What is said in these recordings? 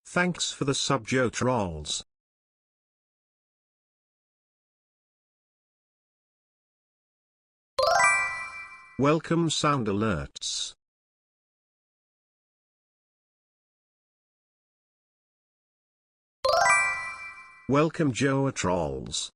Thanks for the sub Joe Trolls. Welcome sound alerts. Welcome Joe Trolls.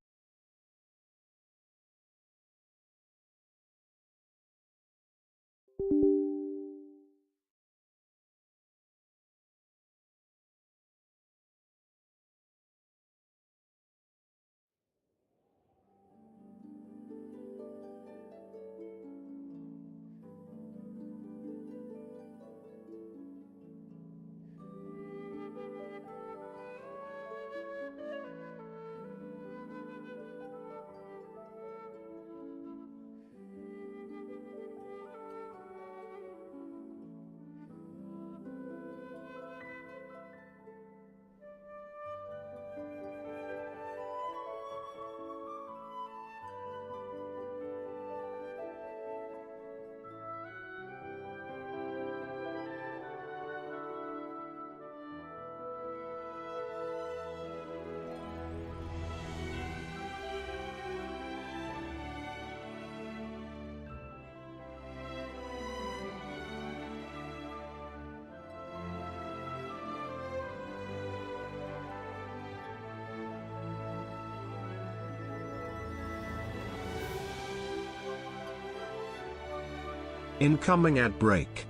Incoming ad break.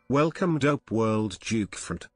Welcome Dope World Jukefront.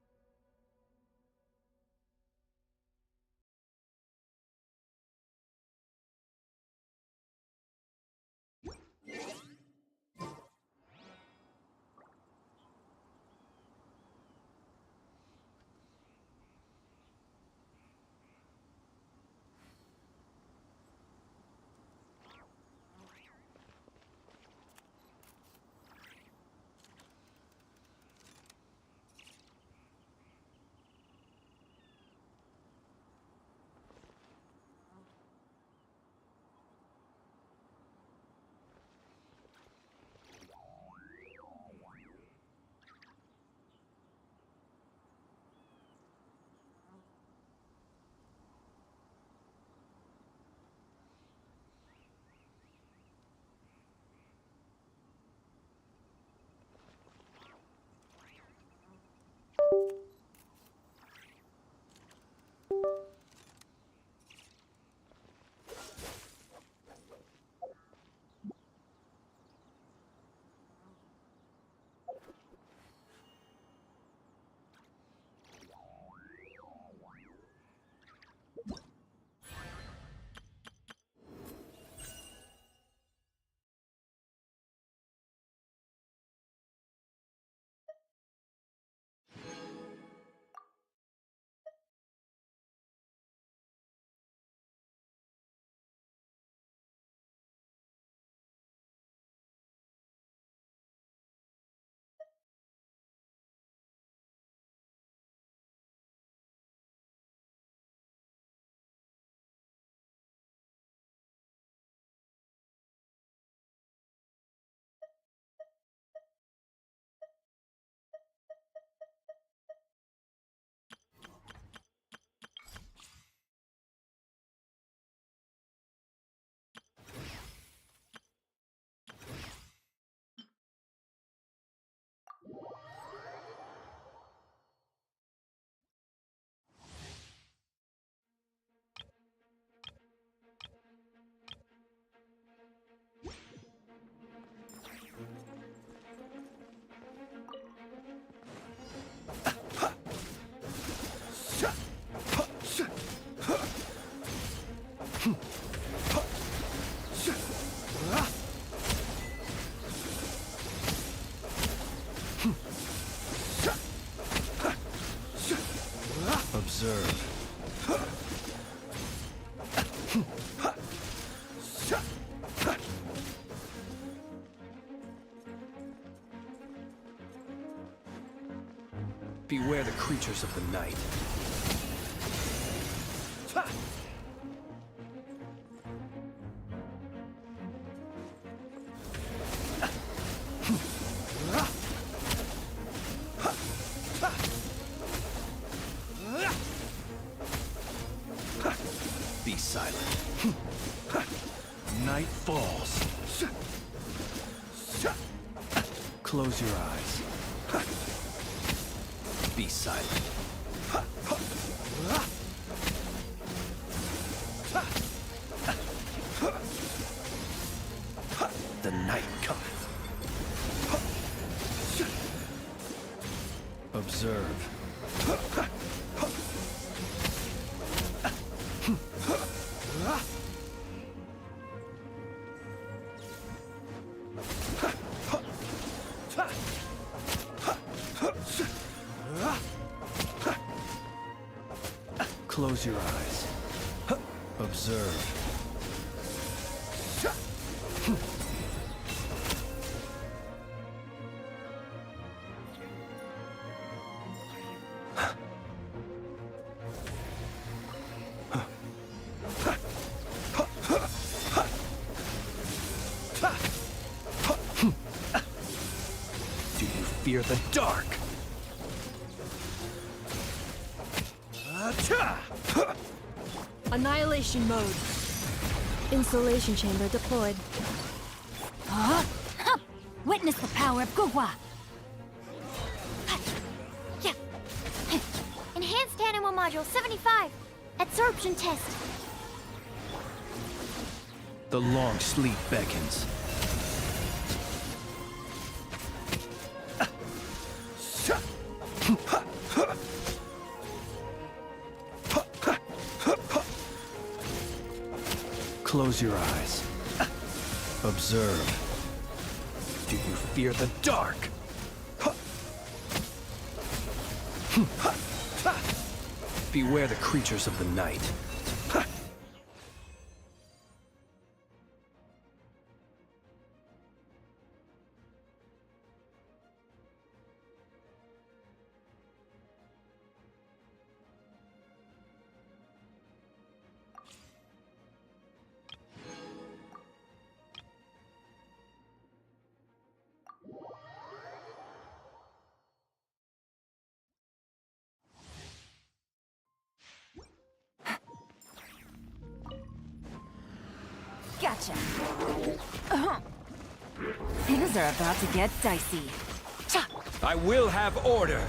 Observe. Beware the creatures of the night. Be silent. Night falls. Close your eyes. Be silent. The night cometh. Observe. Close your eyes. Observe. Do you fear the dark? Annihilation mode. Insulation chamber deployed. Huh? Witness the power of Gugwa. Yeah. Enhanced animal module 75. Absorption test. The long sleep beckons. Close your eyes. Observe. Do you fear the dark? Beware the creatures of the night. Gotcha. Things are about to get dicey. Cha! I will have order.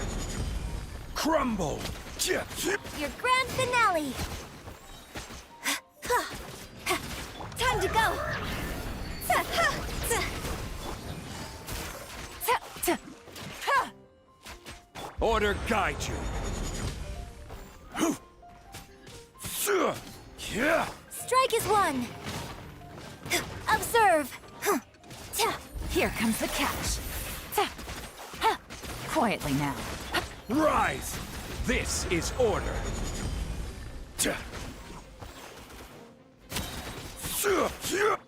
Crumble. Your grand finale. Time to go. Order guide you. Strike is one. Observe. Here comes the catch. Quietly now. Rise! This is order.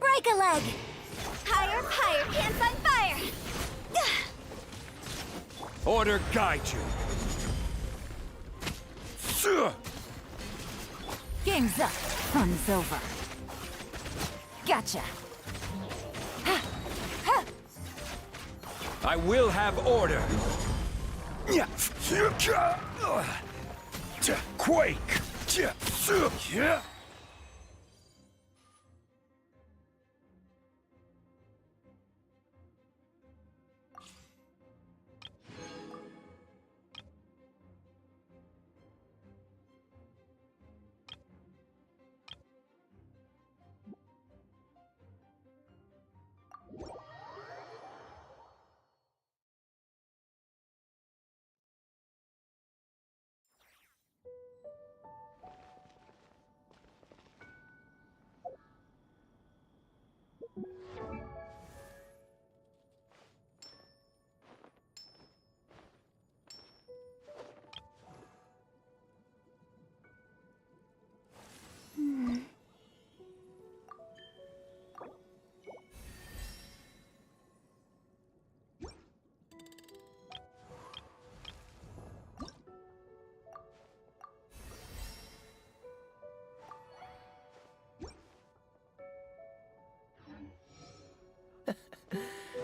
Break a leg. Higher, higher, pants on fire. Order guide you. Game's up. Fun's over. Gotcha. I will have order. Quake.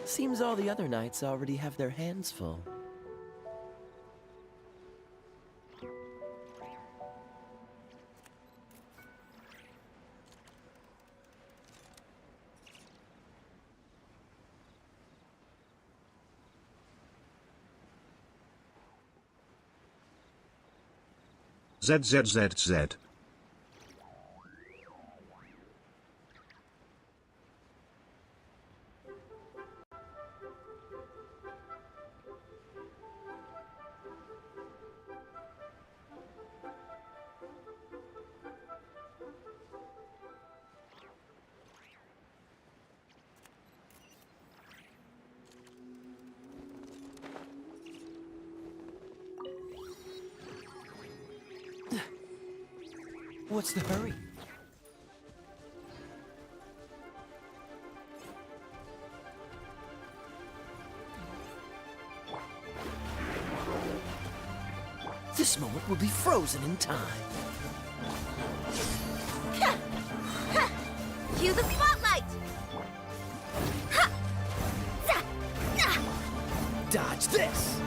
Seems all the other knights already have their hands full. ZZZZ. What's the hurry? This moment will be frozen in time. Cue the spotlight! Dodge this!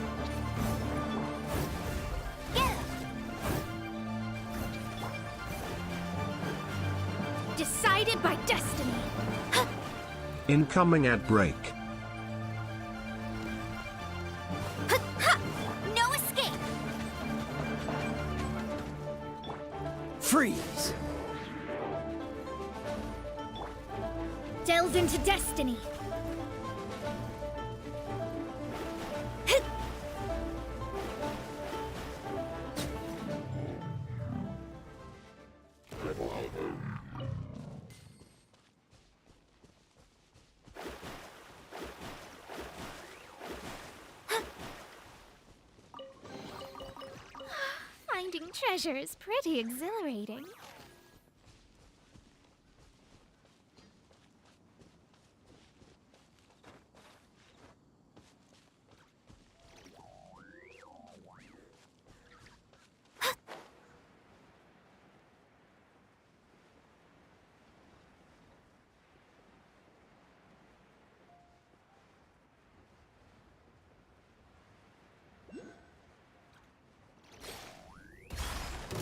Decided by destiny. Incoming ad break. No escape. Freeze! Delves into destiny. treasure is pretty exhilarating.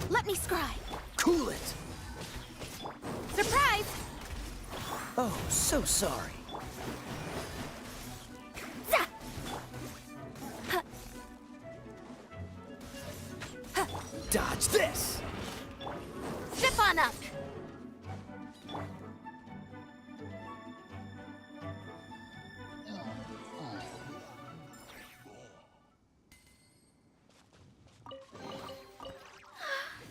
Let me scry. Cool it! Surprise! Oh, so sorry. Zah! Dodge this! Step on up!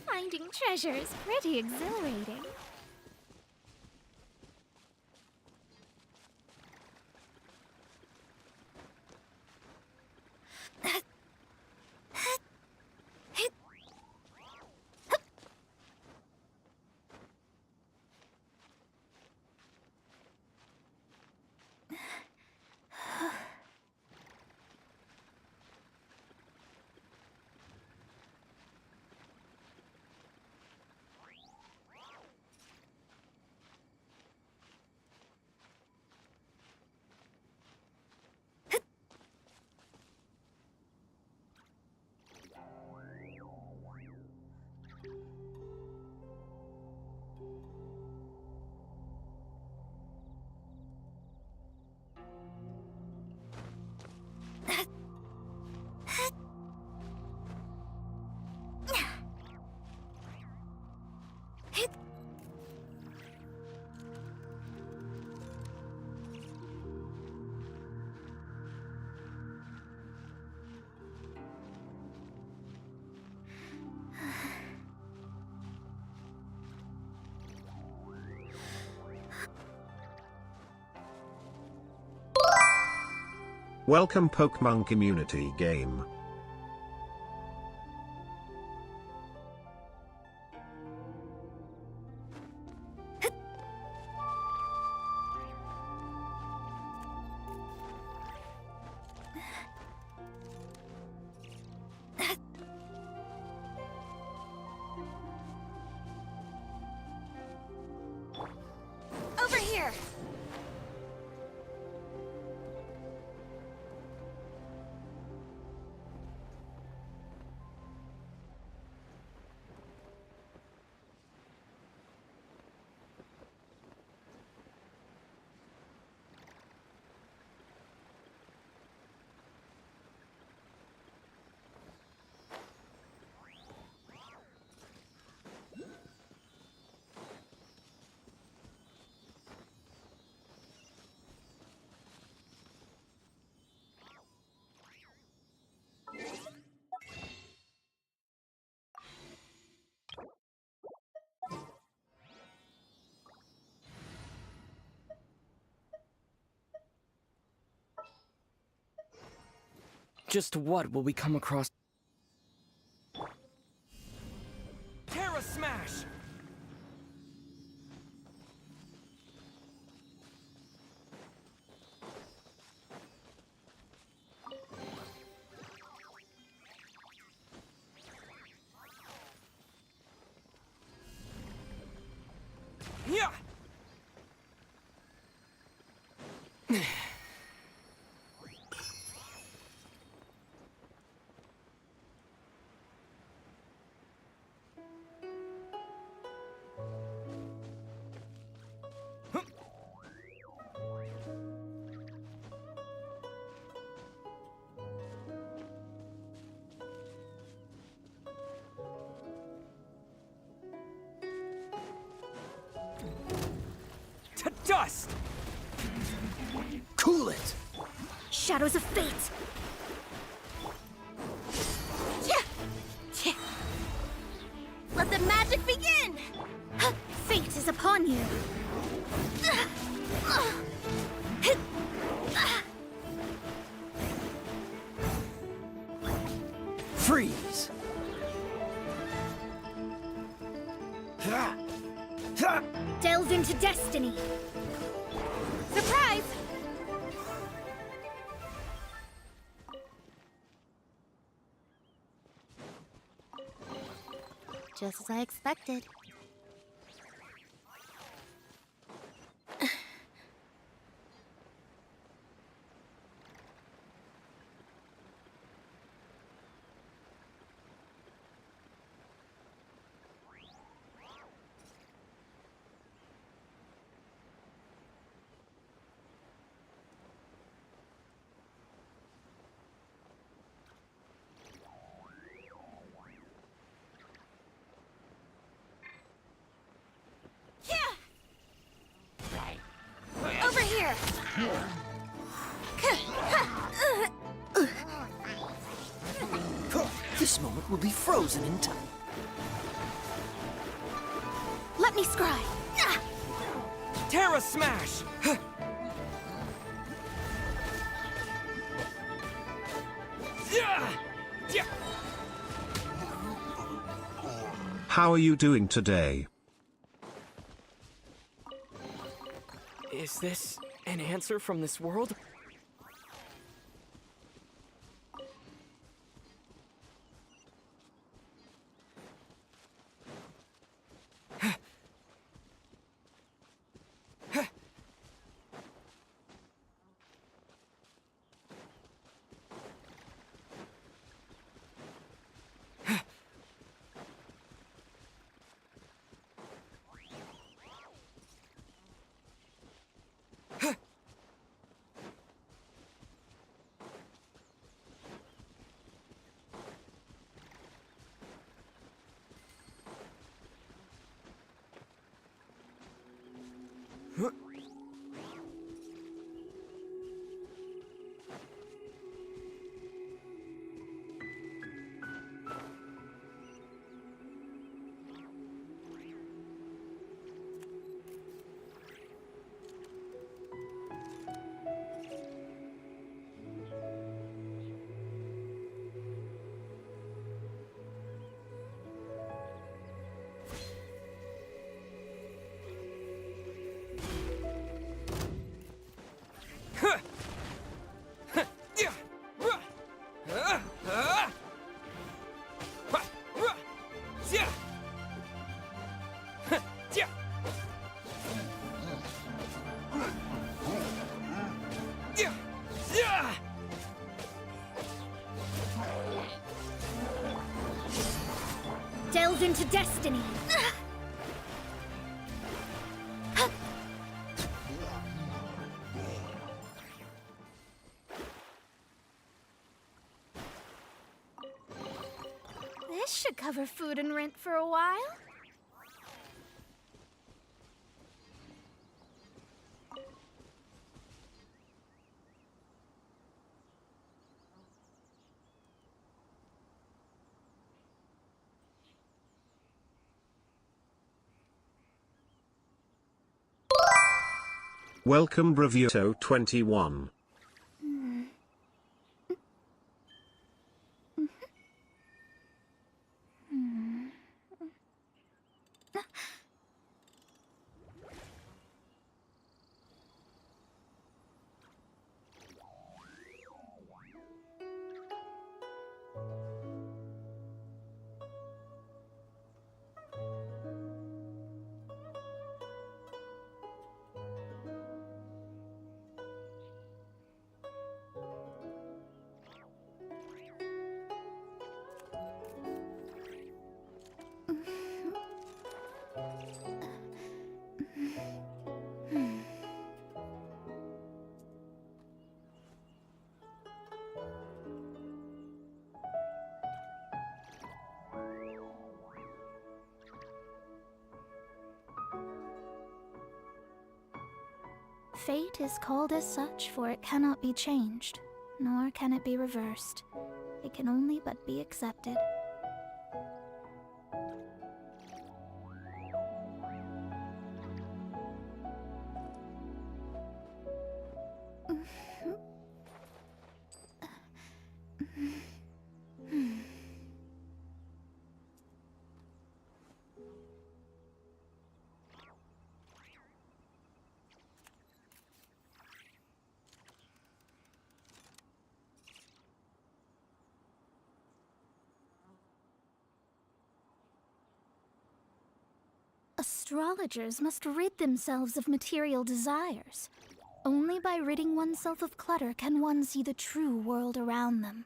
Finding treasure is pretty exhilarating. Welcome Pokemon community game. Over here! Just what will we come across? Terra Smash! Yeah! To dust! Cool it! Shadows of fate! Let the magic begin! Fate is upon you! Freeze! Delves into destiny. Surprise! Just as I expected. Over here! This moment will be frozen in time. Let me scry! Terra Smash! How are you doing today? Is this an answer from this world? Delves into destiny. This should cover food and rent for a while. Welcome Bravito 21. Fate is called as such, for it cannot be changed, nor can it be reversed. It can only but be accepted. Astrologers must rid themselves of material desires. Only by ridding oneself of clutter can one see the true world around them.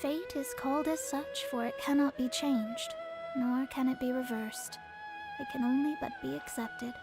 Fate is called as such, for it cannot be changed, nor can it be reversed. It can only but be accepted.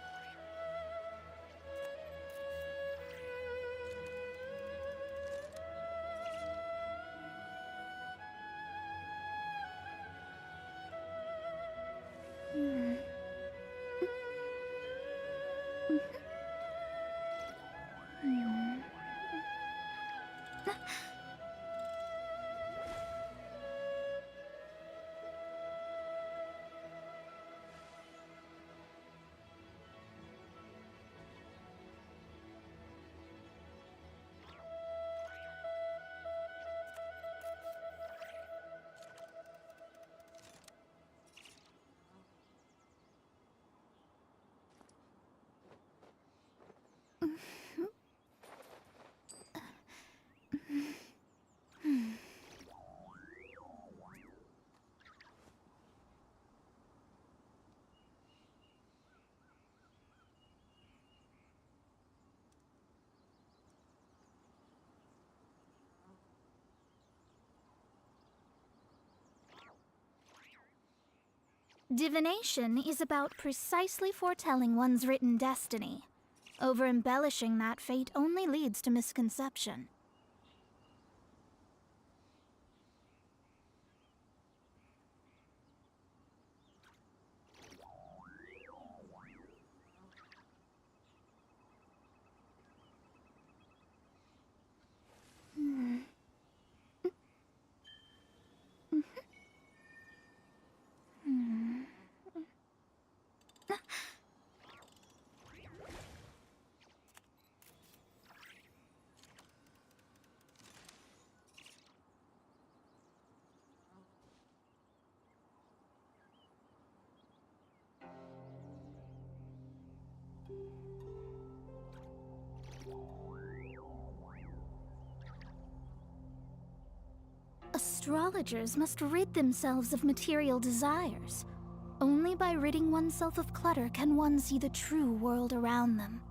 Divination is about precisely foretelling one's written destiny. Over-embellishing that fate only leads to misconception. Astrologers must rid themselves of material desires. Only by ridding oneself of clutter can one see the true world around them.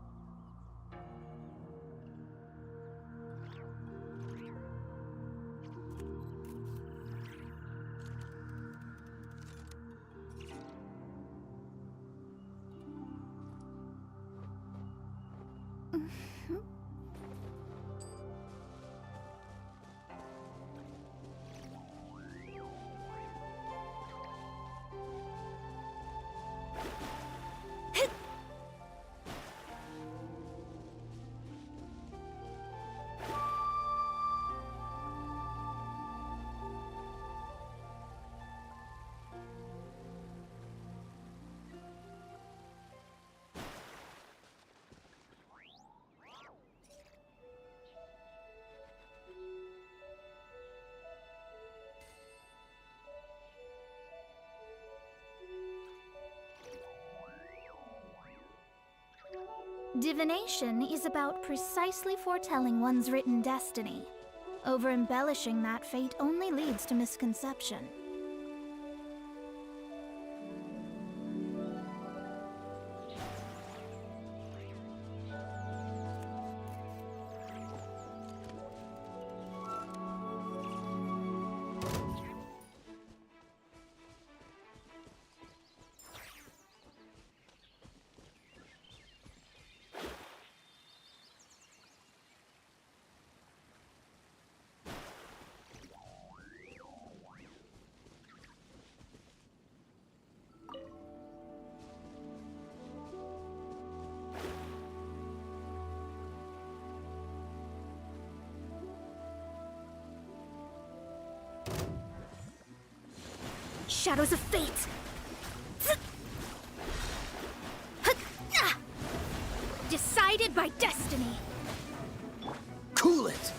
Divination is about precisely foretelling one's written destiny. Over-embellishing that fate only leads to misconception. Shadows of fate! Decided by destiny! Cool it!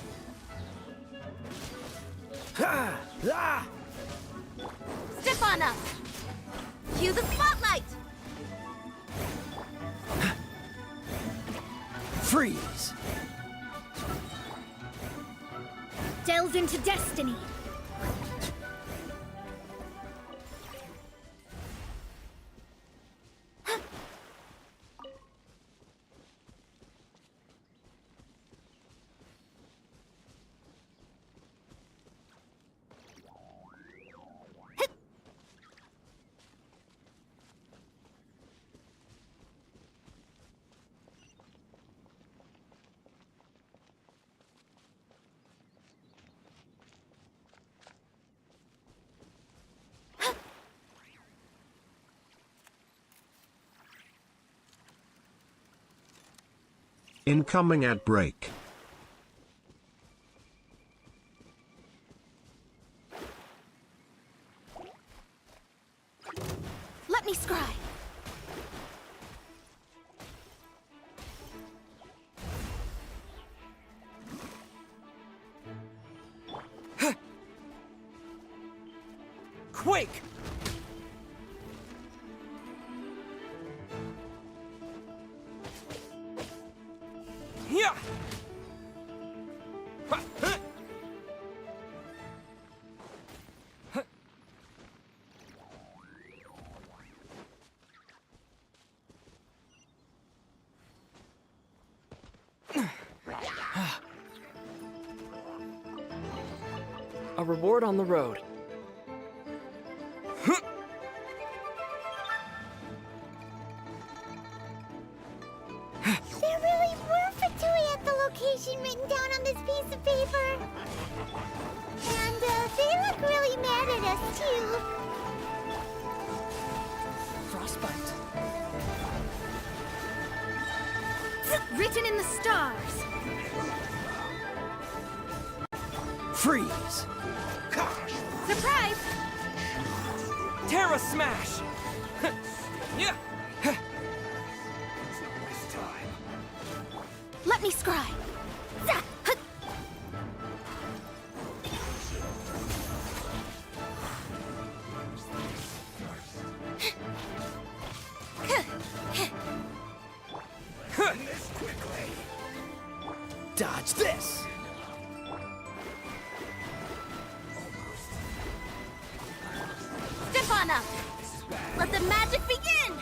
Ha! Ah! Step on up! Cue the spotlight! Freeze! Delve into destiny! Incoming ad break. Let me scry! Quake! Yeah! Ha! Huh! Huh! A reward on the road. There really were Fatui at the location written down on this piece of paper. And they look really mad at us, too. Frostbite. Written in the stars! Freeze! Surprise! Terra Smash! Yeah! Let me scry! Zah! Hut! Dodge this! Step on up! Let the magic begin!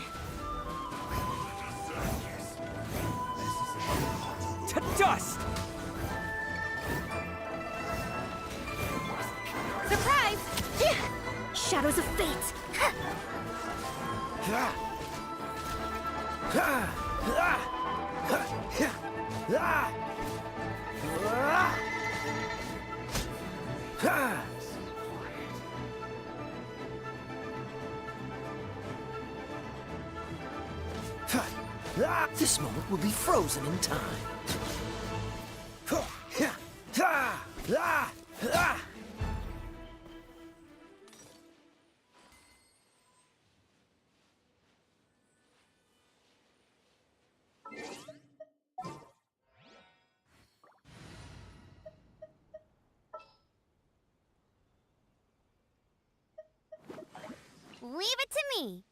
To dust! Surprise! Shadows of fate! This moment will be frozen in time. Leave it to me!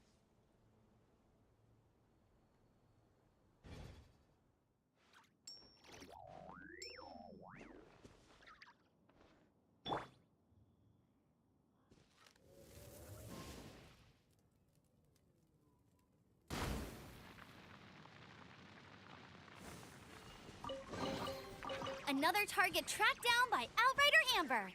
Another target tracked down by Outrider Amber.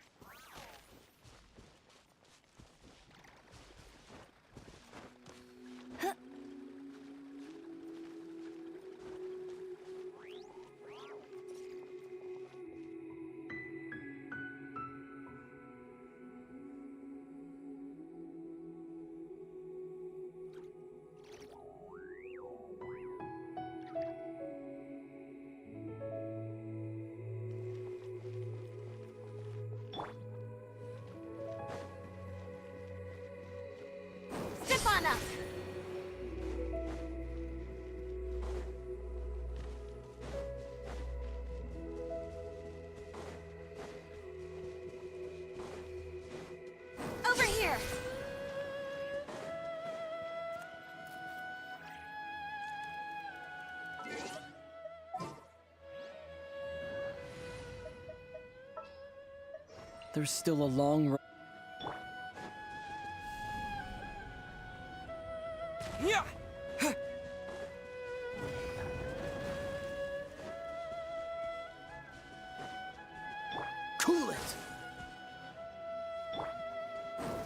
Step on up. Over here. There's still a long road. Yeah! Cool it!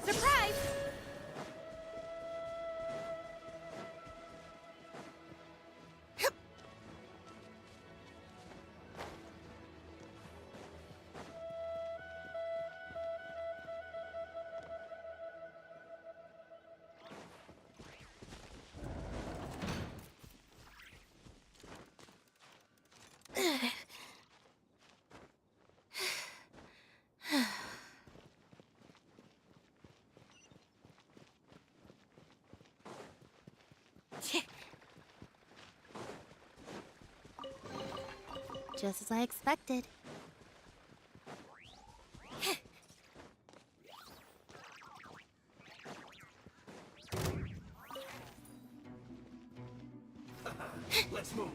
Surprise! Just as I expected. Let's move.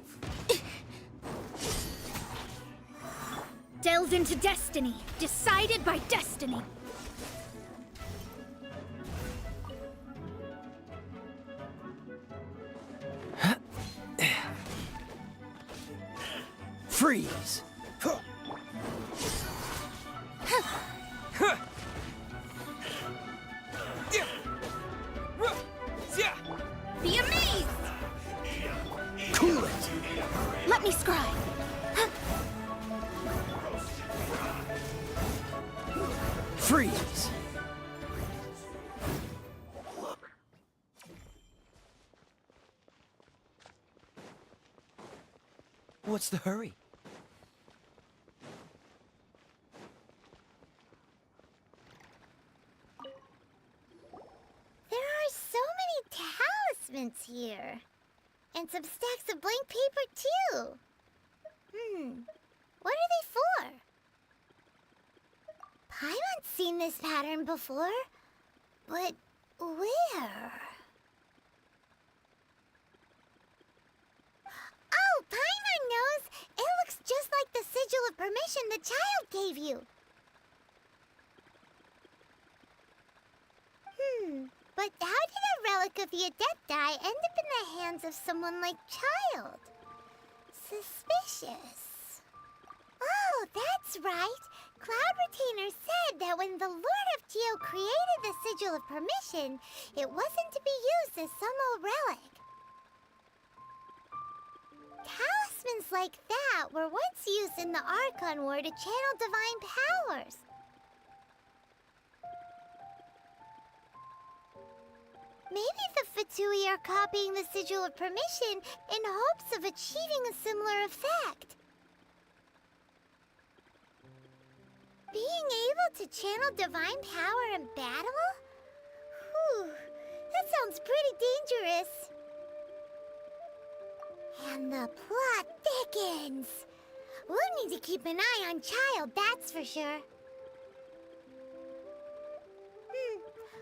Delve into destiny, decided by destiny. Freeze! Be amazed! Cool it! Let me scry. Freeze! What's the hurry? There are so many talismans here. And some stacks of blank paper, too. What are they for? Paimon's seen this pattern before. But where? Oh, Paimon knows! It looks just like the sigil of permission the child gave you. But how did a relic of the Adepti end up in the hands of someone like Child? Suspicious. Oh, that's right. Cloud Retainer said that when the Lord of Geo created the Sigil of Permission, it wasn't to be used as some old relic. Talismans like that were once used in the Archon War to channel divine powers. Maybe the Fatui are copying the Sigil of Permission in hopes of achieving a similar effect. Being able to channel divine power in battle? Whew, that sounds pretty dangerous. And the plot thickens. We'll need to keep an eye on Child, that's for sure.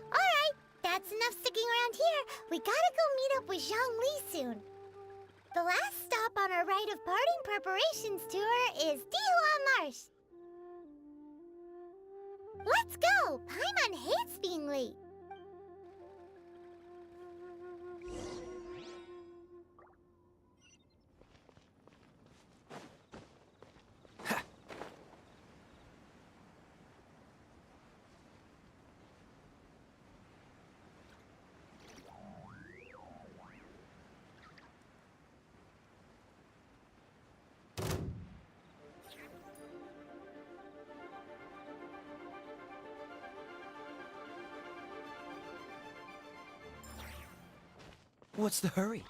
Alright, that's enough sticking around here. We gotta go meet up with Zhang Li soon. The last stop on our rite of parting preparations tour is Dihua Marsh. Let's go! Paimon hates being late. What's the hurry?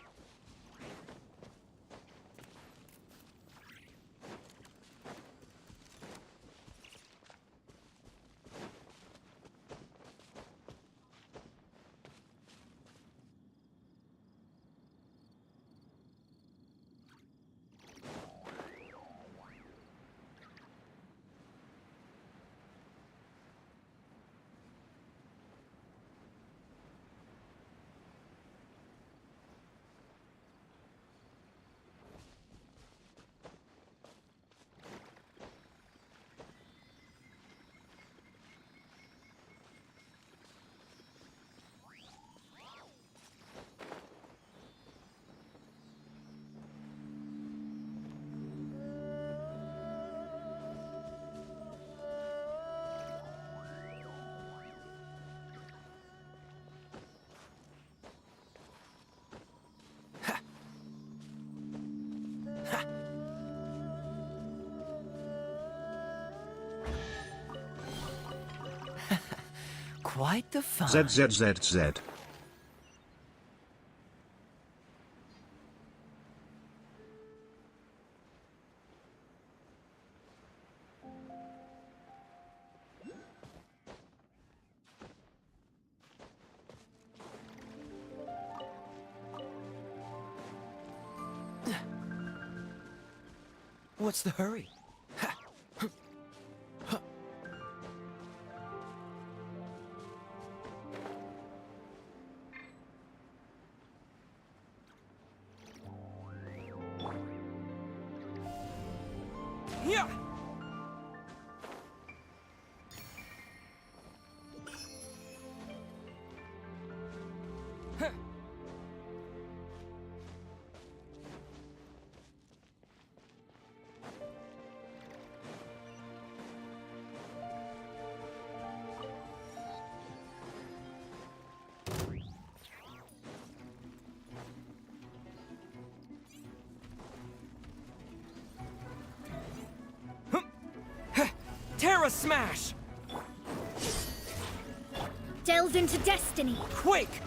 Quite the fun. ZZZZ. What's the hurry? Yeah! Terra Smash! Delve into destiny. Quake!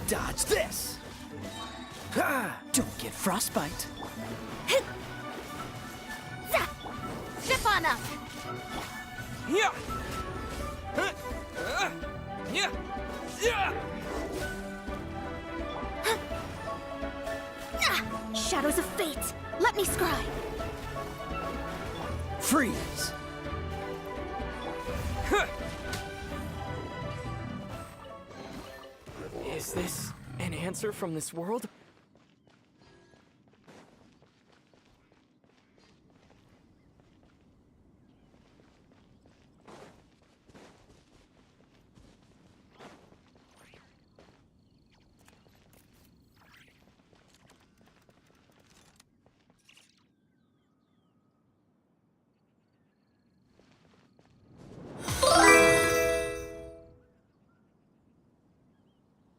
Dodge this! Don't get frostbite. Step on up. Yeah! Yeah! Yeah! Shadows of fate. Let me scry. Freeze! Is this an answer from this world?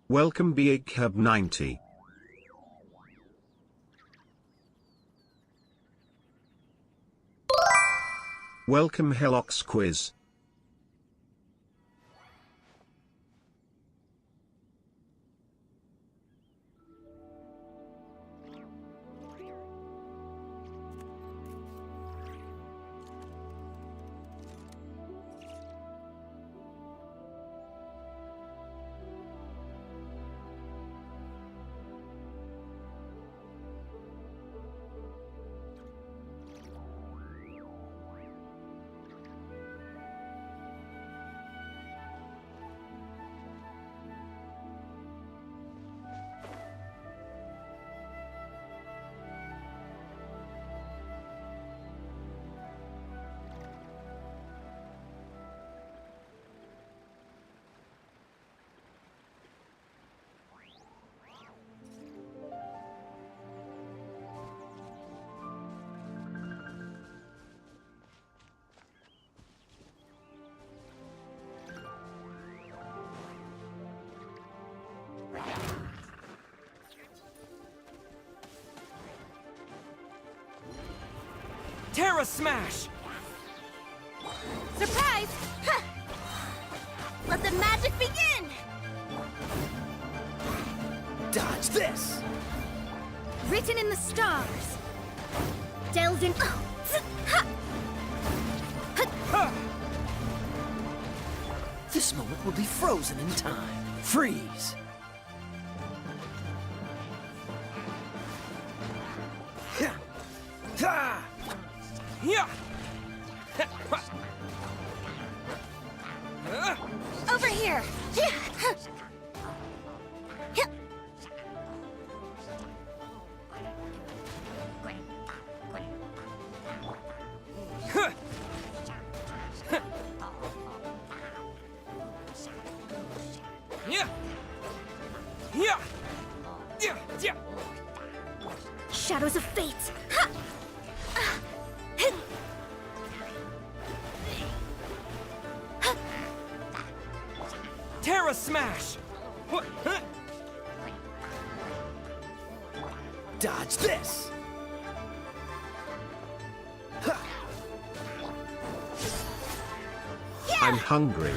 Welcome Hub 90. Welcome Helox Quiz. Terra Smash! Surprise! Huh. Let the magic begin! Dodge this! Written in the stars. Delved in. This moment will be frozen in time. Freeze! Over here! Shadows of fate. Terra Smash! Dodge this! I'm hungry.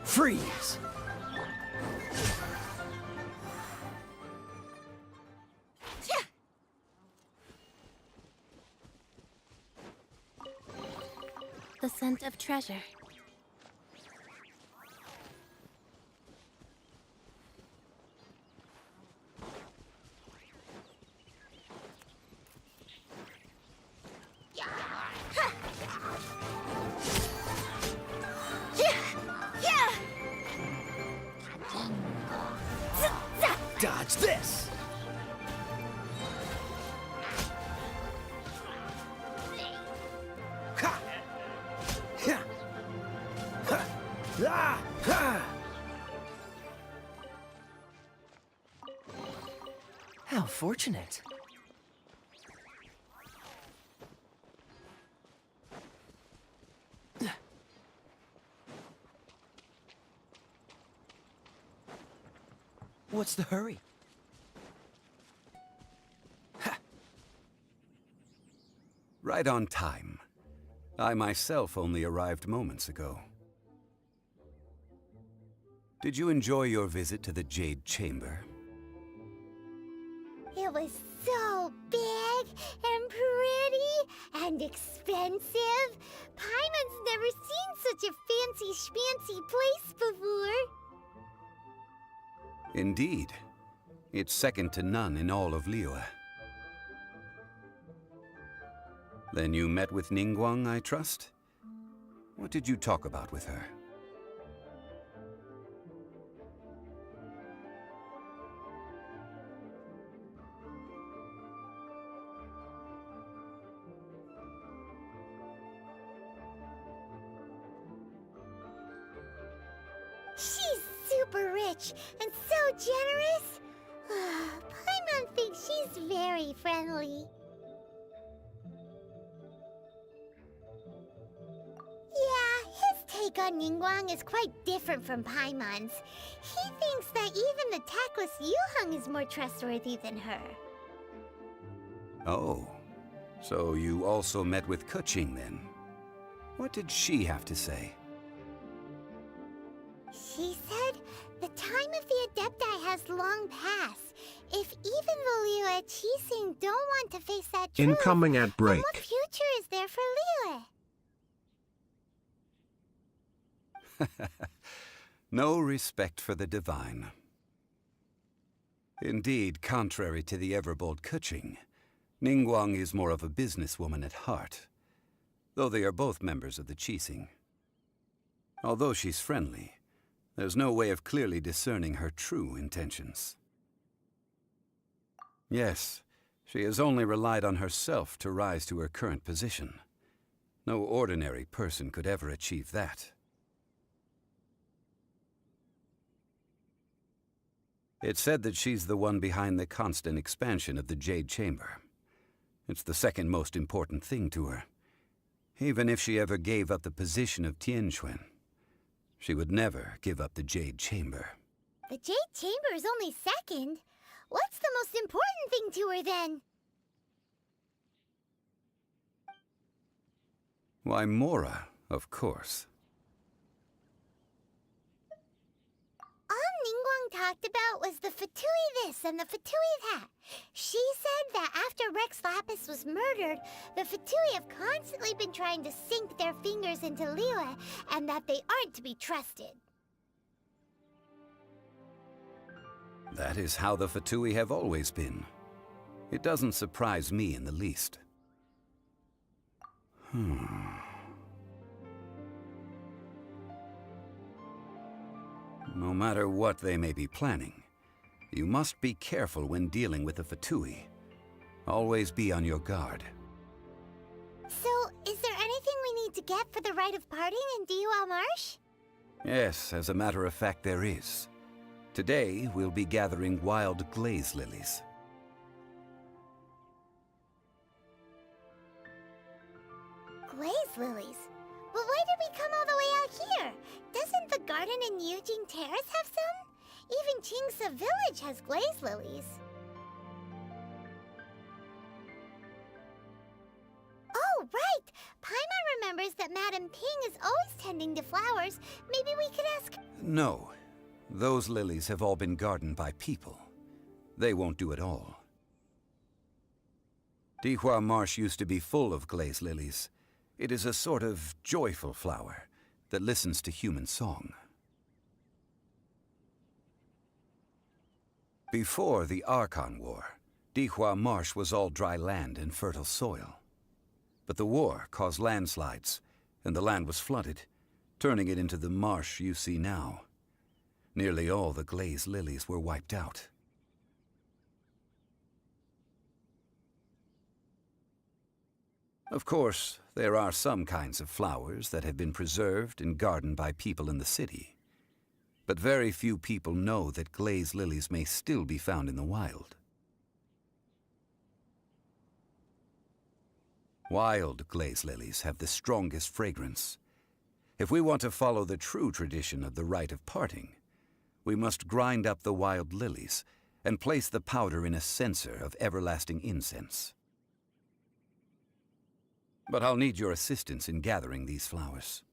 Freeze! The scent of treasure. Dodge this! Ha! Ha! Ha! Ah! Ha! How fortunate. What's the hurry? Right on time. I myself only arrived moments ago. Did you enjoy your visit to the Jade Chamber? It was so big and pretty and expensive. Paimon's never seen such a fancy schmancy place before. Indeed. It's second to none in all of Liyue. Then you met with Ningguang, I trust? What did you talk about with her? She's super rich and so generous. Paimon thinks she's very friendly. Yeah, his take on Ningguang is quite different from Paimon's. He thinks that even the tactless Yuheng is more trustworthy than her. Oh, so you also met with Keqing then? What did she have to say? She said the time of the Adepti has long passed. If even the Liyue Qixing don't want to face that truth, Incoming ad then break. what future is there for Liyue? No respect for the divine. Indeed, contrary to the ever-bold Keqing, Ningguang is more of a businesswoman at heart, though they are both members of the Qixing. Although she's friendly, there's no way of clearly discerning her true intentions. Yes, she has only relied on herself to rise to her current position. No ordinary person could ever achieve that. It's said that she's the one behind the constant expansion of the Jade Chamber. It's the second most important thing to her. Even if she ever gave up the position of Tianquan, she would never give up the Jade Chamber. The Jade Chamber is only second. What's the most important thing to her, then? Why, Mora, of course. All Ningguang talked about was the Fatui this and the Fatui that. She said that after Rex Lapis was murdered, the Fatui have constantly been trying to sink their fingers into Liyue, and that they aren't to be trusted. That is how the Fatui have always been. It doesn't surprise me in the least. No matter what they may be planning, you must be careful when dealing with the Fatui. Always be on your guard. So, is there anything we need to get for the rite of parting in Dihua Marsh? Yes, as a matter of fact, there is. Today, we'll be gathering wild glaze lilies. Glaze lilies? But why did we come all the way out here? Doesn't the garden in Yujing Terrace have some? Even Qingse Village has glaze lilies. Oh, right! Paimon remembers that Madame Ping is always tending to flowers. Maybe we could ask... No. Those lilies have all been gardened by people. They won't do it all. Dihua Marsh used to be full of glaze lilies. It is a sort of joyful flower that listens to human song. Before the Archon War, Dihua Marsh was all dry land and fertile soil. But the war caused landslides, and the land was flooded, turning it into the marsh you see now. Nearly all the glaze lilies were wiped out. Of course, there are some kinds of flowers that have been preserved and gardened by people in the city. But very few people know that glaze lilies may still be found in the wild. Wild glaze lilies have the strongest fragrance. If we want to follow the true tradition of the rite of parting, we must grind up the wild lilies and place the powder in a censer of everlasting incense. But I'll need your assistance in gathering these flowers.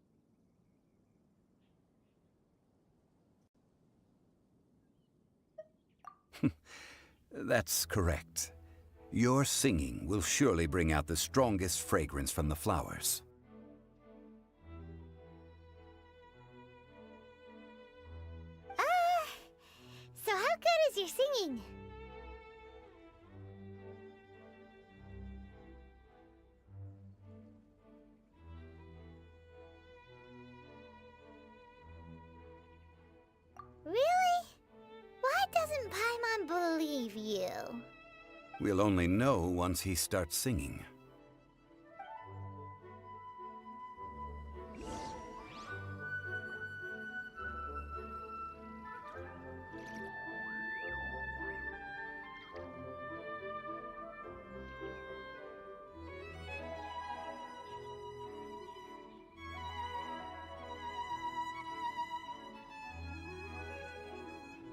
That's correct. Your singing will surely bring out the strongest fragrance from the flowers. So how good is your singing? Really? Why doesn't Paimon believe you? We'll only know once he starts singing.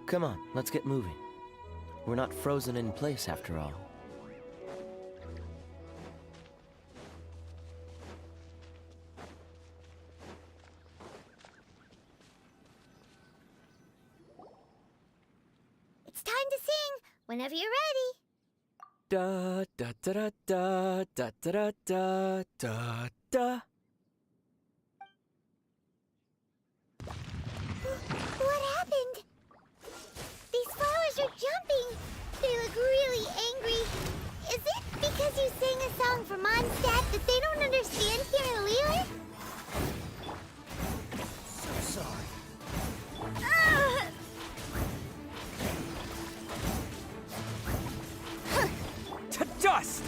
Come on, let's get moving. We're not frozen in place after all. It's time to sing, whenever you're ready. Da da da da da da da da da da. What happened? These flowers are jumping. They look really angry. Is it because you sang a song for Mondstadt that they don't understand here in Liyue? So sorry. To dust!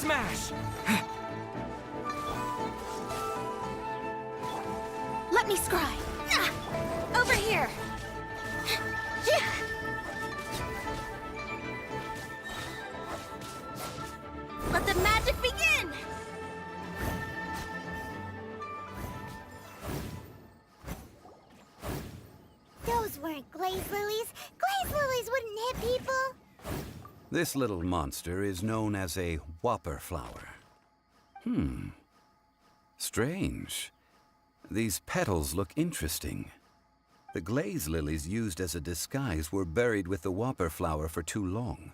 smash! Let me scry. Over here. Let the magic begin! Those weren't glaze lilies. Glaze lilies wouldn't hit people. This little monster is known as a whopper flower. Strange. These petals look interesting. The glaze lilies used as a disguise were buried with the whopper flower for too long.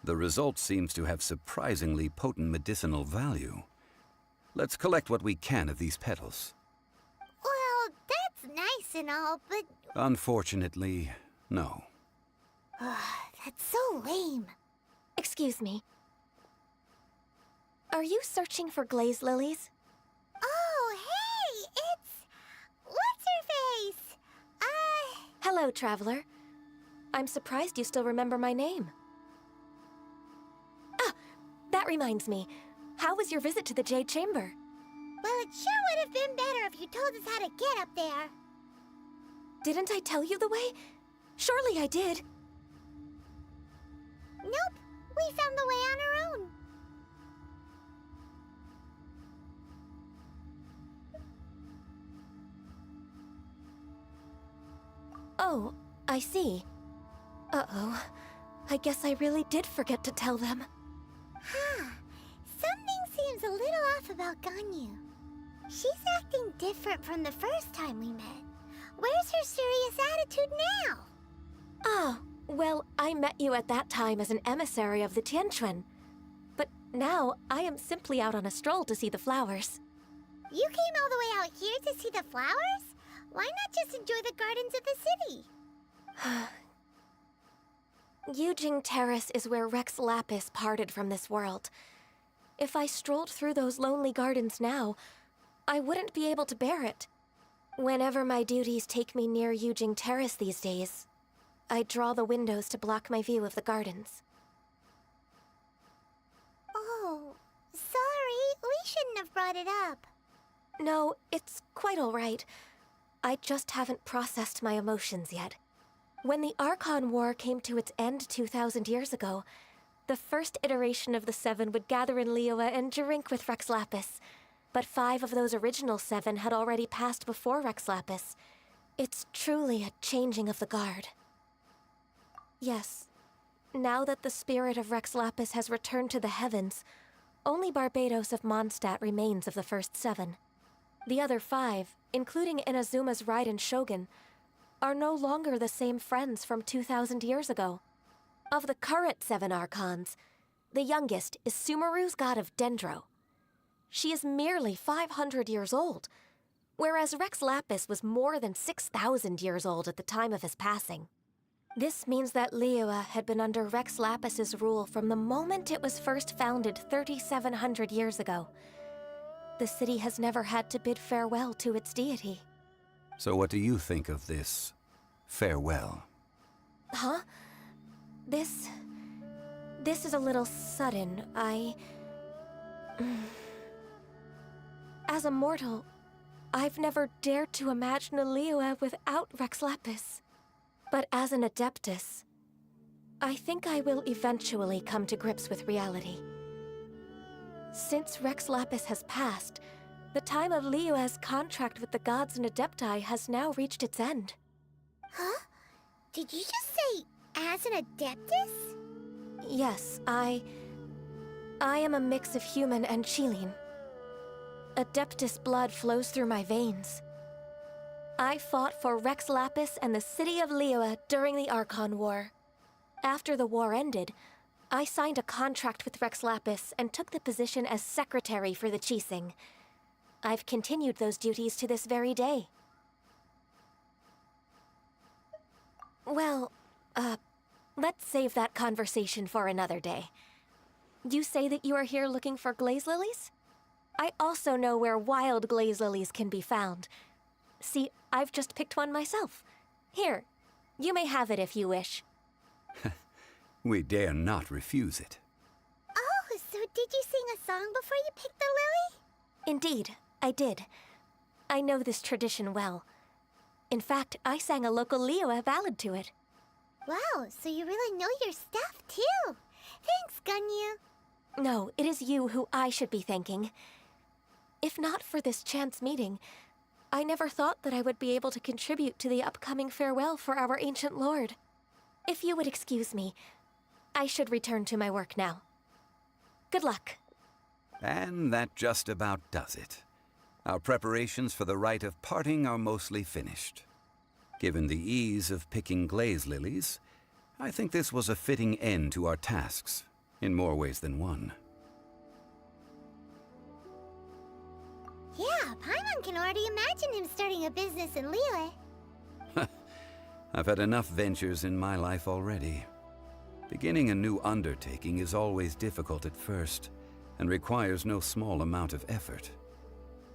The result seems to have surprisingly potent medicinal value. Let's collect what we can of these petals. Well, that's nice and all, but Unfortunately, no. that's so lame. Excuse me. Are you searching for glaze lilies? Oh, hey, it's... What's-her-face? Hello, traveler. I'm surprised you still remember my name. Ah, that reminds me. How was your visit to the Jade Chamber? Well, it sure would have been better if you told us how to get up there. Didn't I tell you the way? Surely I did. Nope, we found the way on our own. Oh, I see. Uh-oh. I guess I really did forget to tell them. Huh. Something seems a little off about Ganyu. She's acting different from the first time we met. Where's her serious attitude now? Ah, well, I met you at that time as an emissary of the Tianquan. But now, I am simply out on a stroll to see the flowers. You came all the way out here to see the flowers? Why not just enjoy the gardens of the city? Yujing Terrace is where Rex Lapis parted from this world. If I strolled through those lonely gardens now, I wouldn't be able to bear it. Whenever my duties take me near Yujing Terrace these days, I draw the windows to block my view of the gardens. Oh, sorry. We shouldn't have brought it up. No, it's quite all right. I just haven't processed my emotions yet. When the Archon War came to its end 2,000 years ago, the first iteration of the Seven would gather in Liyue and drink with Rex Lapis. But 5 of those original 7 had already passed before Rex Lapis. It's truly a changing of the guard. Yes, now that the spirit of Rex Lapis has returned to the heavens, only Barbados of Mondstadt remains of the first 7. The other 5, including Inazuma's Raiden Shogun, are no longer the same friends from 2,000 years ago. Of the current 7 Archons, the youngest is Sumeru's god of Dendro. She is merely 500 years old, whereas Rex Lapis was more than 6,000 years old at the time of his passing. This means that Liyue had been under Rex Lapis's rule from the moment it was first founded 3,700 years ago. The city has never had to bid farewell to its deity. So what do you think of this farewell? Huh? This is a little sudden. As a mortal, I've never dared to imagine a Liyue without Rex Lapis. But as an Adeptus, I think I will eventually come to grips with reality. Since Rex Lapis has passed, the time of Liyue's contract with the gods and Adepti has now reached its end. Huh? Did you just say, as an Adeptus? Yes, I am a mix of human and Qilin. Adeptus blood flows through my veins. I fought for Rex Lapis and the city of Liyue during the Archon War. After the war ended, I signed a contract with Rex Lapis and took the position as secretary for the Qixing. I've continued those duties to this very day. Well, let's save that conversation for another day. You say that you are here looking for glaze lilies? I also know where wild glaze lilies can be found. See, I've just picked one myself. Here, you may have it if you wish. We dare not refuse it. Oh, so Did you sing a song before you picked the lily? Indeed, I did. I know this tradition well. In fact, I sang a local Liyue ballad to it. Wow, so you really know your stuff, too. Thanks, Gunyu. No, it is you who I should be thanking. If not for this chance meeting, I never thought that I would be able to contribute to the upcoming farewell for our ancient lord. If you would excuse me, I should return to my work now. Good luck. And that just about does it. Our preparations for the rite of parting are mostly finished. Given the ease of picking glaze lilies, I think this was a fitting end to our tasks, in more ways than one. Yeah, Paimon can already imagine him starting a business in Liyue. I've had enough ventures in my life already. Beginning a new undertaking is always difficult at first, and requires no small amount of effort.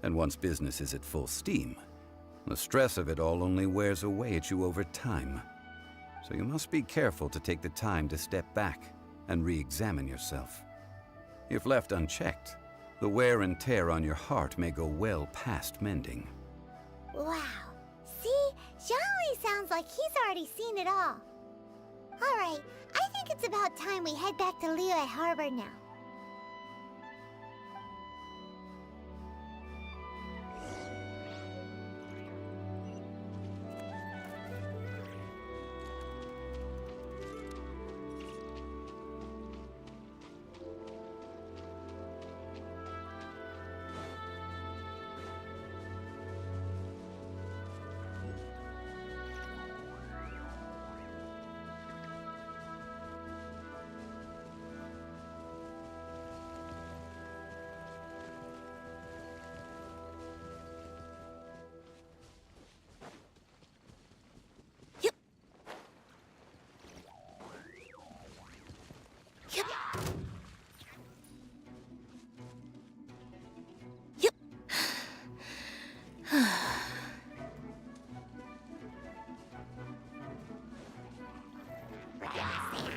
And once business is at full steam, the stress of it all only wears away at you over time. So you must be careful to take the time to step back and re-examine yourself. If left unchecked, the wear and tear on your heart may go well past mending. Wow. See? Xiangli sounds like he's already seen it all. Alright, I think it's about time we head back to Liyue Harbor now.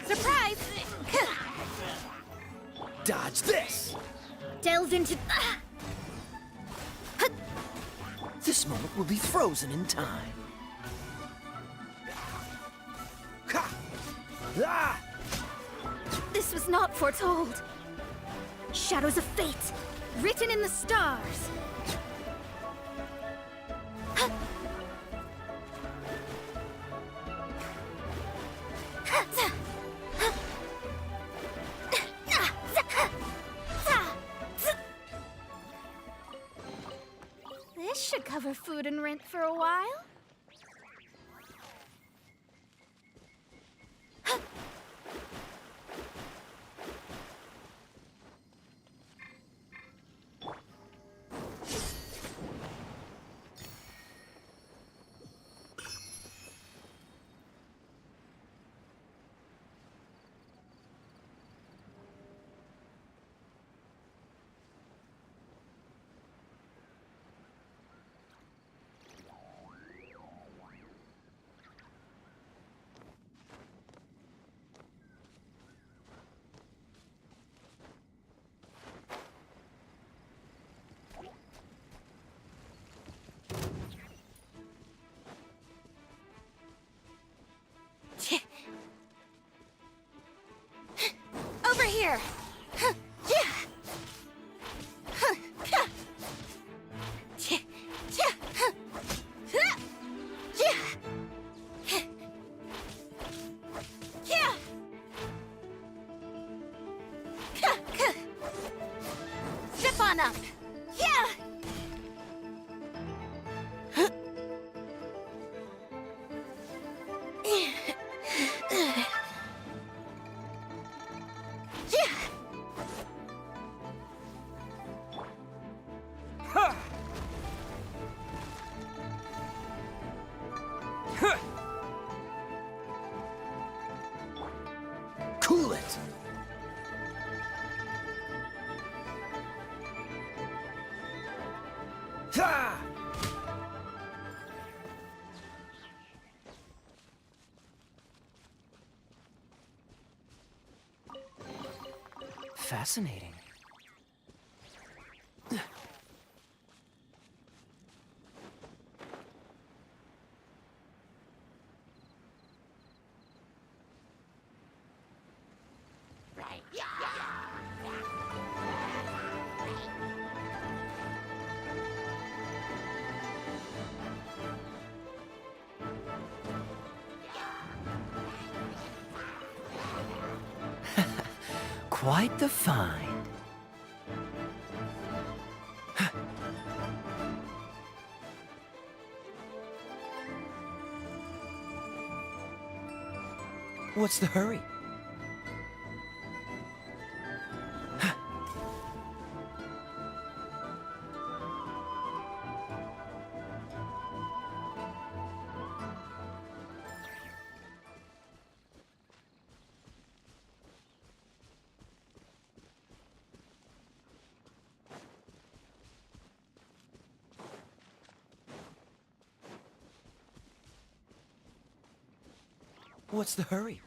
Surprise! Dodge this! Delve into... This moment will be frozen in time. Ha! Ah! This was not foretold. Shadows of fate, written in the stars. This should cover food and rent for a while. Over here! Step on up! Yeah! Ha! Huh! Cool it! Ha! Fascinating. Quite the find. What's the hurry? What's the hurry?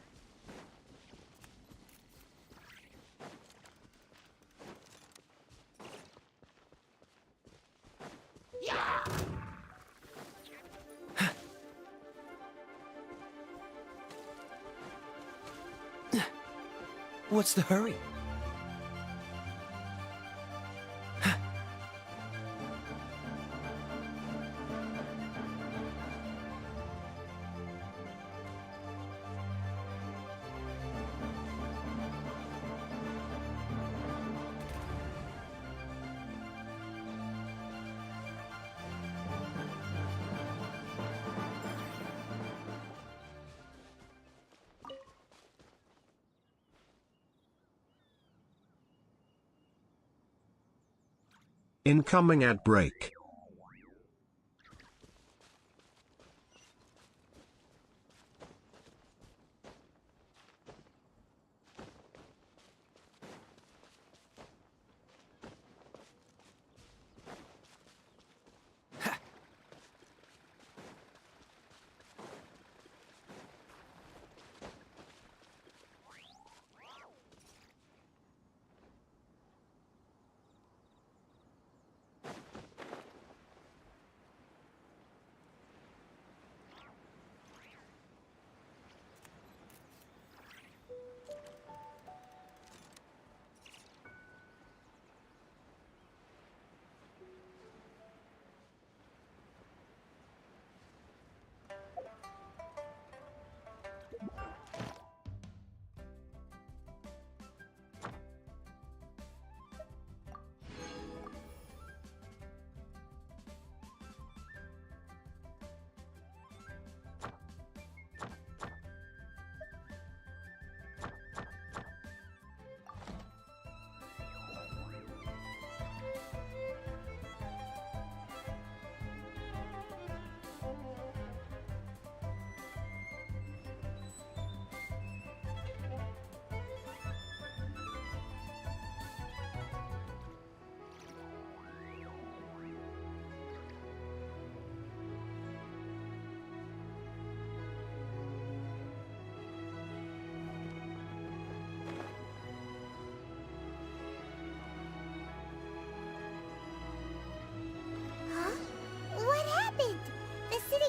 What's the hurry? Incoming ad break.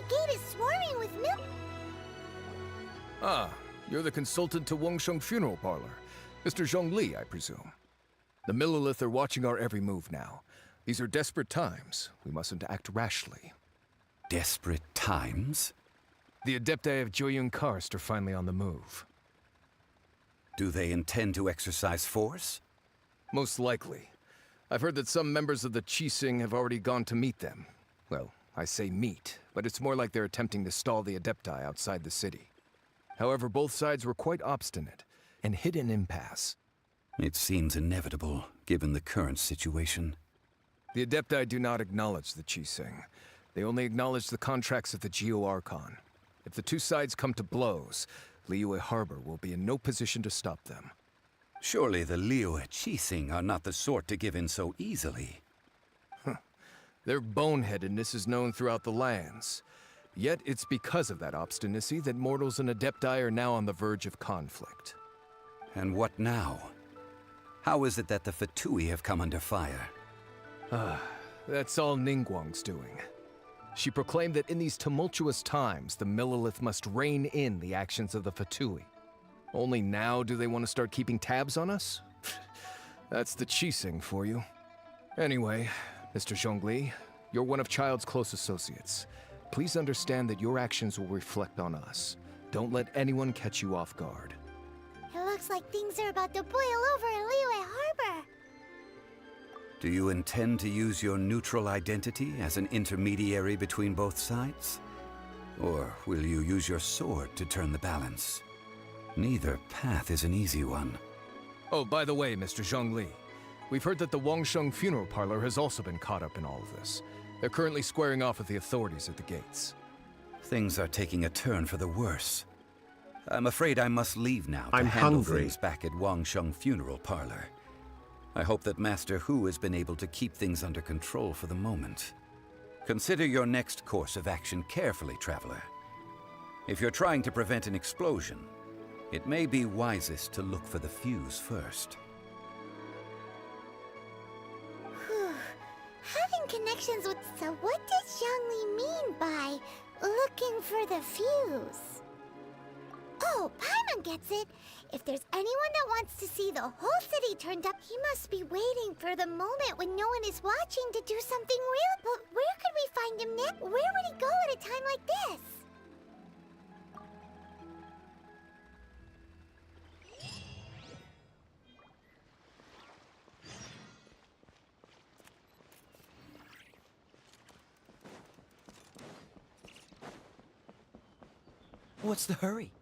gate is swarming with milk. Ah, you're the consultant to Wengsheng Funeral Parlor. Mr. Zhongli, I presume. The Millilith are watching our every move now. These are desperate times. We mustn't act rashly. Desperate times? The Adepti of Joyun Karst are finally on the move. Do they intend to exercise force? Most likely. I've heard that some members of the Qixing have already gone to meet them. Well, I say meet, but it's more like they're attempting to stall the Adepti outside the city. However, both sides were quite obstinate and hit an impasse. It seems inevitable, given the current situation. The Adepti do not acknowledge the Qixing. They only acknowledge the contracts of the Geo-Archon. If the two sides come to blows, Liyue Harbor will be in no position to stop them. Surely the Liyue Qixing are not the sort to give in so easily. Their boneheadedness is known throughout the lands. Yet it's because of that obstinacy that mortals and Adepti are now on the verge of conflict. And what now? How is it that the Fatui have come under fire? That's all Ningguang's doing. She proclaimed that in these tumultuous times, the Millilith must rein in the actions of the Fatui. Only now do they want to start keeping tabs on us? That's the Qixing for you. Anyway, Mr. Zhongli, you're one of Child's close associates. Please understand that your actions will reflect on us. Don't let anyone catch you off guard. It looks like things are about to boil over in Liyue Harbor. Do you intend to use your neutral identity as an intermediary between both sides? Or will you use your sword to turn the balance? Neither path is an easy one. Oh, by the way, Mr. Zhongli, we've heard that the Wangsheng funeral parlor has also been caught up in all of this. They're currently squaring off with the authorities at the gates. Things are taking a turn for the worse. I'm afraid I must leave now to I'm handle hungry. things back at Wangsheng funeral parlor. I hope that Master Hu has been able to keep things under control for the moment. Consider your next course of action carefully, Traveler. If you're trying to prevent an explosion, it may be wisest to look for the fuse first. Whew. Having connections with... So what does Zhongli mean by looking for the fuse? Oh, Paimon gets it. If there's anyone that wants to see the whole city turned up, he must be waiting for the moment when no one is watching to do something real. But where could we find him next? Where would he go at a time like this? What's the hurry?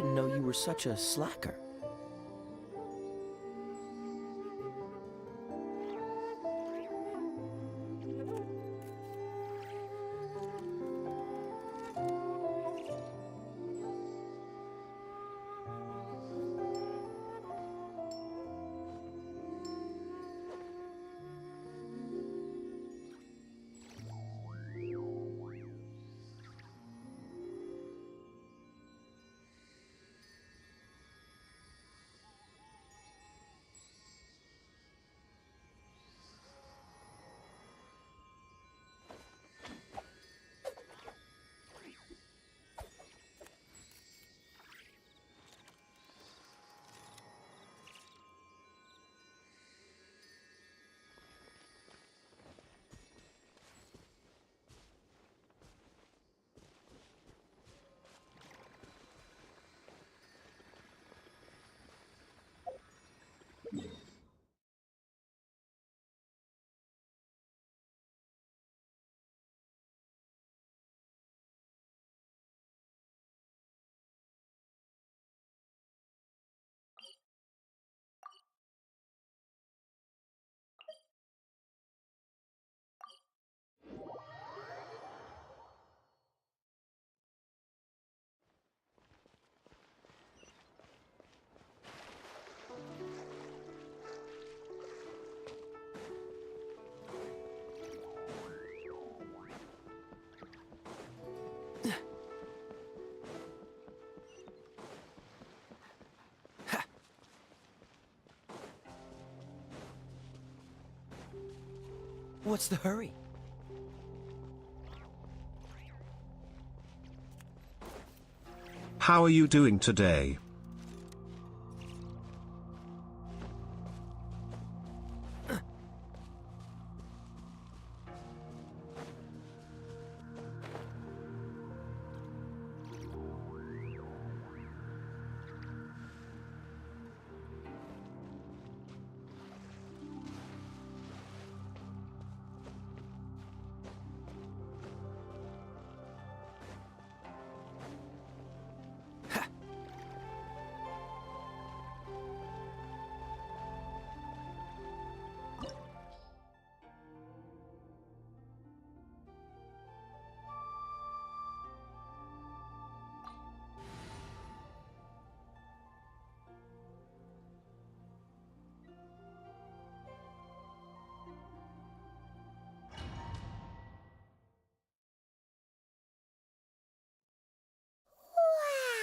didn't know you were such a slacker. What's the hurry? How are you doing today?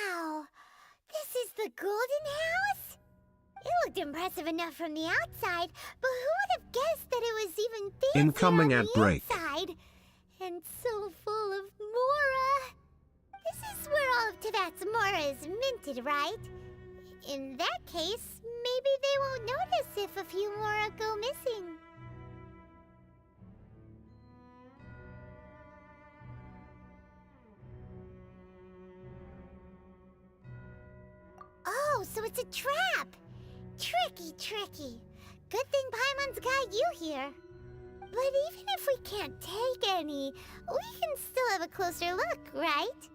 Wow! This is the Golden House? It looked impressive enough from the outside, but who would have guessed that it was even fancier Incoming on ad the break. inside? And so full of Mora. This is where all of Teyvat's Mora is minted, right? In that case, maybe they won't notice if a few Mora go missing. Oh, so it's a trap! Tricky, tricky. Good thing Paimon's got you here. But even if we can't take any, we can still have a closer look, right?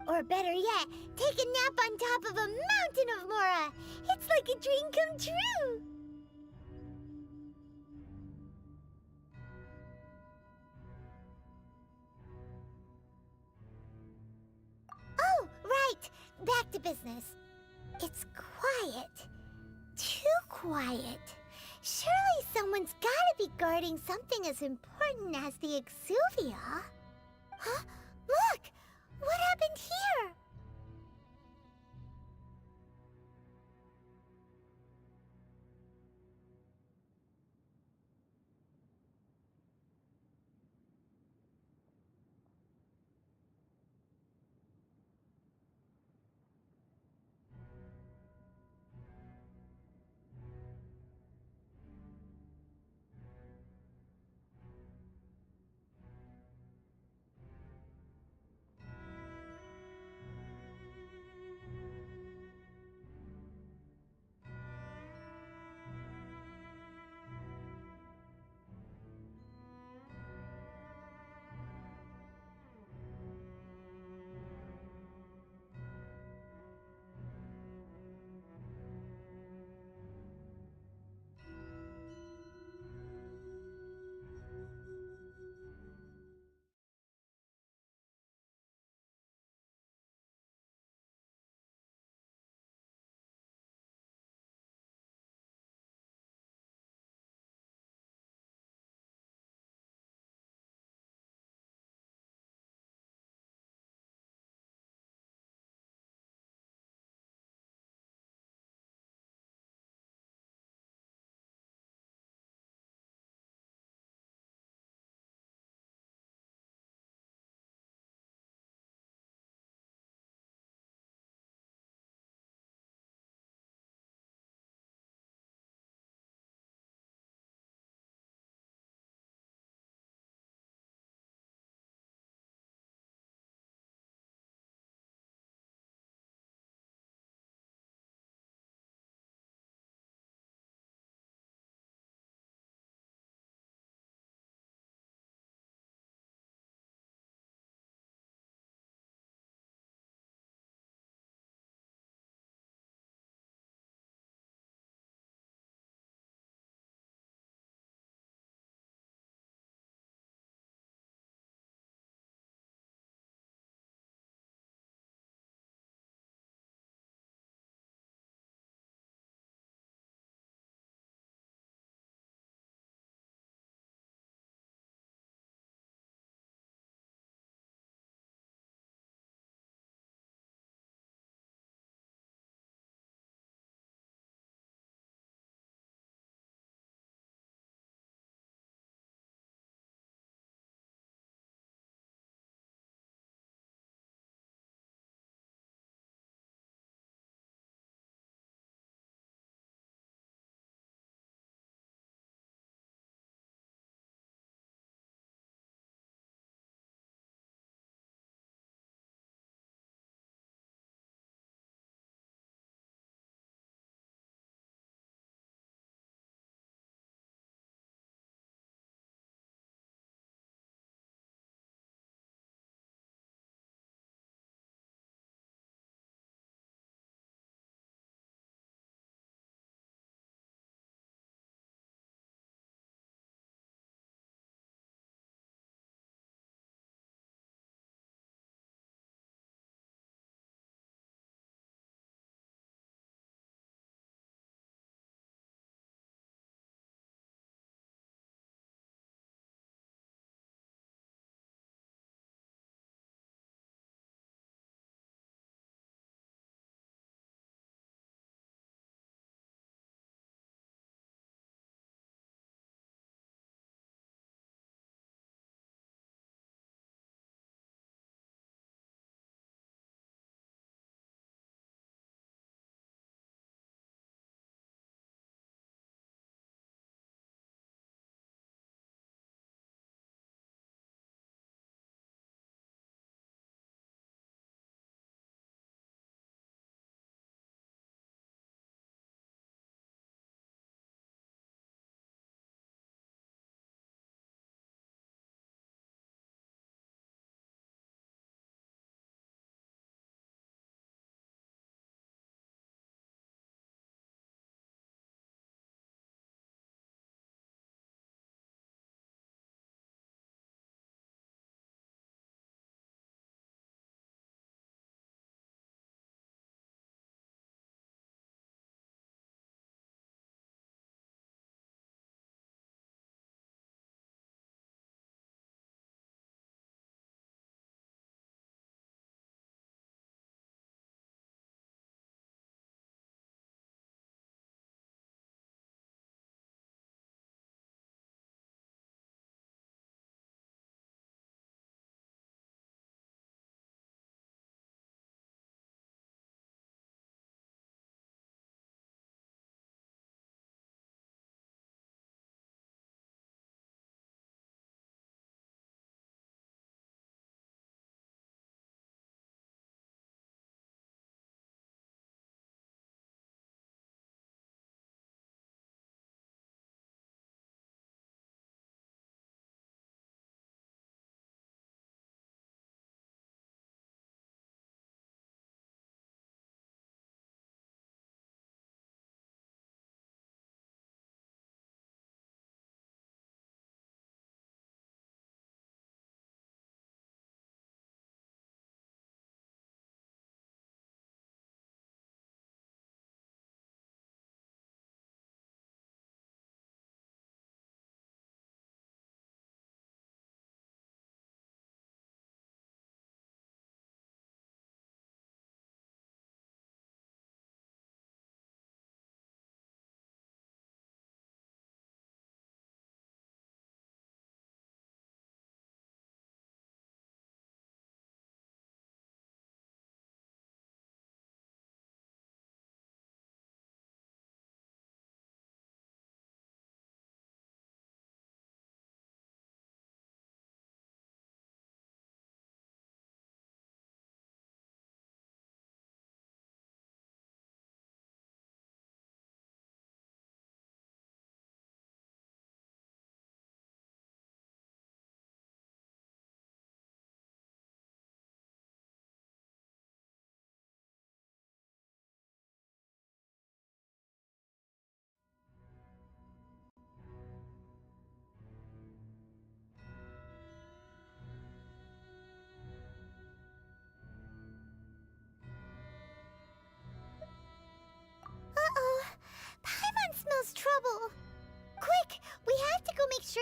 Or better yet, take a nap on top of a mountain of Mora. It's like a dream come true. Oh, right. Back to business. It's quiet. Too quiet. Surely someone's gotta be guarding something as important as the Exuvia. Huh? Look! What happened here?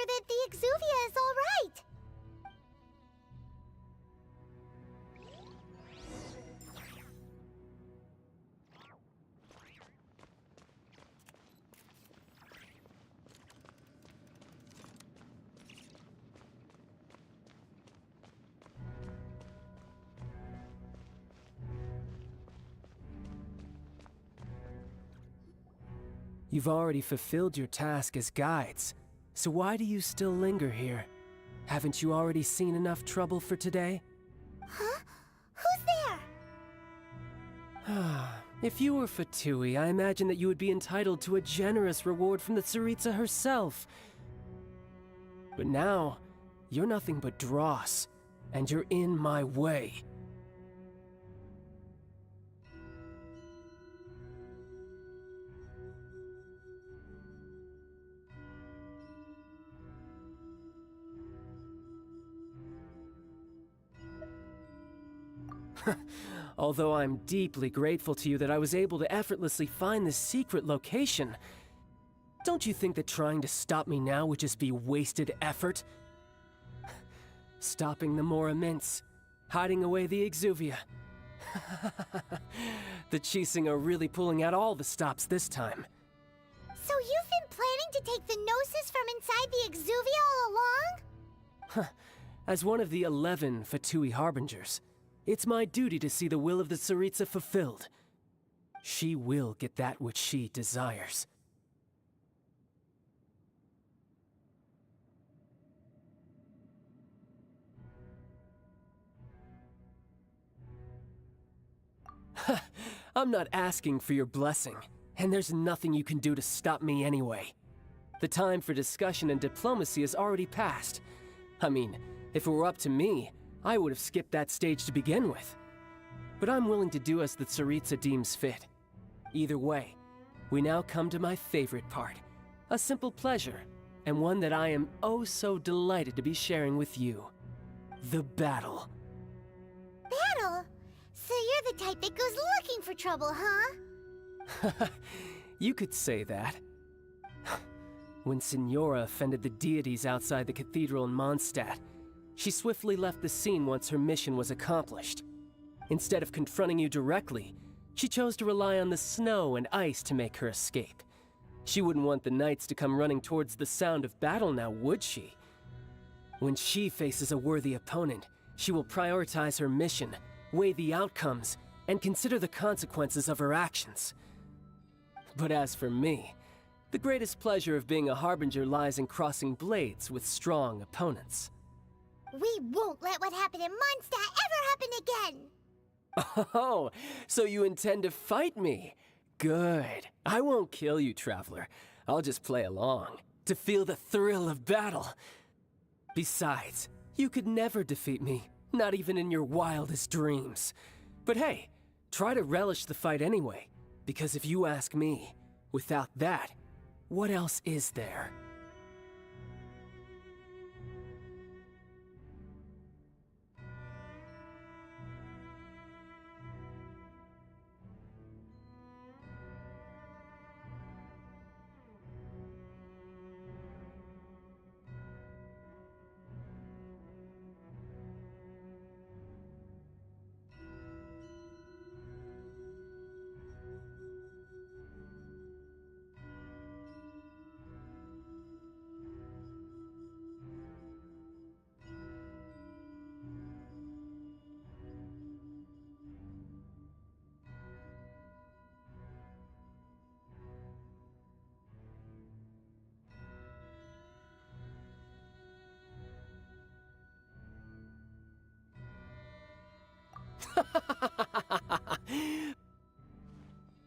that the Exuvia is all right. You've already fulfilled your task as guides, so why do you still linger here? Haven't you already seen enough trouble for today? Huh? Who's there? If you were Fatui, I imagine that you would be entitled to a generous reward from the Tsaritsa herself. But now, you're nothing but dross, and you're in my way. Although I'm deeply grateful to you that I was able to effortlessly find this secret location, don't you think that trying to stop me now would just be wasted effort? Stopping the Mora Mints, hiding away the Exuvia. The Chising are really pulling out all the stops this time. So you've been planning to take the Gnosis from inside the Exuvia all along? As one of the 11 Fatui Harbingers, it's my duty to see the will of the Tsaritsa fulfilled. She will get that which she desires. I'm not asking for your blessing, and there's nothing you can do to stop me anyway. The time for discussion and diplomacy has already passed. I mean, if it were up to me, I would have skipped that stage to begin with. But I'm willing to do as the Tsaritsa deems fit. Either way, we now come to my favorite part. A simple pleasure, and one that I am oh so delighted to be sharing with you. The battle. Battle? So you're the type that goes looking for trouble, huh? You could say that. When Signora offended the deities outside the cathedral in Mondstadt, she swiftly left the scene once her mission was accomplished. Instead of confronting you directly, she chose to rely on the snow and ice to make her escape. She wouldn't want the knights to come running towards the sound of battle now, would she? When she faces a worthy opponent, she will prioritize her mission, weigh the outcomes, and consider the consequences of her actions. But as for me, the greatest pleasure of being a Harbinger lies in crossing blades with strong opponents. We won't let what happened in Mondstadt ever happen again! Oh, so you intend to fight me? Good. I won't kill you, Traveler. I'll just play along, to feel the thrill of battle. Besides, you could never defeat me, not even in your wildest dreams. But hey, try to relish the fight anyway, because if you ask me, without that, what else is there?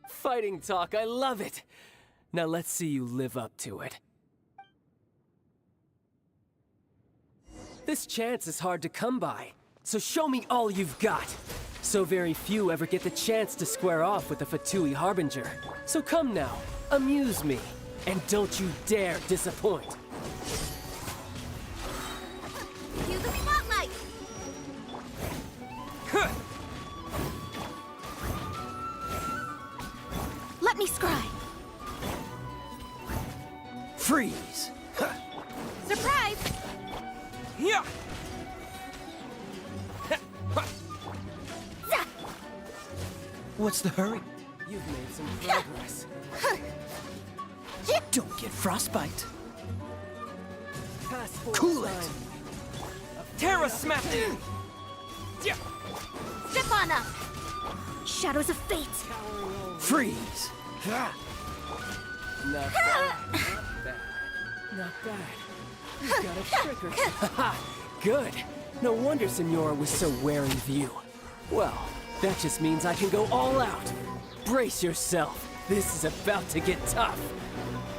Fighting talk, I love it! Now let's see you live up to it. This chance is hard to come by, so show me all you've got. So very few ever get the chance to square off with a Fatui Harbinger. So come now, amuse me, and don't you dare disappoint. You the spotlight! Let me scry. Freeze! Surprise! What's the hurry? You've made some progress. Don't get frostbite. Passport Cool it. time. Terra Smash! Step on up! Shadows of fate! Freeze! Not bad. Not bad. Not bad. You got a trick or two. Good. No wonder Senora was so wary of you. Well, that just means I can go all out. Brace yourself. This is about to get tough.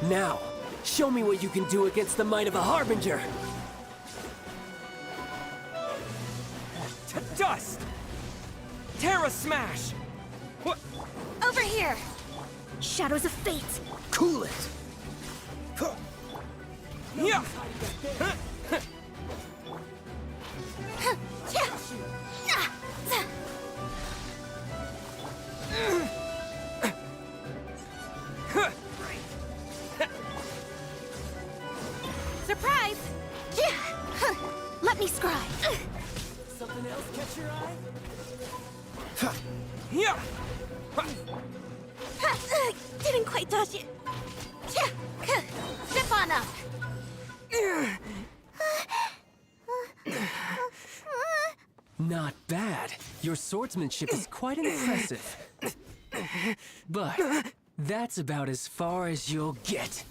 Now, show me what you can do against the might of a Harbinger. To dust! Terra Smash! What? Over here! Shadows of fate! Cool it! Yeah! Surprise! Let me scry! Something else catch your eye? Yeah! Didn't quite touch it. Step on up. Not bad. Your swordsmanship is quite impressive. But that's about as far as you'll get.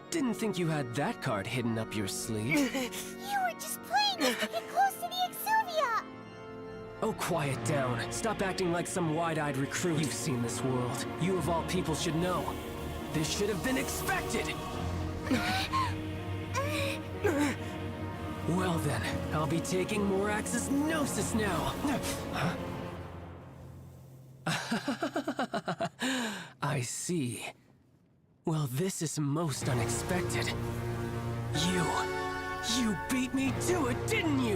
Didn't think you had that card hidden up your sleeve. You were just playing us to get close to the Exuvia! Oh, quiet down. Stop acting like some wide-eyed recruit. You've seen this world. You of all people should know. This should have been expected! Well then, I'll be taking Morax's Gnosis now! Huh? I see. Well, this is most unexpected. You beat me to it, didn't you?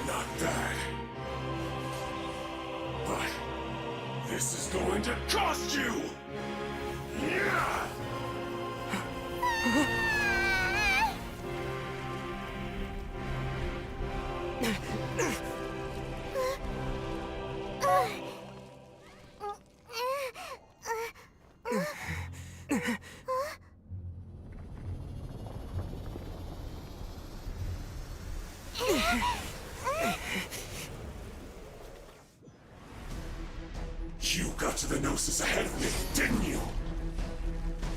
Not bad. But this is going to cost you! Yeah! You got to the Gnosis ahead of me, didn't you?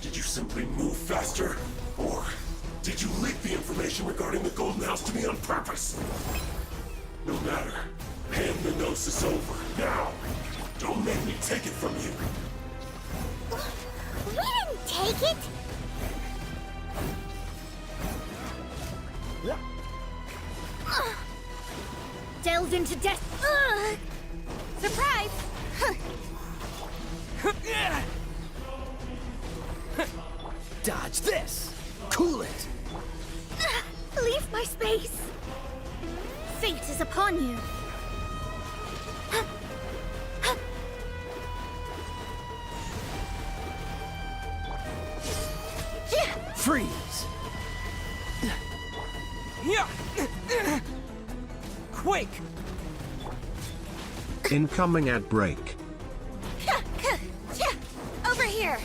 Did you simply move faster? Or did you leak the information regarding the Golden House to me on purpose? No matter. Hand the Gnosis over, now! Don't make me take it from you! We didn't take it! Delved into death. Surprise! Dodge this! Cool it! Leave my space! Fate is upon you. Freeze! Yeah! Quake! Incoming ad break. Over here!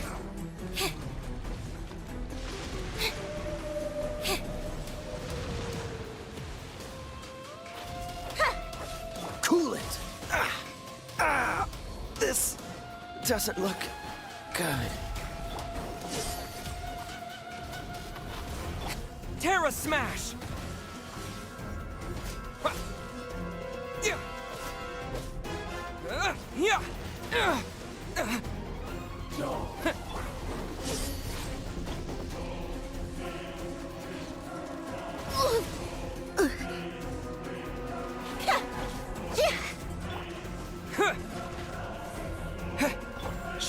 Cool it! This doesn't look good. Terra Smash! No.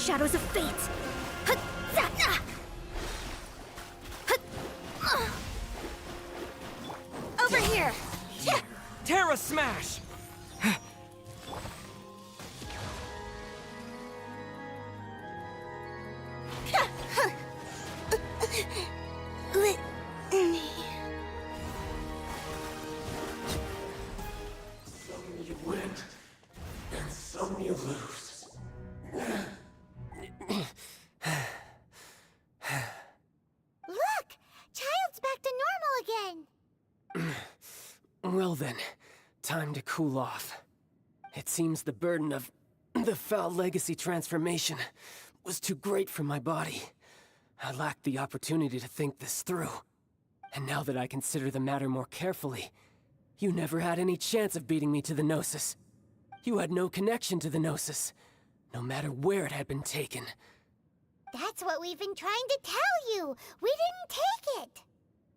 shadows of fate. Over here! Terra Smash! Some you win, and some you lose. Look! Child's back to normal again! Well then, time to cool off. It seems the burden of the foul legacy transformation was too great for my body. I lacked the opportunity to think this through. And now that I consider the matter more carefully, you never had any chance of beating me to the Gnosis. You had no connection to the Gnosis, no matter where it had been taken. That's what we've been trying to tell you! We didn't take it!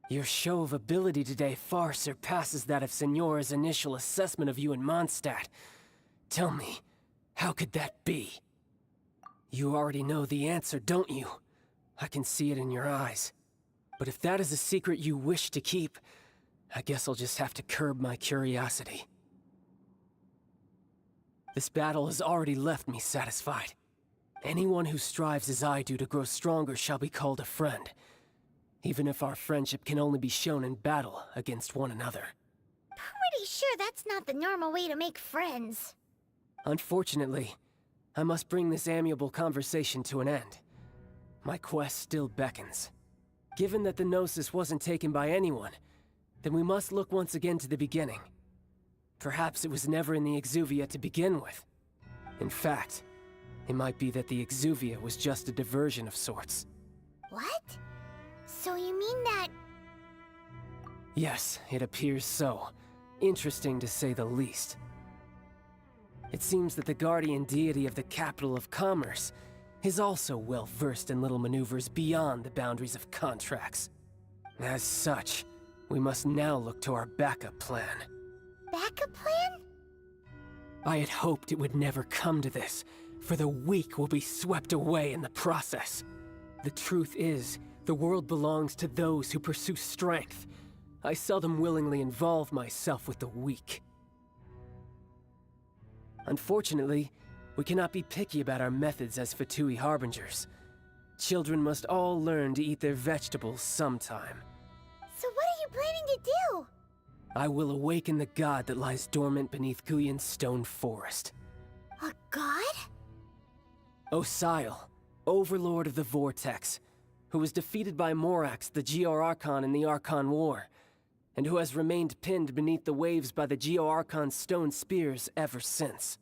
Your show of ability today far surpasses that of Signora's initial assessment of you in Mondstadt. Tell me, how could that be? You already know the answer, don't you? I can see it in your eyes. But if that is a secret you wish to keep, I guess I'll just have to curb my curiosity. This battle has already left me satisfied. Anyone who strives as I do to grow stronger shall be called a friend, even if our friendship can only be shown in battle against one another. Pretty sure that's not the normal way to make friends. Unfortunately, I must bring this amiable conversation to an end. My quest still beckons. Given that the Gnosis wasn't taken by anyone, then we must look once again to the beginning. Perhaps it was never in the Exuvia to begin with. In fact, it might be that the Exuvia was just a diversion of sorts. What? So you mean that... Yes, it appears so. Interesting to say the least. It seems that the guardian deity of the capital of commerce is also well versed in little maneuvers beyond the boundaries of contracts. As such, we must now look to our backup plan. Backup plan? I had hoped it would never come to this, for the weak will be swept away in the process. The truth is, the world belongs to those who pursue strength. I seldom willingly involve myself with the weak. Unfortunately, we cannot be picky about our methods as Fatui Harbingers. Children must all learn to eat their vegetables sometime. So what are you planning to do? I will awaken the god that lies dormant beneath Guyon's stone forest. A god? Osial, overlord of the Vortex, who was defeated by Morax, the Geo-Archon in the Archon War, and who has remained pinned beneath the waves by the Geo-Archon's stone spears ever since.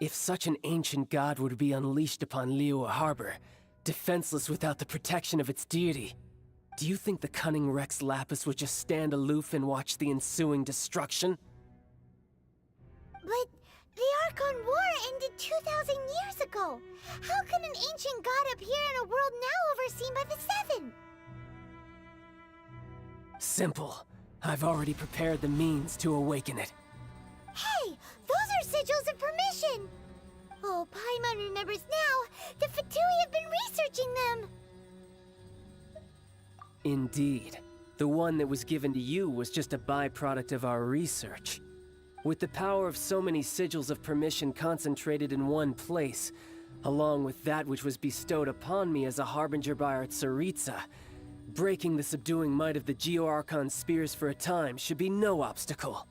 If such an ancient god were to be unleashed upon Liyue Harbor, defenseless without the protection of its deity, do you think the cunning Rex Lapis would just stand aloof and watch the ensuing destruction? But the Archon War ended 2,000 years ago. How can an ancient god appear in a world now overseen by the Seven? Simple. I've already prepared the means to awaken it. Hey, those are sigils of permission! Oh, Paimon remembers now. The Fatui have been researching them. Indeed. The one that was given to you was just a byproduct of our research. With the power of so many sigils of permission concentrated in one place, along with that which was bestowed upon me as a harbinger by our Tsaritsa, breaking the subduing might of the Geo-Archon spears for a time should be no obstacle.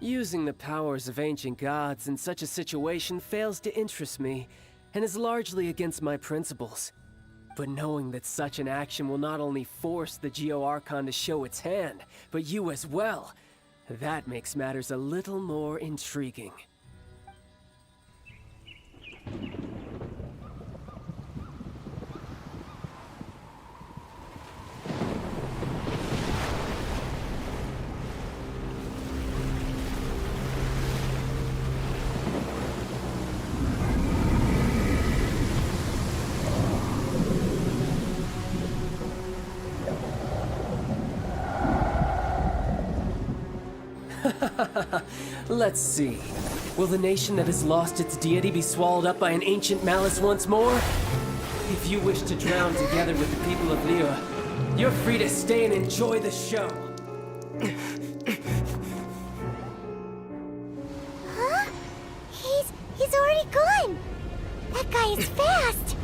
Using the powers of ancient gods in such a situation fails to interest me, and is largely against my principles. But knowing that such an action will not only force the Geo-Archon to show its hand, but you as well, that makes matters a little more intriguing. Let's see. Will the nation that has lost its deity be swallowed up by an ancient malice once more? If you wish to drown together with the people of Liyue, you're free to stay and enjoy the show. Huh? He's already gone! That guy is fast!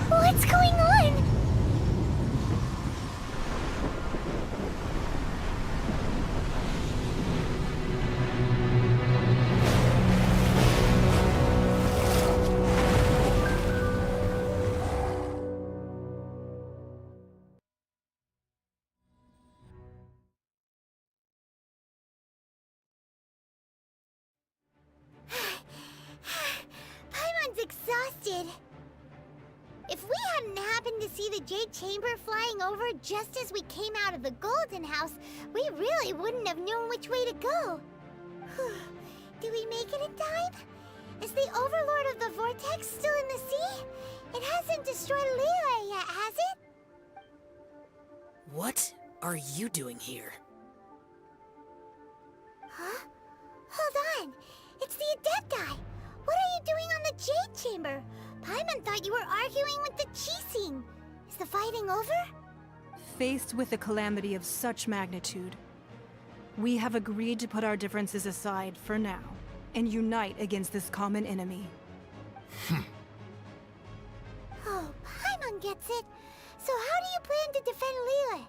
What's going on? Paimon's exhausted. If we hadn't happened to see the Jade Chamber flying over just as we came out of the Golden House, we really wouldn't have known which way to go. Did we make it in time? Is the Overlord of the Vortex still in the sea? It hasn't destroyed Liyue yet, has it? What are you doing here? Huh? Hold on. It's the Adepti. What are you doing on the Jade Chamber? Paimon thought you were arguing with the Qixing. Is the fighting over? Faced with a calamity of such magnitude, we have agreed to put our differences aside for now and unite against this common enemy. Oh, Paimon gets it. So how do you plan to defend Liyue?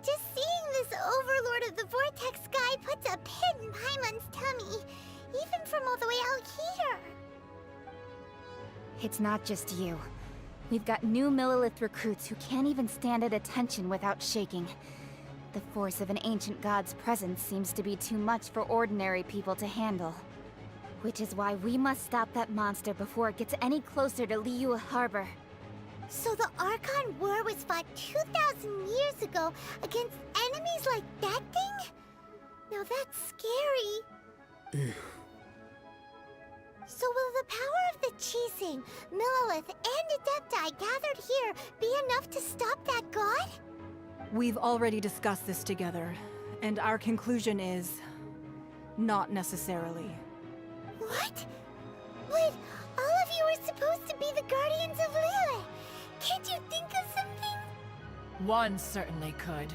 Just seeing this Overlord of the Vortex guy puts a pit in Paimon's tummy, even from all the way out here. It's not just you. We've got new Millilith recruits who can't even stand at attention without shaking. The force of an ancient god's presence seems to be too much for ordinary people to handle. Which is why we must stop that monster before it gets any closer to Liyue Harbor. So the Archon War was fought 2,000 years ago against enemies like that thing? Now that's scary. So will the power of the Qixing, Millilith, and Adepti gathered here be enough to stop that god? We've already discussed this together, and our conclusion is... not necessarily. What? But all of you were supposed to be the Guardians of Liyue. Can't you think of something? One certainly could.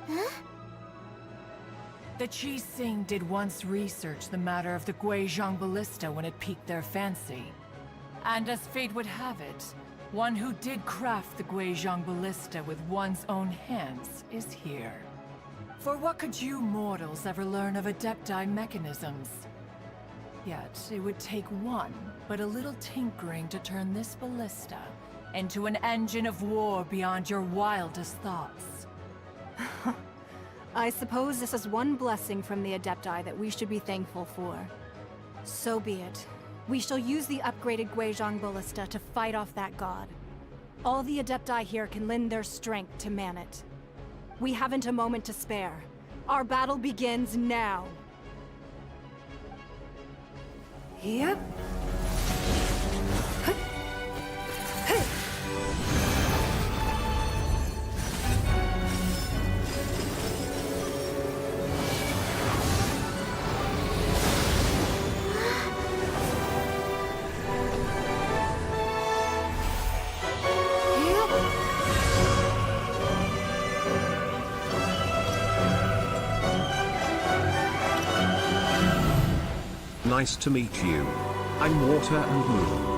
Huh? The Qixing did once research the matter of the Guizhong Ballista when it piqued their fancy. And as fate would have it, one who did craft the Guizhong Ballista with one's own hands is here. For what could you mortals ever learn of Adepti mechanisms? Yet, it would take one, but a little tinkering to turn this ballista into an engine of war beyond your wildest thoughts. I suppose this is one blessing from the Adepti that we should be thankful for. So be it. We shall use the upgraded Guizhong Ballista to fight off that god. All the Adepti here can lend their strength to man it. We haven't a moment to spare. Our battle begins now. Yep. Nice to meet you. I'm Water and Moon.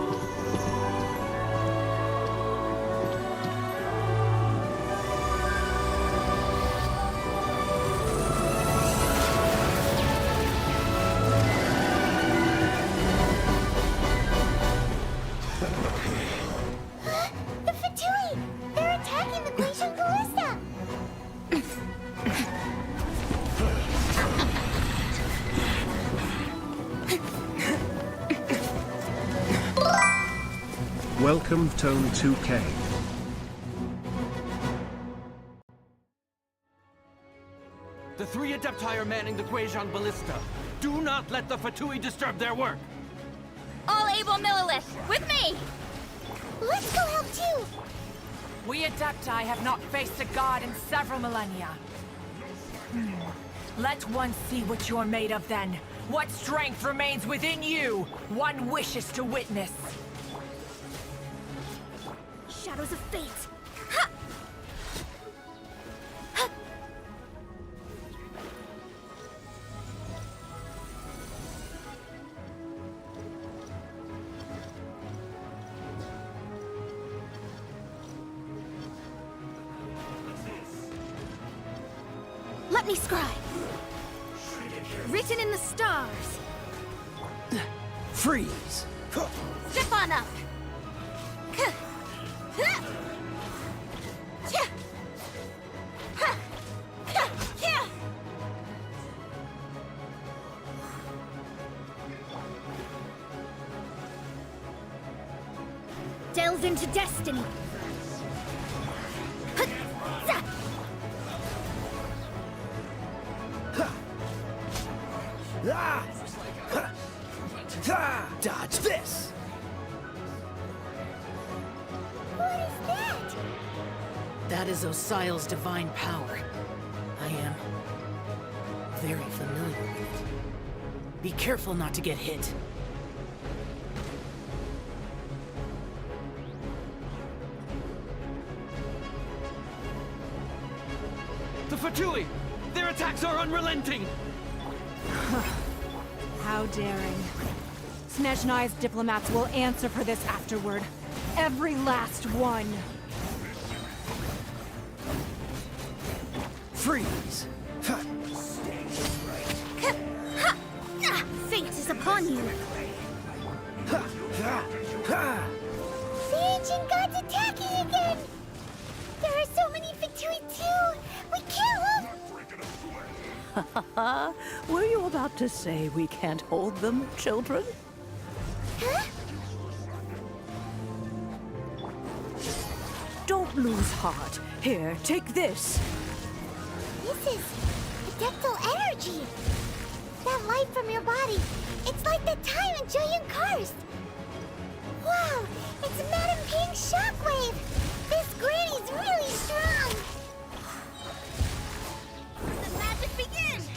The Fatui! They're attacking the Guizhong Ballista! Welcome Tone 2K. The three Adepti are manning the Guizhong Ballista. Do not let the Fatui disturb their work! All able Millilith, with me! Let's go help too! We Adepti have not faced a god in several millennia. Let one see what you're made of then. What strength remains within you, one wishes to witness. Shadows of fate. Let me scribe. Written in the stars. Freeze! Step on up. Delve into destiny. Dodge this! What is that? That is Osial's divine power. I am very familiar with it. Be careful not to get hit. The Fatui! Their attacks are unrelenting! How daring. Snezhnai's diplomats will answer for this afterward. Every last one. Freeze! Fate is upon you. The ancient god's attacking again! There are so many Fatui too! We kill them! Were you about to say we can't hold them, children? Huh? Don't lose heart. Here, take this. This is adeptal energy! That light from your body, it's like the time in Julian Karst! Wow, it's Madame Ping's shockwave! This granny's really strong! The magic begins!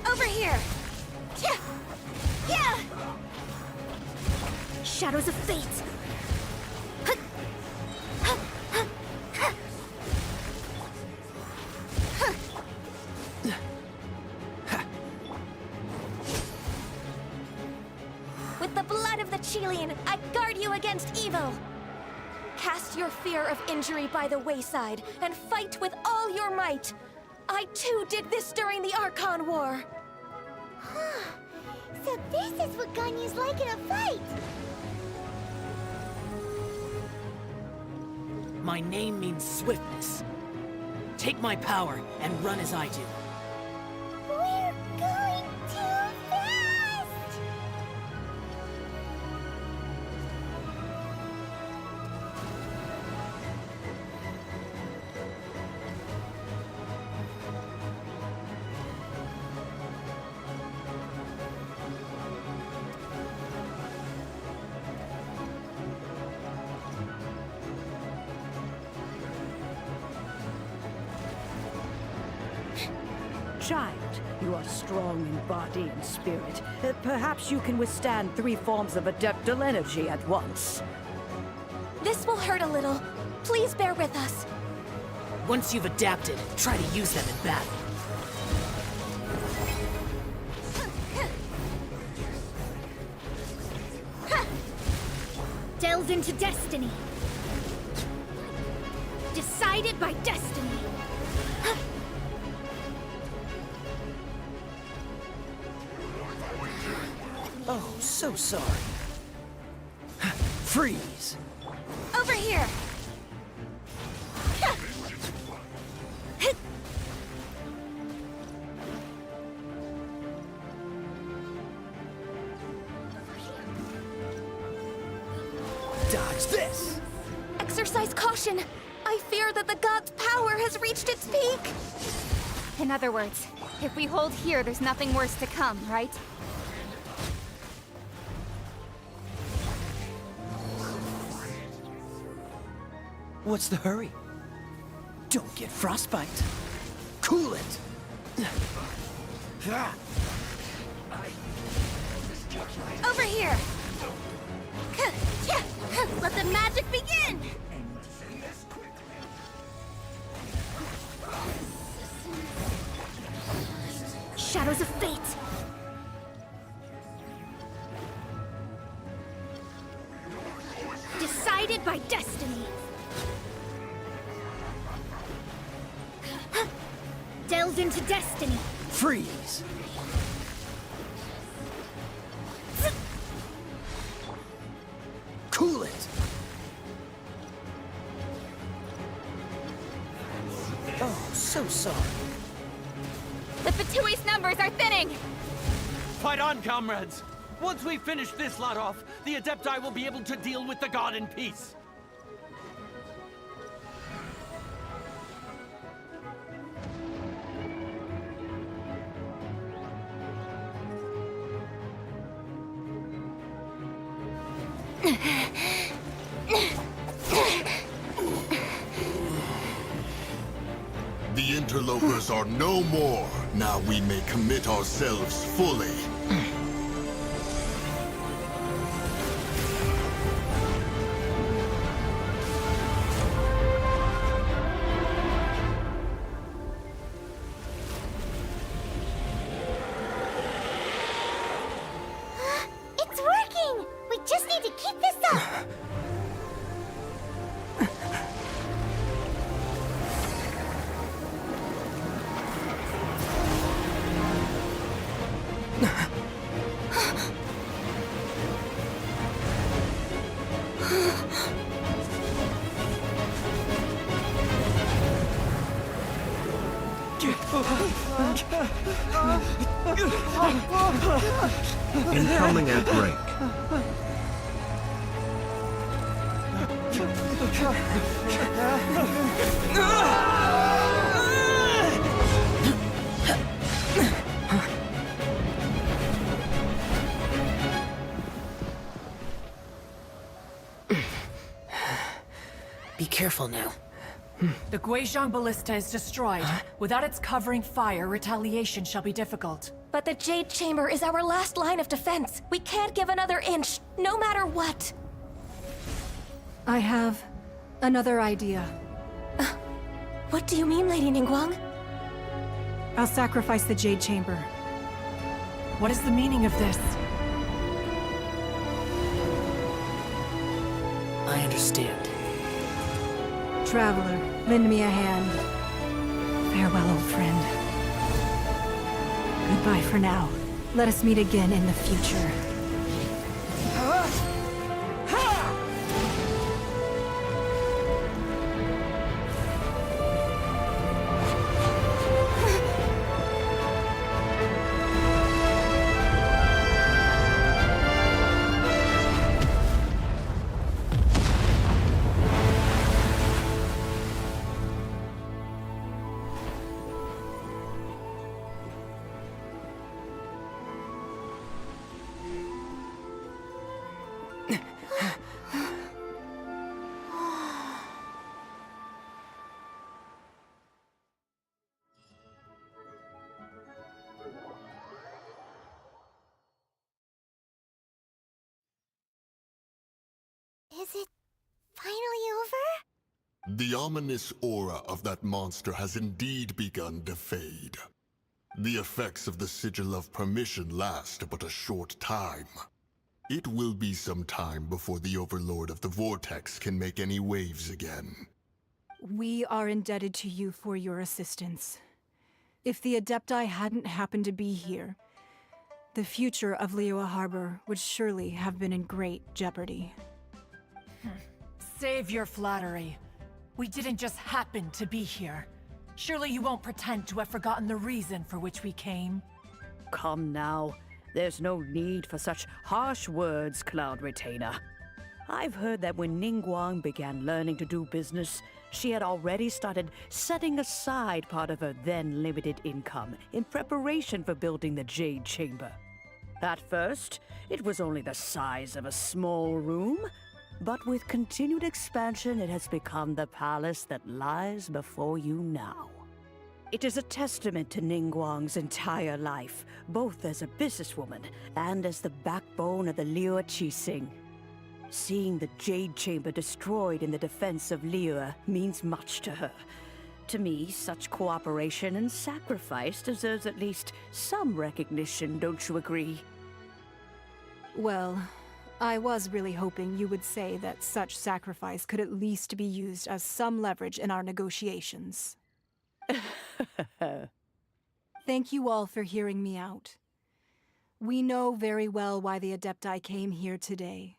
Over here! Yeah! Shadows of fate. With the blood of the Chilean, I guard you against evil! Cast your fear of injury by the wayside, and fight with all your might! I too did this during the Archon War! So this is what Ganyu's like in a fight! My name means swiftness. Take my power and run as I do. We're going too fast! Child, you are strong in body and spirit. Perhaps you can withstand 3 forms of adeptal energy at once. This will hurt a little. Please bear with us. Once you've adapted, try to use them in battle. Delve into destiny. Decided by destiny. Oh, so sorry. Freeze! Over here! Dodge this! Exercise caution! I fear that the god's power has reached its peak! In other words, If we hold here, there's nothing worse to come, right? What's the hurry? Don't get frostbite. Cool it! Over here! Let the magic begin! Shadows of fate! Decided by destiny! Delved into destiny! Freeze! Cool it! Oh, so sorry. The Fatui's numbers are thinning! Fight on, comrades! Once we finish this lot off, the Adepti will be able to deal with the god in peace. The interlopers are no more. Now we may commit ourselves fully. It's working! We just need to keep this up! Incoming outbreak. Be careful now. The Guizhong Ballista is destroyed. Without its covering fire, retaliation shall be difficult. But the Jade Chamber is our last line of defense. We can't give another inch, no matter what. I have another idea. What do you mean, Lady Ningguang? I'll sacrifice the Jade Chamber. What is the meaning of this? I understand. Traveler, lend me a hand. Farewell, old friend. Goodbye for now. Let us meet again in the future. Is it finally over? The ominous aura of that monster has indeed begun to fade. The effects of the Sigil of Permission last but a short time. It will be some time before the Overlord of the Vortex can make any waves again. We are indebted to you for your assistance. If the Adepti hadn't happened to be here, the future of Liyue Harbor would surely have been in great jeopardy. Save your flattery. We didn't just happen to be here. Surely you won't pretend to have forgotten the reason for which we came. Come now. There's no need for such harsh words, Cloud Retainer. I've heard that when Ningguang began learning to do business, she had already started setting aside part of her then limited income in preparation for building the Jade Chamber. At first, it was only the size of a small room, but with continued expansion, it has become the palace that lies before you now. It is a testament to Ningguang's entire life, both as a businesswoman and as the backbone of the Liyue Qixing. Seeing the Jade Chamber destroyed in the defense of Liyue means much to her. To me, such cooperation and sacrifice deserves at least some recognition, don't you agree? Well, I was really hoping you would say that such sacrifice could at least be used as some leverage in our negotiations. Thank you all for hearing me out. We know very well why the Adepti came here today.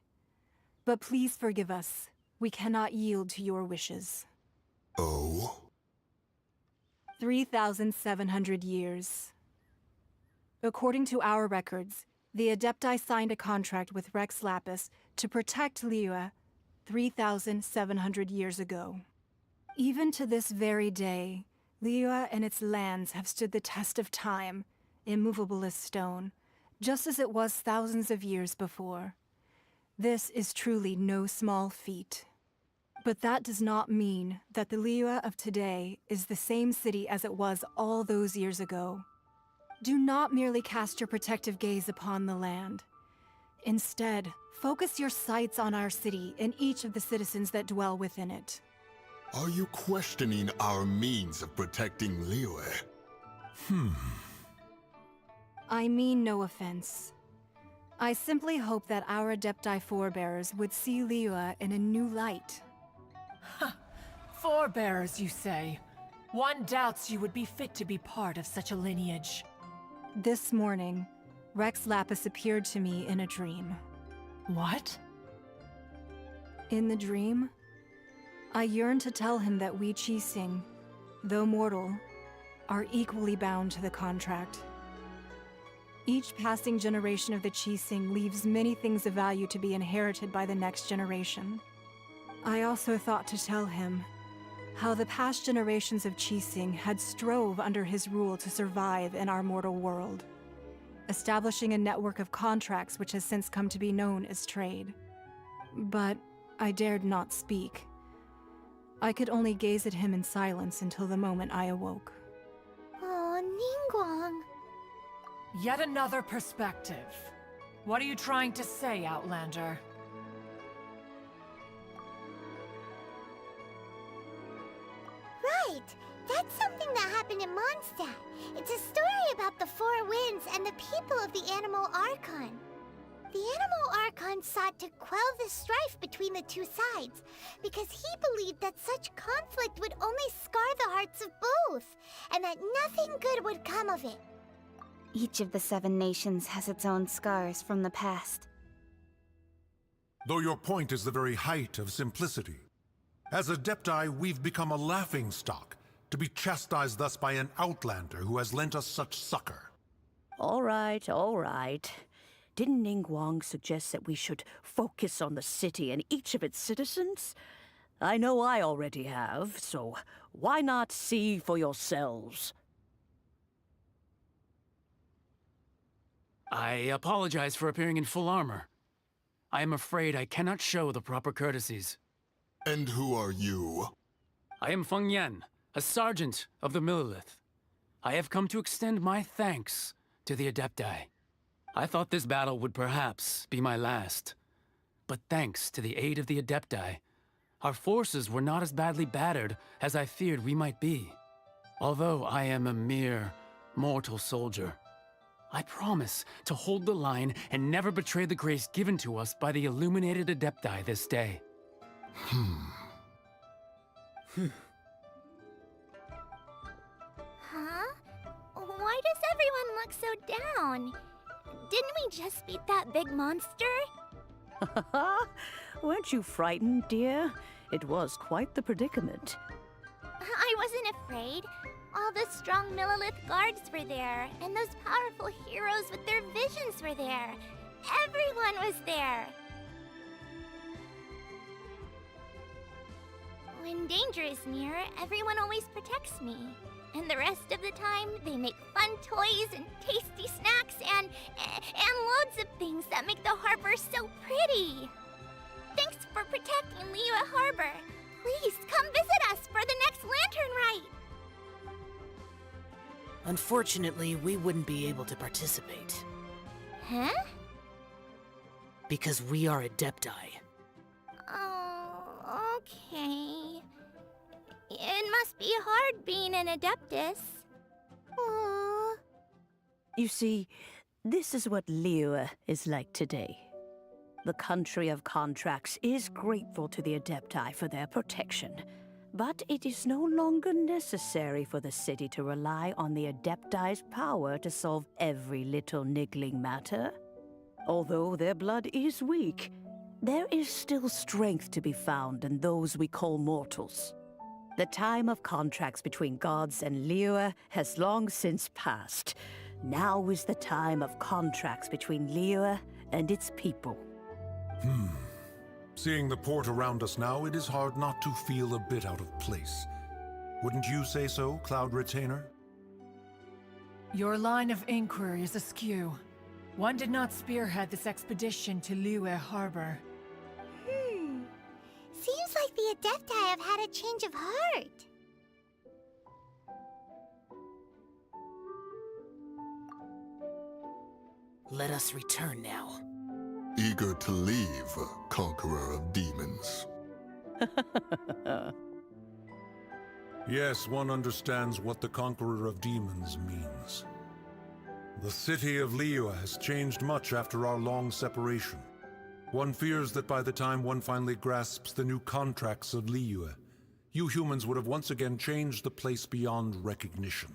But please forgive us. We cannot yield to your wishes. Oh? 3,700 years. According to our records, the Adepti signed a contract with Rex Lapis to protect Liyue 3,700 years ago. Even to this very day, Liyue and its lands have stood the test of time, immovable as stone, just as it was thousands of years before. This is truly no small feat. But that does not mean that the Liyue of today is the same city as it was all those years ago. Do not merely cast your protective gaze upon the land. Instead, focus your sights on our city and each of the citizens that dwell within it. Are you questioning our means of protecting Liyue? I mean no offense. I simply hope that our Adepti forebears would see Liyue in a new light. Forebearers, you say? One doubts you would be fit to be part of such a lineage. This morning, Rex Lapis appeared to me in a dream. What? In the dream, I yearned to tell him that we Qixing, though mortal, are equally bound to the contract. Each passing generation of the Qixing leaves many things of value to be inherited by the next generation. I also thought to tell him how the past generations of Qixing had strove under his rule to survive in our mortal world, establishing a network of contracts which has since come to be known as trade. But I dared not speak. I could only gaze at him in silence until the moment I awoke. Oh, Ningguang. Yet another perspective. What are you trying to say, Outlander? Right! That's something that happened in Mondstadt. It's a story about the Four Winds and the people of the Animal Archon. The Animal Archon sought to quell the strife between the two sides, because he believed that such conflict would only scar the hearts of both, and that nothing good would come of it. Each of the 7 nations has its own scars from the past. Though your point is the very height of simplicity. As Adepti, we've become a laughingstock, to be chastised thus by an outlander who has lent us such succor. All right, all right. Didn't Ningguang suggest that we should focus on the city and each of its citizens? I know I already have, so why not see for yourselves? I apologize for appearing in full armor. I am afraid I cannot show the proper courtesies. And who are you? I am Feng Yan, a sergeant of the Millelith. I have come to extend my thanks to the Adepti. I thought this battle would perhaps be my last. But thanks to the aid of the Adepti, our forces were not as badly battered as I feared we might be. Although I am a mere mortal soldier, I promise to hold the line and never betray the grace given to us by the illuminated Adepti this day. Huh? Why does everyone look so down? Didn't we just beat that big monster? Weren't you frightened, dear? It was quite the predicament. I wasn't afraid. All the strong Millelith guards were there, and those powerful heroes with their visions were there. Everyone was there. When danger is near, everyone always protects me. And the rest of the time, they make fun toys and tasty snacks and loads of things that make the harbor so pretty. Thanks for protecting Liyue Harbor. Please come visit us for the next lantern rite. Unfortunately, we wouldn't be able to participate. Huh? Because we are Adepti. Oh, okay. It must be hard being an Adeptus. Aww. You see, this is what Liyue is like today. The country of contracts is grateful to the Adepti for their protection, but it is no longer necessary for the city to rely on the Adepti's power to solve every little niggling matter. Although their blood is weak, there is still strength to be found in those we call mortals. The time of contracts between gods and Liyue has long since passed. Now is the time of contracts between Liyue and its people. Seeing the port around us now, it is hard not to feel a bit out of place. Wouldn't you say so, Cloud Retainer? Your line of inquiry is askew. One did not spearhead this expedition to Liyue Harbor. Seems like the Adepti have had a change of heart. Let us return now. Eager to leave, Conqueror of Demons. Yes, one understands what the Conqueror of Demons means. The city of Liyue has changed much after our long separation. One fears that by the time one finally grasps the new contracts of Liyue, you humans would have once again changed the place beyond recognition.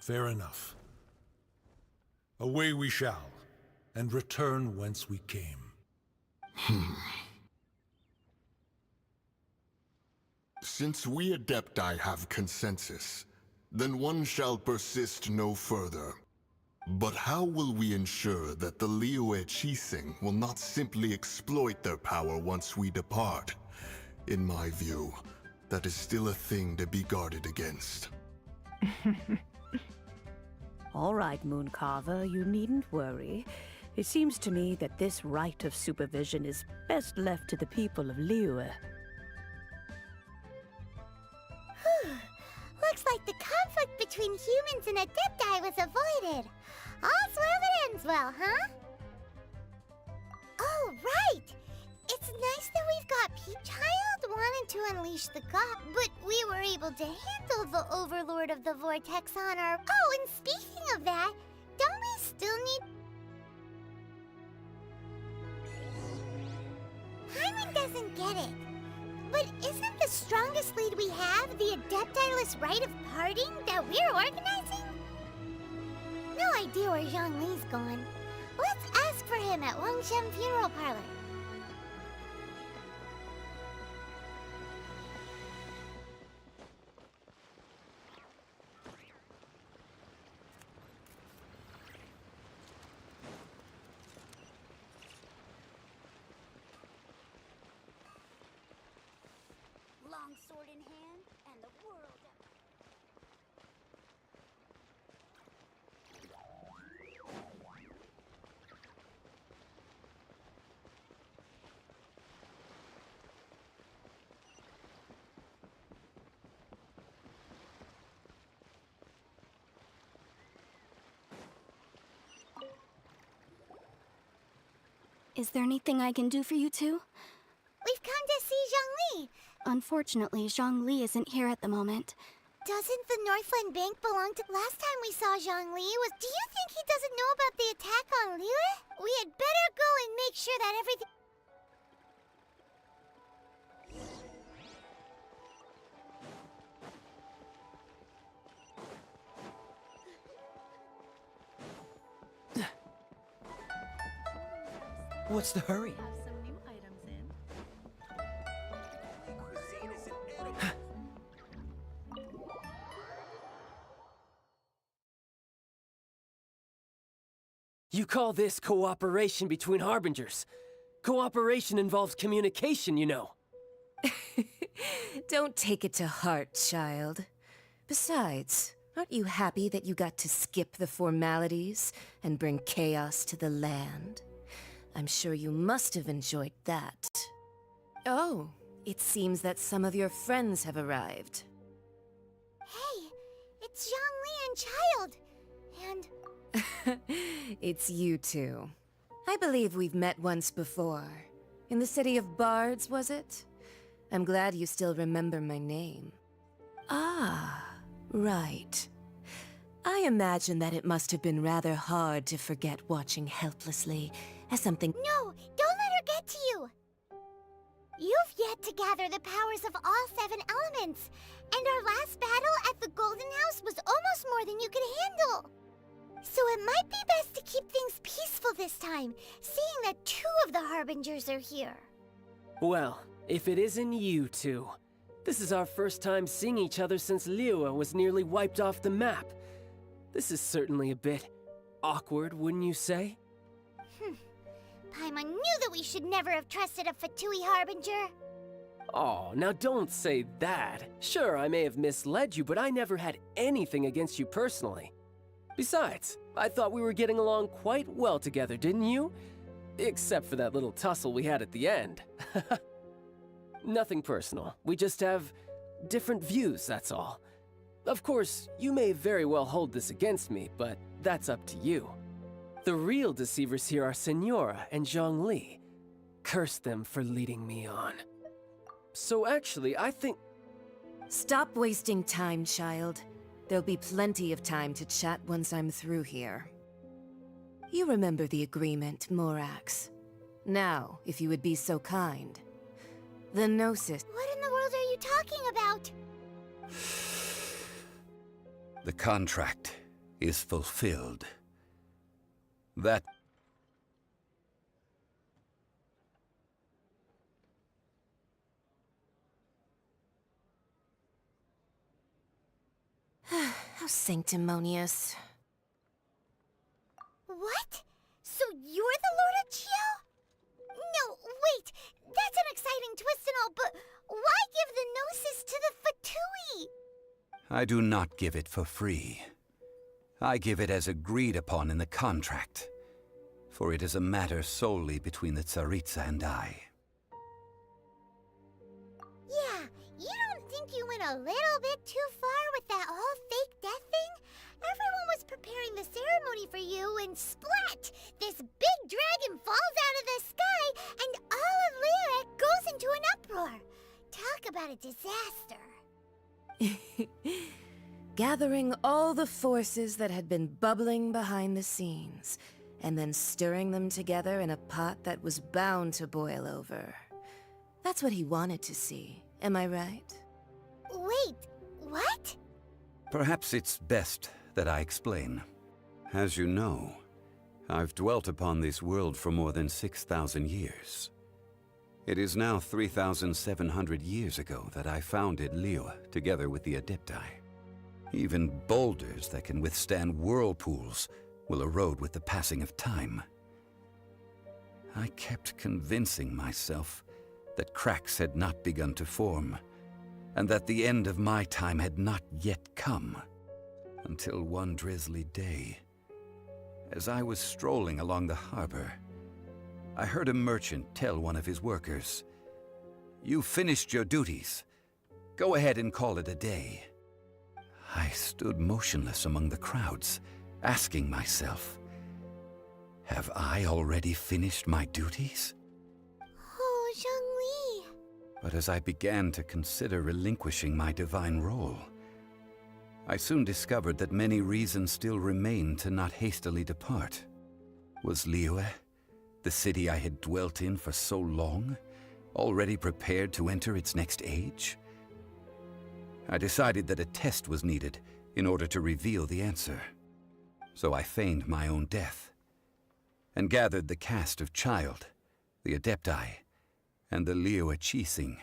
Fair enough. Away we shall, and return whence we came. Since we Adepti have consensus, then one shall persist no further. But how will we ensure that the Liyue Qixing will not simply exploit their power once we depart? In my view, that is still a thing to be guarded against. All right, Mooncarver, you needn't worry. It seems to me that this right of supervision is best left to the people of Liyue. Looks like the conflict between humans and Adepti was avoided. All's well that ends well, huh? Oh, right! It's nice that we've got Child wanted to unleash the god, but we were able to handle the Overlord of the Vortex on our... Oh, and speaking of that, don't we still need... Paimon doesn't get it. But isn't the strongest lead we have the Adepti-less rite of parting that we're organizing? No idea where Zhongli's gone. Let's ask for him at Wangshen Funeral Parlor. Longsword in hand, and the world... Is there anything I can do for you two? We've come to see Zhongli. Unfortunately, Zhongli isn't here at the moment. Doesn't the Northland Bank belong to... Last time we saw Zhongli was... Do you think he doesn't know about the attack on Liyue? We had better go and make sure that everything... What's the hurry? You call this cooperation between Harbingers? Cooperation involves communication, you know. Don't take it to heart, child. Besides, aren't you happy that you got to skip the formalities and bring chaos to the land? I'm sure you must have enjoyed that. Oh, it seems that some of your friends have arrived. Hey, it's Zhongli and Child. And It's you two. I believe we've met once before. In the city of Bards, was it? I'm glad you still remember my name. Ah, right. I imagine that it must have been rather hard to forget watching helplessly as something— No, don't let her get to you! You've yet to gather the powers of all 7 elements, and our last battle at the Golden House was almost more than you could handle. So it might be best to keep things peaceful this time, seeing that 2 of the Harbingers are here. Well, if it isn't you two. This is our first time seeing each other since Liyue was nearly wiped off the map. This is certainly a bit awkward, wouldn't you say? Paimon knew that we should never have trusted a Fatui Harbinger. Oh, now don't say that. Sure, I may have misled you, but I never had anything against you personally. Besides, I thought we were getting along quite well together, didn't you? Except for that little tussle we had at the end. Nothing personal. We just have different views, that's all. Of course, you may very well hold this against me, but that's up to you. The real deceivers here are Senora and Zhongli. Curse them for leading me on. So actually, I think— Stop wasting time, child. There'll be plenty of time to chat once I'm through here. You remember the agreement, Morax. Now, if you would be so kind. The Gnosis— What in the world are you talking about? The contract is fulfilled. That— How sanctimonious. What? So you're the Lord of Chio? No, wait! That's an exciting twist and all, but why give the Gnosis to the Fatui? I do not give it for free. I give it as agreed upon in the contract, for it is a matter solely between the Tsaritsa and I. Yeah, you don't think you went a little bit too far with that whole fake death thing? Everyone was preparing the ceremony for you, and splat! This big dragon falls out of the sky, and all of Liyue goes into an uproar. Talk about a disaster. Gathering all the forces that had been bubbling behind the scenes, and then stirring them together in a pot that was bound to boil over. That's what he wanted to see, am I right? Wait, what? Perhaps it's best that I explain. As you know, I've dwelt upon this world for more than 6,000 years. It is now 3,700 years ago that I founded Liyue together with the Adepti. Even boulders that can withstand whirlpools will erode with the passing of time. I kept convincing myself that cracks had not begun to form, and that the end of my time had not yet come. Until one drizzly day, as I was strolling along the harbor, I heard a merchant tell one of his workers, "You finished your duties. Go ahead and call it a day." I stood motionless among the crowds, asking myself, have I already finished my duties? Oh, Zhongli. But as I began to consider relinquishing my divine role, I soon discovered that many reasons still remained to not hastily depart. Was Liyue, the city I had dwelt in for so long, already prepared to enter its next age? I decided that a test was needed in order to reveal the answer. So I feigned my own death, and gathered the cast of Child, the Adepti, and the Liyue Qixing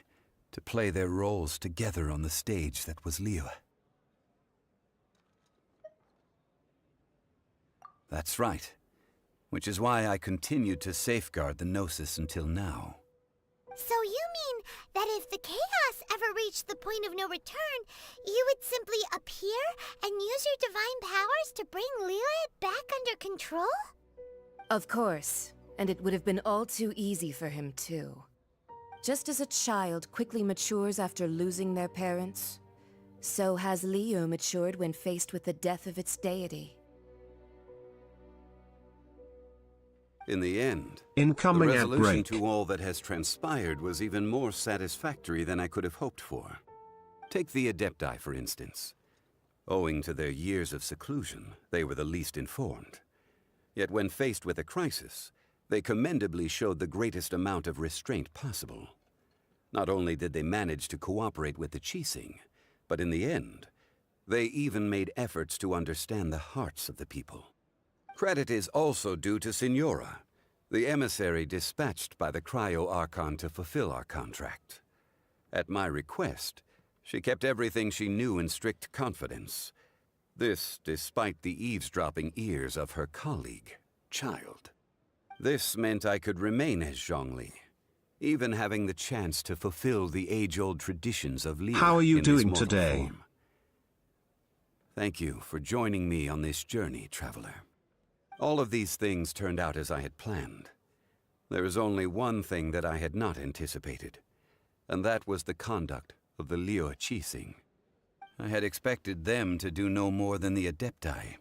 to play their roles together on the stage that was Liyue. That's right, which is why I continued to safeguard the Gnosis until now. So you mean that if the chaos ever reached the point of no return, you would simply appear and use your divine powers to bring Lilith back under control? Of course, and it would have been all too easy for him too. Just as a child quickly matures after losing their parents, so has Liyue matured when faced with the death of its deity. In the end, Incoming the at resolution break. to all that has transpired was even more satisfactory than I could have hoped for. Take the Adepti, for instance. Owing to their years of seclusion, they were the least informed. Yet when faced with a crisis, they commendably showed the greatest amount of restraint possible. Not only did they manage to cooperate with the Qixing, but in the end, they even made efforts to understand the hearts of the people. Credit is also due to Signora, the emissary dispatched by the Cryo-Archon to fulfill our contract. At my request, she kept everything she knew in strict confidence. This despite the eavesdropping ears of her colleague, Child. This meant I could remain as Zhongli, even having the chance to fulfill the age-old traditions of Liyue. How are you in doing this mortal today? form. Thank you for joining me on this journey, traveler. All of these things turned out as I had planned. There is only one thing that I had not anticipated, and that was the conduct of the Liyue Qixing. I had expected them to do no more than the Adepti,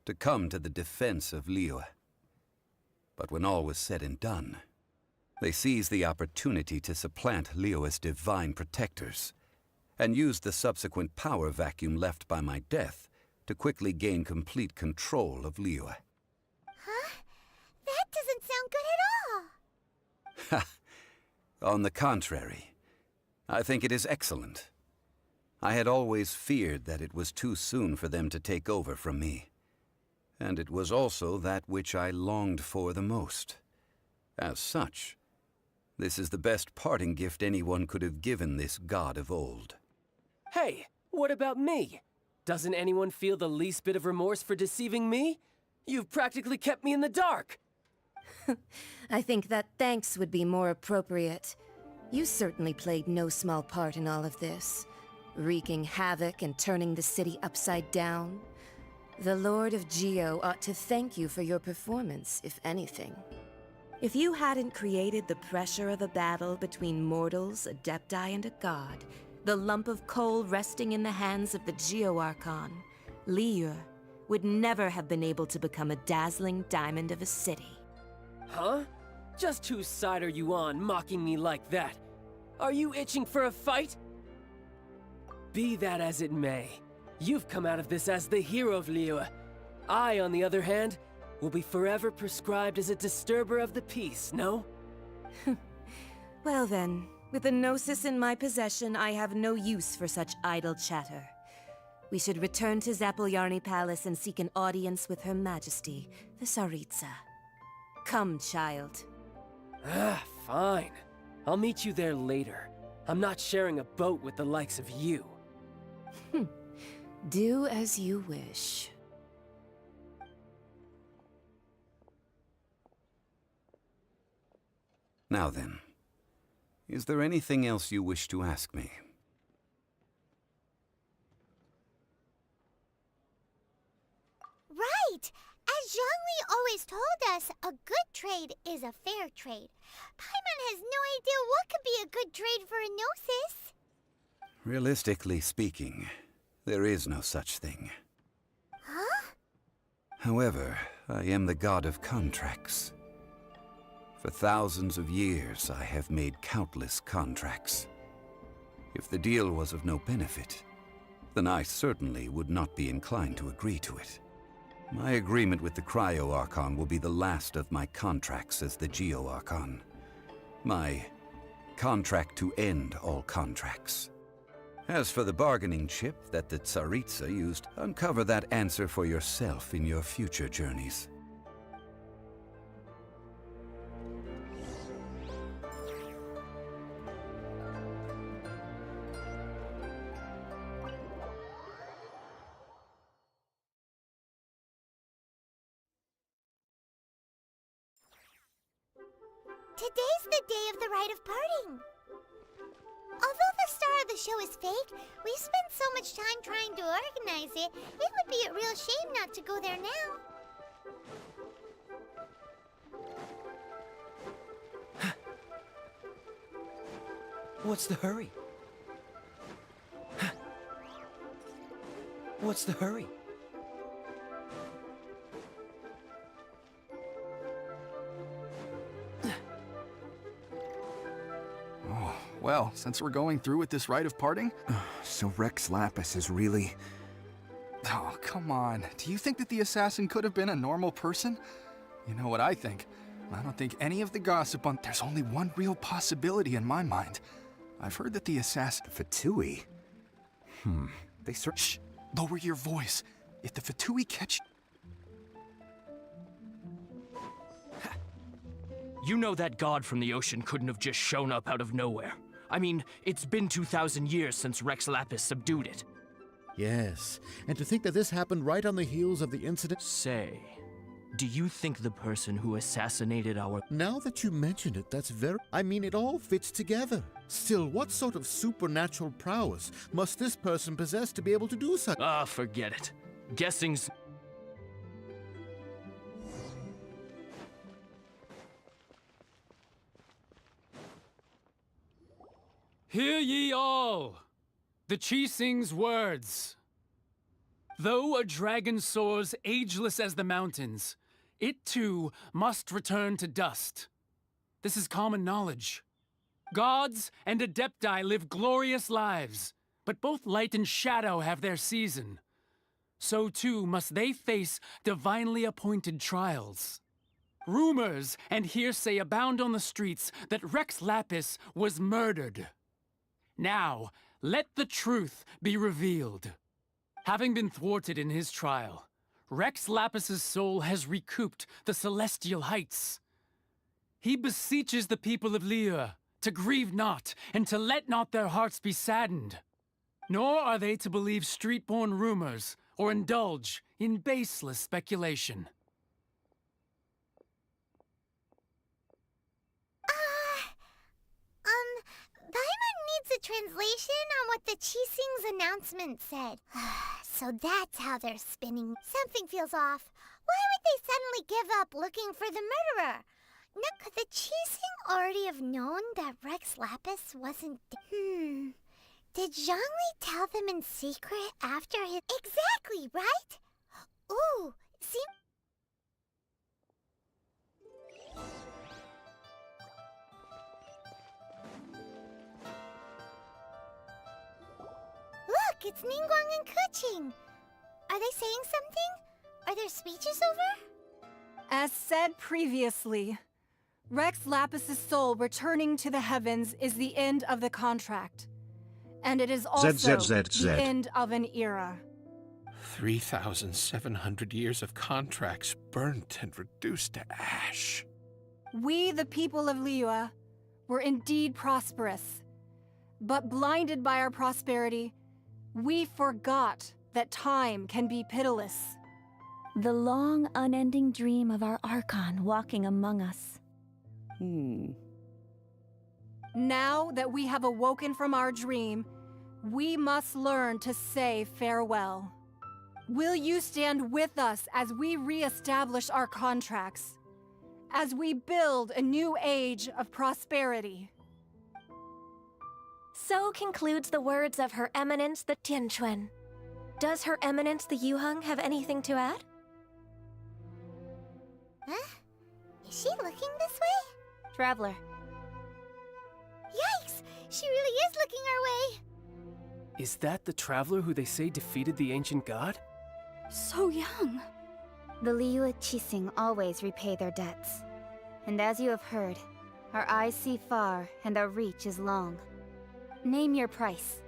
to come to the defense of Liyue. But when all was said and done, they seized the opportunity to supplant Liyue as divine protectors, and used the subsequent power vacuum left by my death to quickly gain complete control of Liyue. Huh? That doesn't sound good at all. On the contrary, I think it is excellent. I had always feared that it was too soon for them to take over from me. And it was also that which I longed for the most. As such, this is the best parting gift anyone could have given this god of old. Hey, what about me? Doesn't anyone feel the least bit of remorse for deceiving me? You've practically kept me in the dark. I think that thanks would be more appropriate. You certainly played no small part in all of this, wreaking havoc and turning the city upside down. The Lord of Geo ought to thank you for your performance, if anything. If you hadn't created the pressure of a battle between mortals, Adepti, and a god, the lump of coal resting in the hands of the Geo-Archon, Liyue would never have been able to become a dazzling diamond of a city. Huh? Just whose side are you on, mocking me like that? Are you itching for a fight? Be that as it may, you've come out of this as the hero of Liyue. I, on the other hand, will be forever prescribed as a disturber of the peace, no? Well then, with the Gnosis in my possession, I have no use for such idle chatter. We should return to Zapolyarny Palace and seek an audience with Her Majesty, the Tsaritsa. Come, child. Ah, fine. I'll meet you there later. I'm not sharing a boat with the likes of you. Do as you wish. Now then, is there anything else you wish to ask me? Right! As Zhongli always told us, a good trade is a fair trade. Paimon has no idea what could be a good trade for a Gnosis. Realistically speaking, there is no such thing. Huh? However, I am the god of contracts. For thousands of years, I have made countless contracts. If the deal was of no benefit, then I certainly would not be inclined to agree to it. My agreement with the Cryo-Archon will be the last of my contracts as the Geo-Archon. My contract to end all contracts. As for the bargaining chip that the Tsaritsa used, uncover that answer for yourself in your future journeys. To Today's the day of the rite of parting. Although the star of the show is fake, we spent so much time trying to organize it, it would be a real shame not to go there now. What's the hurry? What's the hurry? Oh, well, since we're going through with this rite of parting... So Rex Lapis is really... Oh, come on. Do you think that the assassin could have been a normal person? You know what I think? I don't think any of the gossip on... There's only one real possibility in my mind. I've heard that the assassin... Fatui? They Shh! Lower your voice. If the Fatui catch... You know that god from the ocean couldn't have just shown up out of nowhere. I mean, it's been 2,000 years since Rex Lapis subdued it. Yes, and to think that this happened right on the heels of the incident... Say, do you think the person who assassinated our... Now that you mention it, that's very... I mean, it all fits together. Still, what sort of supernatural prowess must this person possess to be able to do such... Ah, forget it. Guessing's... Hear ye all, the Chising's words. Though a dragon soars ageless as the mountains, it too must return to dust. This is common knowledge. Gods and Adepti live glorious lives, but both light and shadow have their season. So too must they face divinely appointed trials. Rumors and hearsay abound on the streets that Rex Lapis was murdered. Now, let the truth be revealed. Having been thwarted in his trial, Rex Lapis's soul has recouped the celestial heights. He beseeches the people of Liyue to grieve not and to let not their hearts be saddened. Nor are they to believe street-born rumors or indulge in baseless speculation. Paimon needs a translation on what the Chising's announcement said. So that's how they're spinning. Something feels off. Why would they suddenly give up looking for the murderer? Now, could the Chising already have known that Rex Lapis wasn't... Did Zhongli tell them in secret after his... Exactly, right? Ooh, see... Look, it's Ningguang and Keqing. Are they saying something? Are their speeches over? As said previously, Rex Lapis's soul returning to the heavens is the end of the contract. And it is also the end of an era. 3,700 years of contracts burnt and reduced to ash. We, the people of Liyue, were indeed prosperous. But blinded by our prosperity, we forgot that time can be pitiless. The long, unending dream of our Archon walking among us. Now that we have awoken from our dream, we must learn to say farewell. Will you stand with us as we re-establish our contracts? As we build a new age of prosperity? So concludes the words of Her Eminence the Tianquan. Does Her Eminence the Yuheng have anything to add? Huh? Is she looking this way? Traveler. Yikes! She really is looking our way! Is that the traveler who they say defeated the ancient god? So young. The Liyue Chising always repay their debts. And as you have heard, our eyes see far and our reach is long. Name your price.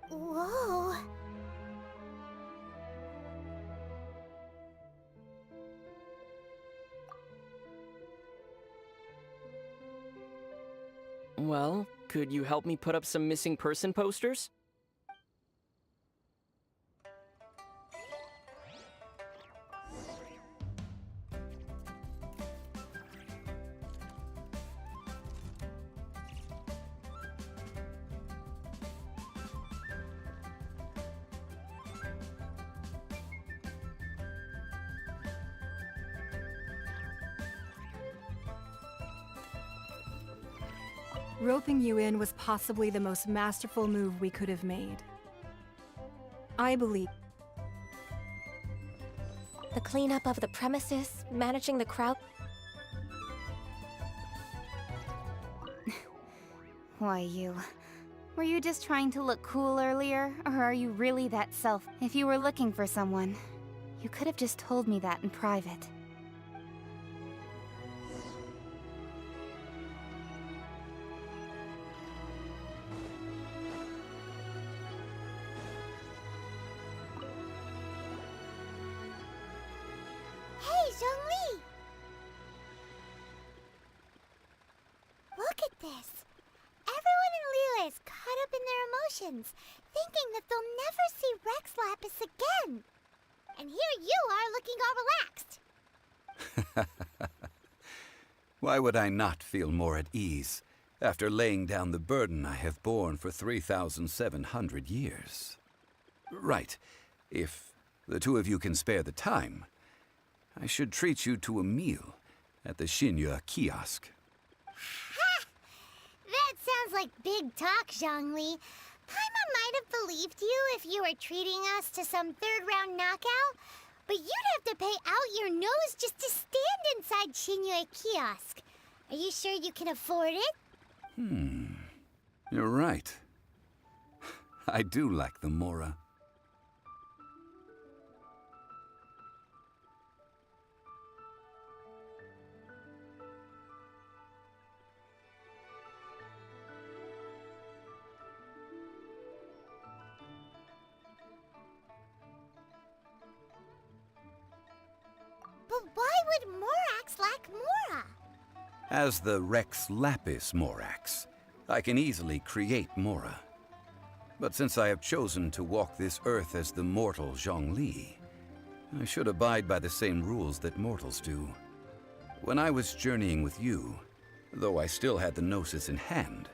Whoa. Well, could you help me put up some missing person posters? Roping you in was possibly the most masterful move we could have made. I believe. The cleanup of the premises, managing the crowd. Why, you... Were you just trying to look cool earlier, or are you really that self? If you were looking for someone, you could have just told me that in private. Hey, Zhongli! Look at this. Everyone in Liyue is caught up in their emotions, thinking that they'll never see Rex Lapis again. And here you are looking all relaxed. Why would I not feel more at ease after laying down the burden I have borne for 3,700 years? Right. If the two of you can spare the time, I should treat you to a meal at the Xinyue kiosk. That sounds like big talk, Zhongli. Paimon might have believed you if you were treating us to some third-round knockout, but you'd have to pay out your nose just to stand inside Xinyue kiosk. Are you sure you can afford it? You're right. I do lack the Mora. But why would Morax lack Mora? As the Rex Lapis Morax, I can easily create Mora. But since I have chosen to walk this earth as the mortal Zhongli, I should abide by the same rules that mortals do. When I was journeying with you, though I still had the Gnosis in hand,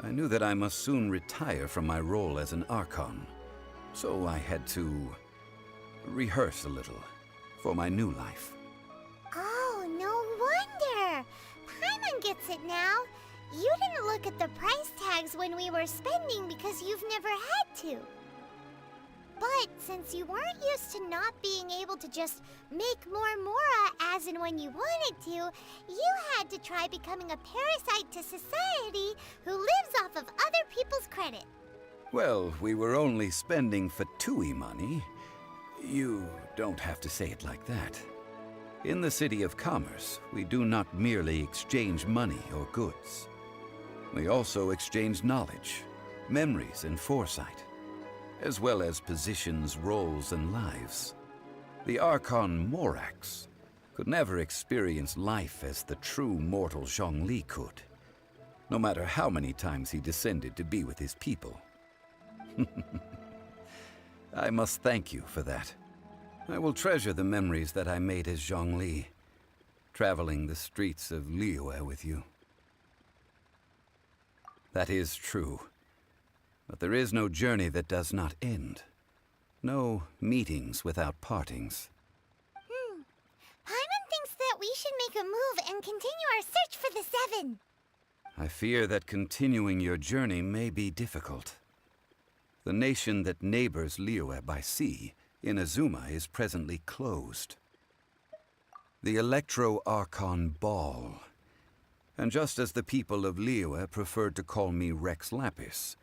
I knew that I must soon retire from my role as an Archon. So I had to rehearse a little for my new life. Oh, no wonder. Paimon gets it now. You didn't look at the price tags when we were spending because you've never had to. But since you weren't used to not being able to just make more Mora as and when you wanted to, you had to try becoming a parasite to society who lives off of other people's credit. Well, we were only spending Fatui money. You don't have to say it like that. In the City of Commerce, we do not merely exchange money or goods. We also exchange knowledge, memories, and foresight, as well as positions, roles, and lives. The Archon Morax could never experience life as the true mortal Zhongli could, no matter how many times he descended to be with his people. I must thank you for that. I will treasure the memories that I made as Zhongli, traveling the streets of Liyue with you. That is true. But there is no journey that does not end. No meetings without partings. Paimon thinks that we should make a move and continue our search for the Seven. I fear that continuing your journey may be difficult. The nation that neighbors Liyue by sea, Inazuma, is presently closed. The Electro-Archon Ball. And just as the people of Liyue preferred to call me Rex Lapis,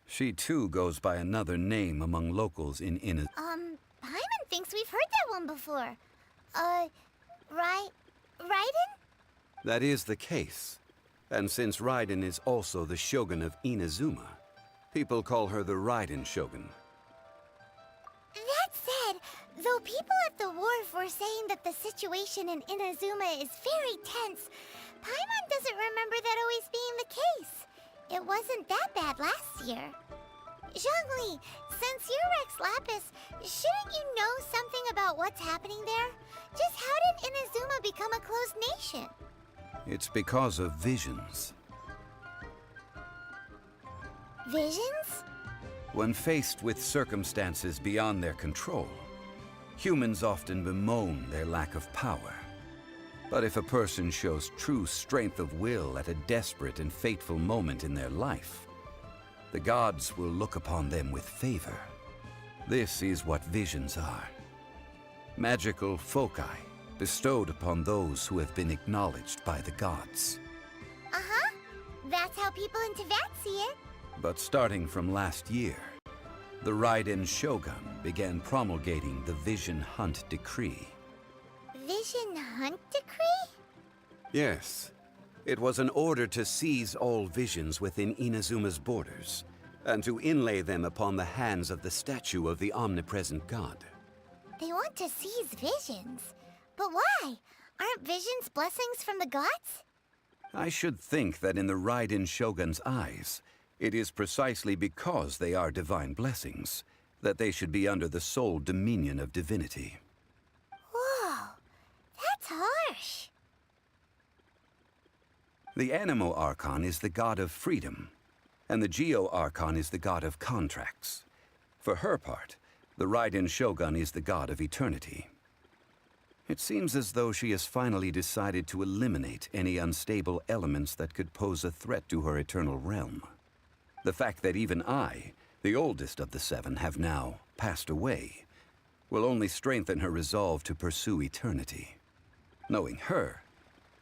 she too goes by another name among locals in Inazuma. Paimon thinks we've heard that one before. Raiden? That is the case. And since Raiden is also the Shogun of Inazuma, people call her the Raiden Shogun. That said, though people at the wharf were saying that the situation in Inazuma is very tense, Paimon doesn't remember that always being the case. It wasn't that bad last year. Zhongli, since you're Rex Lapis, shouldn't you know something about what's happening there? Just how did Inazuma become a closed nation? It's because of visions. Visions? When faced with circumstances beyond their control, humans often bemoan their lack of power. But if a person shows true strength of will at a desperate and fateful moment in their life, the gods will look upon them with favor. This is what visions are. Magical foci bestowed upon those who have been acknowledged by the gods. Uh-huh. That's how people in Teyvat see it. But starting from last year, the Raiden Shogun began promulgating the Vision Hunt Decree. Vision Hunt Decree? Yes. It was an order to seize all visions within Inazuma's borders, and to inlay them upon the hands of the statue of the omnipresent god. They want to seize visions. But why? Aren't visions blessings from the gods? I should think that in the Raiden Shogun's eyes, it is precisely because they are divine blessings that they should be under the sole dominion of divinity. Whoa, that's harsh. The Animo Archon is the god of freedom, and the Geo Archon is the god of contracts. For her part, the Raiden Shogun is the god of eternity. It seems as though she has finally decided to eliminate any unstable elements that could pose a threat to her eternal realm. The fact that even I, the oldest of the seven, have now passed away, will only strengthen her resolve to pursue eternity. Knowing her,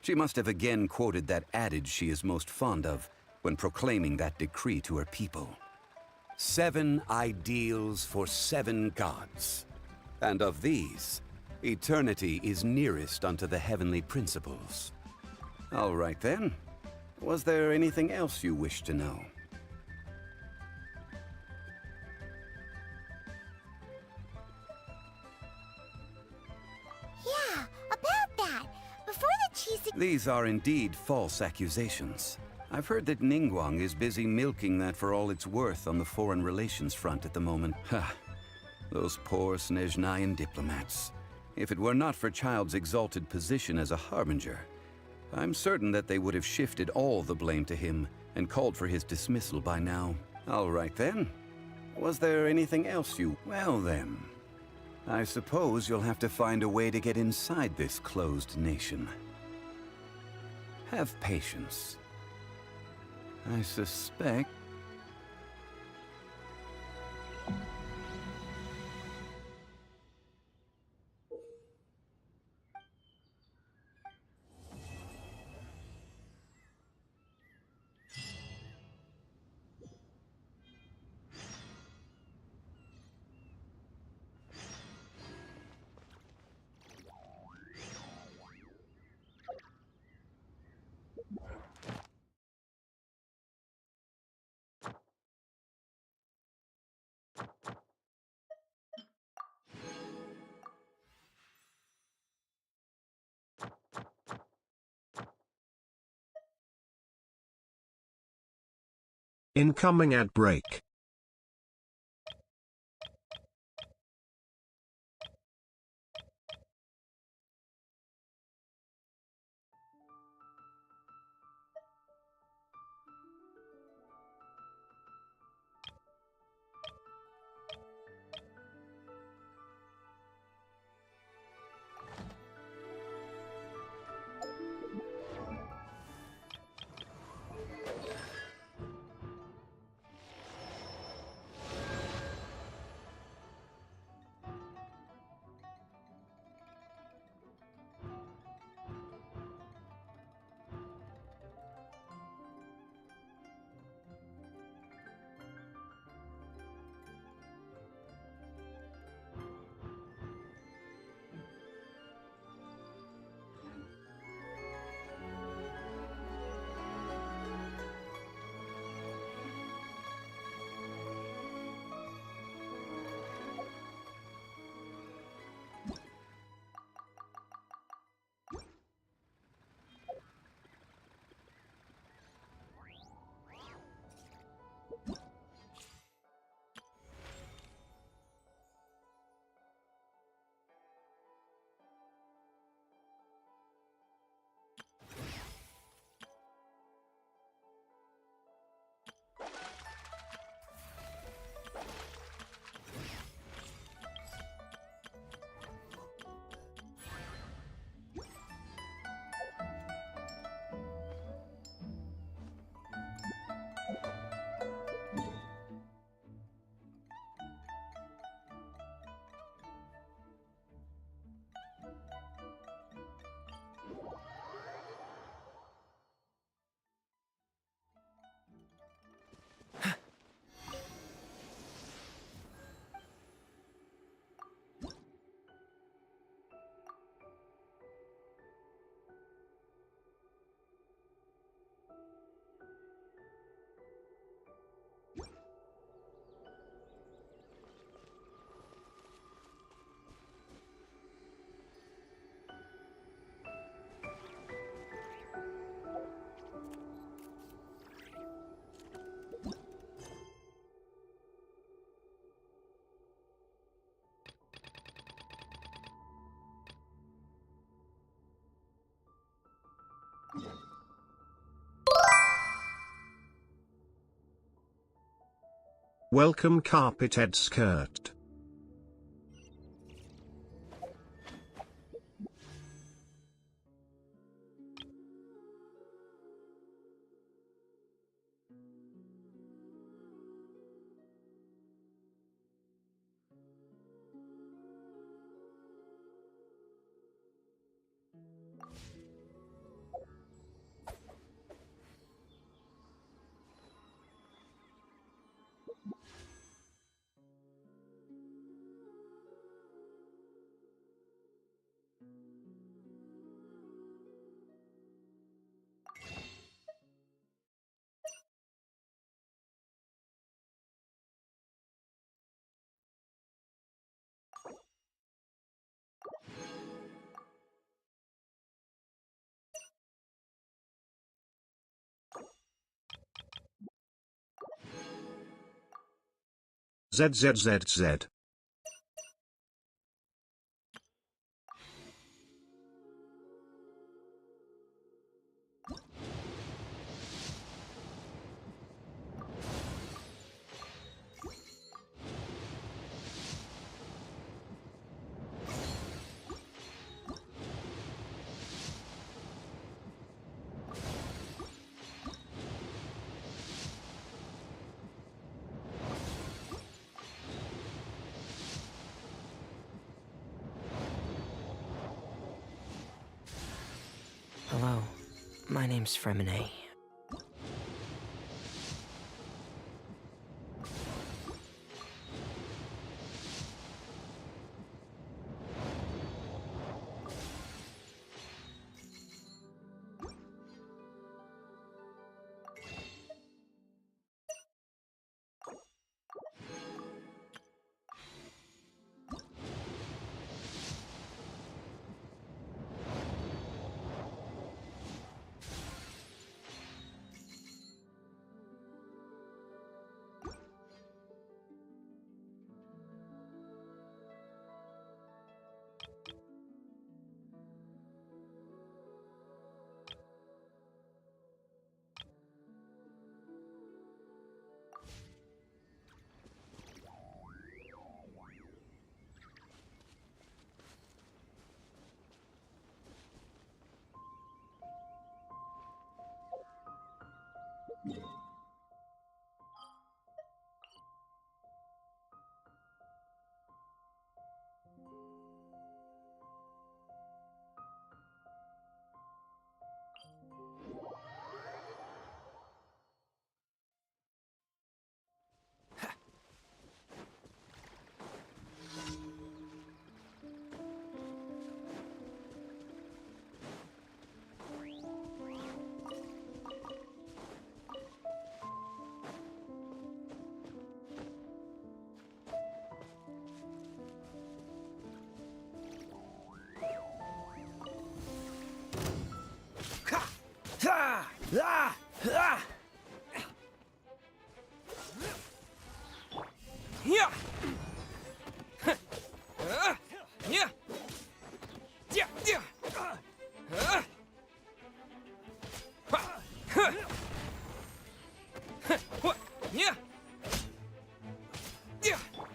she must have again quoted that adage she is most fond of when proclaiming that decree to her people. 7 ideals for 7 gods, and of these, eternity is nearest unto the heavenly principles. All right then. Was there anything else you wish to know? Yeah, about that. Before the cheese... These are indeed false accusations. I've heard that Ningguang is busy milking that for all it's worth on the foreign relations front at the moment. Ha! Those poor Snezhnayan diplomats. If it were not for Child's exalted position as a harbinger, I'm certain that they would have shifted all the blame to him and called for his dismissal by now. All right then. Was there anything else you... Well then, I suppose you'll have to find a way to get inside this closed nation. Have patience. I suspect... Incoming ad break. Welcome carpeted skirt. ZZZZ. Hello, my name's Fremine.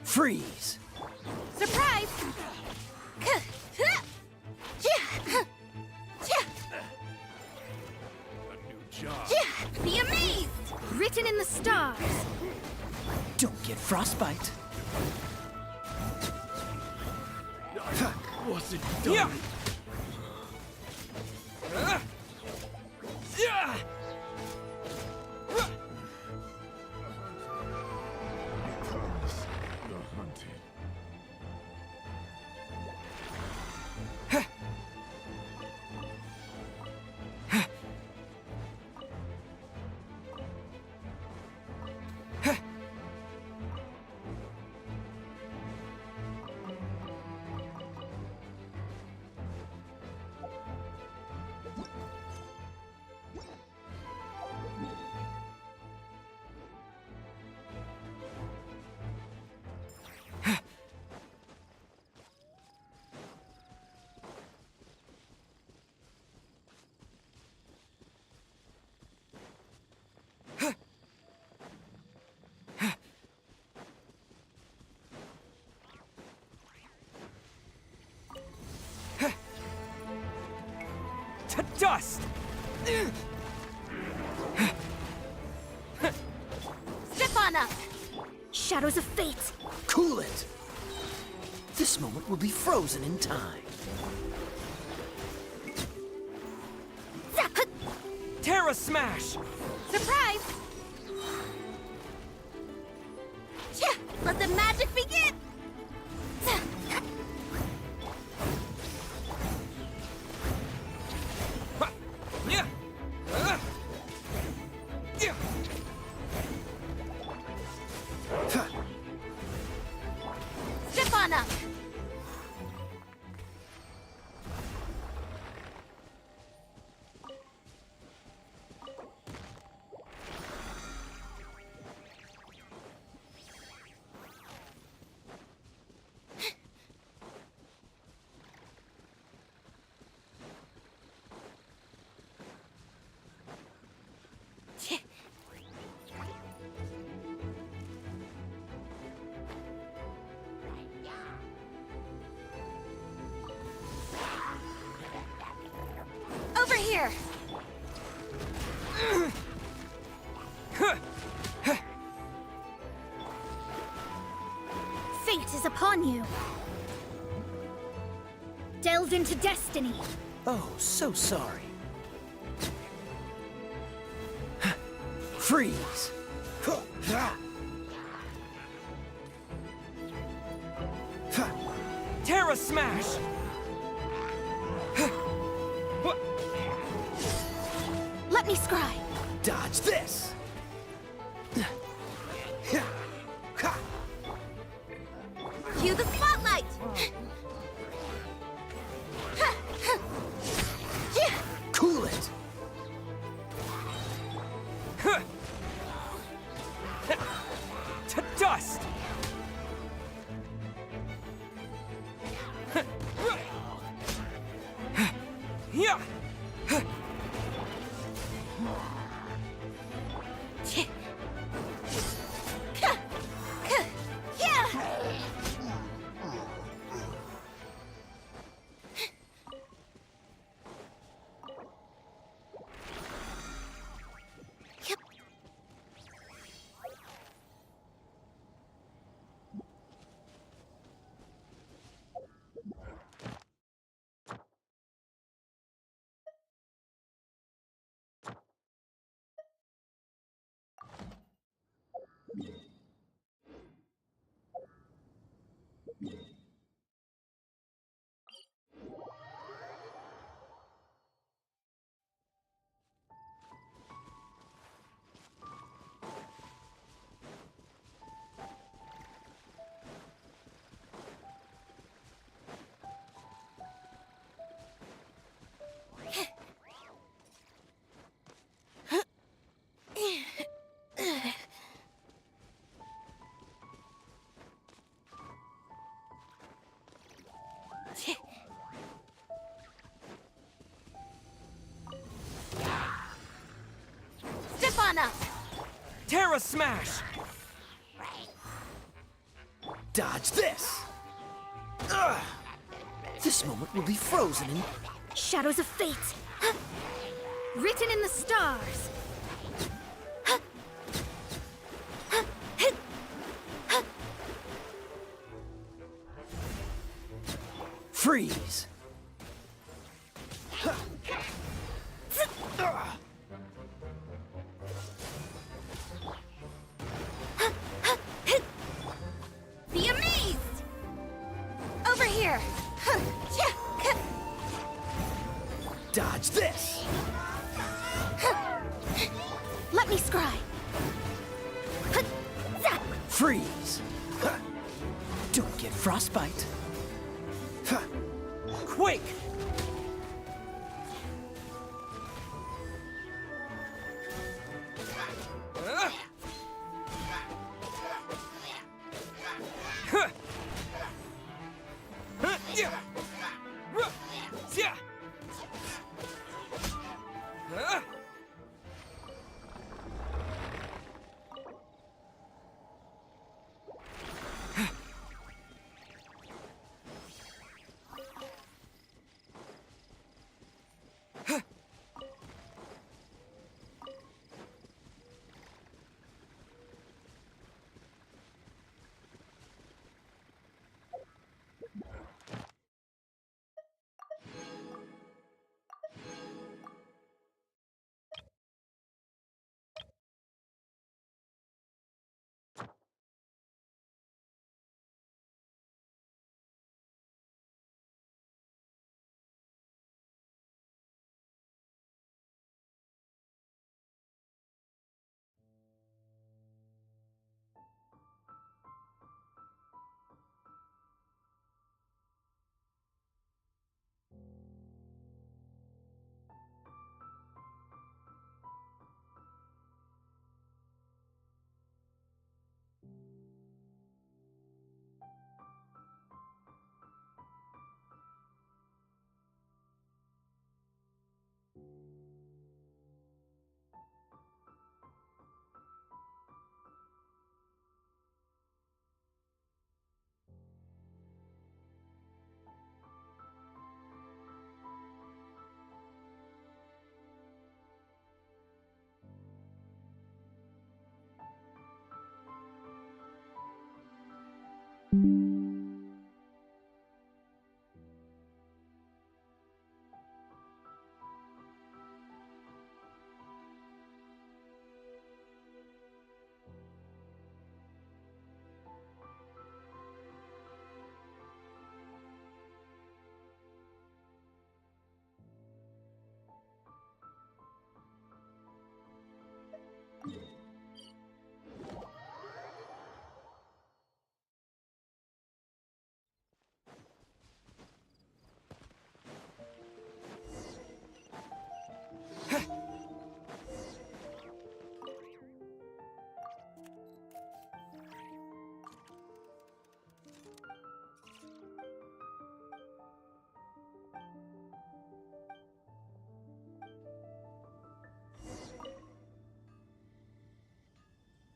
Freeze! Surprise! Be amazed! Written in the stars. Don't get frostbite. Wasn't done. The hunted. dust! Step on up! Shadows of fate! Cool it! This moment will be frozen in time. Terra Smash! Surprise! Let the magic begin! Step on up! Over here! Fate is upon you. Delve into destiny. Oh, so sorry. Freeze! Terra Smash! Let me scry. Dodge this! Cue the spotlight! Cool it! To dust! Yeah! Step on up! Terra Smash! Dodge this! Ugh. This moment will be frozen in... Shadows of fate! Written in the stars! Freeze! Be amazed! Over here! Dodge this! Let me scry! Freeze! Don't get frostbite! Quick!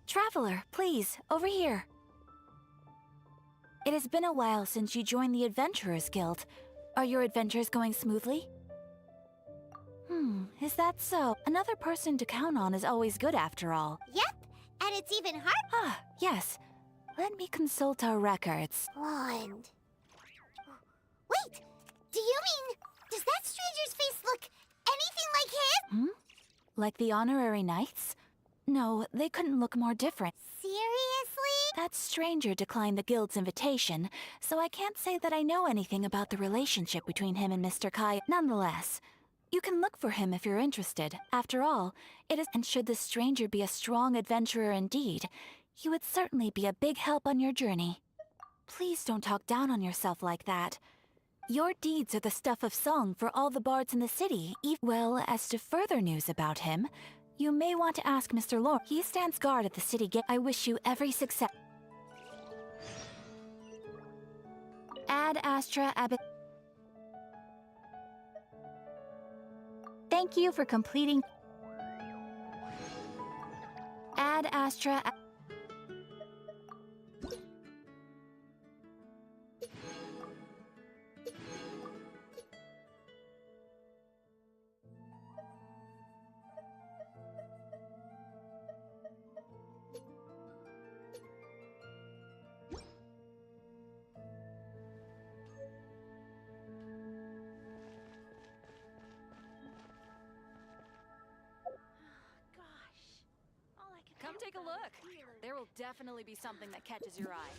Traveler, please, over here. It has been a while since you joined the Adventurers Guild. Are your adventures going smoothly? Is that so? Another person to count on is always good after all. Yep, and it's even hard. Ah, yes. Let me consult our records. Blonde. Wait, do you mean, does that stranger's face look anything like his? Like the honorary knights? No, they couldn't look more different. Seriously? That stranger declined the guild's invitation, so I can't say that I know anything about the relationship between him and Mr. Kai. Nonetheless, you can look for him if you're interested. After all, it is— and should the stranger be a strong adventurer indeed, he would certainly be a big help on your journey. Please don't talk down on yourself like that. Your deeds are the stuff of song for all the bards in the city. Well, as to further news about him, you may want to ask Mr. Lore. He stands guard at the city gate. I wish you every success. Ad Astra Abbot. Thank you for completing. Ad Astra. Come take a look. There will definitely be something that catches your eye.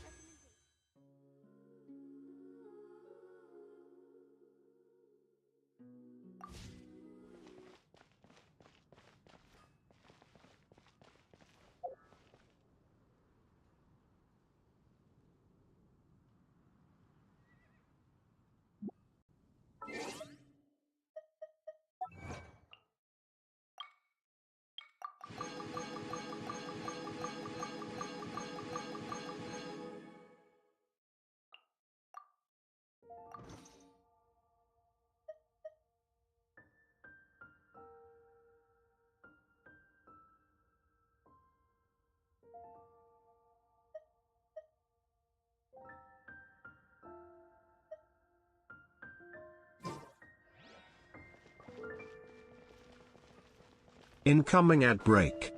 Incoming ad break.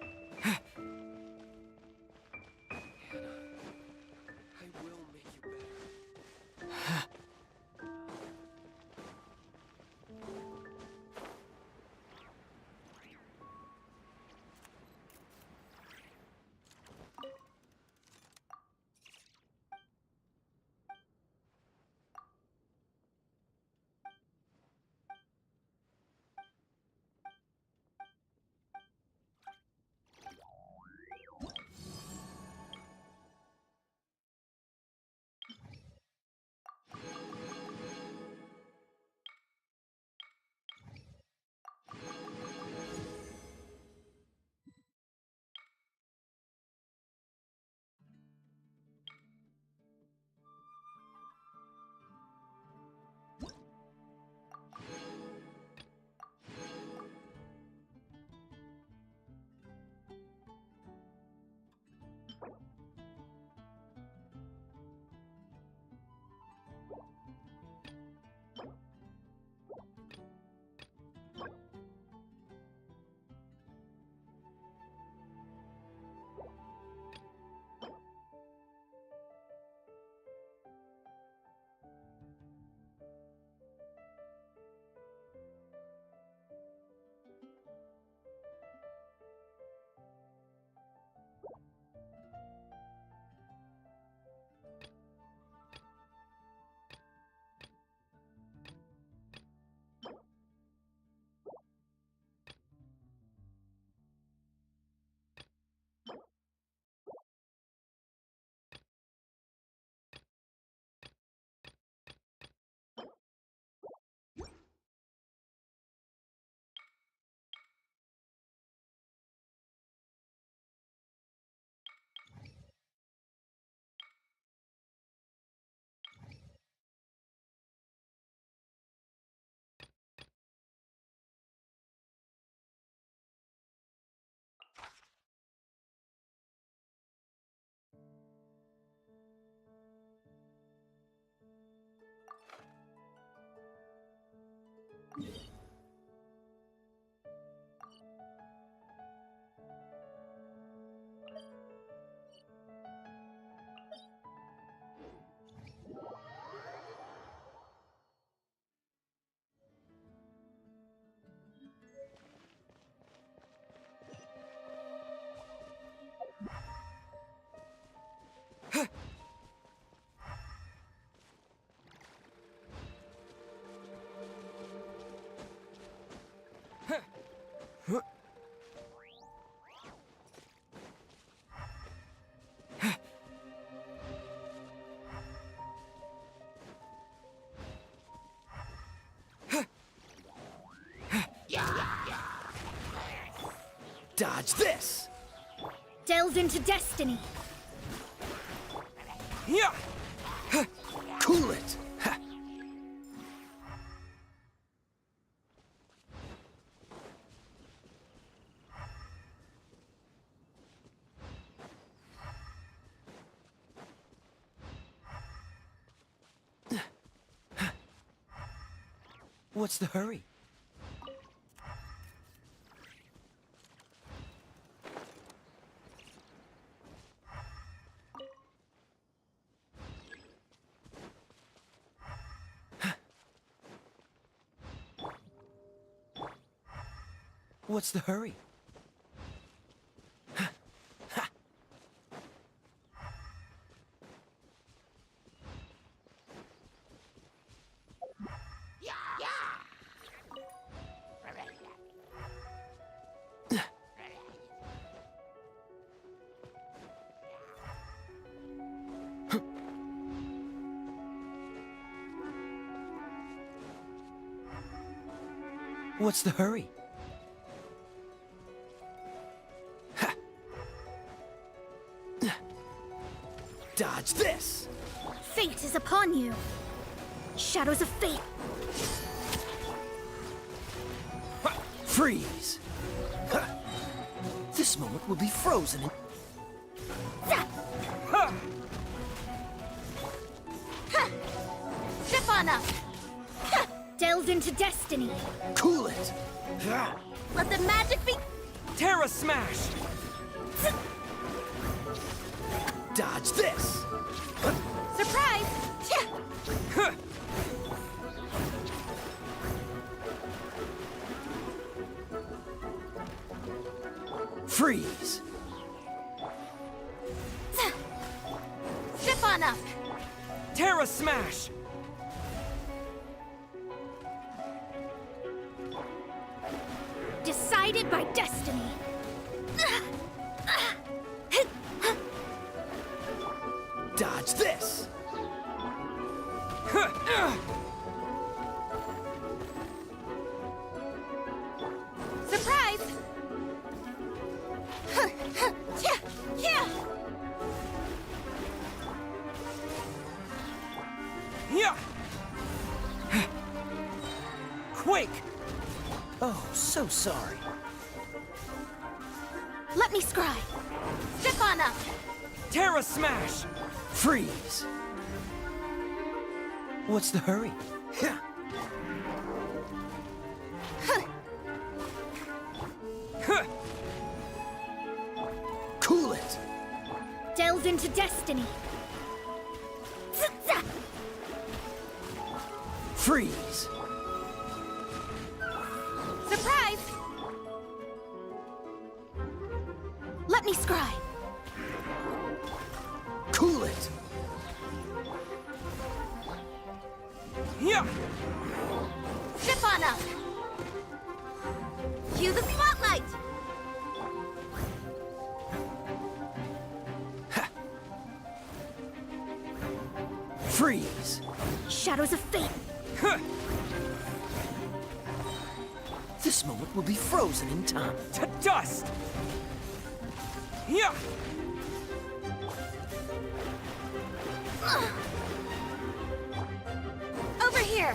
Dodge this! Delve into destiny. Yeah! Cool it! What's the hurry? What's the hurry? What's the hurry? Dodge this! Fate is upon you. Shadows of fate. Freeze! This moment will be frozen in... Step on up. Delve into destiny. Cool it! Let the magic be... Terra Smash! Dodge this! Surprise! Freeze! Step on up. Terra Smash! Decided by destiny. Dodge this! Surprise! Yeah! Quake! Oh, so sorry. Let me scry. Step on up. Terra Smash! Freeze! What's the hurry? Cool it! Delve into destiny. Freeze! Surprise! Let me scry. Cool it! Yeah! Step on up. Cue the spotlight. Freeze! Shadows of fate. This moment will be frozen in time. To dust! Yeah! Over here.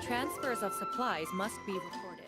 Transfers of supplies must be recorded.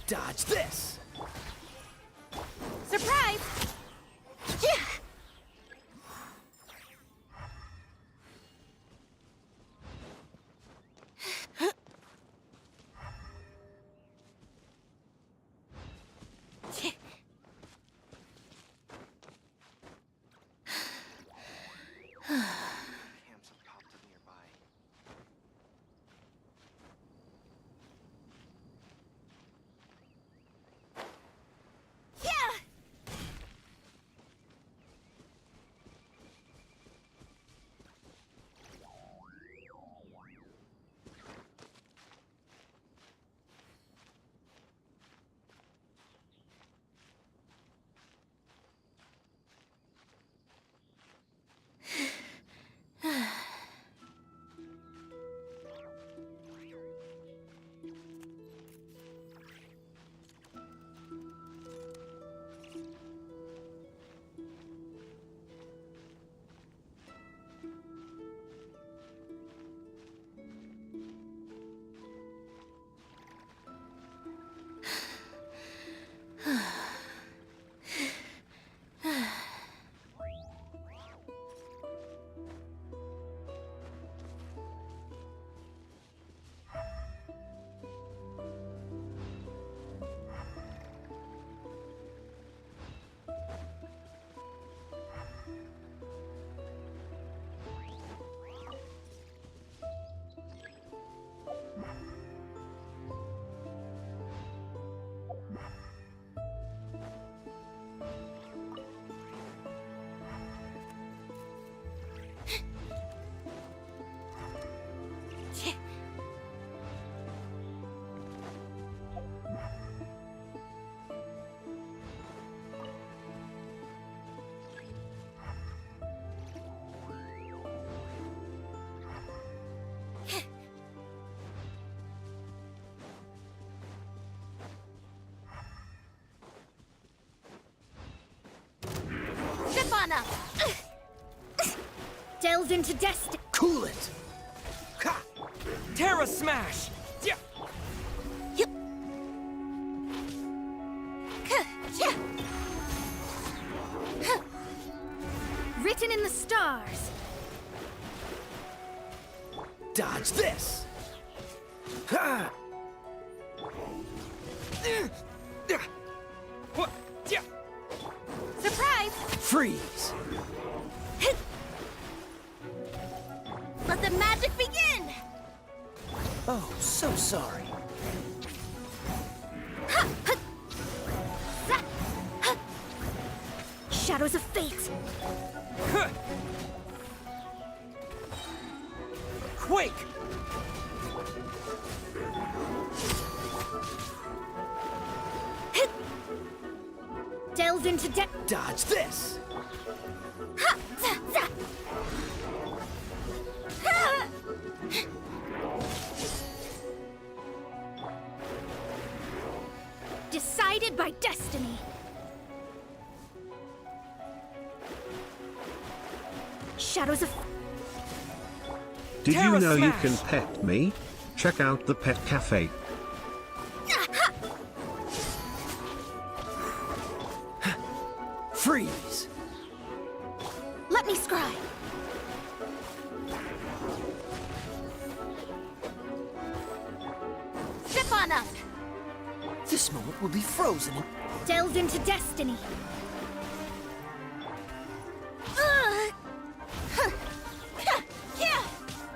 Dodge this! Surprise! on up! Delve into destiny. Cool it! Ha! Terra Smash! Yeah. Written in the stars. Dodge this! Ha! Surprise! Freeze! Let the magic begin! Oh, so sorry. Shadows of fate. Quake! Delve into depth. Dodge this! Decided by destiny. Shadows of... Did you know you can pet me? Check out the pet cafe. Freeze! Let me scry. Step on up. This moment will be frozen in... Delve into destiny.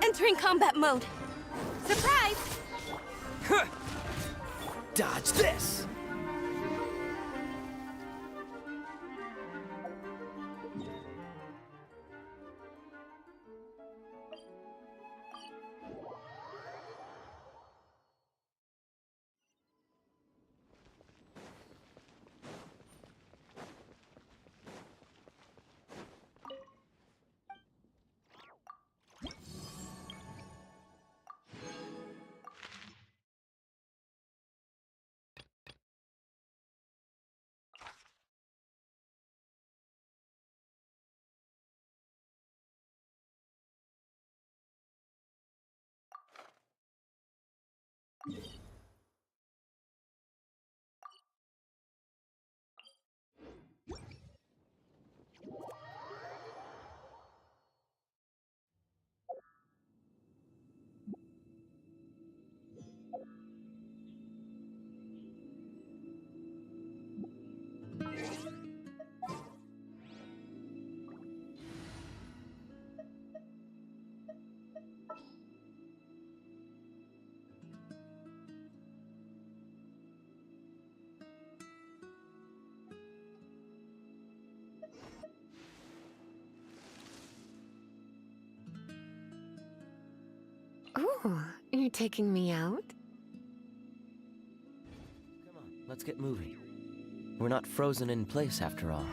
Entering combat mode. Surprise! Dodge this! Ooh, you're taking me out? Come on, let's get moving. We're not frozen in place after all.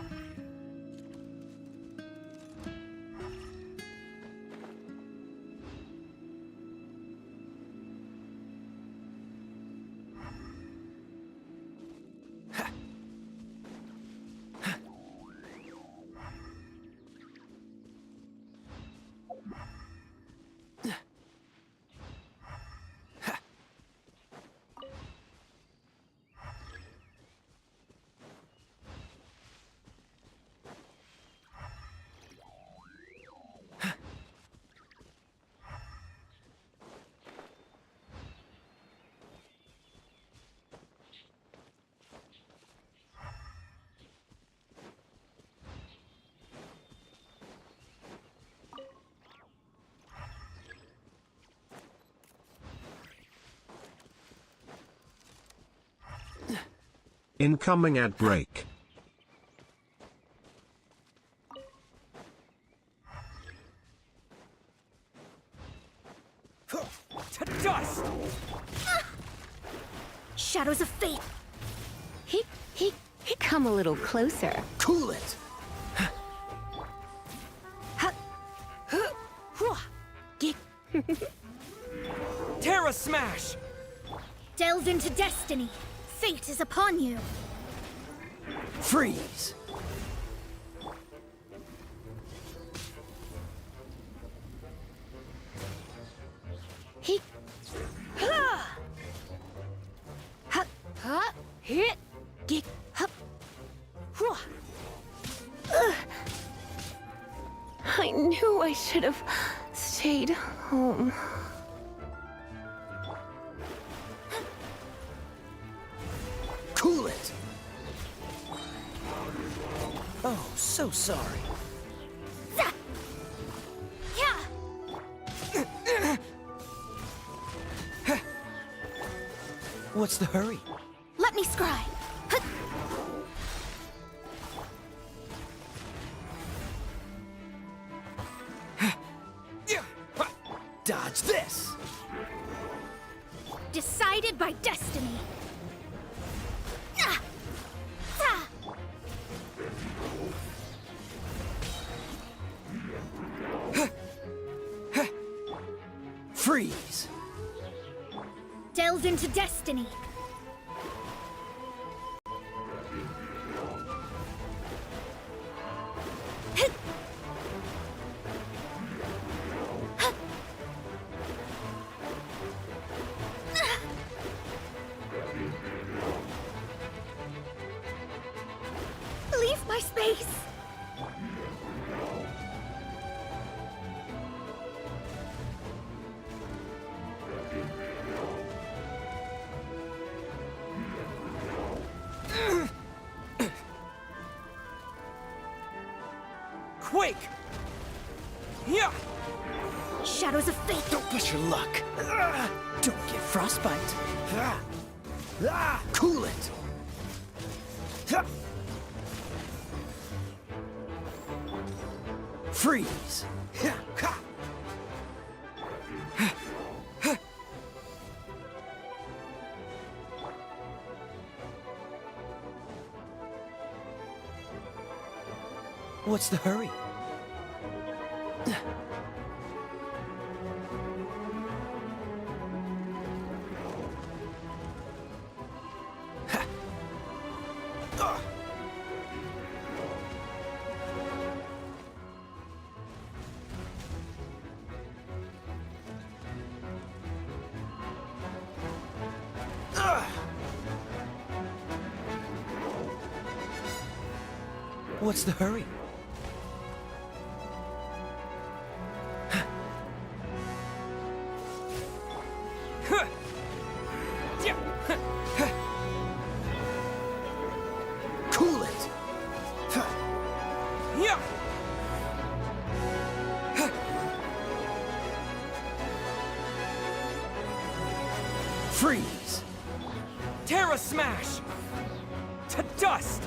Incoming ad break. To dust! Shadows of fate. He come a little closer. Cool it! Terra Smash! Delve into destiny. Fate is upon you. Freeze! I knew I should have stayed home. Cool it! Oh, so sorry. What's the hurry? Let me scry. Dodge this! Decided by destiny. Freeze! Delve into destiny. Leave my space. Quake! Yeah! Shadows of fate. Don't push your luck. Don't get frostbite. Cool it! Freeze! What's the hurry? What's the hurry? Cool it! Yeah! Freeze! Terra Smash! To dust!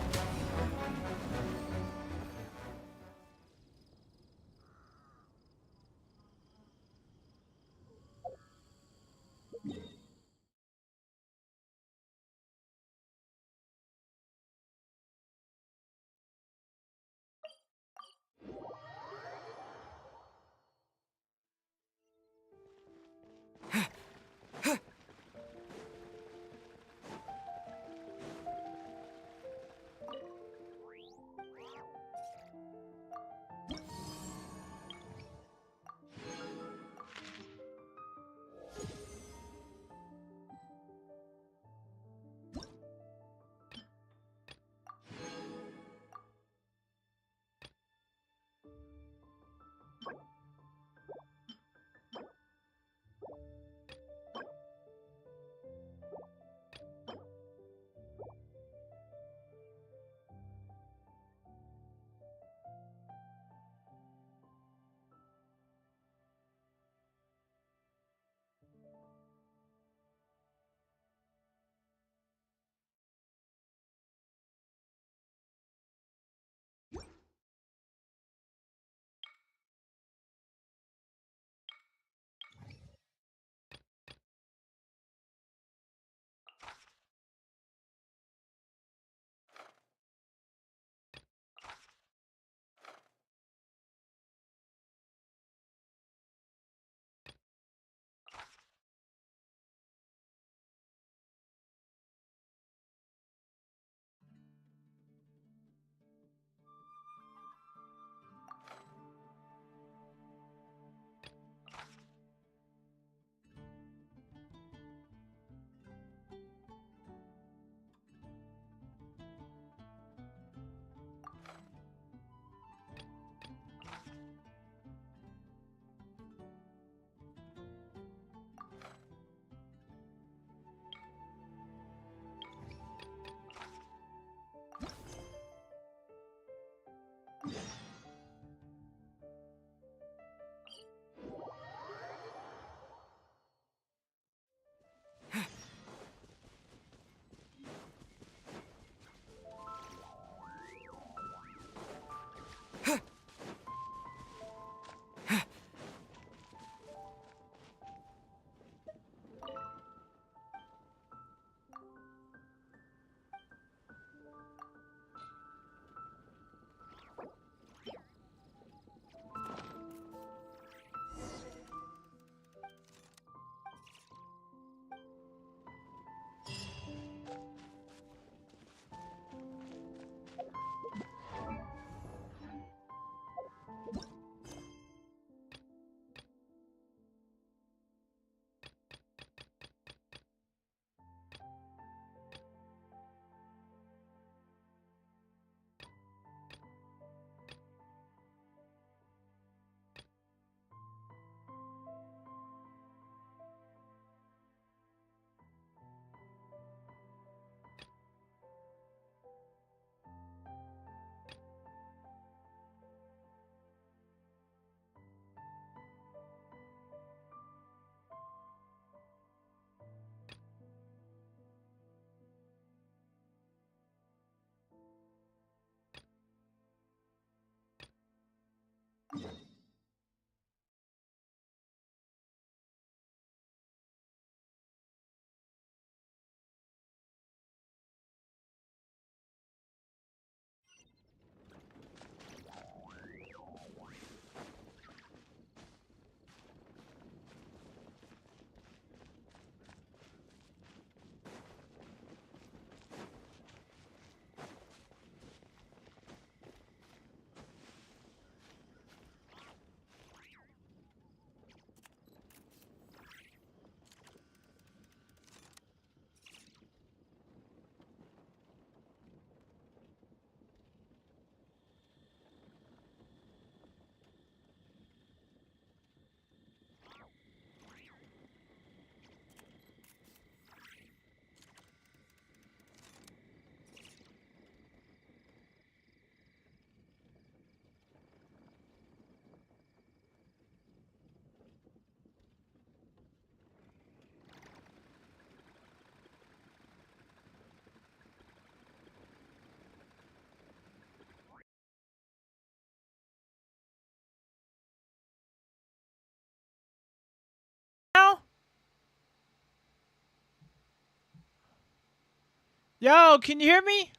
Yo, can you hear me?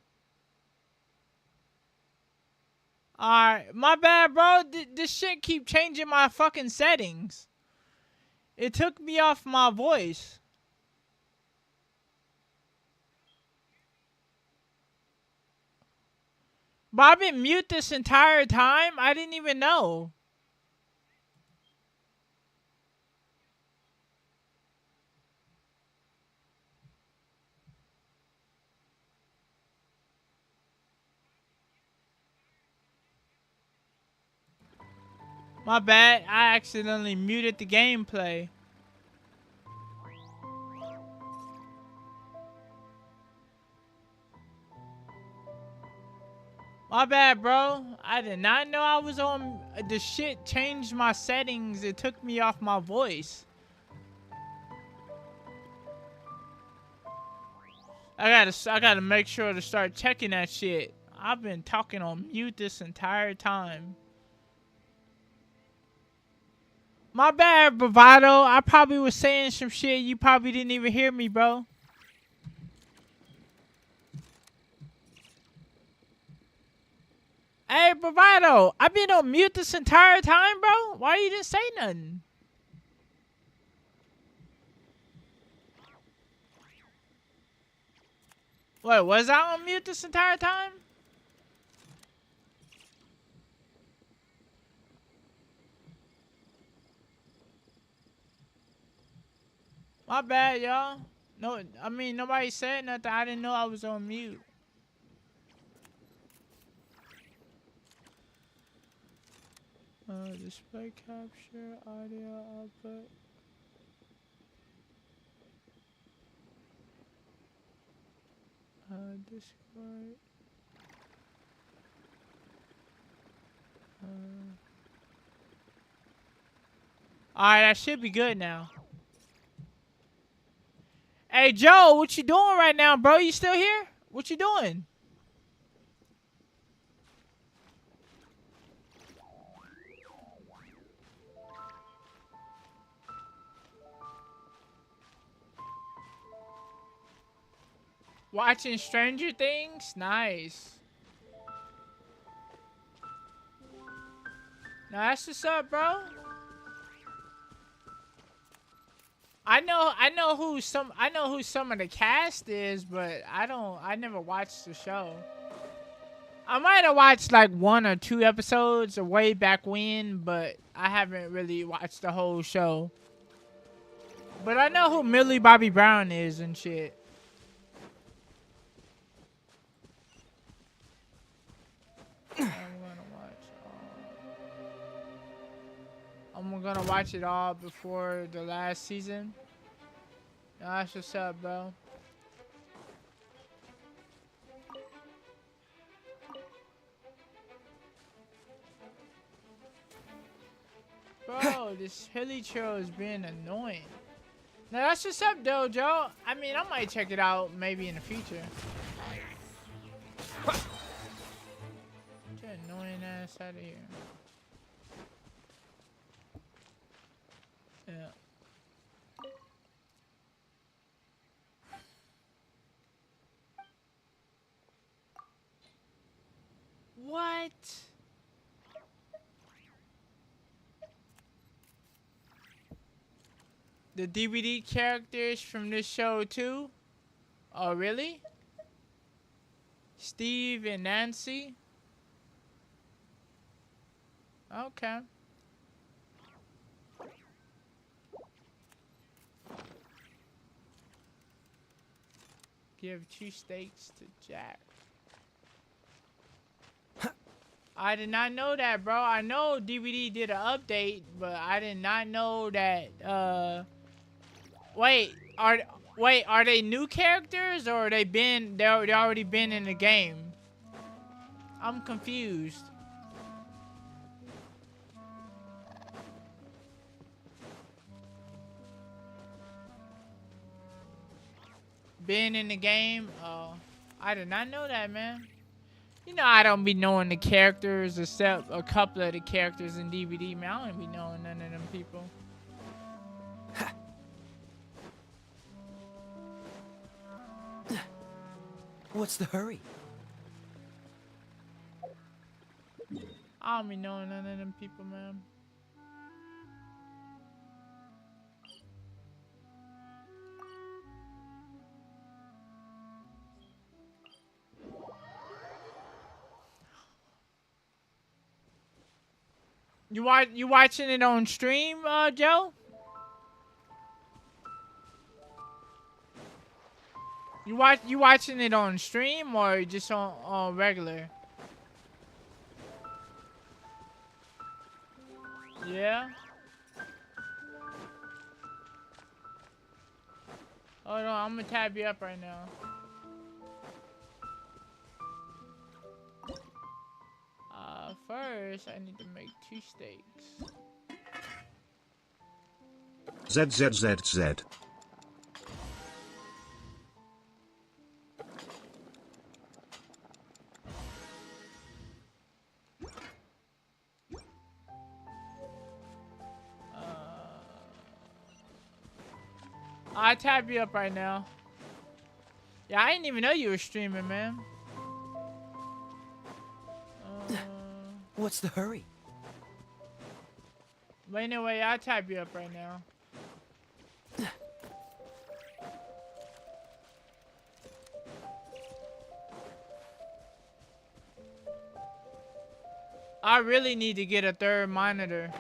Alright, my bad, bro. This shit keep changing my fucking settings. It took me off my voice. But I've been mute this entire time? I didn't even know. My bad. I accidentally muted the gameplay. My bad, bro. I did not know I was on. The shit changed my settings. It took me off my voice. I gotta make sure to start checking that shit. I've been talking on mute this entire time. My bad, Bravado. I probably was saying some shit you probably didn't even hear me, bro. Hey, Bravado. I've been on mute this entire time, bro. Why you didn't say nothing? Wait, was I on mute this entire time? My bad, y'all. No, I mean, nobody said nothing. I didn't know I was on mute. Display capture, audio output. Discord. Alright, that should be good now. Hey, Joe, what you doing right now, bro? You still here? What you doing? Watching Stranger Things? Nice. Now that's what's up, bro. I know who some of the cast is, but I never watched the show. I might have watched like 1 or 2 episodes way back when, but I haven't really watched the whole show. But I know who Millie Bobby Brown is and shit. I'm gonna watch it all before the last season. That's what's up, bro. Bro, this hilly trail is being annoying. Now that's what's up, though, Joe. I mean, I might check it out maybe in the future. Get annoying ass out of here. Yeah. What? The DVD characters from this show too? Oh, really? Steve and Nancy? Okay. Give 2 steaks to Jack. I did not know that, bro. I know DVD did an update, but I did not know that, Wait, are they new characters or they already been in the game? I'm confused. Been in the game? Oh, I did not know that, man. You know I don't be knowing the characters except a couple of the characters in DVD, man. I don't be knowing none of them people. What's the hurry? I don't be knowing none of them people, man. You watching it on stream, Joe? You watching it on stream or just on regular? Yeah. Hold on, I'm gonna tab you up right now. First I need to make 2 steaks. ZZZZ. I tab you up right now. Yeah, I didn't even know you were streaming, man. What's the hurry? But anyway, I'll tab you up right now. I really need to get a 3rd monitor.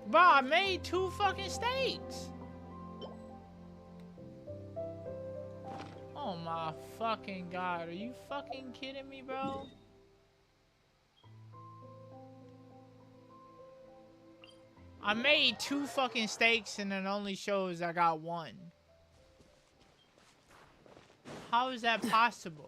Bro, I made 2 fucking steaks. Oh my fucking god. Are you fucking kidding me, bro? I made 2 fucking steaks and it only shows I got 1. How is that possible?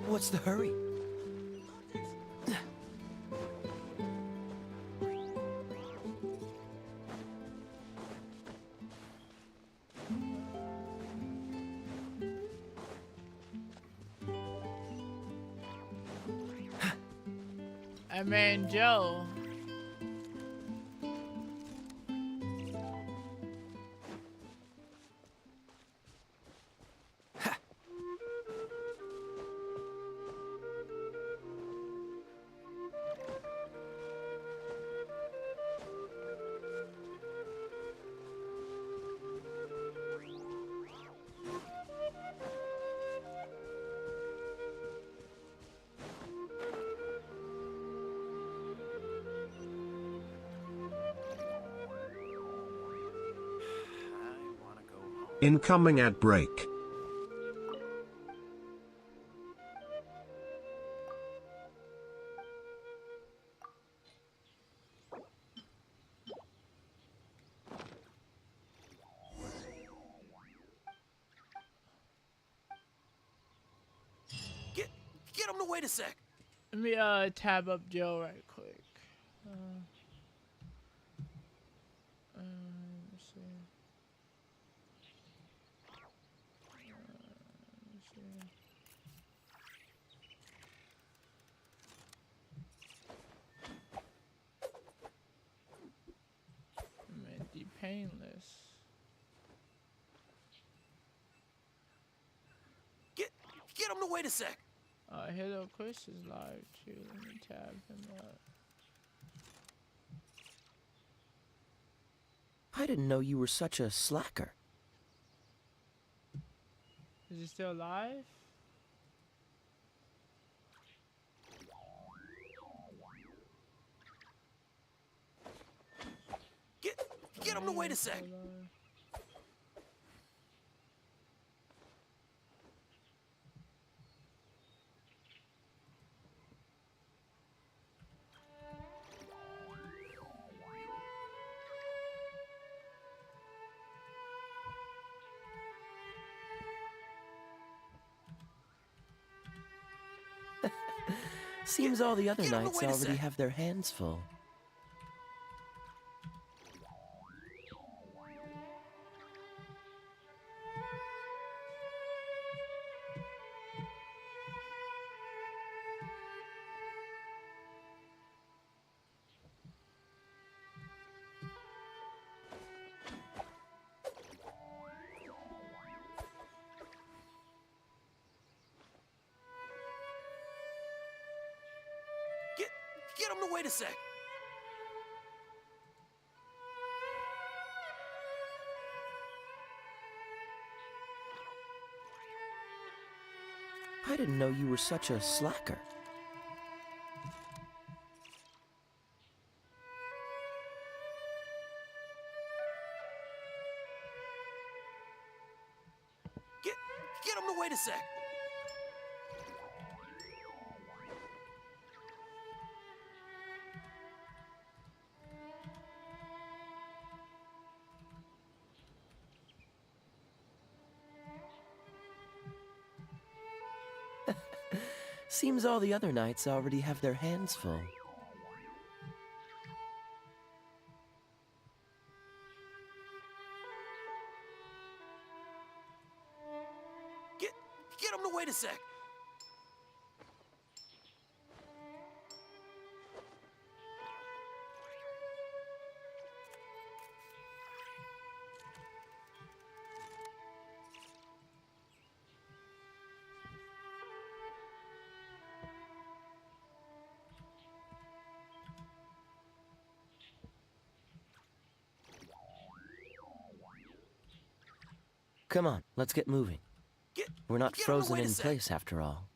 What's the hurry? Hey man, Joe. Incoming ad break. Get him to wait a sec. Let me tab up Joe right quick. Let's see. Let's see. Man, the painless. Get him to wait a sec. Hello, Chris is live too. Let me tab him up. I didn't know you were such a slacker. Is he still alive? Get him to wait a sec. Seems all the other knights already have their hands full. Get him to wait a sec. I didn't know you were such a slacker. Get him to wait a sec. Seems all the other knights already have their hands full. Get him to wait a sec. Come on, let's get moving. We're not frozen in place after all.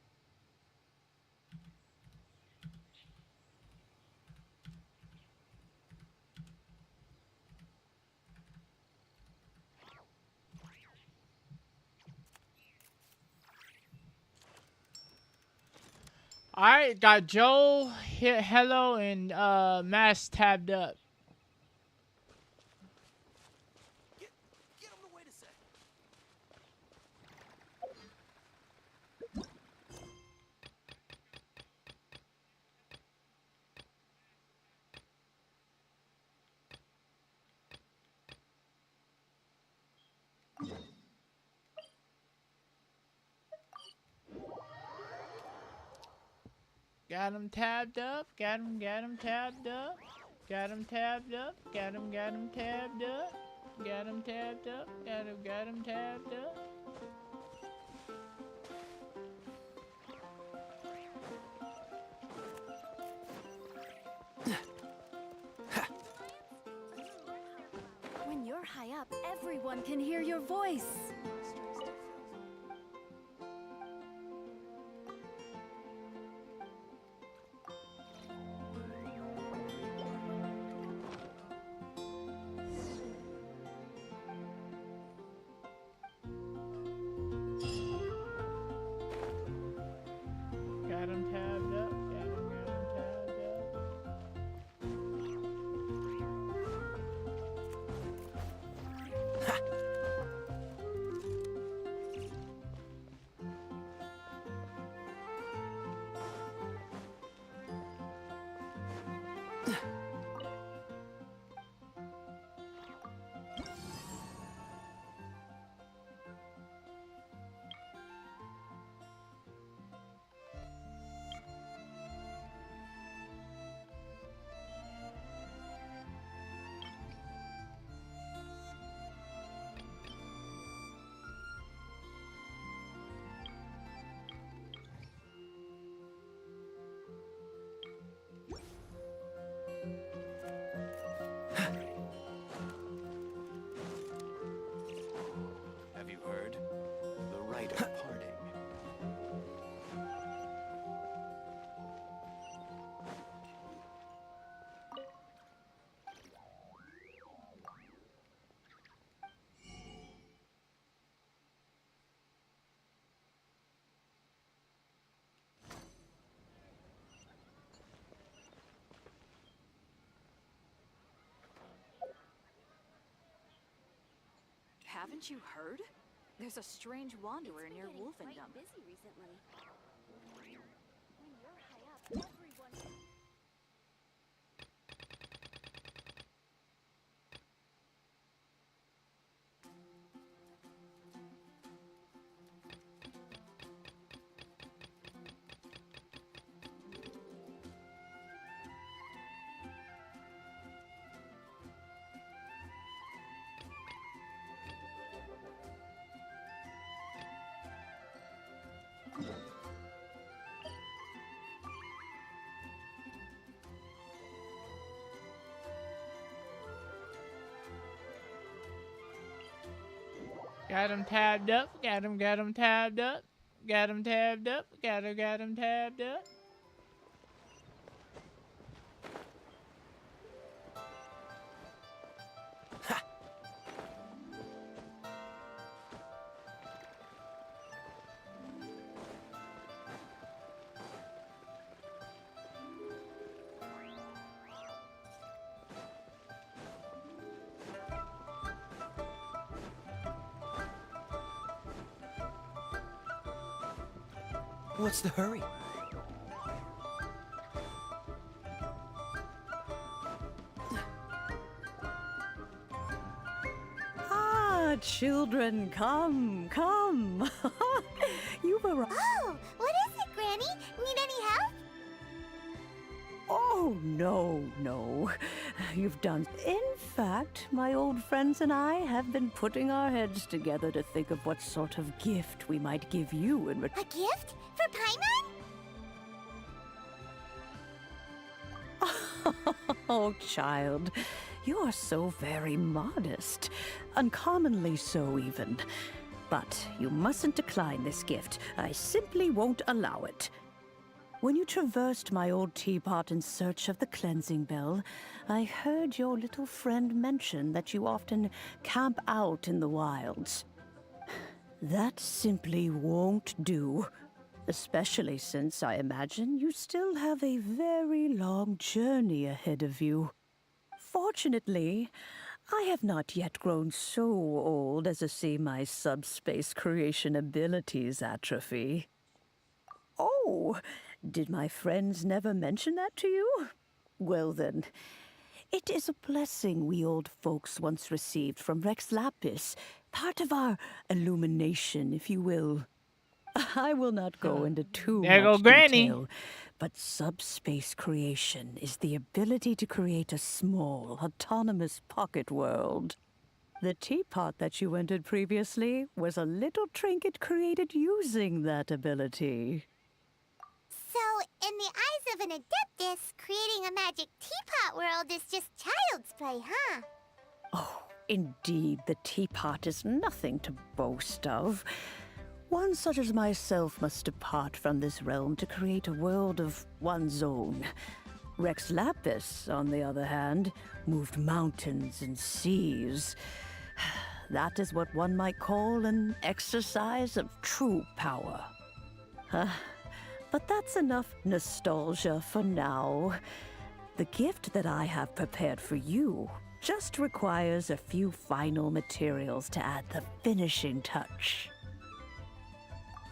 Alright, got Joe, Hello, and Mass tabbed up. Got him tabbed up, got him tabbed up, got him tabbed up, got him tabbed up, got him tabbed up, got him tabbed up. When you're high up, everyone can hear your voice. Got him tabbed up, got him tabbed up. Haven't you heard? There's a strange wanderer near Wolfendom. Busy recently. When you're high up, everyone. Got him tabbed up. Got him tabbed up. Got him tabbed up. Got him tabbed up. What's the hurry? Ah, children, come, come. You've arrived. Oh, what is it, Granny? Need any help? Oh, no. You've done. In fact, my old friends and I have been putting our heads together to think of what sort of gift we might give you in return. A gift? For Paimon? Oh, child, you are so very modest. Uncommonly so, even. But you mustn't decline this gift. I simply won't allow it. When you traversed my old teapot in search of the cleansing bell, I heard your little friend mention that you often camp out in the wilds. That simply won't do. Especially since I imagine you still have a very long journey ahead of you. Fortunately, I have not yet grown so old as to see my subspace creation abilities atrophy. Oh, did my friends never mention that to you? Well then, it is a blessing we old folks once received from Rex Lapis, part of our illumination, if you will. I will not go into too much detail, but subspace creation is the ability to create a small, autonomous pocket world. The teapot that you entered previously was a little trinket created using that ability. So, in the eyes of an Adeptus, creating a magic teapot world is just child's play, huh? Oh, indeed, the teapot is nothing to boast of. One such as myself must depart from this realm to create a world of one's own. Rex Lapis, on the other hand, moved mountains and seas. That is what one might call an exercise of true power. But that's enough nostalgia for now. The gift that I have prepared for you just requires a few final materials to add the finishing touch.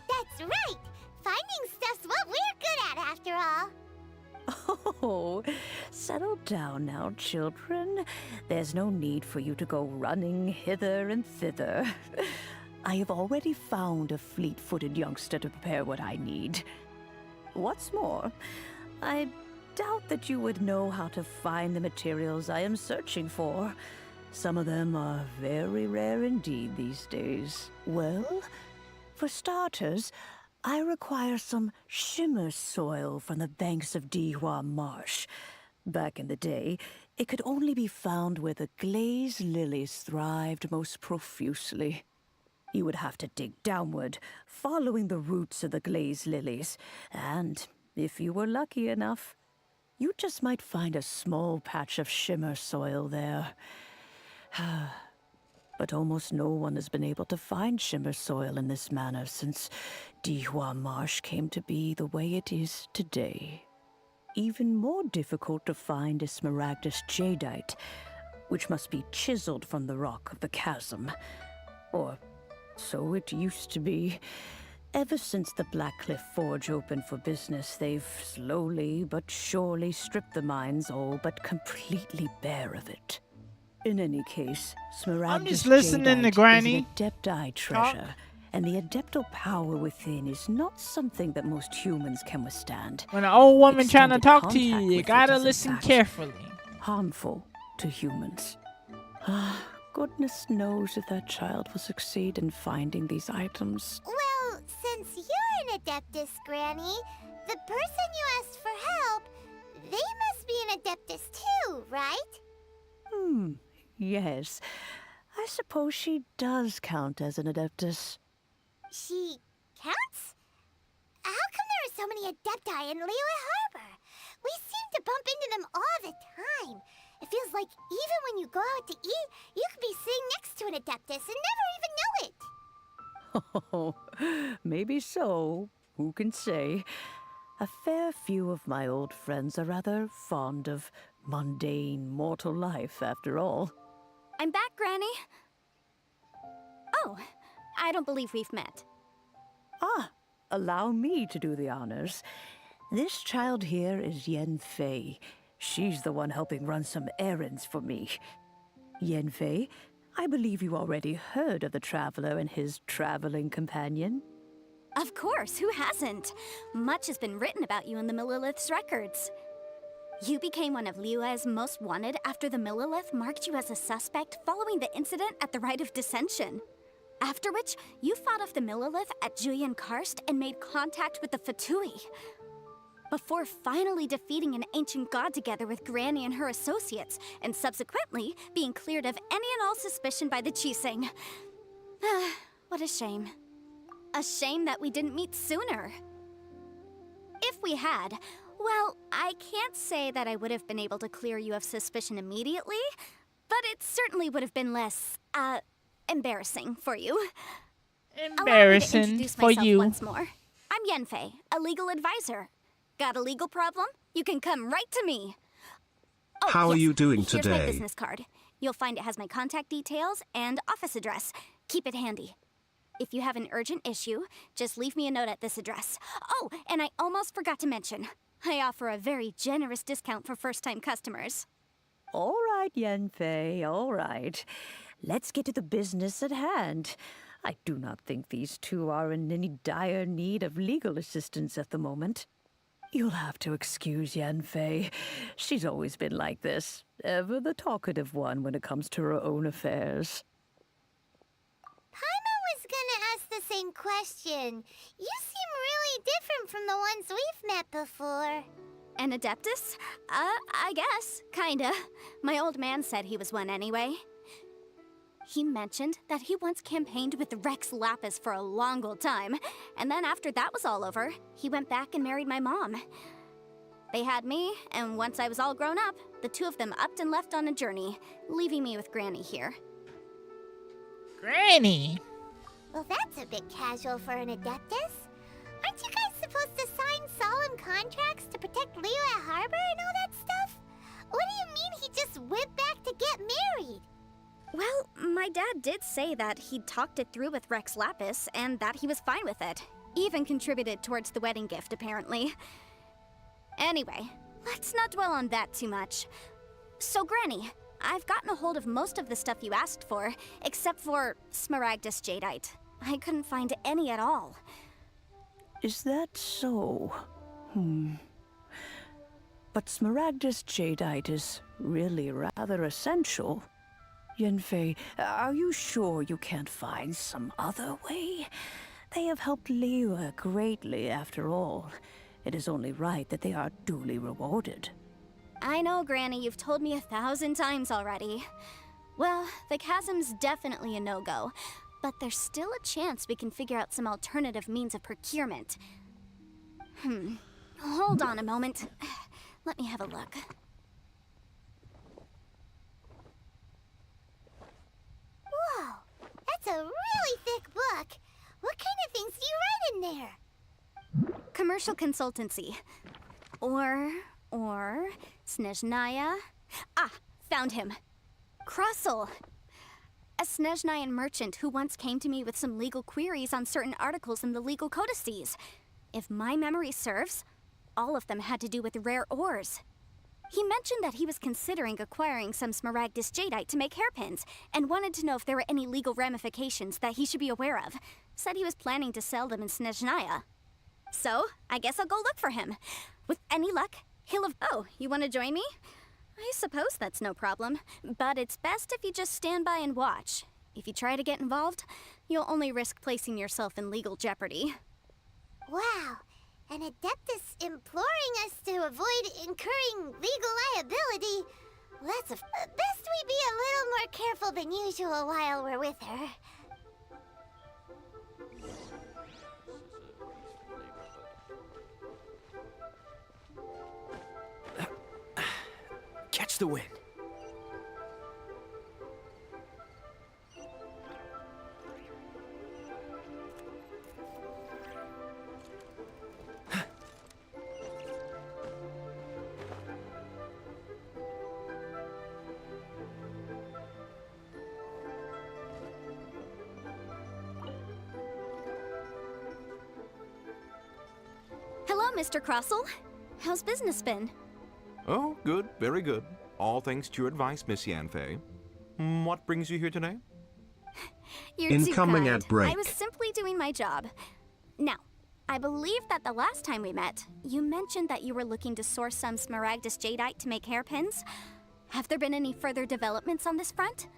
That's right! Finding stuff's what we're good at, after all. Oh, settle down now, children. There's no need for you to go running hither and thither. I have already found a fleet-footed youngster to prepare what I need. What's more, I doubt that you would know how to find the materials I am searching for. Some of them are very rare indeed these days. Well, for starters, I require some shimmer soil from the banks of Dihua Marsh. Back in the day, it could only be found where the glaze lilies thrived most profusely. You would have to dig downward, following the roots of the glaze lilies, and if you were lucky enough, you just might find a small patch of shimmer soil there. But almost no one has been able to find shimmer soil in this manner since Dihua Marsh came to be the way it is today. Even more difficult to find is smaragdus jadeite, which must be chiseled from the rock of the chasm. Or so it used to be. Ever since the Blackcliff Forge opened for business, they've slowly but surely stripped the mines all but completely bare of it. In any case, Smaragdus I'm just listening to Jadeite Granny is an Adepti treasure, and the Adeptal power within is not something that most humans can withstand. When an old woman trying to Extended talk to you, contact you with it gotta is, in listen fact, carefully. Harmful to humans. Goodness knows if that child will succeed in finding these items. Well, since you're an Adeptus, Granny, the person you asked for help, they must be an Adeptus too, right? Yes. I suppose she does count as an Adeptus. She counts? How come there are so many Adepti in Liyue Harbor? We seem to bump into them all the time. It feels like even when you go out to eat, you could be sitting next to an Adeptus and never even know it. Oh, maybe so. Who can say? A fair few of my old friends are rather fond of mundane mortal life, after all. I'm back, Granny. Oh, I don't believe we've met. Allow me to do the honors. This child here is Yen Fei. She's the one helping run some errands for me. Yen Fei, I believe you already heard of the Traveler and his traveling companion. Of course, who hasn't? Much has been written about you in the Millilith's records. You became one of Liyue's most wanted after the Millilith marked you as a suspect following the incident at the Rite of Dissension. After which, you fought off the Millilith at Julian Karst and made contact with the Fatui. Before finally defeating an ancient god together with Granny and her associates, and subsequently being cleared of any and all suspicion by the Chising. What a shame. A shame that we didn't meet sooner. If we had, well, I can't say that I would have been able to clear you of suspicion immediately, but it certainly would have been less, embarrassing for you. Embarrassing Allow me to introduce for myself you. once more. I'm Yenfei, a legal advisor. Got a legal problem? You can come right to me. Oh, How are yes, you doing here's my today? business card. You'll find it has my contact details and office address. Keep it handy. If you have an urgent issue, just leave me a note at this address. Oh, and I almost forgot to mention, I offer a very generous discount for first-time customers. All right, Yen Fei, all right. Let's get to the business at hand. I do not think these two are in any dire need of legal assistance at the moment. You'll have to excuse Yen Fei. She's always been like this, ever the talkative one when it comes to her own affairs. Paimon was gonna ask the same question. You seem really different from the ones we've met before. An Adeptus? I guess. Kinda. My old man said he was one anyway. He mentioned that he once campaigned with Rex Lapis for a long old time, and then after that was all over, he went back and married my mom. They had me, and once I was all grown up, the two of them upped and left on a journey, leaving me with Granny here. Granny? Well, that's a bit casual for an Adeptus. Aren't you guys supposed to sign solemn contracts to protect Liyue Harbor and all that stuff? What do you mean he just went back to get married? Well, my dad did say that he'd talked it through with Rex Lapis, and that he was fine with it. Even contributed towards the wedding gift, apparently. Anyway, let's not dwell on that too much. So, Granny, I've gotten a hold of most of the stuff you asked for, except for Smaragdus Jadeite. I couldn't find any at all. Is that so? But Smaragdus Jadeite is really rather essential. Yen Fei, are you sure you can't find some other way? They have helped Liyue greatly, after all. It is only right that they are duly rewarded. I know, Granny, you've told me 1,000 times already. Well, the chasm's definitely a no-go, but there's still a chance we can figure out some alternative means of procurement. Hold on a moment. Let me have a look. Whoa, that's a really thick book. What kind of things do you write in there? Commercial consultancy. Or Snezhnaya. Ah, found him. Krustle. a Snezhnayan merchant who once came to me with some legal queries on certain articles in the legal codices. If my memory serves, all of them had to do with rare ores. He mentioned that he was considering acquiring some Smaragdus jadeite to make hairpins, and wanted to know if there were any legal ramifications that he should be aware of. Said he was planning to sell them in Snezhnaya. So, I guess I'll go look for him. With any luck, he'll have— Oh, you want to join me? I suppose that's no problem, but it's best if you just stand by and watch. If you try to get involved, you'll only risk placing yourself in legal jeopardy. Wow, an Adeptus imploring us to avoid incurring legal liability. Best we be a little more careful than usual while we're with her. Catch the wind. Hello, Mr. Crossell. How's business been? Oh, good, very good. All thanks to your advice, Miss Yanfei. What brings you here today? You're Incoming too kind. at break. I was simply doing my job. Now, I believe that the last time we met, you mentioned that you were looking to source some Smaragdus jadeite to make hairpins. Have there been any further developments on this front?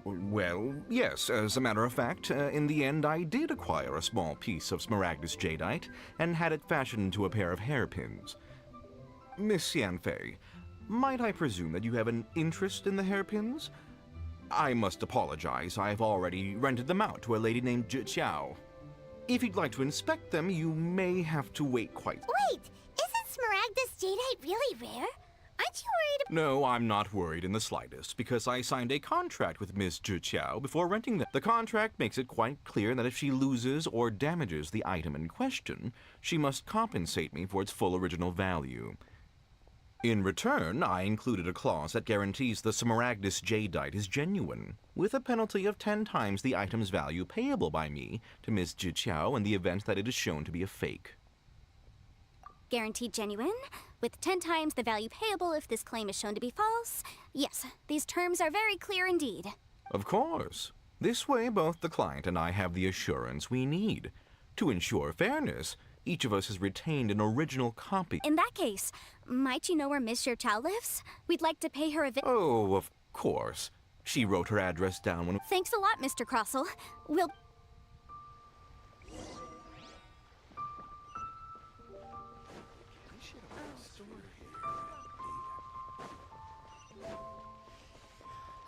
Well, yes. As a matter of fact, in the end, I did acquire a small piece of Smaragdus jadeite and had it fashioned into a pair of hairpins. Miss Yanfei, might I presume that you have an interest in the hairpins? I must apologize. I've already rented them out to a lady named Zhi Qiao. If you'd like to inspect them, you may have to wait quite— Wait, isn't Smaragdus jadeite really rare? Aren't you worried? No, I'm not worried in the slightest, because I signed a contract with Miss Zhi Qiao before renting them. The contract makes it quite clear that if she loses or damages the item in question, she must compensate me for its full original value. In return, I included a clause that guarantees the Smaragdus jadeite is genuine, with a penalty of 10 times the item's value payable by me to Miss Zhi Qiao in the event that it is shown to be a fake. Guaranteed genuine, with 10 times the value payable if this claim is shown to be false. Yes, these terms are very clear indeed. Of course. This way, both the client and I have the assurance we need. To ensure fairness, each of us has retained an original copy. In that case, might you know where Miss Zhi Qiao lives? We'd like to pay her a Oh, of course. She wrote her address down when— Thanks a lot, Mr. Crossell. We'll—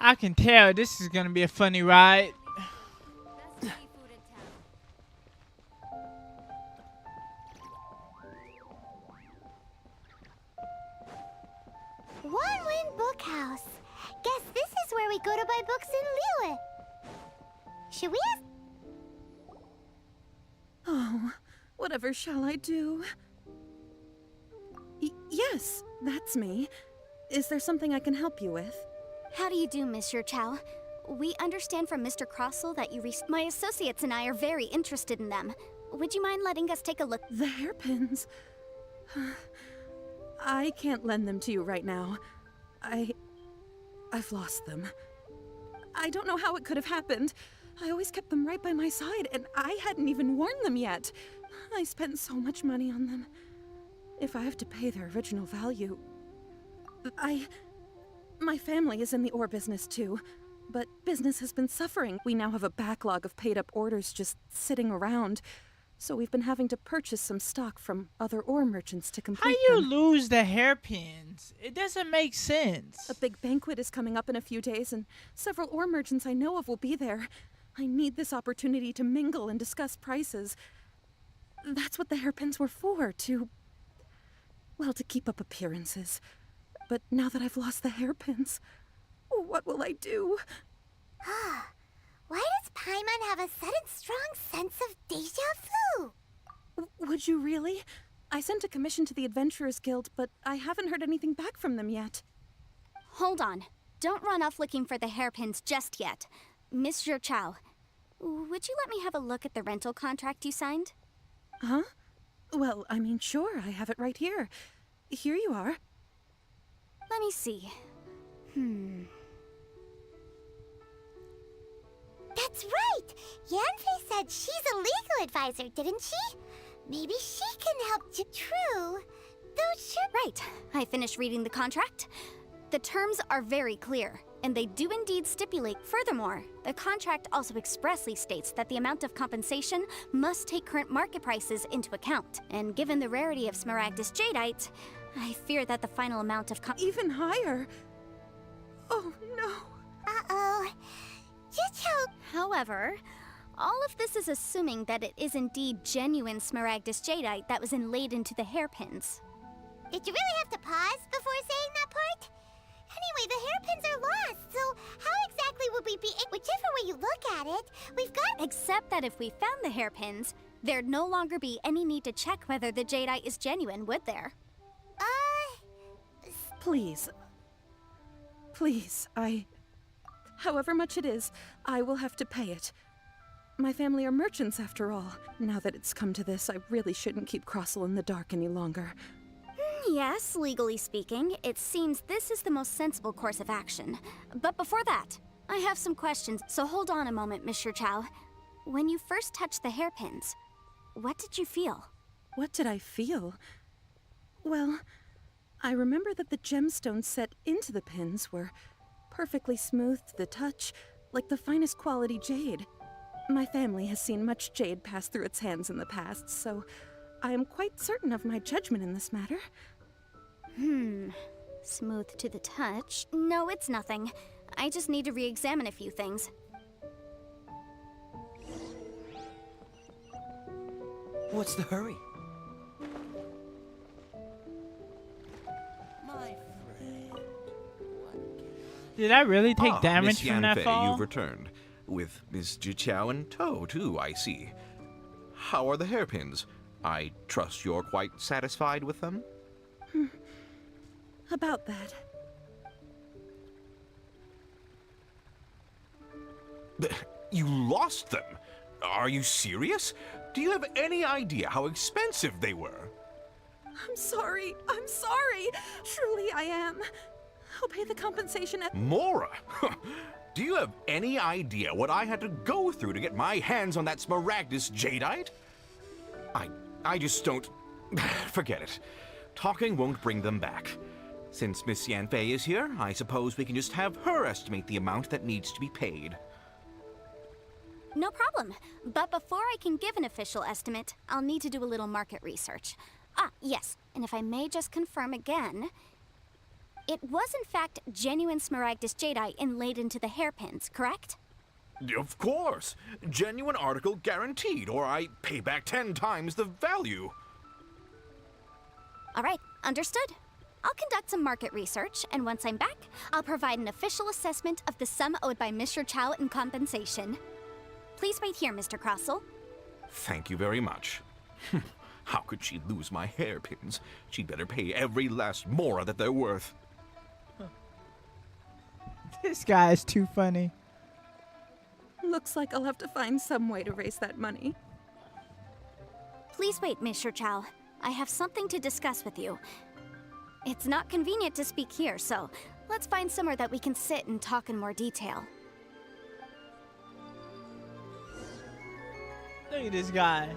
I can tell this is gonna be a funny ride. One Wind Bookhouse. Guess this is where we go to buy books in Liyue. Should we ask? Oh, whatever shall I do? Yes, that's me. Is there something I can help you with? How do you do, Miss Zhi Qiao? We understand from Mr. Crossell that you My associates and I are very interested in them. Would you mind letting us take a look? The hairpins. I can't lend them to you right now. I've lost them. I don't know how it could have happened. I always kept them right by my side, and I hadn't even worn them yet. I spent so much money on them. If I have to pay their original value... My family is in the ore business too, but business has been suffering. We now have a backlog of paid-up orders just sitting around, so we've been having to purchase some stock from other ore merchants to complete How you them. lose the hairpins? It doesn't make sense. A big banquet is coming up in a few days, and several ore merchants I know of will be there. I need this opportunity to mingle and discuss prices. That's what the hairpins were for, to keep up appearances. But now that I've lost the hairpins, what will I do? Why does Paimon have a sudden strong sense of deja vu? Would you really? I sent a commission to the Adventurers Guild, but I haven't heard anything back from them yet. Hold on. don't run off looking for the hairpins just yet. Miss Zhou, would you let me have a look at the rental contract you signed? Huh? Well, I mean, sure, I have it right here. Here you are. Let me see. That's right! Yanfei said she's a legal advisor, didn't she? Maybe she can help you. True. Though sure. Right. I finished reading the contract. The terms are very clear, and they do indeed stipulate. Furthermore, the contract also expressly states that the amount of compensation must take current market prices into account. And given the rarity of Smaragdus jadeite, I fear that the final amount of even higher. Oh no. Uh-oh. However, all of this is assuming that it is indeed genuine Smaragdus jadeite that was inlaid into the hairpins. Did you really have to pause before saying that part? Anyway, the hairpins are lost, so how exactly would we be? Whichever way you look at it, we've got. Except that if we found the hairpins, there'd no longer be any need to check whether the jadeite is genuine, would there? Please. Please, however much it is, I will have to pay it. My family are merchants, after all. Now that it's come to this, I really shouldn't keep Crossel in the dark any longer. Yes, legally speaking, it seems this is the most sensible course of action. But before that, I have some questions, so hold on a moment, Mr. Chow. When you first touched the hairpins, what did you feel? What did I feel? Well, I remember that the gemstones set into the pins were perfectly smooth to the touch, like the finest quality jade. My family has seen much jade pass through its hands in the past, so I am quite certain of my judgment in this matter. Smooth to the touch? No, it's nothing. I just need to re-examine a few things. What's the hurry? Did I really take damage Miss from that Yanfei, fall? you've returned. With Miss Zhiqiao in tow, too, I see. How are the hairpins? I trust you're quite satisfied with them? About that. You lost them? Are you serious? Do you have any idea how expensive they were? I'm sorry. Truly I am. I'll pay the compensation at— Mora? Do you have any idea what I had to go through to get my hands on that Smaragdus jadeite? I just don't... Forget it. Talking won't bring them back. Since Miss Yanfei is here, I suppose we can just have her estimate the amount that needs to be paid. No problem. But before I can give an official estimate, I'll need to do a little market research. Yes, and if I may just confirm again, it was in fact genuine Smaragdus jadeite inlaid into the hairpins, correct? Of course. Genuine article guaranteed, or I pay back 10 times the value. All right, understood. I'll conduct some market research, and once I'm back, I'll provide an official assessment of the sum owed by Mr. Chow in compensation. Please wait here, Mr. Crossel. Thank you very much. How could she lose my hairpins? She'd better pay every last mora that they're worth. This guy is too funny. Looks like I'll have to find some way to raise that money. Please wait, Mr. Chow. I have something to discuss with you. It's not convenient to speak here, so let's find somewhere that we can sit and talk in more detail. Look at this guy.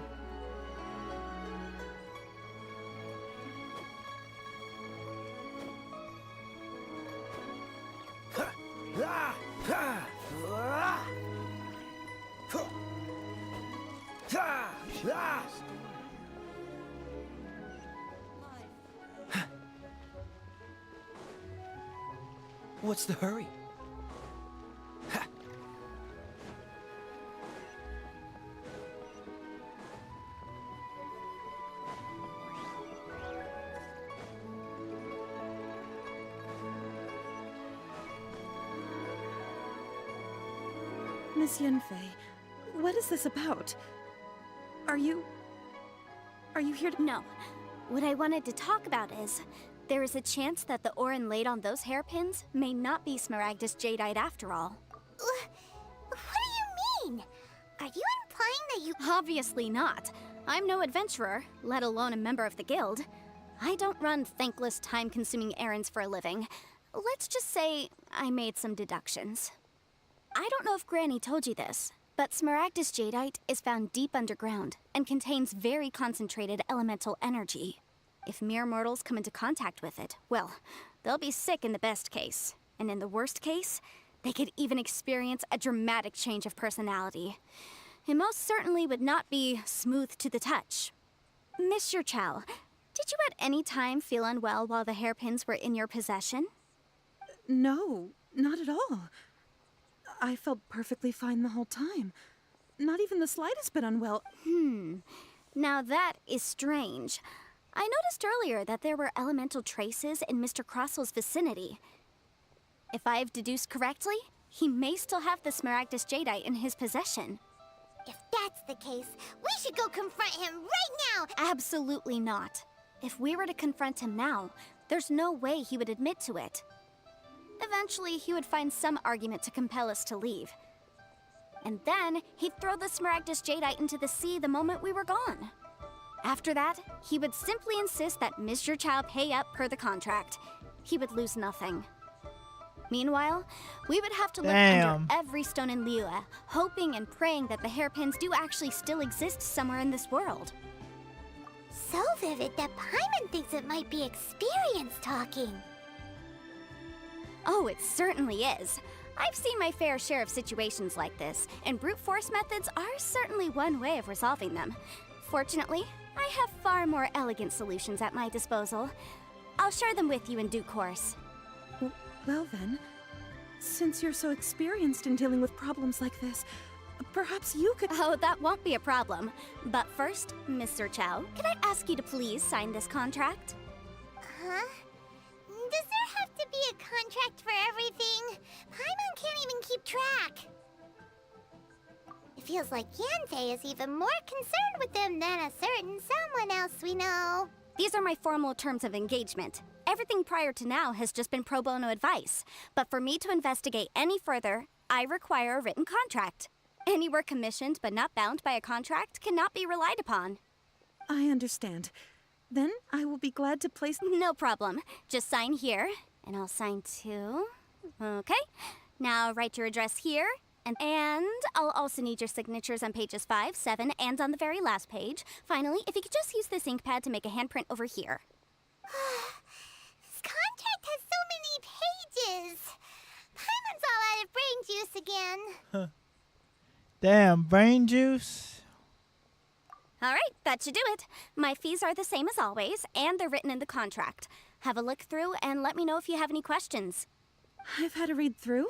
What's the hurry? Miss Yanfei, what is this about? Are you here to— No. What I wanted to talk about is, there is a chance that the ore inlaid on those hairpins may not be Smaragdus jadeite after all. What do you mean? Are you implying that you— Obviously not. I'm no adventurer, let alone a member of the guild. I don't run thankless, time-consuming errands for a living. Let's just say I made some deductions. I don't know if Granny told you this, but Smaragdus jadeite is found deep underground and contains very concentrated elemental energy. If mere mortals come into contact with it, well, they'll be sick in the best case. And in the worst case, they could even experience a dramatic change of personality. It most certainly would not be smooth to the touch. Monsieur Chow, did you at any time feel unwell while the hairpins were in your possession? No, not at all. I felt perfectly fine the whole time. Not even the slightest bit unwell. Now that is strange. I noticed earlier that there were elemental traces in Mr. Crossel's vicinity. If I've deduced correctly, he may still have the Smaragdus jadeite in his possession. If that's the case, we should go confront him right now! Absolutely not. If we were to confront him now, there's no way he would admit to it. Eventually, he would find some argument to compel us to leave. And then, he'd throw the Smaragdus jadeite into the sea the moment we were gone. After that, he would simply insist that Mr. Chow pay up per the contract. He would lose nothing. Meanwhile, we would have to look under every stone in Liyue, hoping and praying that the hairpins do actually still exist somewhere in this world. So vivid that Paimon thinks it might be experience talking. Oh, it certainly is. I've seen my fair share of situations like this, and brute force methods are certainly one way of resolving them. Fortunately, I have far more elegant solutions at my disposal. I'll share them with you in due course. Well then, since you're so experienced in dealing with problems like this, perhaps you could— Oh, that won't be a problem. But first, Mr. Chow, can I ask you to please sign this contract? Huh? Does there have to be a contract for everything? Paimon can't even keep track. It feels like Yanfei is even more concerned with them than a certain someone else we know. These are my formal terms of engagement. Everything prior to now has just been pro bono advice. But for me to investigate any further, I require a written contract. Any work commissioned but not bound by a contract cannot be relied upon. I understand. Then I will be glad to place— No problem. Just sign here, and I'll sign too. Okay. Now write your address here, and I'll also need your signatures on pages 5, 7, and on the very last page. Finally, if you could just use this ink pad to make a handprint over here. This contract has so many pages. Paimon's all out of brain juice again. Damn, brain juice. All right, that should do it. My fees are the same as always, and they're written in the contract. Have a look through and let me know if you have any questions. I've had a read through.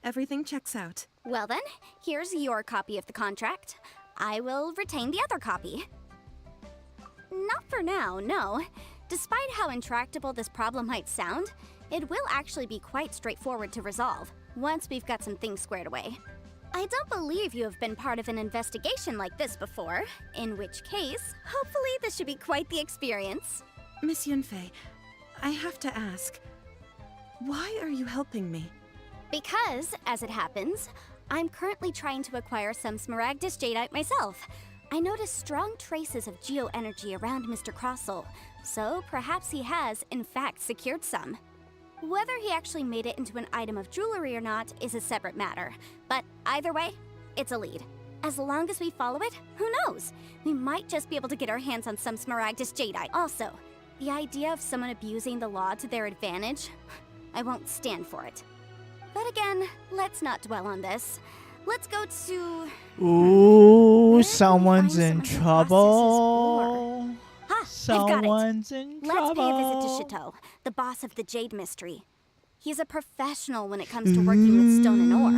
Everything checks out. Well then, here's your copy of the contract. I will retain the other copy. Not for now, no. Despite how intractable this problem might sound, it will actually be quite straightforward to resolve, once we've got some things squared away. I don't believe you have been part of an investigation like this before, in which case, hopefully this should be quite the experience. Miss Yunfei, I have to ask, why are you helping me? Because, as it happens, I'm currently trying to acquire some Smaragdus jadeite myself. I noticed strong traces of geoenergy around Mr. Crossel, so perhaps he has, in fact, secured some. Whether he actually made it into an item of jewelry or not is a separate matter, but either way, it's a lead. As long as we follow it, who knows? We might just be able to get our hands on some Smaragdus jadeite. Also, the idea of someone abusing the law to their advantage, I won't stand for it. But again, let's not dwell on this. Let's go to... Ooh, someone's in trouble. Someone's in trouble. Let's pay a visit to Chateau, the boss of the Jade Mystery. He's a professional when it comes to working with stone and ore.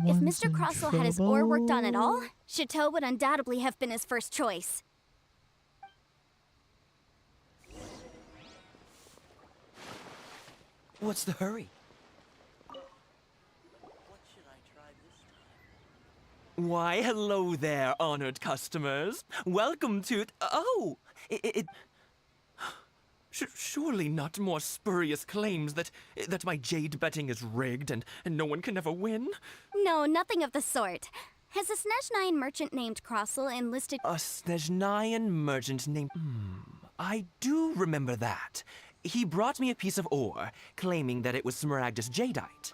If Mr. Crossel had his ore worked on at all, Chateau would undoubtedly have been his first choice. What's the hurry? Why, hello there, honored customers. Welcome to... Oh! Surely not more spurious claims that my jade betting is rigged and no one can ever win? No, nothing of the sort. Has a Snezhnayan merchant named Crossel enlisted— A Snezhnayan merchant named... I do remember that. He brought me a piece of ore, claiming that it was Smaragdus jadeite.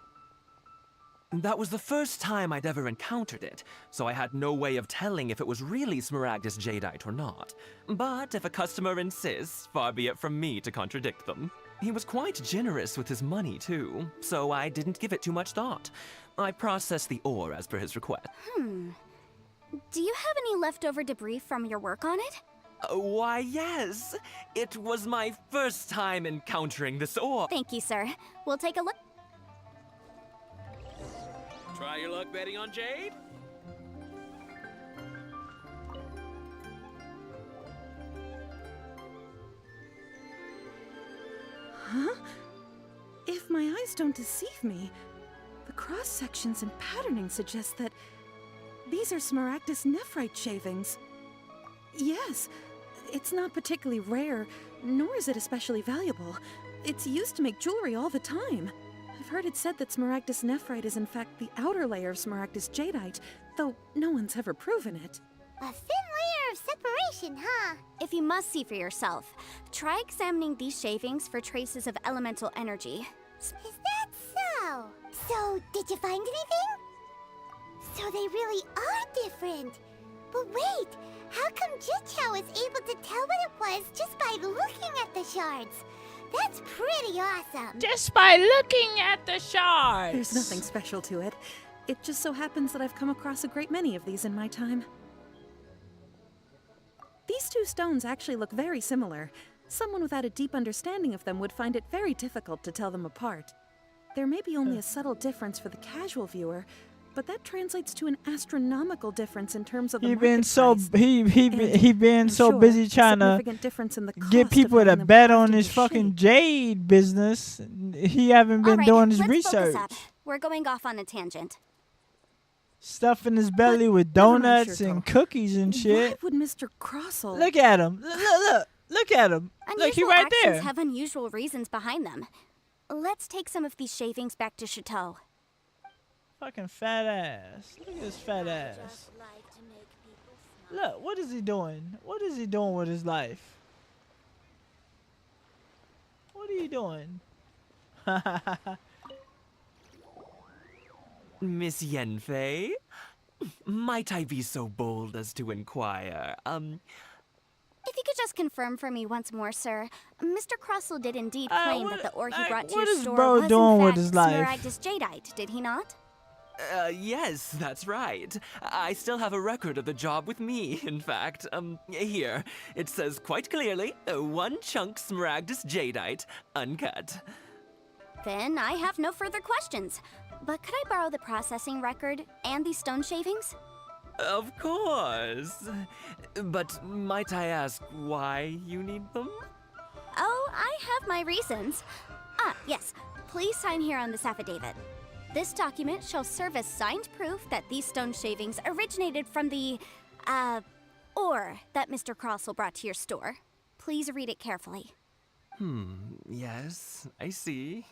That was the first time I'd ever encountered it, so I had no way of telling if it was really Smaragdus jadeite or not. But if a customer insists, far be it from me to contradict them. He was quite generous with his money, too, so I didn't give it too much thought. I processed the ore as per his request. Do you have any leftover debris from your work on it? Why, yes. It was my first time encountering this ore. Thank you, sir. We'll take a look. Try your luck betting on jade? Huh? If my eyes don't deceive me, the cross-sections and patterning suggest that these are Smaragdus nephrite shavings. Yes, it's not particularly rare, nor is it especially valuable. It's used to make jewelry all the time. I've heard it said that Smaragdus nephrite is in fact the outer layer of Smaragdus jadeite, though no one's ever proven it. A thin layer of separation, huh? If you must see for yourself, try examining these shavings for traces of elemental energy. Is that so? So, did you find anything? So they really are different. But wait, how come Jichao was able to tell what it was just by looking at the shards? That's pretty awesome. Just by looking at the shards. There's nothing special to it. It just so happens that I've come across a great many of these in my time. These two stones actually look very similar. Someone without a deep understanding of them would find it very difficult to tell them apart. There may be only a subtle difference for the casual viewer, but that translates to an astronomical difference in terms of the market price. He been so busy trying to get people to bet on his fucking jade business. He haven't been doing his research. Focus up. We're going off on a tangent. Stuffing his belly with donuts and cookies and shit. Why would Mr. Crossel... Look at him. Look at him. Look, he right actions there. Have unusual reasons behind them. Let's take some of these shavings back to Chateau. Fucking fat ass. Look at this fat ass. Look, what is he doing? What is he doing with his life? What are you doing? Miss Yanfei, might I be so bold as to inquire, If you could just confirm for me once more, sir. Mr. Crossel did indeed claim that the ore he brought to your store bro was doing in with fact his life? Smaragdus jadeite, did he not? Yes, that's right. I still have a record of the job with me, in fact. Here. It says quite clearly, 1 chunk Smaragdus jadeite, uncut. Then I have no further questions. But could I borrow the processing record and these stone shavings? Of course. But might I ask why you need them? Oh, I have my reasons. Yes. Please sign here on this affidavit. This document shall serve as signed proof that these stone shavings originated from the, ore that Mr. Crossel brought to your store. Please read it carefully. Yes, I see.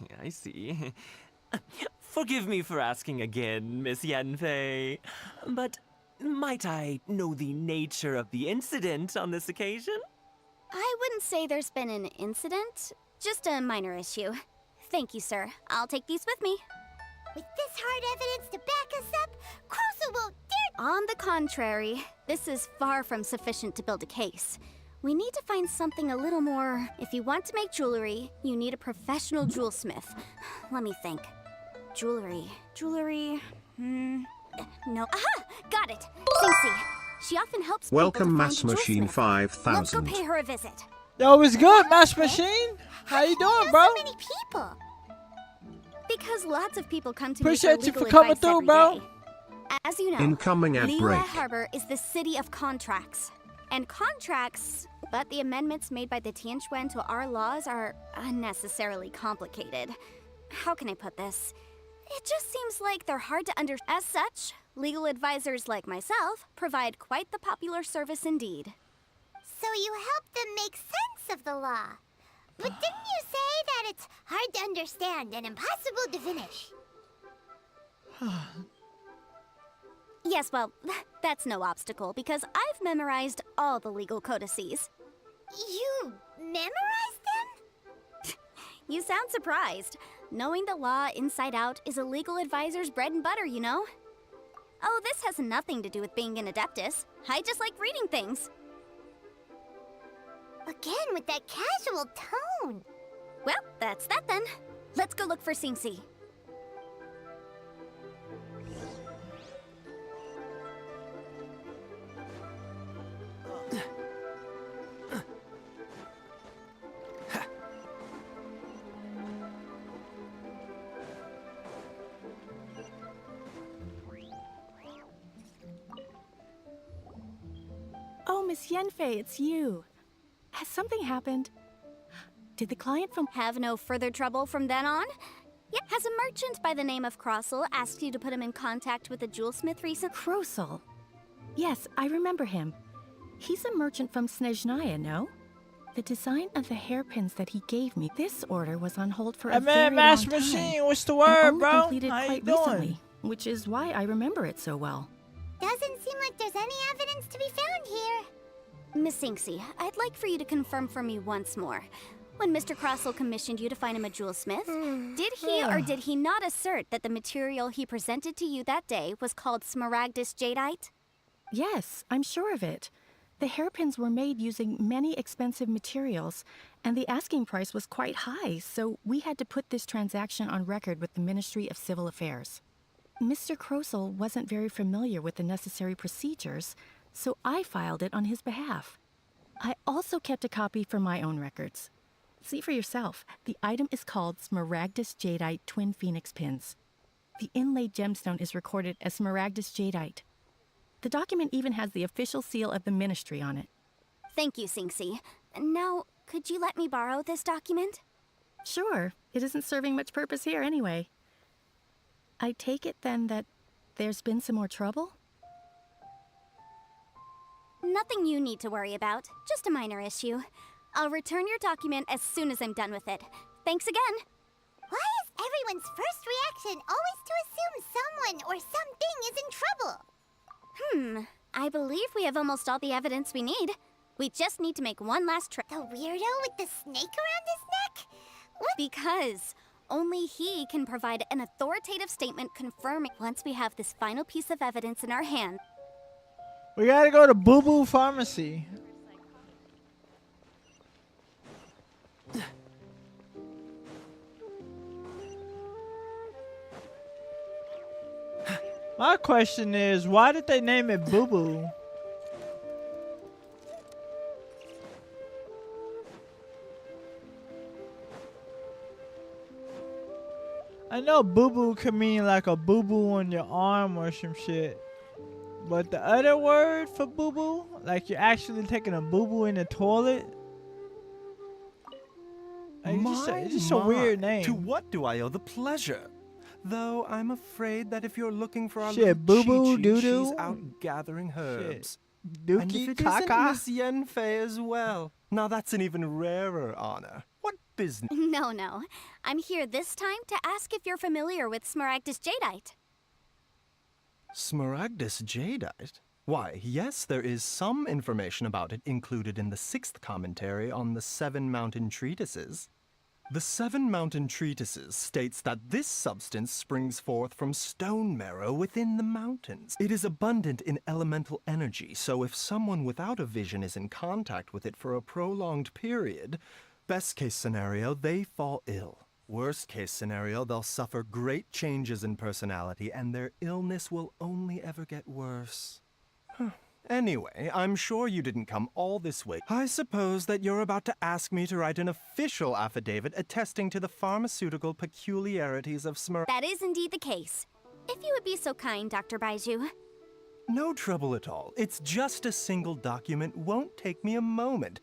Forgive me for asking again, Miss Yanfei, but might I know the nature of the incident on this occasion? I wouldn't say there's been an incident, just a minor issue. Thank you, sir. I'll take these with me. With this hard evidence to back us up, Crossel won't dare— On the contrary, this is far from sufficient to build a case. We need to find something a little more— If you want to make jewelry, you need a professional jewelsmith. Let me think. Jewelry, no. Aha! Got it! Xingxi. She often helps Welcome, people to Mass find a Machine jewelsmith. 5000. Let's go pay her a visit. Yo, what's good, Mass Machine? How you doing, bro? So many people. Because lots of people come to me Appreciate you legal for coming advice through, every bro. day. As you know, Incoming at Liyue break. Harbor is the city of contracts. And contracts, but the amendments made by the Tianquan to our laws are unnecessarily complicated. How can I put this? It just seems like they're hard to understand. As such, legal advisors like myself provide quite the popular service indeed. So you help them make sense of the law. But didn't you say that it's hard to understand and impossible to finish? Yes, well, that's no obstacle because I've memorized all the legal codices. You memorized them? You sound surprised. Knowing the law inside out is a legal advisor's bread and butter, you know? Oh, this has nothing to do with being an adeptus. I just like reading things. Again with that casual tone. Well, that's that then. Let's go look for Singsi. Oh, Miss Yenfei, it's you. Has something happened? Did the client from— Have no further trouble from then on? Yep. Has a merchant by the name of Crossel asked you to put him in contact with a jewelsmith recently? Crossel? Yes, I remember him. He's a merchant from Snezhnaya, no? The design of the hairpins that he gave me, this order was on hold for a very long Master time. Machine, what's the and word, only bro? completed How you quite doing? recently, which is why I remember it so well. Doesn't seem like there's any evidence to be found here. Miss Singsi, I'd like for you to confirm for me once more. When Mr. Crossel commissioned you to find him a jewelsmith, did he or did he not assert that the material he presented to you that day was called Smaragdus jadeite? Yes, I'm sure of it. The hairpins were made using many expensive materials, and the asking price was quite high, so we had to put this transaction on record with the Ministry of Civil Affairs. Mr. Crossel wasn't very familiar with the necessary procedures, so I filed it on his behalf. I also kept a copy for my own records. See for yourself, the item is called Smaragdus jadeite Twin Phoenix Pins. The inlaid gemstone is recorded as Smaragdus jadeite. The document even has the official seal of the ministry on it. Thank you, Singsi. Now, could you let me borrow this document? Sure, it isn't serving much purpose here anyway. I take it then that there's been some more trouble? Nothing you need to worry about, just a minor issue. I'll return your document as soon as I'm done with it. Thanks again. Why is everyone's first reaction always to assume someone or something is in trouble? I believe we have almost all the evidence we need. We just need to make one last trip. The weirdo with the snake around his neck? What? Because only he can provide an authoritative statement confirming once we have this final piece of evidence in our hand. We gotta go to Boo Boo Pharmacy. My question is, why did they name it Boo Boo? I know Boo Boo could mean like a boo boo on your arm or some shit. But the other word for boo boo, like you're actually taking a boo boo in the toilet? Like, it's just a weird name. To what do I owe the pleasure? Though I'm afraid that if you're looking for our Shit, little boo-boo, Chi-Chi, doo-doo. she's out gathering herbs. Dookie, and if it caca. isn't Miss Yenfei as well, now that's an even rarer honor. What business? No. I'm here this time to ask if you're familiar with Smaragdus jadeite. Smaragdus jadeite? Why, yes, there is some information about it included in the 6th commentary on the 7 Mountain Treatises. The 7 Mountain Treatises states that this substance springs forth from stone marrow within the mountains. It is abundant in elemental energy, so if someone without a vision is in contact with it for a prolonged period, best case scenario, they fall ill. Worst case scenario, they'll suffer great changes in personality and their illness will only ever get worse. Anyway, I'm sure you didn't come all this way. I suppose that you're about to ask me to write an official affidavit attesting to the pharmaceutical peculiarities of That is indeed the case. If you would be so kind, Dr. Baiju. No trouble at all. It's just a single document. Won't take me a moment.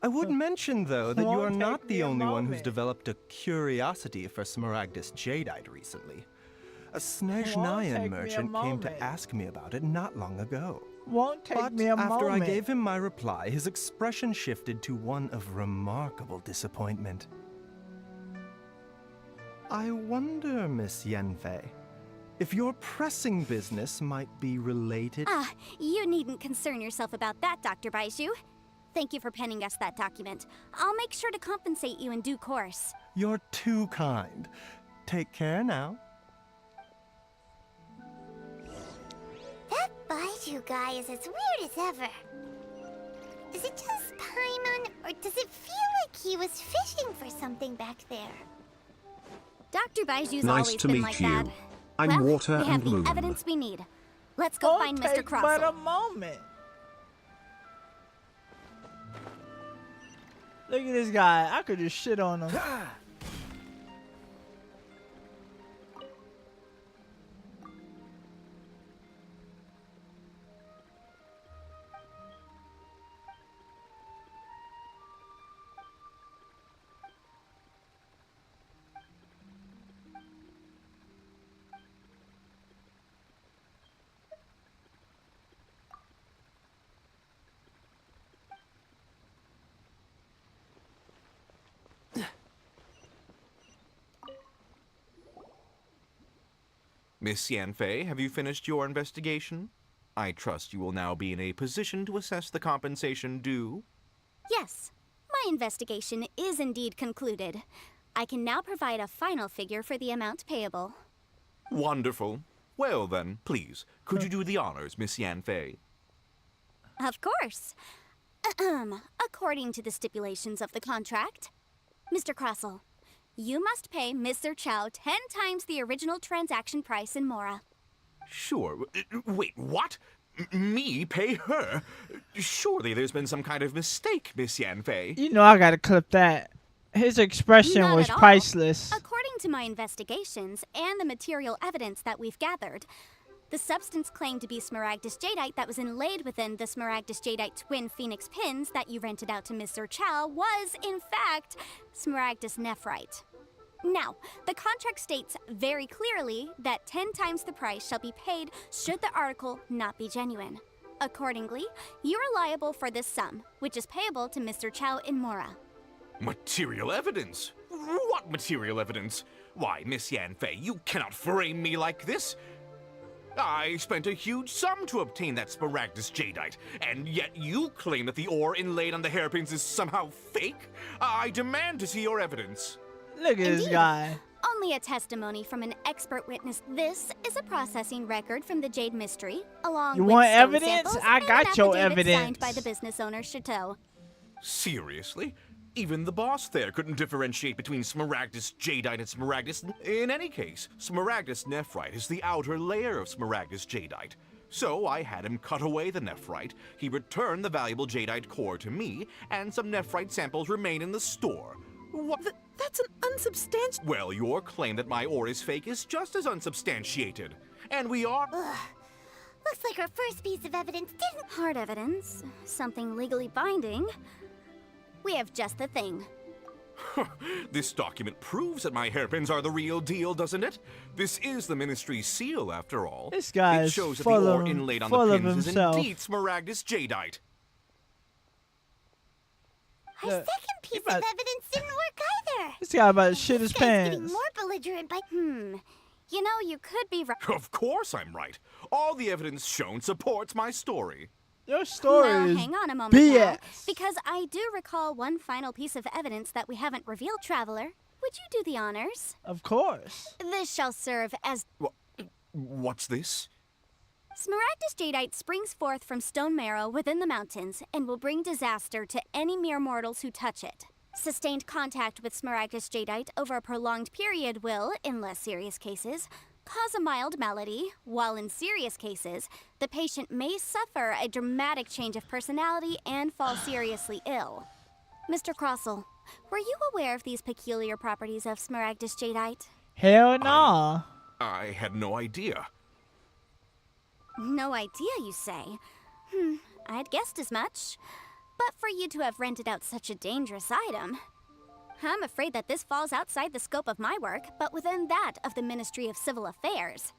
I would mention, though, that you are not the only one who's developed a curiosity for Smaragdus jadeite recently. A Snezhnayan merchant came to ask me about it not long ago. Won't take But me a after moment. I gave him my reply, his expression shifted to one of remarkable disappointment. I wonder, Miss Yanfei, if your pressing business might be related. You needn't concern yourself about that, Dr. Baizhu. Thank you for penning us that document. I'll make sure to compensate you in due course. You're too kind. Take care now. That Baizhu guy is as weird as ever. Is it just Paimon, or does it feel like he was fishing for something back there? Dr. Baiju's Nice always to been meet like you. that. I'm Well, Water we have and the Moon. evidence we need. Let's go find Mr. Take but a Crossell. moment. Look at this guy. I could just shit on him. Miss Yanfei, have you finished your investigation? I trust you will now be in a position to assess the compensation due. Yes, my investigation is indeed concluded. I can now provide a final figure for the amount payable. Wonderful. Well then, please, could you do the honors, Miss Yanfei? Of course. According to the stipulations of the contract, Mr. Crossell, you must pay Mr. Chow 10 times the original transaction price in Mora. Sure. Wait, what? Me pay her? Surely there's been some kind of mistake, Miss Yanfei. You know I gotta clip that. His expression Not was at all. priceless. According to my investigations and the material evidence that we've gathered, the substance claimed to be Smaragdus jadeite that was inlaid within the Smaragdus jadeite twin phoenix pins that you rented out to Mr. Chow was, in fact, Smaragdus nephrite. Now, the contract states very clearly that 10 times the price shall be paid should the article not be genuine. Accordingly, you are liable for this sum, which is payable to Mr. Chow in Mora. Material evidence? What material evidence? Why, Miss Yanfei, you cannot frame me like this. I spent a huge sum to obtain that Smaragdus jadeite, and yet you claim that the ore inlaid on the hairpins is somehow fake? I demand to see your evidence. Look at this Indeed. guy. Only a testimony from an expert witness. This is a processing record from the Jade Mystery, along You with want stone evidence? samples I and got an your affidavit evidence. signed by the business owner, Chateau. Seriously? Even the boss there couldn't differentiate between Smaragdus jadeite and Smaragdus. In any case, Smaragdus nephrite is the outer layer of Smaragdus jadeite. So I had him cut away the nephrite, he returned the valuable jadeite core to me, and some nephrite samples remain in the store. What? That's an unsubstantiated... Well, your claim that my ore is fake is just as unsubstantiated. And we are... Looks like our first piece of evidence didn't... Hard evidence, something legally binding. We have just the thing. This document proves that my hairpins are the real deal, doesn't it? This is the Ministry's seal, after all. This guy it is shows that full the of- ore inlaid on full the of pins is himself. indeed Smaragdus jadeite. Our second piece of evidence didn't work either. This guy about to shit his This guy's getting pants. more belligerent by... You know, you could be right. Of course I'm right. All the evidence shown supports my story. Your story Now, is hang on a moment now, BS. because I do recall one final piece of evidence that we haven't revealed, Traveler. Would you do the honors? Of course. This shall serve as... What's this? Smaragdus jadeite springs forth from stone marrow within the mountains and will bring disaster to any mere mortals who touch it. Sustained contact with Smaragdus jadeite over a prolonged period will, in less serious cases, cause a mild malady, while in serious cases, the patient may suffer a dramatic change of personality and fall seriously ill. Mr. Crossell, were you aware of these peculiar properties of Smaragdus jadeite? Hell no. I had no idea. No idea, you say? I'd guessed as much. But for you to have rented out such a dangerous item, I'm afraid that this falls outside the scope of my work, but within that of the Ministry of Civil Affairs.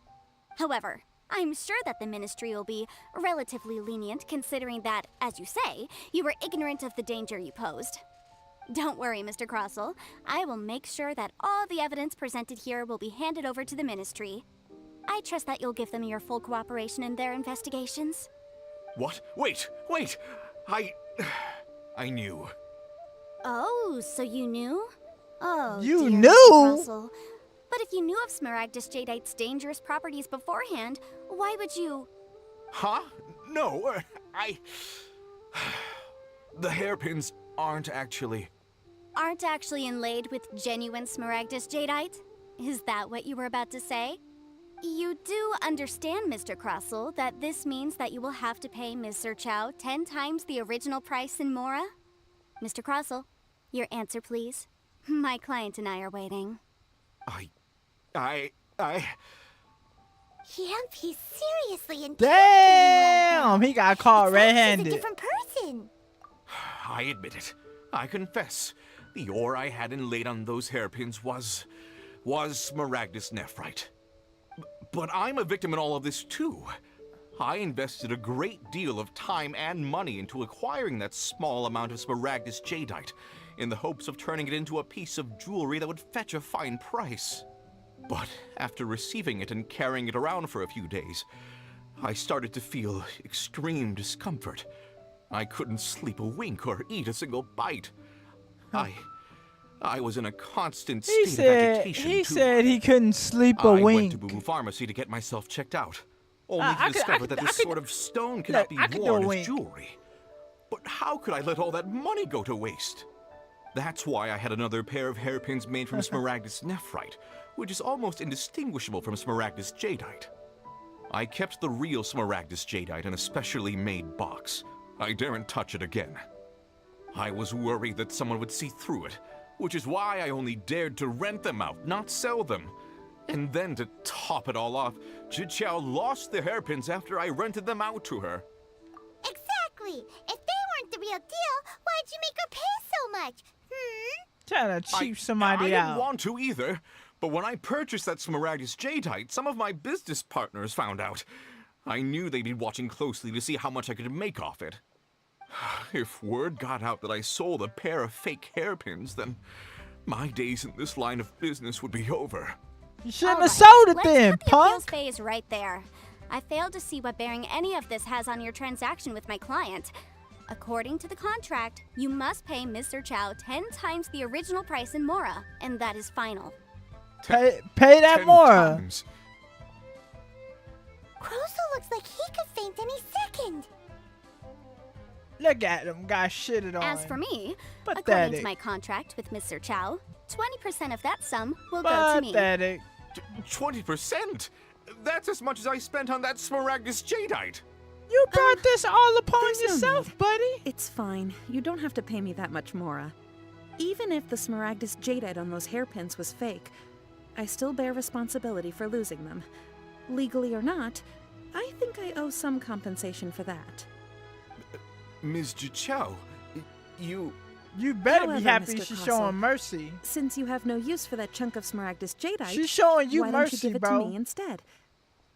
However, I'm sure that the Ministry will be relatively lenient considering that, as you say, you were ignorant of the danger you posed. Don't worry, Mr. Crossell. I will make sure that all the evidence presented here will be handed over to the Ministry. I trust that you'll give them your full cooperation in their investigations. What? Wait! I knew. Oh, so you knew? Oh, You dear knew? Mr. Crossell. But if you knew of Smaragdus Jadeite's dangerous properties beforehand, why would you... Huh? No, The hairpins aren't actually inlaid with genuine Smaragdus Jadeite? Is that what you were about to say? You do understand, Mr. Crossell, that this means that you will have to pay Ms. Zerchow 10 times the original price in Mora? Mr. Crossell, your answer, please. My client and I are waiting. He's seriously in Damn, he got caught red-handed. He's a different person. I admit it. I confess. The ore I had inlaid on those hairpins was Smaragdus nephrite. But I'm a victim in all of this too. I invested a great deal of time and money into acquiring that small amount of Smaragdus Jadeite in the hopes of turning it into a piece of jewelry that would fetch a fine price. But after receiving it and carrying it around for a few days, I started to feel extreme discomfort. I couldn't sleep a wink or eat a single bite. I was in a constant state of agitation. He said he couldn't sleep a I wink. went to Boo Boo Pharmacy to get myself checked out, only to discover that this sort of stone cannot be worn as jewelry. But how could I let all that money go to waste? That's why I had another pair of hairpins made from Smaragdus nephrite, which is almost indistinguishable from Smaragdus Jadeite. I kept the real Smaragdus Jadeite in a specially made box. I daren't touch it again. I was worried that someone would see through it, which is why I only dared to rent them out, not sell them. And then to top it all off, Zhiqiao lost the hairpins after I rented them out to her. Exactly. If they weren't the real deal, why'd you make her pay so much? Trying to cheap somebody I out. didn't want to either, but when I purchased that Smaragdus Jadeite, some of my business partners found out. I knew they'd be watching closely to see how much I could make off it. If word got out that I sold a pair of fake hairpins, then my days in this line of business would be over. You shouldn't have sold it Let's then, cut the punk. appeals phase right there. I failed to see what bearing any of this has on your transaction with my client. According to the contract, you must pay Ms. Zerchow 10 times the original price in Mora, and that is final. Pay that 10 more. times. Crossell looks like he could faint any second. Look at him, got shitted on. As for me, according Pathetic. to my contract with Ms. Zerchow, 20% of that sum will go to me. Pathetic. 20%? That's as much as I spent on that Smaragdus Jadeite. You brought this all upon There's no yourself, need. buddy. It's fine. You don't have to pay me that much, Mora. Even if the Smaragdus Jadeite on those hairpins was fake, I still bear responsibility for losing them. Legally or not, I think I owe some compensation for that. Ms. Zhiqiao, you better However, be happy Mr. she's Crossell, showing mercy. Since you have no use for that chunk of Smaragdus Jadeite, She's showing you why mercy, don't you give it bro. to me instead?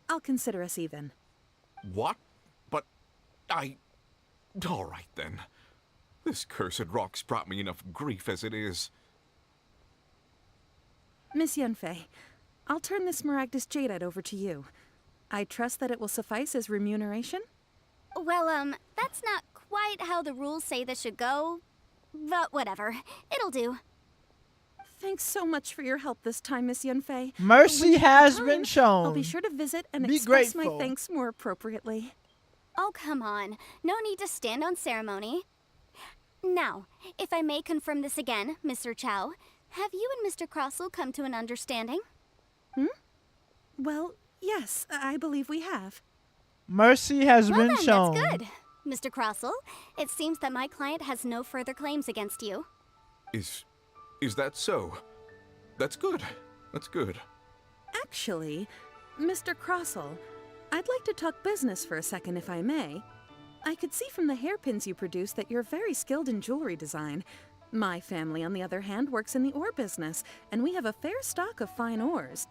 I'll consider us even. What? But all right then. This cursed rock's brought me enough grief as it is. Miss Yunfei, I'll turn this Smaragdus Jadeite over to you. I trust that it will suffice as remuneration? Well, that's not quite how the rules say this should go, but whatever. It'll do. Thanks so much for your help this time, Miss Yunfei. Mercy When you have has time, been shown. I'll be sure to visit and Be express grateful. my thanks more appropriately. Oh, come on. No need to stand on ceremony. Now, if I may confirm this again, Mr. Chow, have you and Mr. Crossell come to an understanding? Well, yes, I believe we have. Mercy has Well been then, shown. that's good. Mr. Crossell, it seems that my client has no further claims against you. Is that so? That's good. That's good. Actually, Mr. Crossell, I'd like to talk business for a second if I may. I could see from the hairpins you produce that you're very skilled in jewelry design. My family, on the other hand, works in the ore business, and we have a fair stock of fine ores.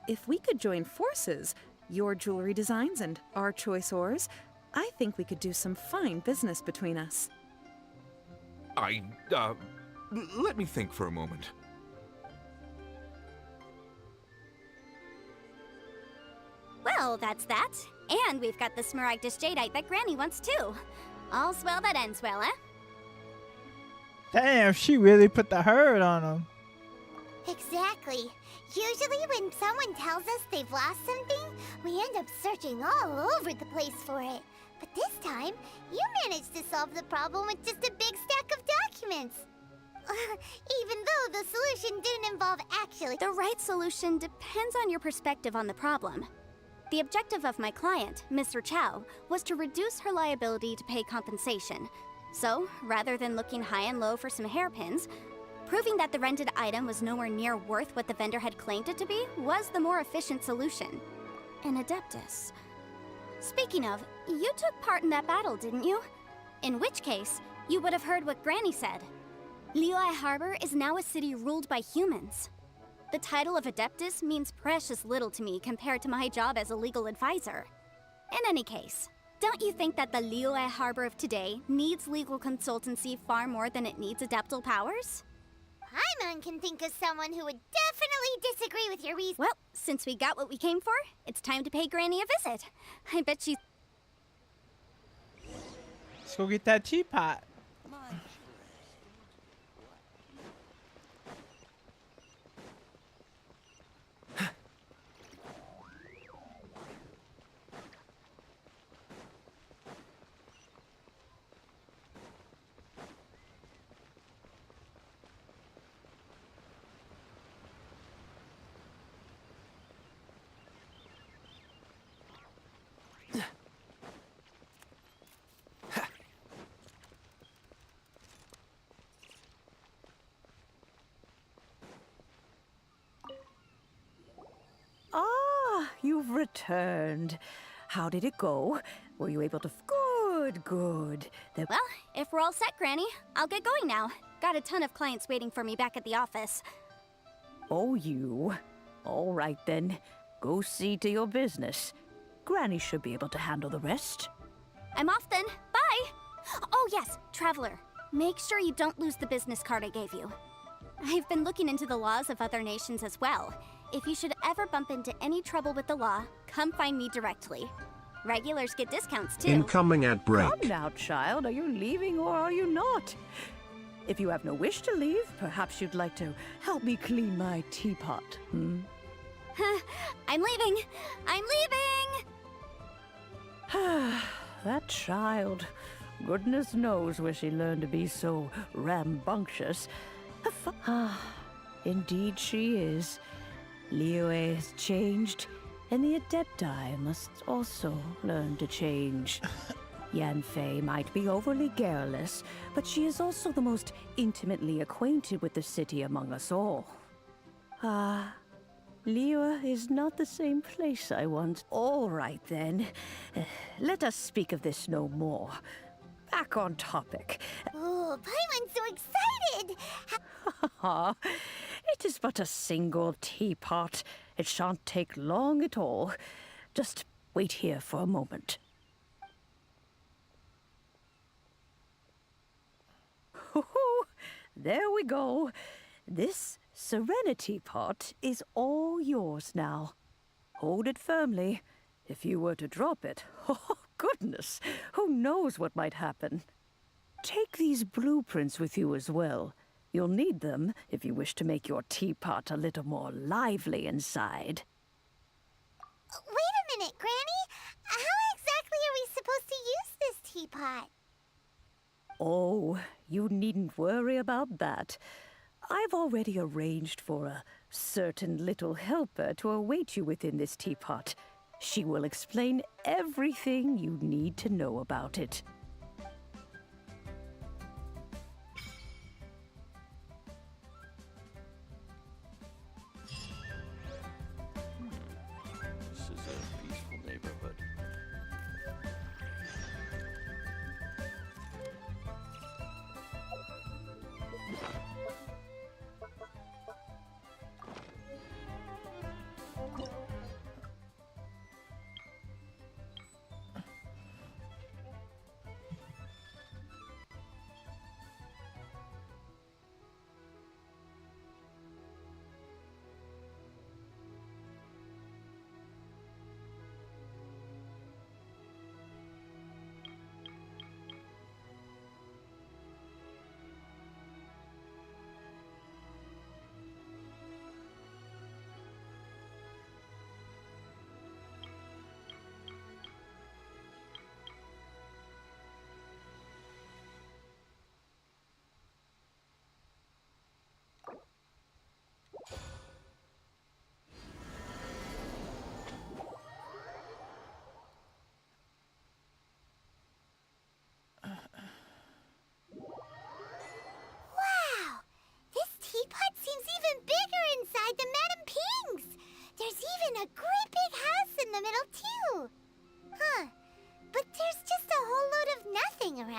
If we could join forces, Your jewelry designs and our choice ores. I think we could do some fine business between us. Let me think for a moment. Well, that's that. And we've got the Smaragdus Jadeite that Granny wants too. All's well that ends well, eh? Damn, she really put the hurt on him. Exactly. Usually when someone tells us they've lost something, we end up searching all over the place for it. But this time, you managed to solve the problem with just a big stack of documents. Even though the solution didn't involve actually... The right solution depends on your perspective on the problem. The objective of my client, Mr. Chow, was to reduce her liability to pay compensation. So, rather than looking high and low for some hairpins, proving that the rented item was nowhere near worth what the vendor had claimed it to be was the more efficient solution. An Adeptus. Speaking of, you took part in that battle, didn't you? In which case, you would have heard what Granny said. Liyue Harbor is now a city ruled by humans. The title of Adeptus means precious little to me compared to my job as a legal advisor. In any case, don't you think that the Liyue Harbor of today needs legal consultancy far more than it needs adeptal powers? Paimon can think of someone who would definitely disagree with your reason. Well, since we got what we came for, it's time to pay Granny a visit. I bet she's... Let's go get that teapot. Ah, you've returned. How did it go? Were you able to... Good. Well, if we're all set, Granny, I'll get going now. Got a ton of clients waiting for me back at the office. Oh, you. All right, then. Go see to your business. Granny should be able to handle the rest. I'm off then. Bye! Oh yes, Traveler. Make sure you don't lose the business card I gave you. I've been looking into the laws of other nations as well. If you should ever bump into any trouble with the law, come find me directly. Regulars get discounts too. Incoming ad break. Come now, child. Are you leaving or are you not? If you have no wish to leave, perhaps you'd like to help me clean my teapot, hmm? I'm leaving! I'm leaving! That child. Goodness knows where she learned to be so rambunctious. Indeed she is. Liyue has changed, and the Adepti must also learn to change. Yanfei might be overly garrulous, but she is also the most intimately acquainted with the city among us all. Liyue is not the same place I once... All right, then. Let us speak of this no more. Back on topic. Oh, Paimon's so excited! It is but a single teapot. It shan't take long at all. Just wait here for a moment. There we go. This Serenity pot is all yours now. Hold it firmly. If you were to drop it, oh goodness, who knows what might happen. Take these blueprints with you as well. You'll need them if you wish to make your teapot a little more lively inside. Wait a minute, Granny. How exactly are we supposed to use this teapot? Oh, you needn't worry about that. I've already arranged for a certain little helper to await you within this teapot. She will explain everything you need to know about it. This is a peaceful neighborhood.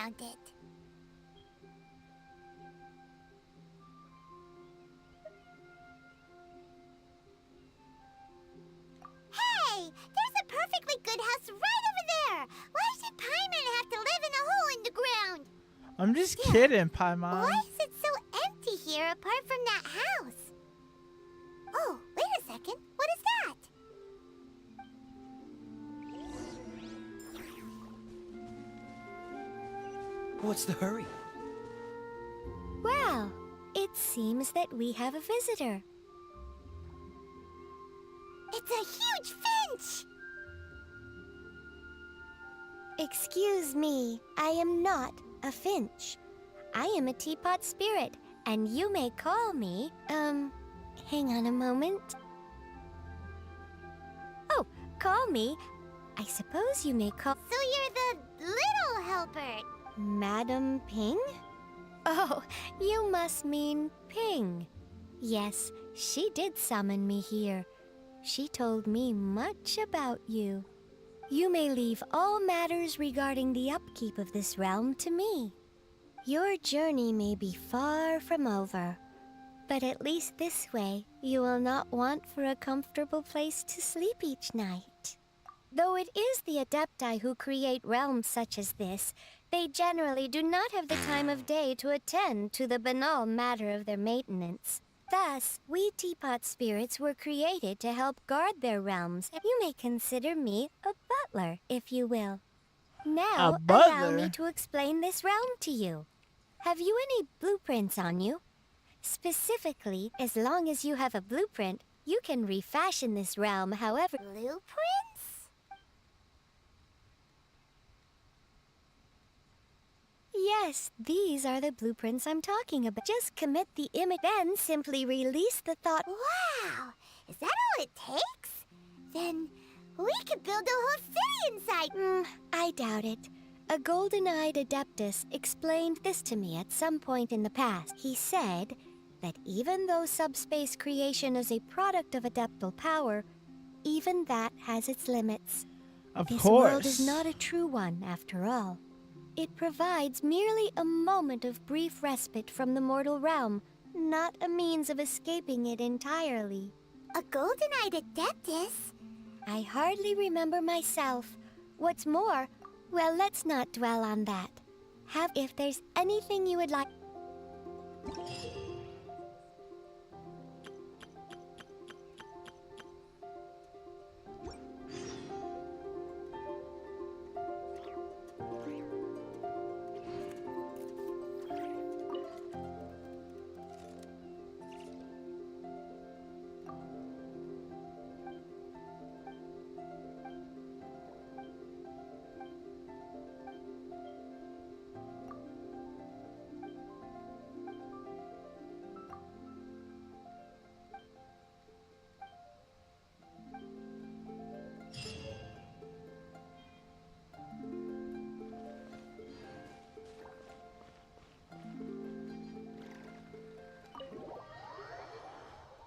around it. Hey! There's a perfectly good house right over there! Why should Paimon have to live in a hole in the ground? I'm just kidding, Paimon. Why is it so empty here apart from that house? Oh, wait a second. What is that? What's the hurry? Well, it seems that we have a visitor. It's a huge finch! Excuse me, I am not a finch. I am a teapot spirit, and you may call me, hang on a moment. Oh, call me. I suppose you may call... So you're the little helper. Madam Ping? Oh, you must mean Ping. Yes, she did summon me here. She told me much about you. You may leave all matters regarding the upkeep of this realm to me. Your journey may be far from over, but at least this way you will not want for a comfortable place to sleep each night. Though it is the Adepti who create realms such as this, they generally do not have the time of day to attend to the banal matter of their maintenance. Thus, we teapot spirits were created to help guard their realms. You may consider me a butler, if you will. Now, allow me to explain this realm to you. Have you any blueprints on you? Specifically, as long as you have a blueprint, you can refashion this realm however... Blueprints? Yes, these are the blueprints I'm talking about. Just commit the image, then simply release the thought. Wow! Is that all it takes? Then we could build a whole city inside. I doubt it. A golden-eyed adeptus explained this to me at some point in the past. He said that even though subspace creation is a product of adeptal power, even that has its limits. This world is not a true one, after all. It provides merely a moment of brief respite from the mortal realm, not a means of escaping it entirely. A golden-eyed adeptus? I hardly remember myself. What's more, well, let's not dwell on that. If there's anything you would like...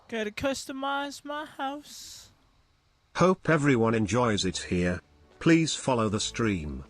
Gotta customize my house. Hope everyone enjoys it here. Please follow the stream.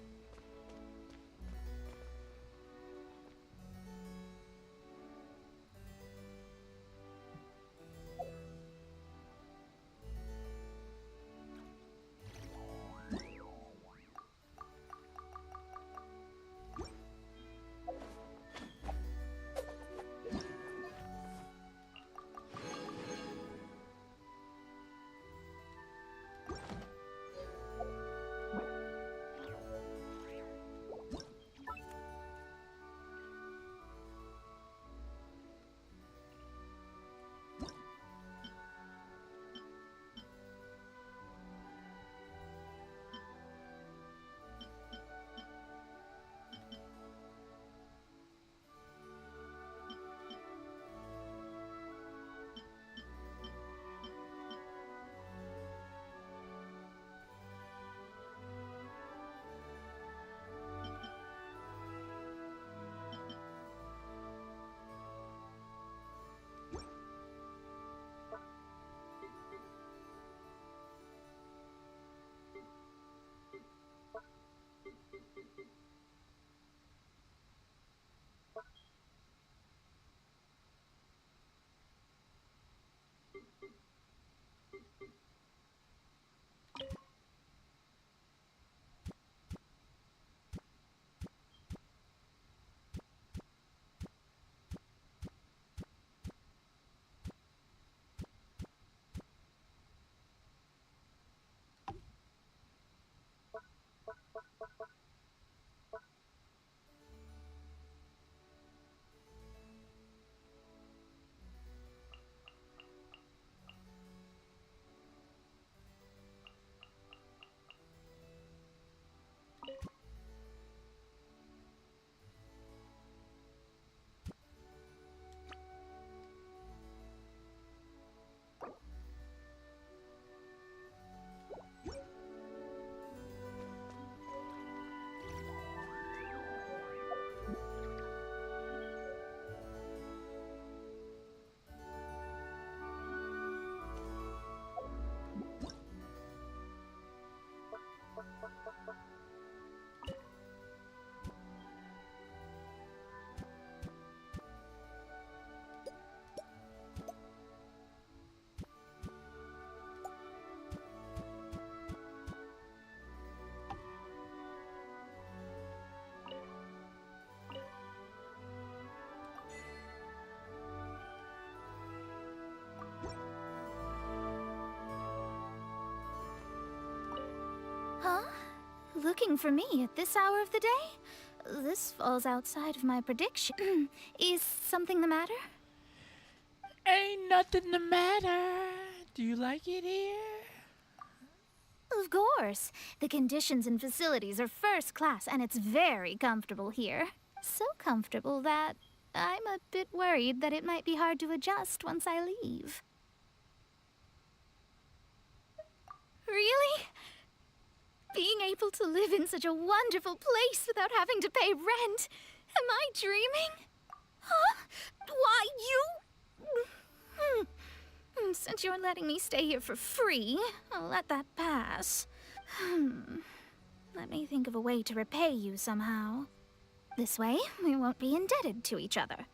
Looking for me at this hour of the day? This falls outside of my prediction. Is something the matter? Ain't nothing the matter. Do you like it here? Of course. The conditions and facilities are first class, and it's very comfortable here. So comfortable that I'm a bit worried that it might be hard to adjust once I leave. Really? Being able to live in such a wonderful place without having to pay rent. Am I dreaming? Huh? Why, you... Since you're letting me stay here for free, I'll let that pass. Let me think of a way to repay you somehow. This way, we won't be indebted to each other.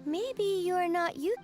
Maybe you're not you.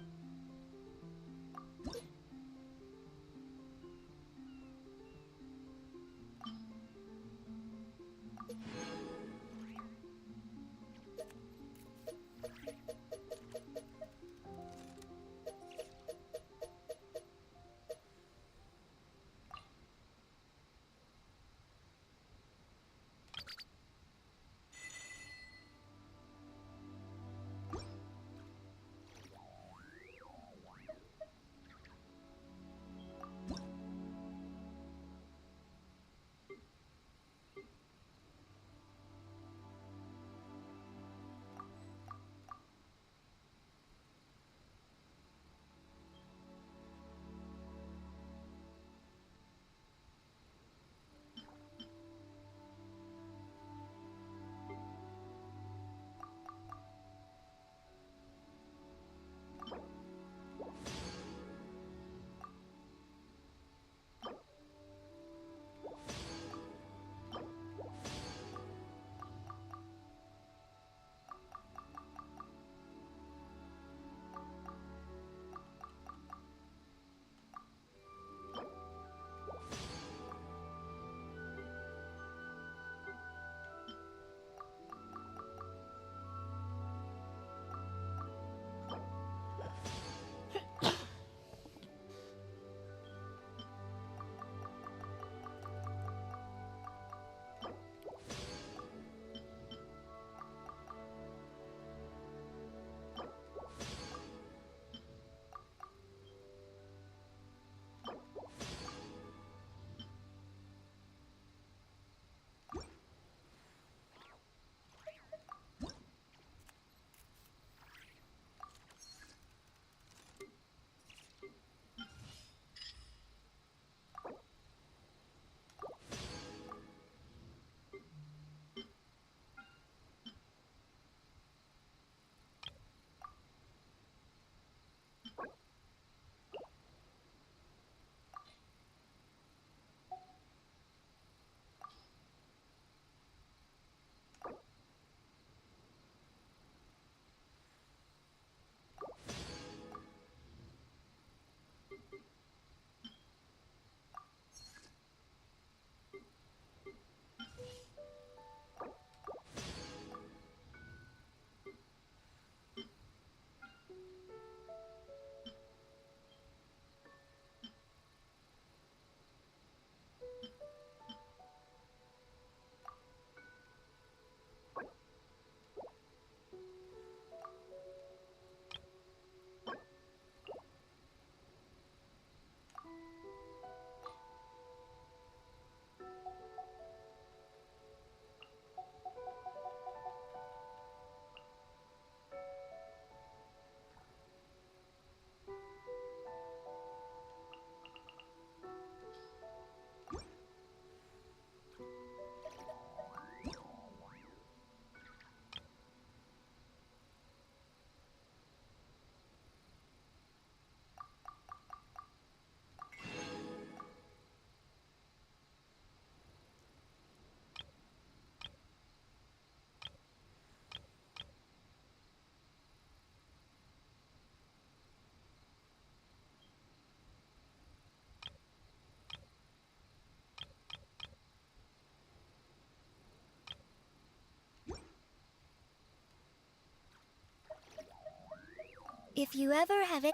If you ever have it.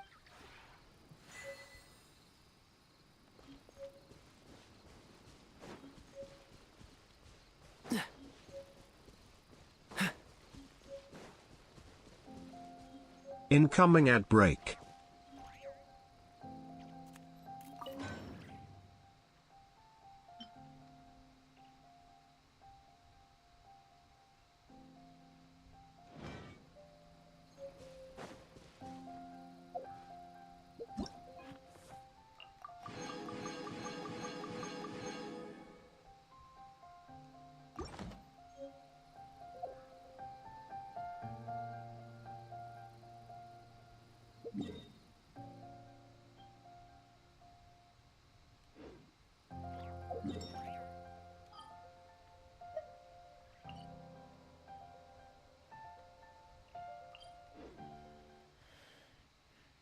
Incoming ad break.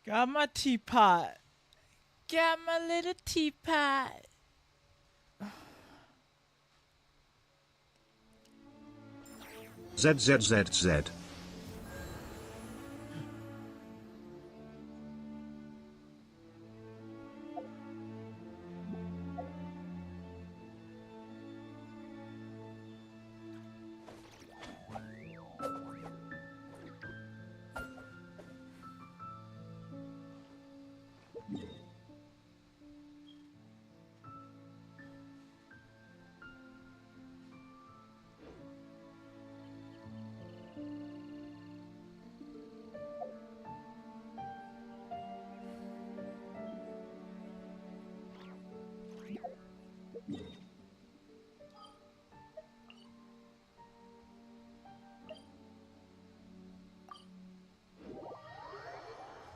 Got my teapot. Got my little teapot. ZZZZ.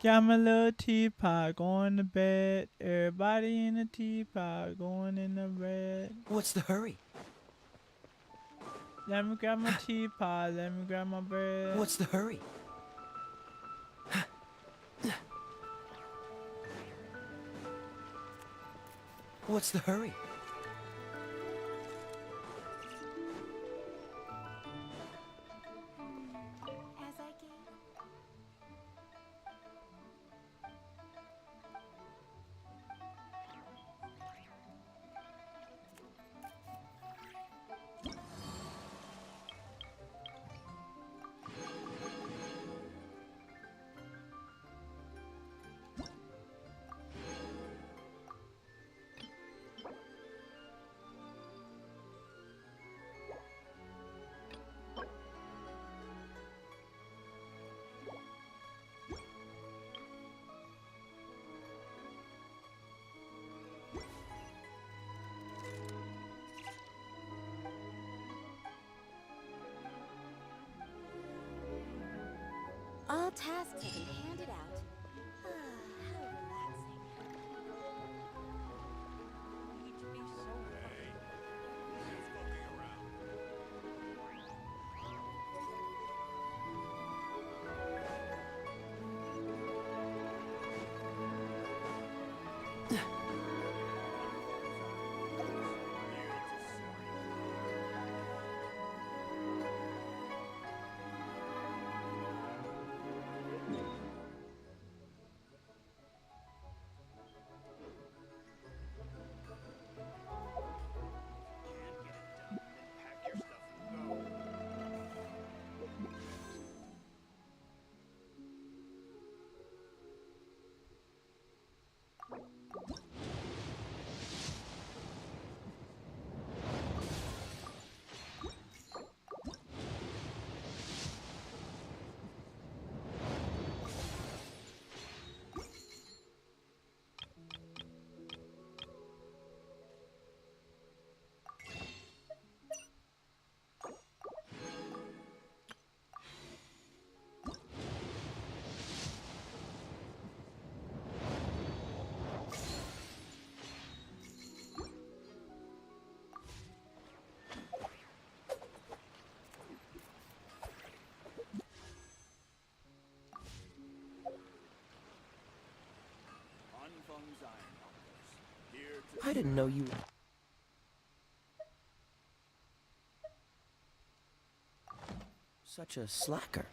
Got my little teapot going to bed. Everybody in the teapot going in the bed. What's the hurry? Let me grab my teapot. Let me grab my bread. What's the hurry? What's the hurry? As I gaze. All tasks have been handed out. Ah, how relaxing. I didn't know you... Such a slacker.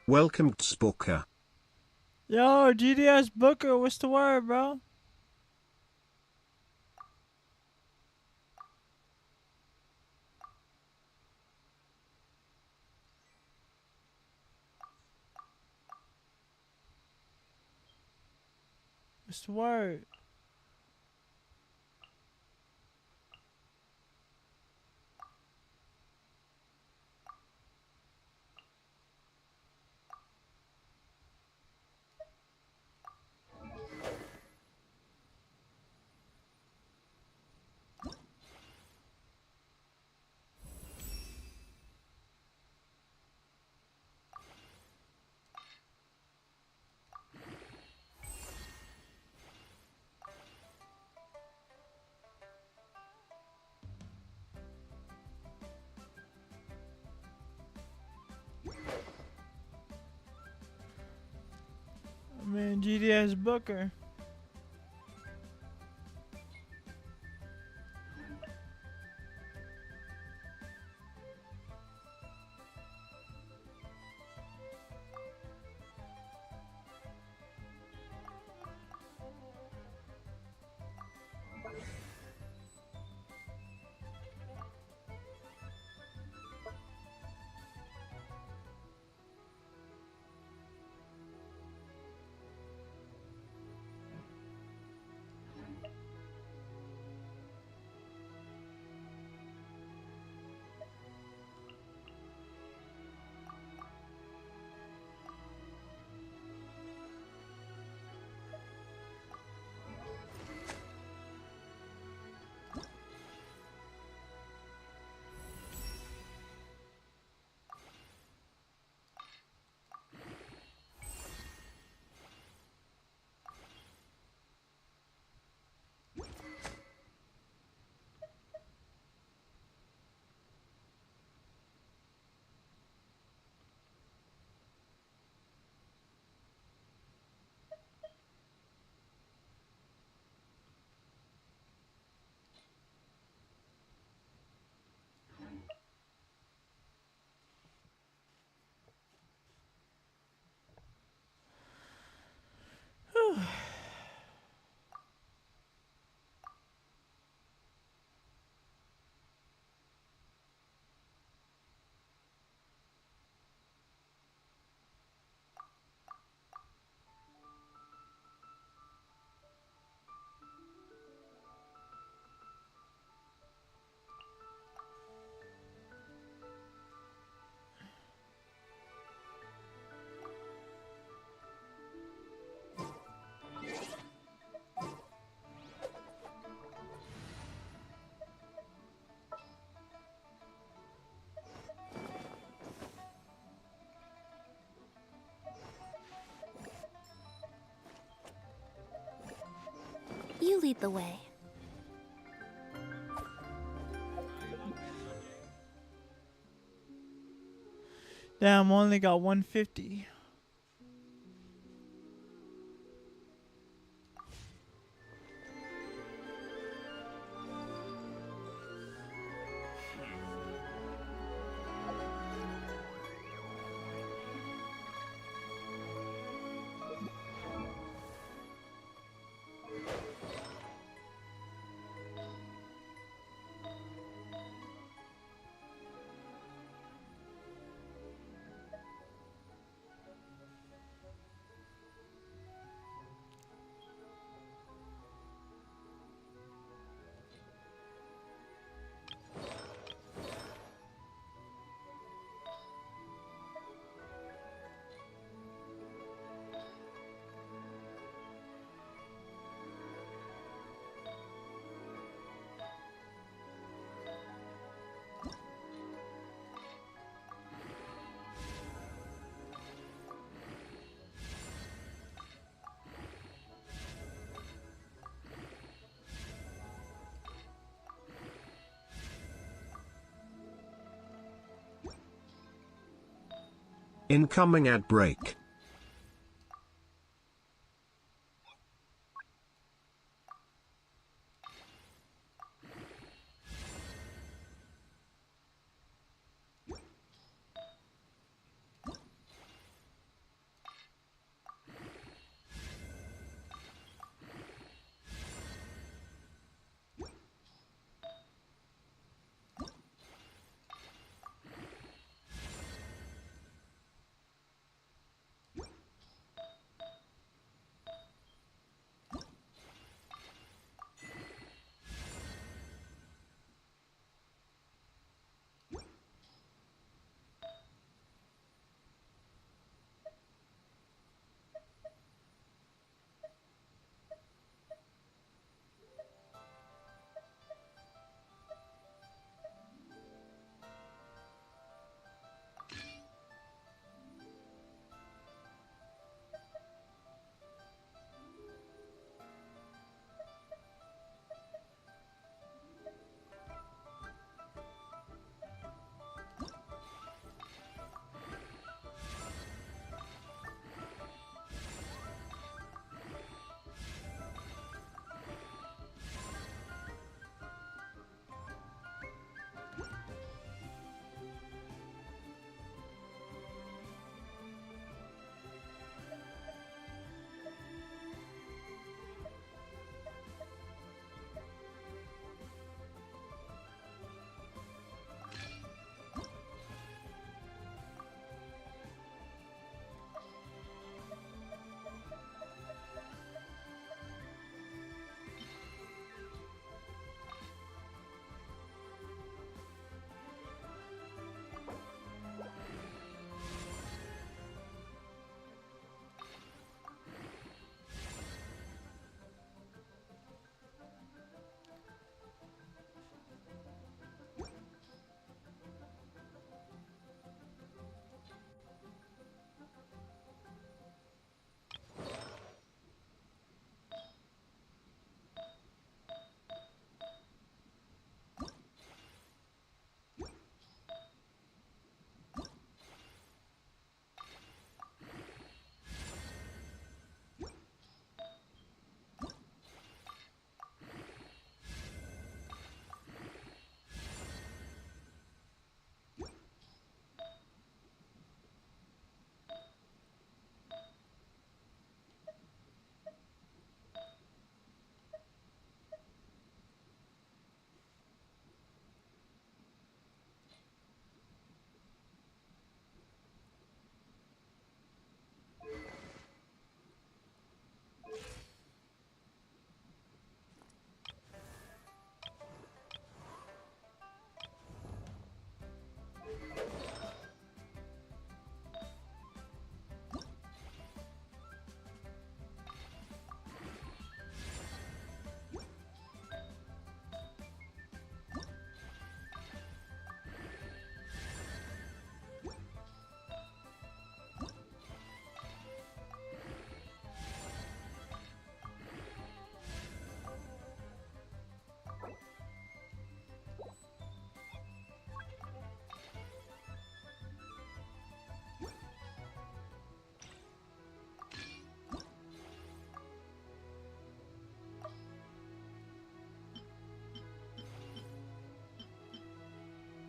Welcome, Booker. Yo, GDS Booker, what's the word, bro? What's the word? Man, GDS Booker. You lead the way. Damn, only got 150. Incoming ad break.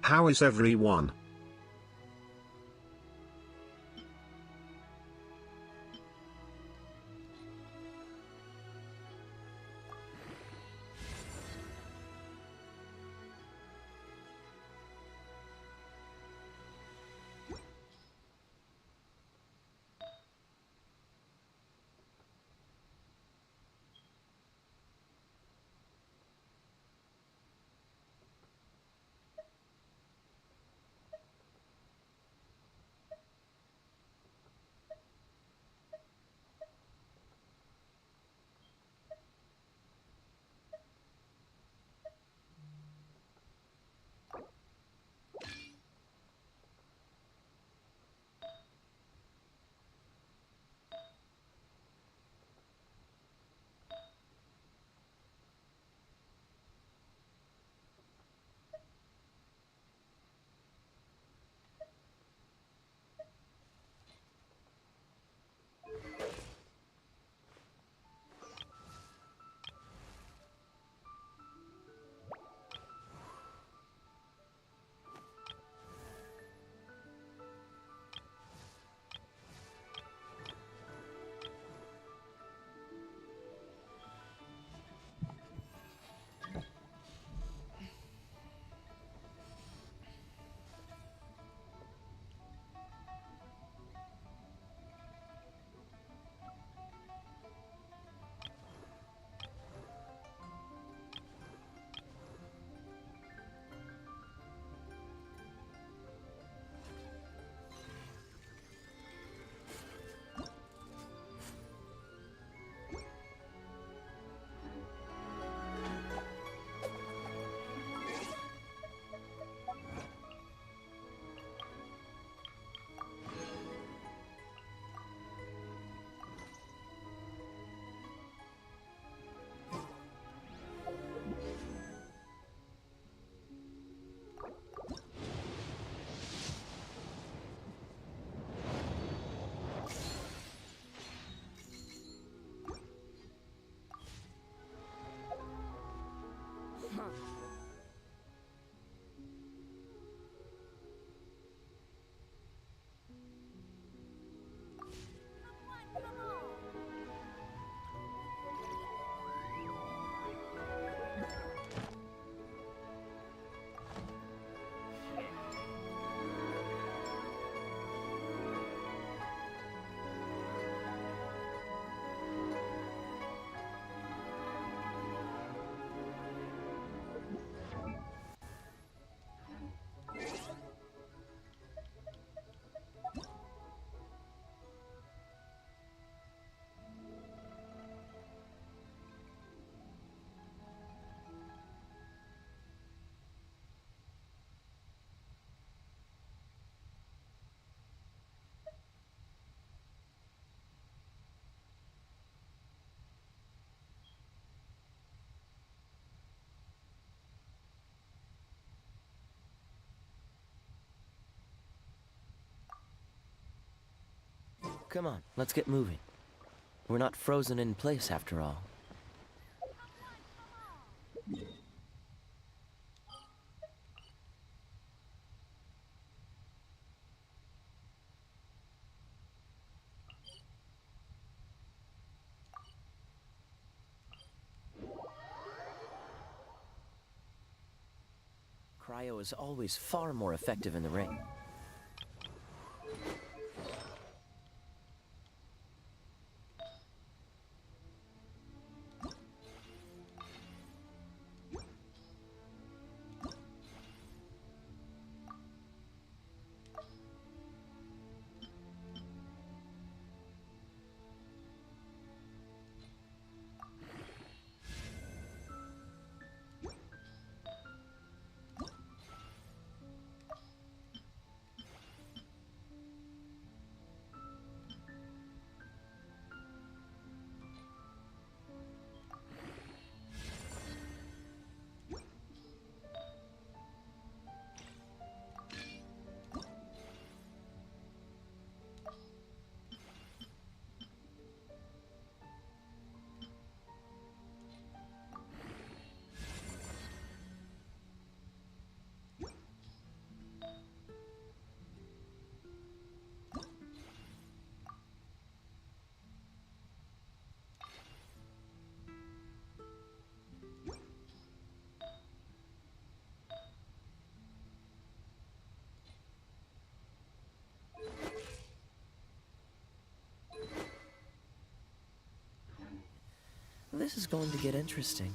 How is everyone? Come on, let's get moving. We're not frozen in place after all. Cryo is always far more effective in the ring. this is going to get interesting.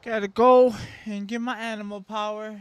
Gotta go and get my animal power.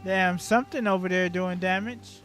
Damn, something over there doing damage.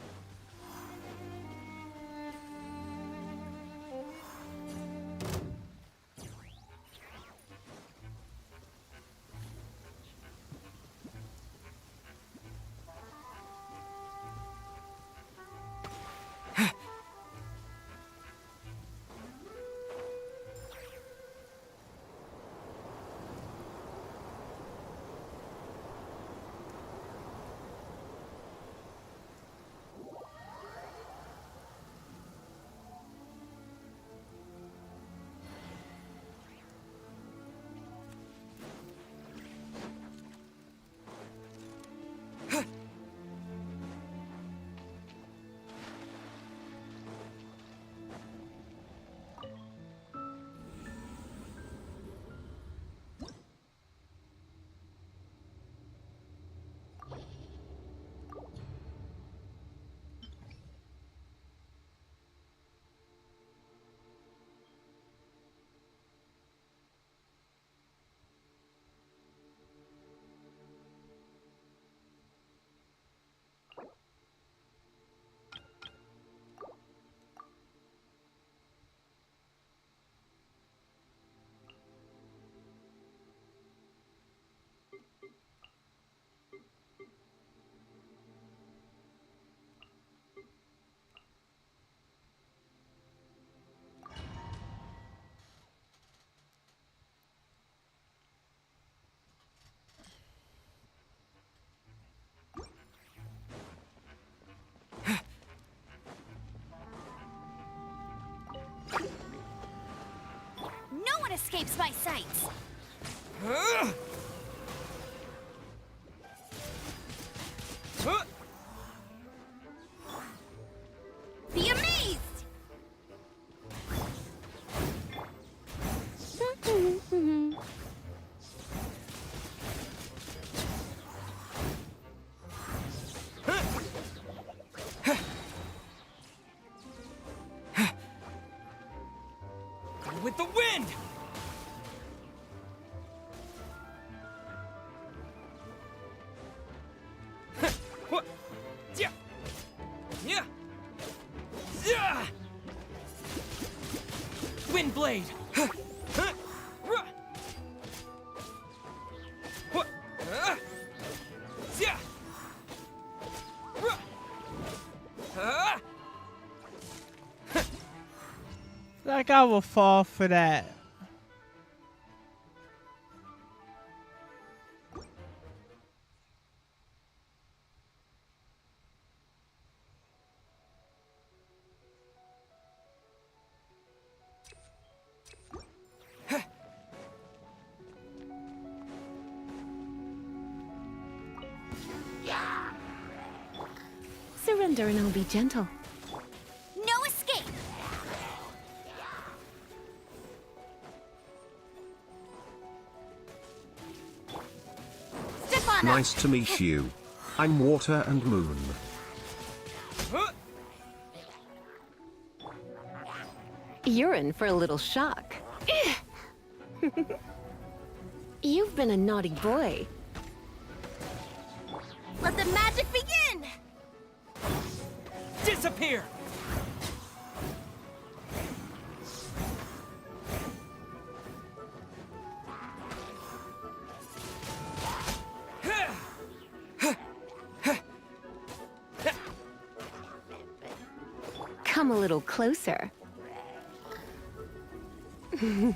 No one escapes my sights! Be amazed! With the wind! Wind blade! Like I will fall for that. Surrender and I'll be gentle. No escape! Nice to meet you. I'm Water and Moon. You're in for a little shock. You've been a naughty boy. Let the magic begin! Disappear! a little closer. No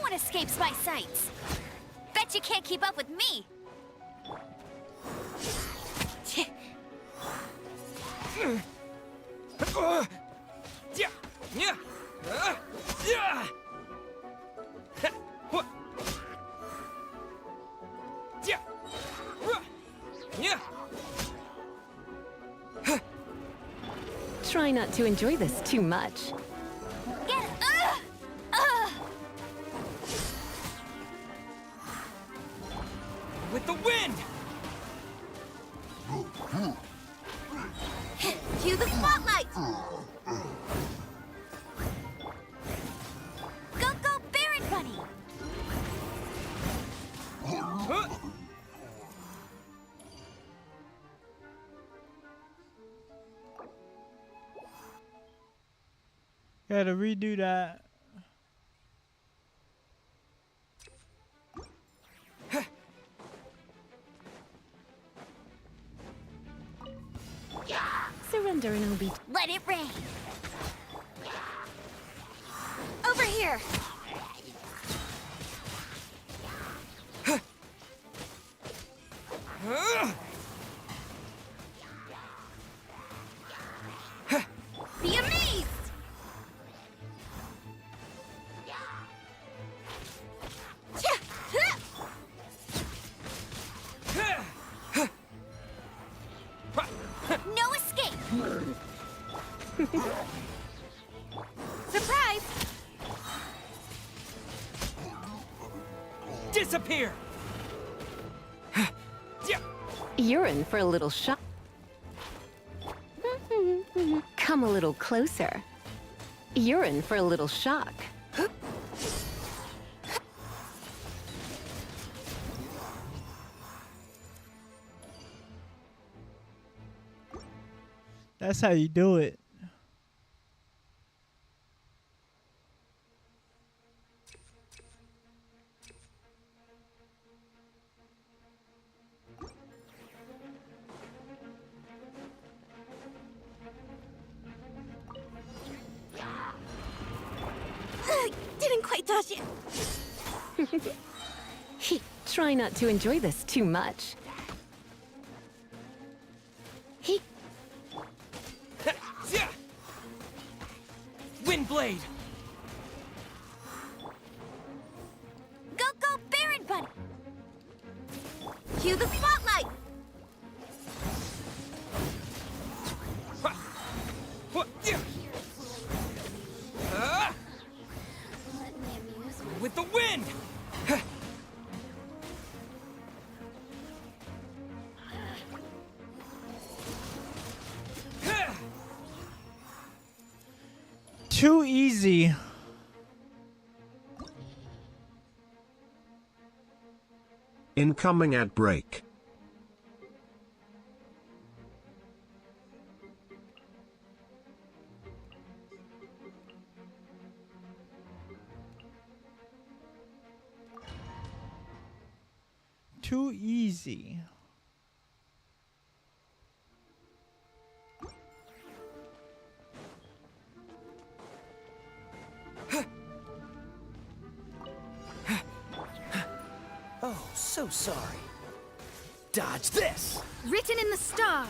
one escapes my sights! Bet you can't keep up with me! Try not to enjoy this too much. With the wind! Cue the spotlight! Go, go, Baron Bunny! Gotta redo that. Surrender and I'll be... Let it rain! Over here! Be amazed! No escape! Surprise! Disappear! You're in for a little shock. Come a little closer. You're in for a little shock. That's how you do it. Didn't quite dodge it. Try not to enjoy this too much. Windblade! Go, go, Baron Bunny! Cue the spotlight! With the wind! Too easy. Incoming ad break. Too easy. Oh, so sorry. Dodge this! Written in the stars.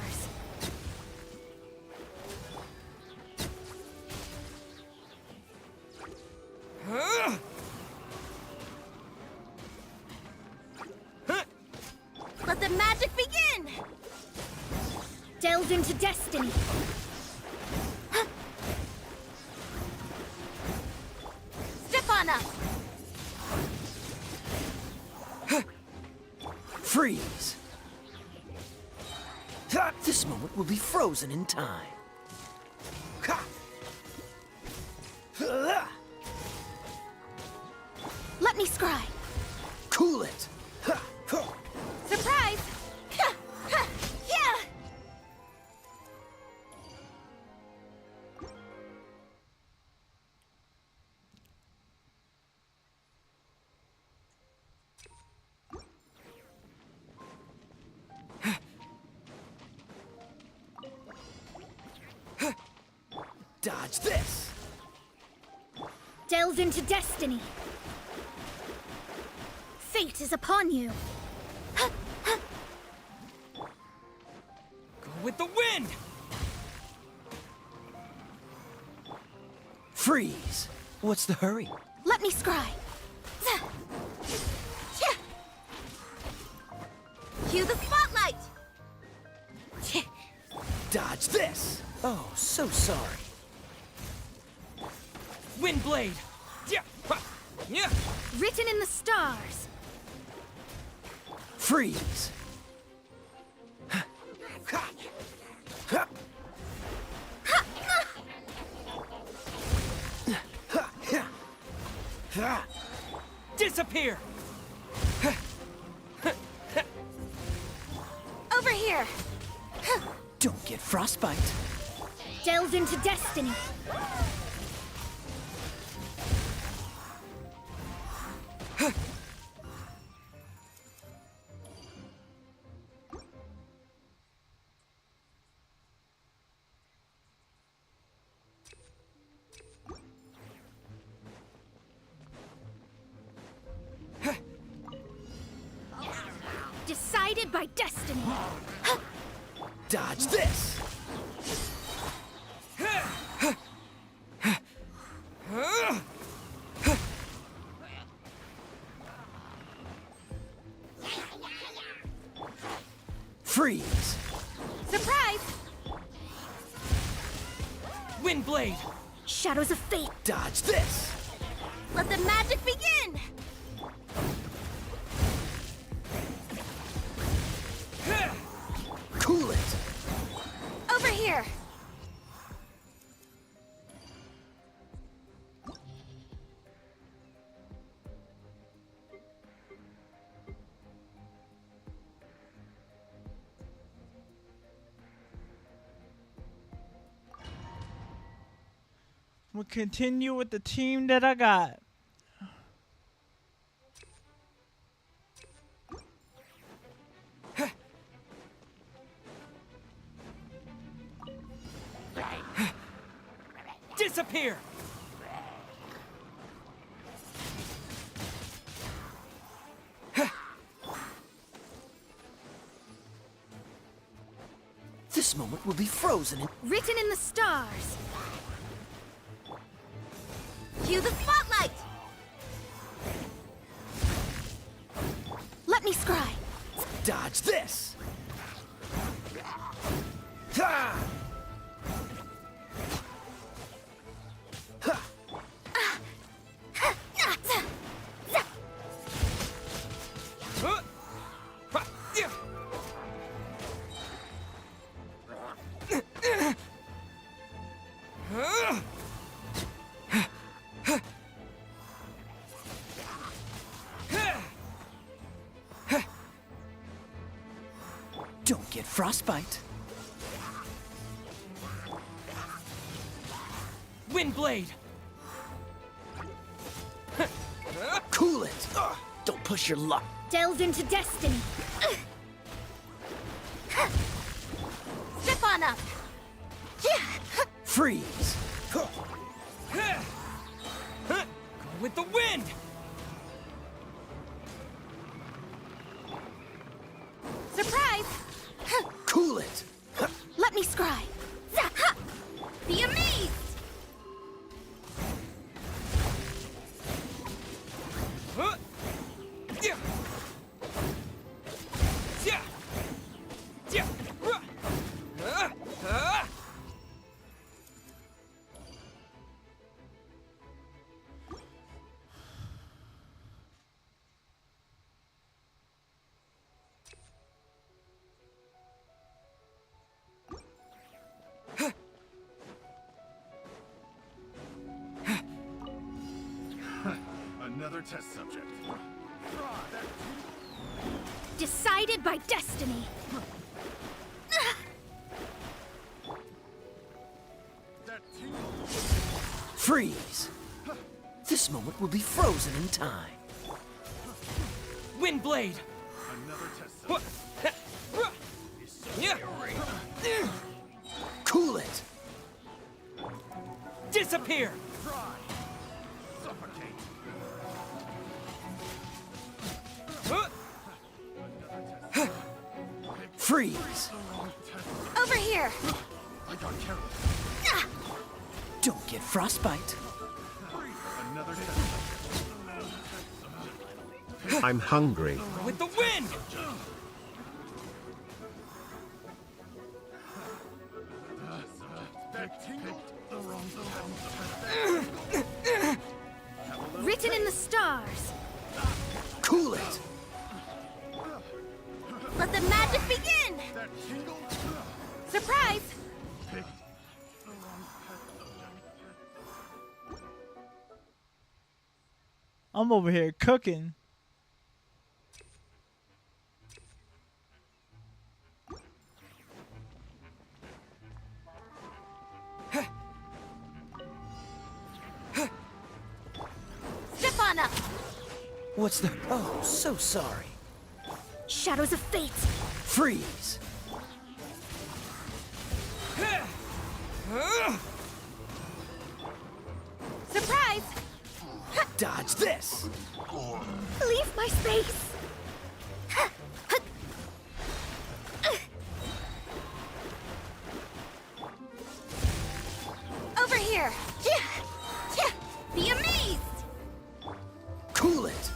Let the magic begin! Delve into destiny. Step on up! Freeze! This moment will be frozen in time. Let me scry. Cool it! Surprise! Yeah! Dodge this! Delve into destiny. Fate is upon you. Go with the wind! Freeze! What's the hurry? Let me scry. Cue the spotlight! Dodge this! Oh, so sorry. Windblade! Written in the stars. Freeze! Disappear! Over here. Don't get frostbite. Delve into destiny. Decided by destiny. Dodge this! Freeze! Surprise! Windblade! Shadows of fate. Dodge this! Let the magic begin! Cool it! Over here! We'll continue with the team that I got. Disappear! This moment will be frozen in... Written in the stars. Cue the spotlight! Let me scry. Dodge this! Ha! Don't get frostbite. Windblade! Cool it! Don't push your luck. Delve into destiny. Step on up. Freeze! Go with the wind! Surprise! Cool it! Let me scry. Be amazed! Another test subject. Decided by destiny. Freeze! This moment will be frozen in time. Windblade! Another test subject. Cool it! Disappear! Freeze! Over here! Don't get frostbite. I'm hungry. With the wind! Written in the stars. Cool it! Let the magic begin! Surprise! I'm over here cooking. Step on up! What's the... Oh, so sorry. Shadows of fate! Freeze! Surprise! Dodge this! Leave my space! Over here! Be amazed! Cool it!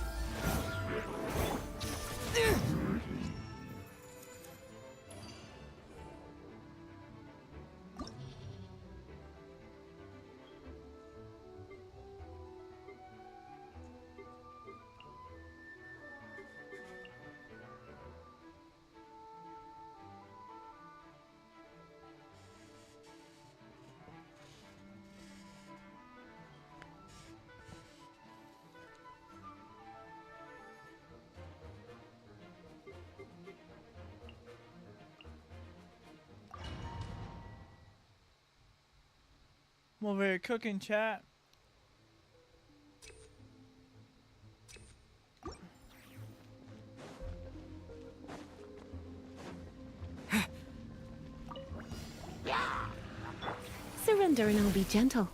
I'm over here cooking, chat. Surrender and I'll be gentle.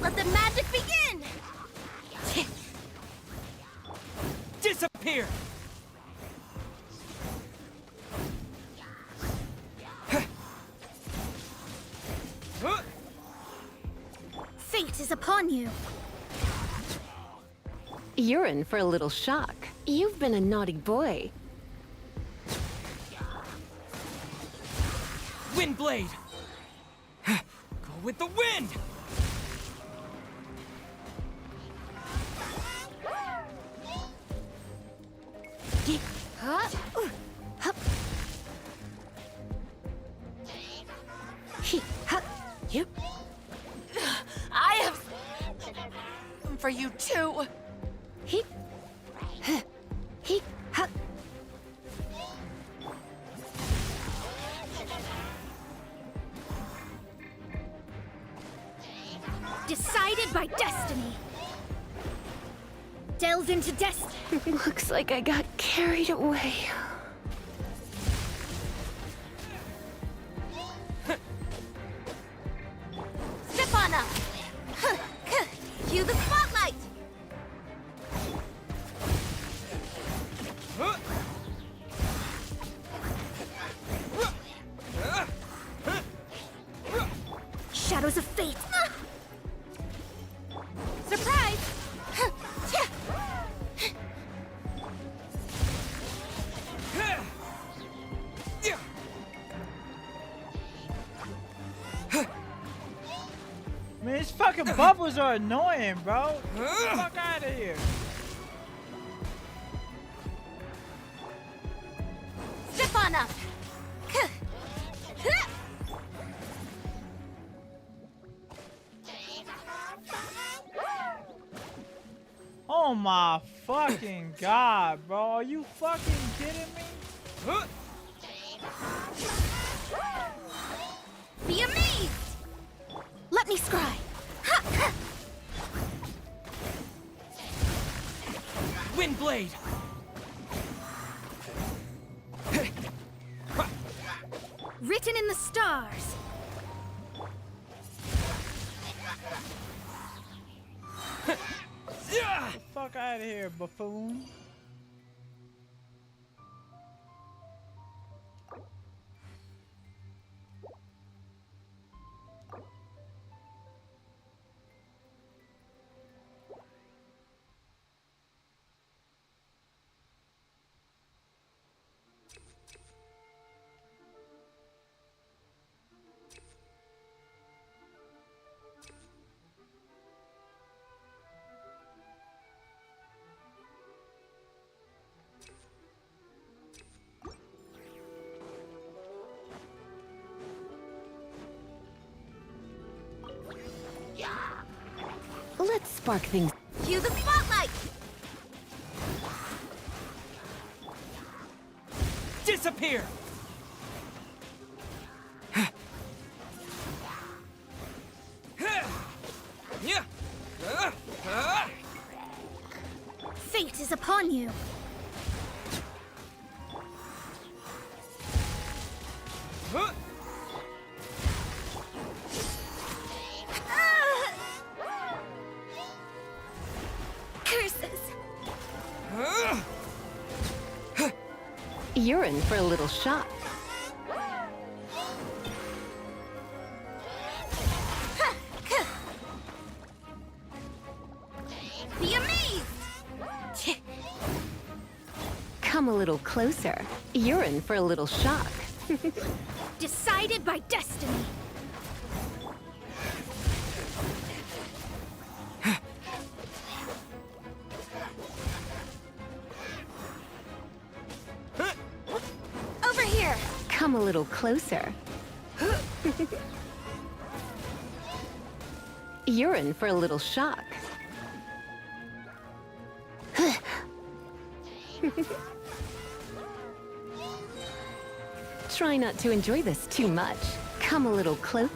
Let the magic begin! Disappear! Fate is upon you. You're in for a little shock. You've been a naughty boy. Windblade! Go with the wind! I have for you too. Decided by destiny. Delved into destiny. Looks like I got carried away. Step on up. Cue the spotlight. Shadows of fate. Surprise! Man, these fucking bubbles are annoying, bro. Get the fuck out of here. Step on up. Oh my fucking god, bro. Are you fucking kidding me? Be amazed. Let me scry. Windblade! Written in the stars. Get the fuck out of here, buffoon. Let's spark things. Cue the spotlight! Disappear! Fate is upon you. Curses! You're in for a little shock. Be amazed! Come a little closer. You're in for a little shock. Decided by destiny. Over here. Come a little closer. You're in for a little shock. Try not to enjoy this too much. Come a little close.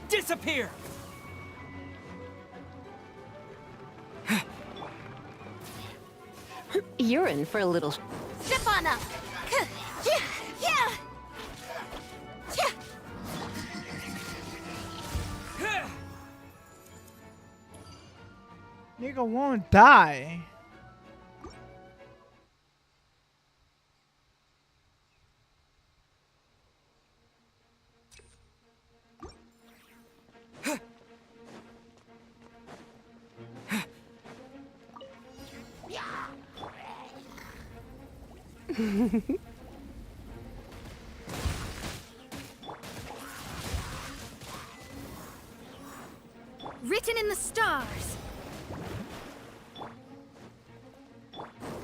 Disappear! You're in for a little. Step on up. Yeah. Nigga won't die. Written in the stars.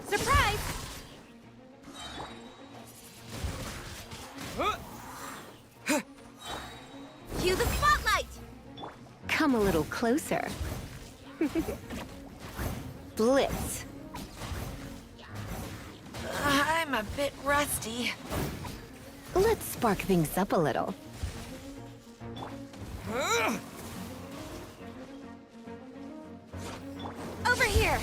Surprise! Cue the spotlight! Come a little closer. Blitz. I'm a bit rusty. Let's spark things up a little. Over here!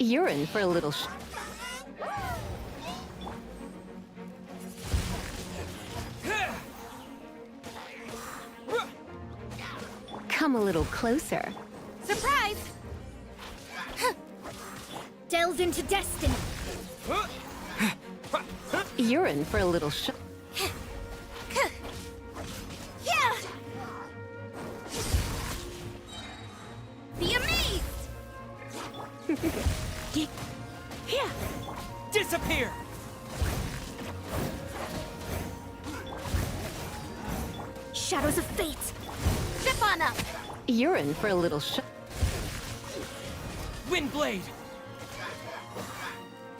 You're in for a little. Come a little closer. Surprise! Delves into destiny. You're in for a little Yeah! Be amazed! Yeah. Disappear! Shadows of fate. Step on up. You're in for a little Windblade!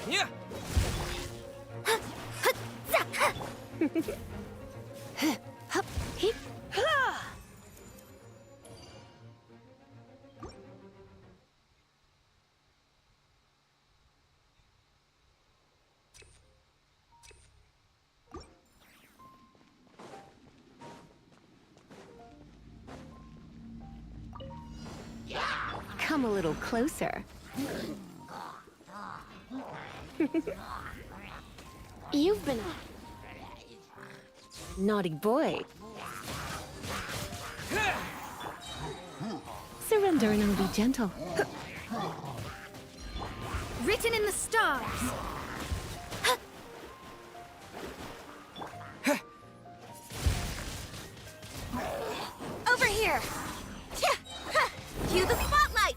Yeah. Come a little closer. You've been a naughty boy. Surrender and I'll be gentle. Written in the stars. Over here. Cue the spotlight.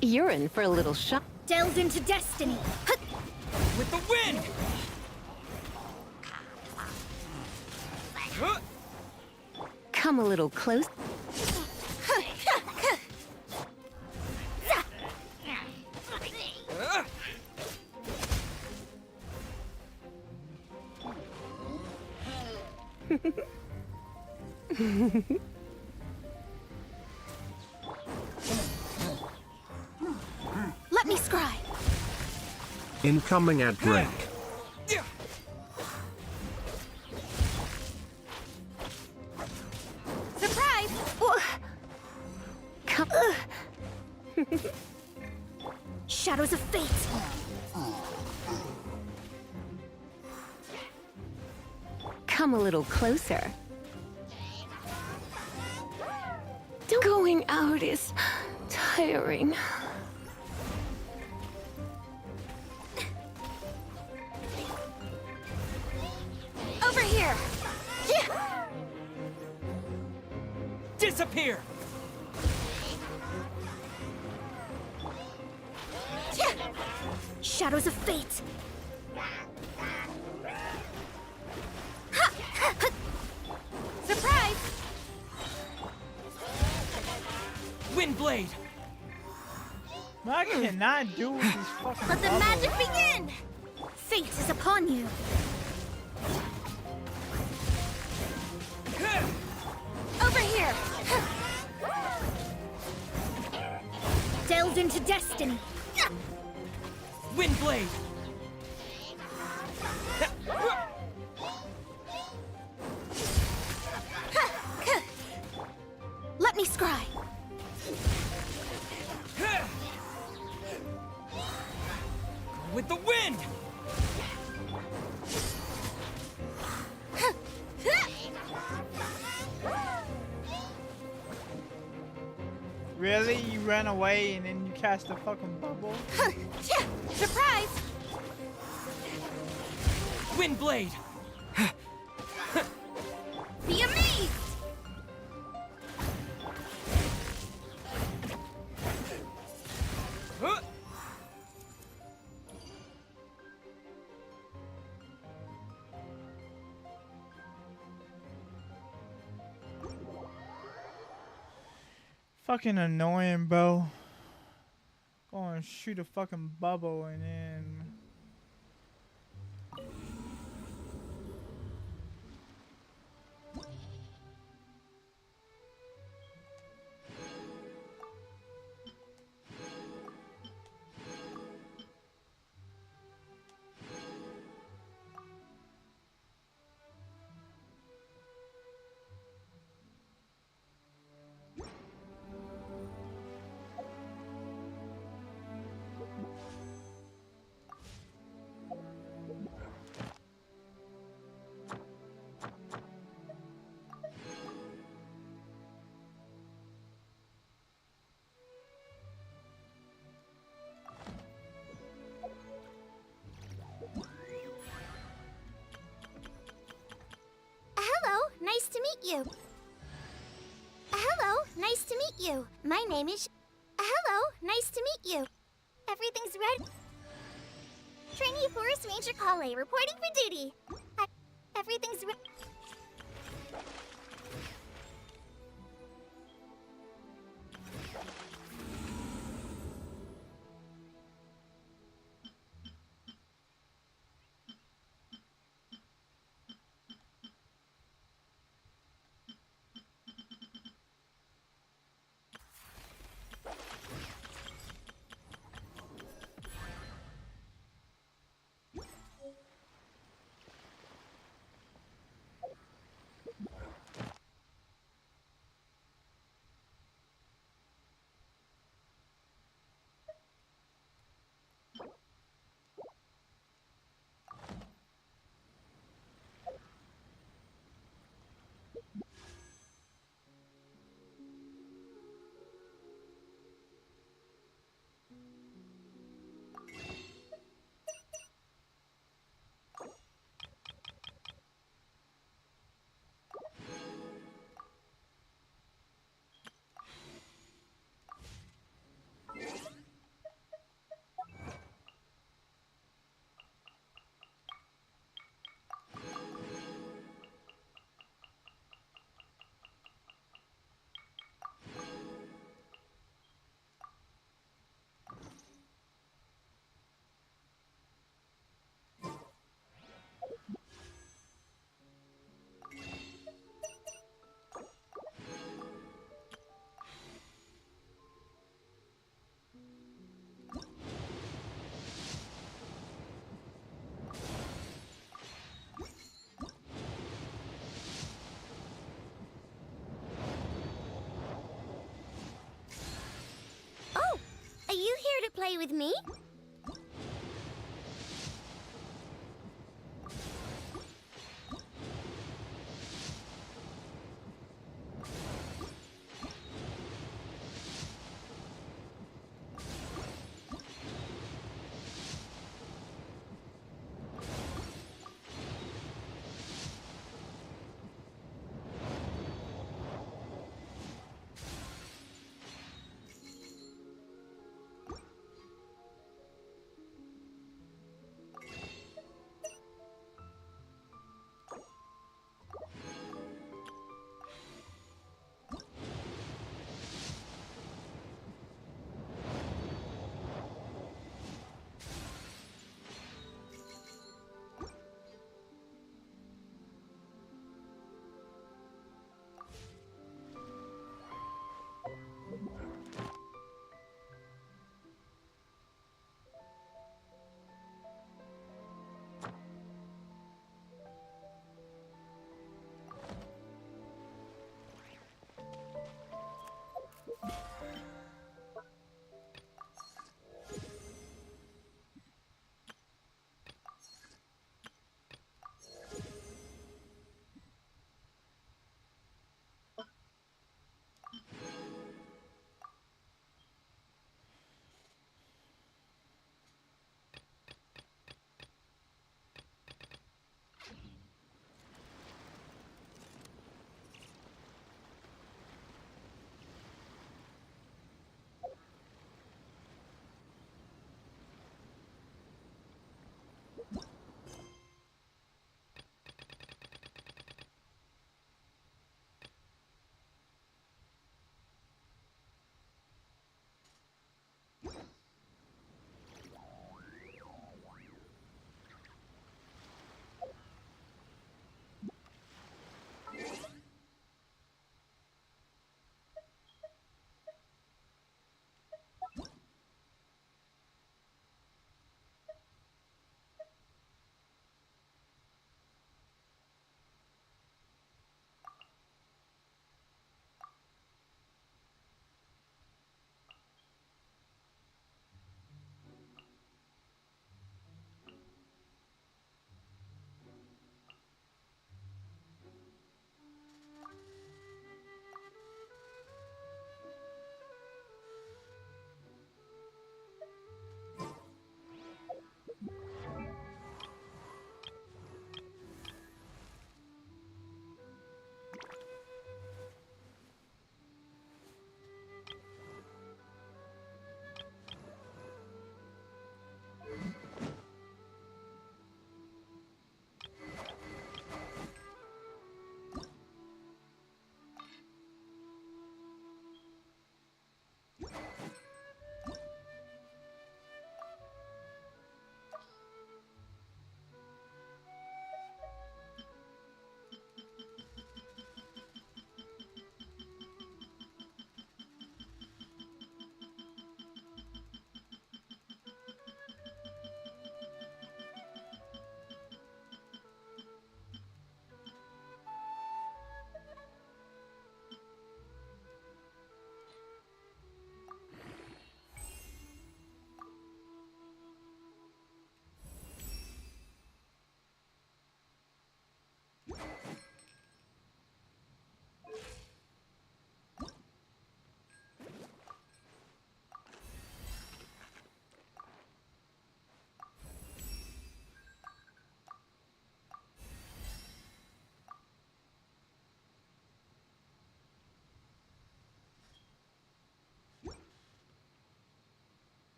You're in for a little shock. Delve into destiny. With the wind! Come a little close. Let me scry. Incoming ad break. Surprise! Come. Shadows of fate. Come a little closer. Going out is tiring. Over here. Disappear! Shadows of fate. Surprise! Windblade! I cannot do with these fucking Let the bubbles. magic begin! Fate is upon you. Over here! Delve into destiny. Windblade! Let me scry. With the wind! Really? You ran away and then you cast a fucking bubble? Surprise! Windblade! Be amazed! Fucking annoying, bro. Go and shoot a fucking bubble and then... Hello, nice to meet you. Hello, nice to meet you. My name is... Hello, nice to meet you. Everything's ready. Trainee Forest Ranger Kale, reporting for duty. Everything's ready. play with me?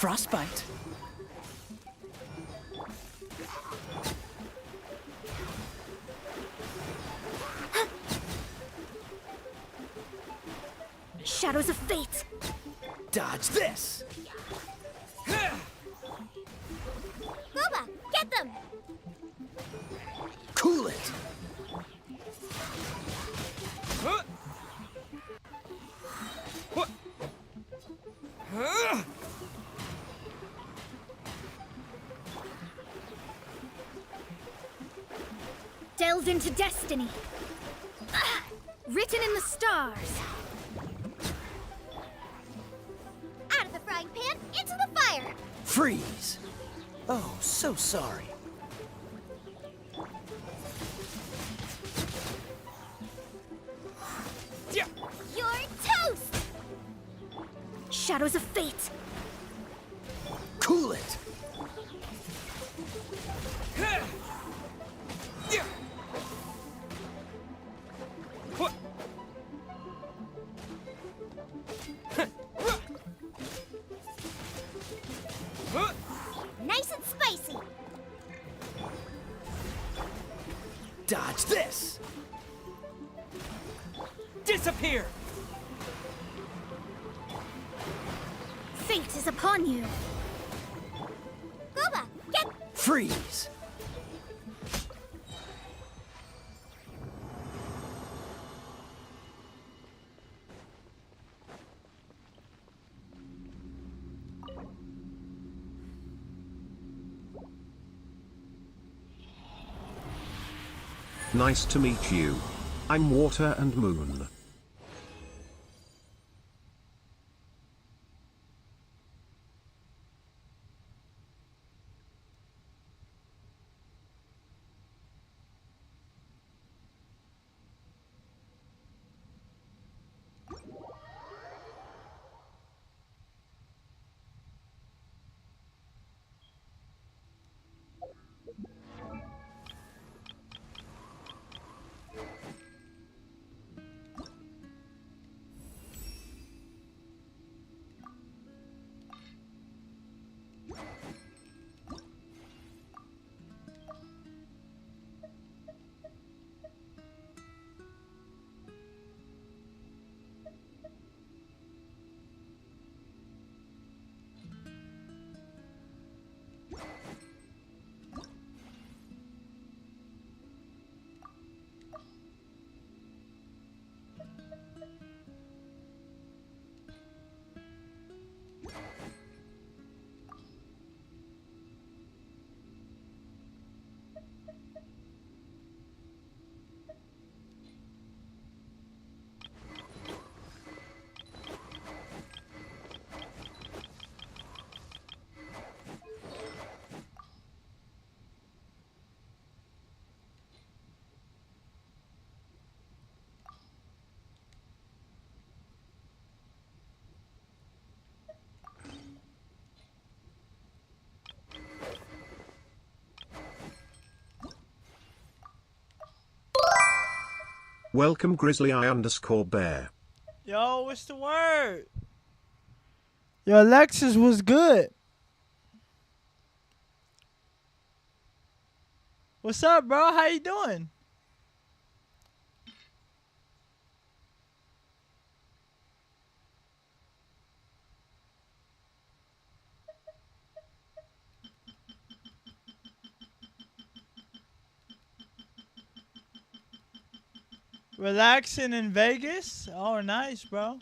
Frostbite. Shadows of fate! Dodge this! Boba, get them! Cool it! Delve into destiny. Written in the stars. Out of the frying pan, into the fire. Freeze! Oh, so sorry. You're toast! Shadows of fate. Cool it! Nice and spicy. Dodge this! Disappear! Fate is upon you. Boba, get... Freeze! Nice to meet you. I'm Water and Moon. Welcome Grizzly_Bear. Yo, what's the word? Yo, Alexis was good. What's up, bro? How you doing? Relaxing in Vegas? Oh, nice, bro.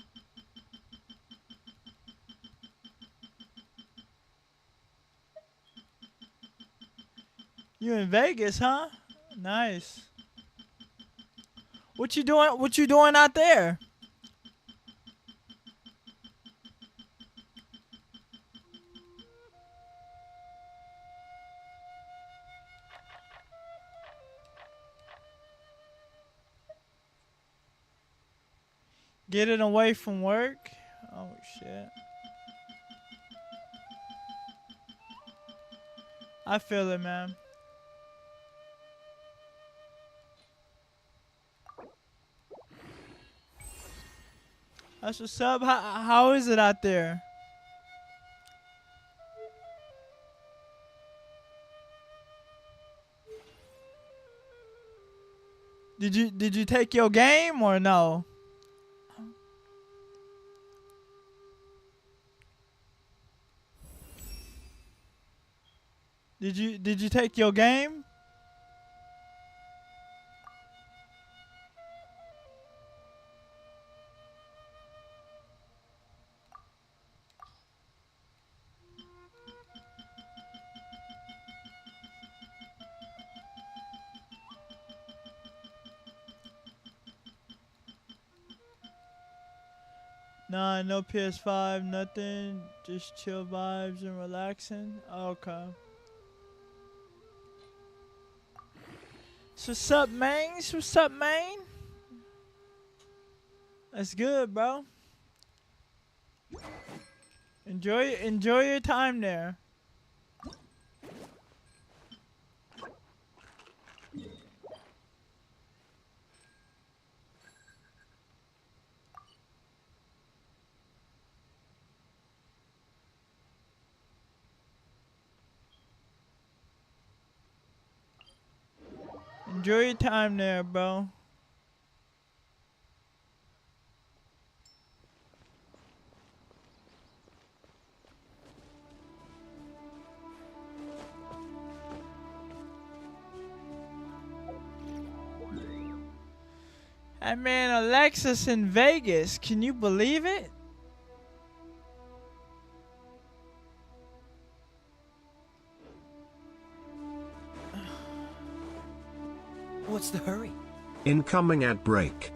You in Vegas, huh? Nice. What you doing? What you doing out there? Getting away from work? Oh, shit. I feel it, man. That's what's up. How is it out there? Did you take your game or no? Did you take your game? Nah, no PS5, nothing. Just chill vibes and relaxing. Okay. So what's up, man? What's up, man? That's good, bro. Enjoy your time there. Enjoy your time there, bro. Hey man, Alexis in Vegas. Can you believe it? What's the hurry? Incoming ad break.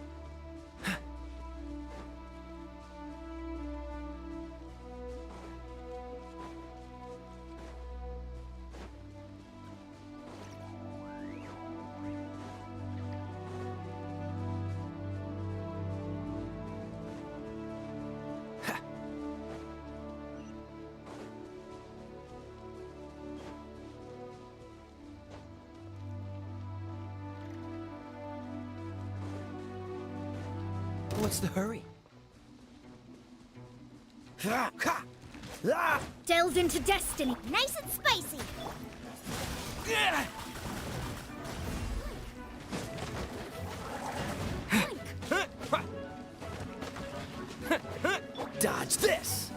What's the hurry? Delves into destiny. Nice and spicy. Dodge this!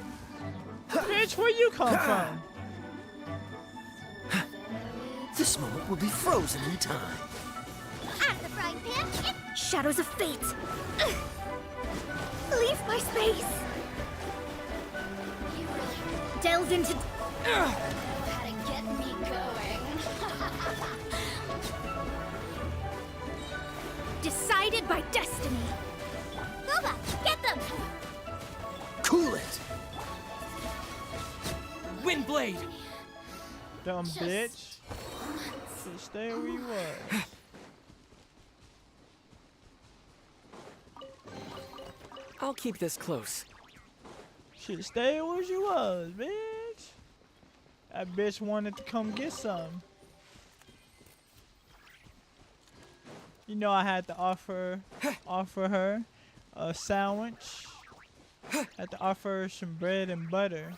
Bitch, where you come from? This moment will be frozen in time. Out of the frying pan. Shadows of fate. Leave my space. Delves into. Gotta get me going. Decided by destiny. Boba, get them. Cool it. Windblade. Dumb bitch. Just stay where you was. I'll keep this close. Shit, stay where you was, bitch. That bitch wanted to come get some. You know I had to offer her a sandwich. Had to offer her some bread and butter.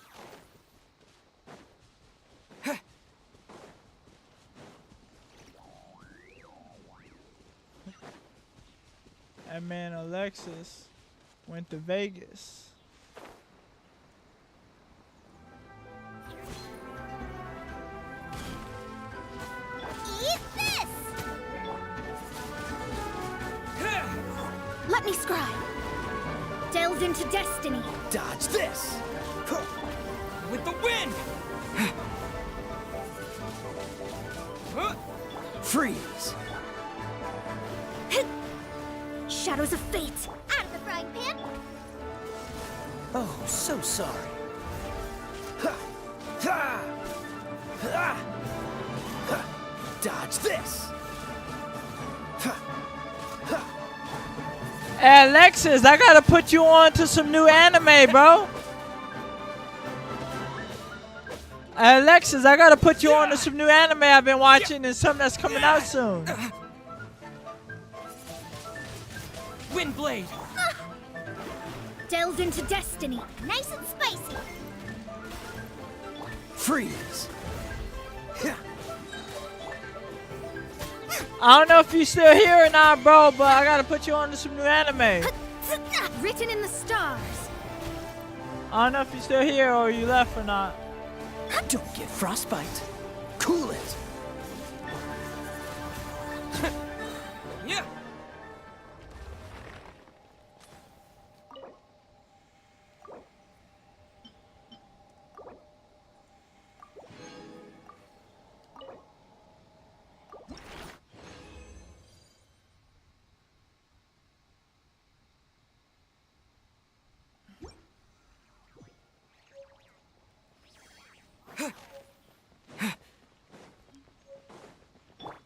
That man Alexis went to Vegas. Eat this. Let me scry. Delves into destiny. Dodge this! With the wind! Freeze! Shadows of fate. Out of the frying pan. Oh, so sorry. Dodge this! Hey, Alexis, I gotta put you on to some new anime, bro. Hey, Alexis, I gotta put you on to some new anime I've been watching and something that's coming out soon. Windblade. Delves into destiny. Nice and spicy. Freeze! I don't know if you still here or not, bro, but I gotta put you on to some new anime. Written in the stars. I don't know if you still here or you left or not. Don't get frostbite. Cool it. Yeah.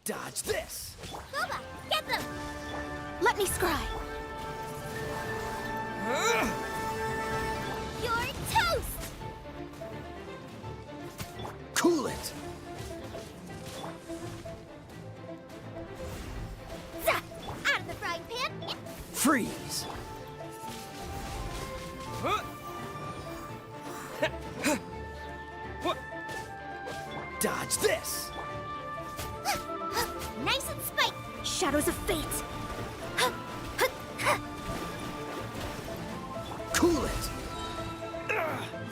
Dodge this. Boba, get them. Let me scry. You're toast. Cool it. Zap! Out of the frying pan. Freeze. Dodge this. Nice and spiked. Shadows of fate. Cool it.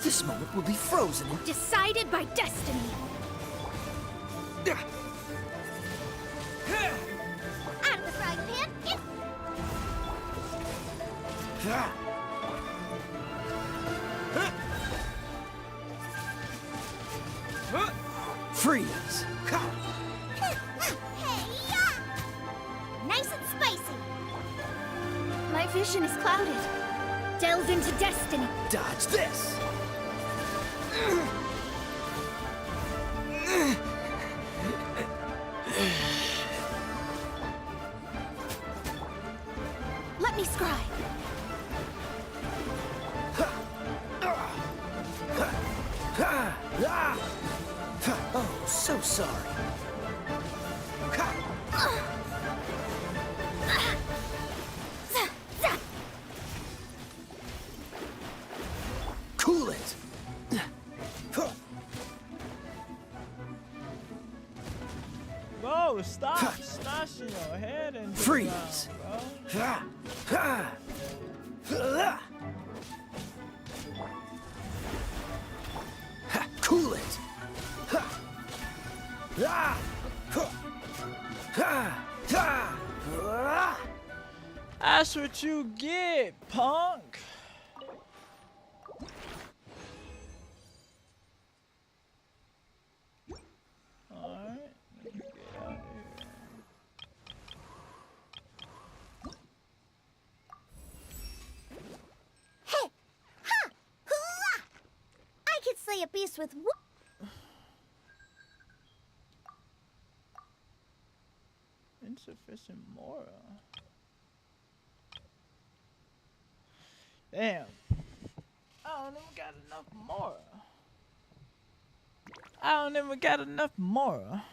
This moment will be frozen in... Decided by destiny. Out of the frying pan. Freeze. Nice and spicy. My vision is clouded. Delve into destiny. Dodge this. Let me scry. Oh, so sorry. Cool it. Bro, stop smashing your head into the Freeze. ground, Cool it. That's what you get, punk. Alright, let me get out of here. Hey! Ha! Hoo-ah! I could slay a beast with Insufficient Mora. Damn. I don't even got enough Mora. I don't even got enough Mora.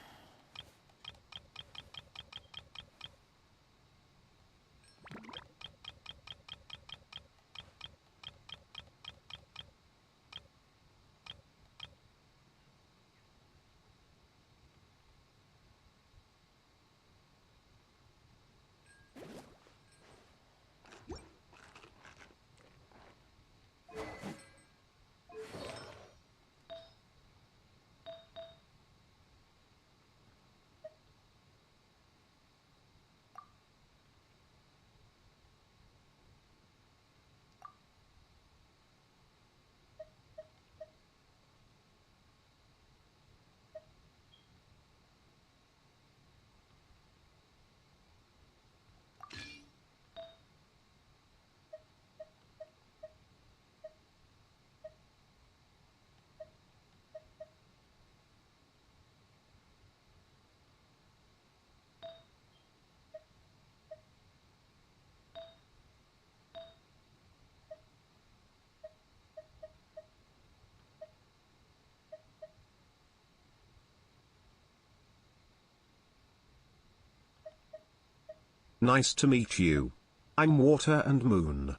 Nice to meet you. I'm Water and Moon.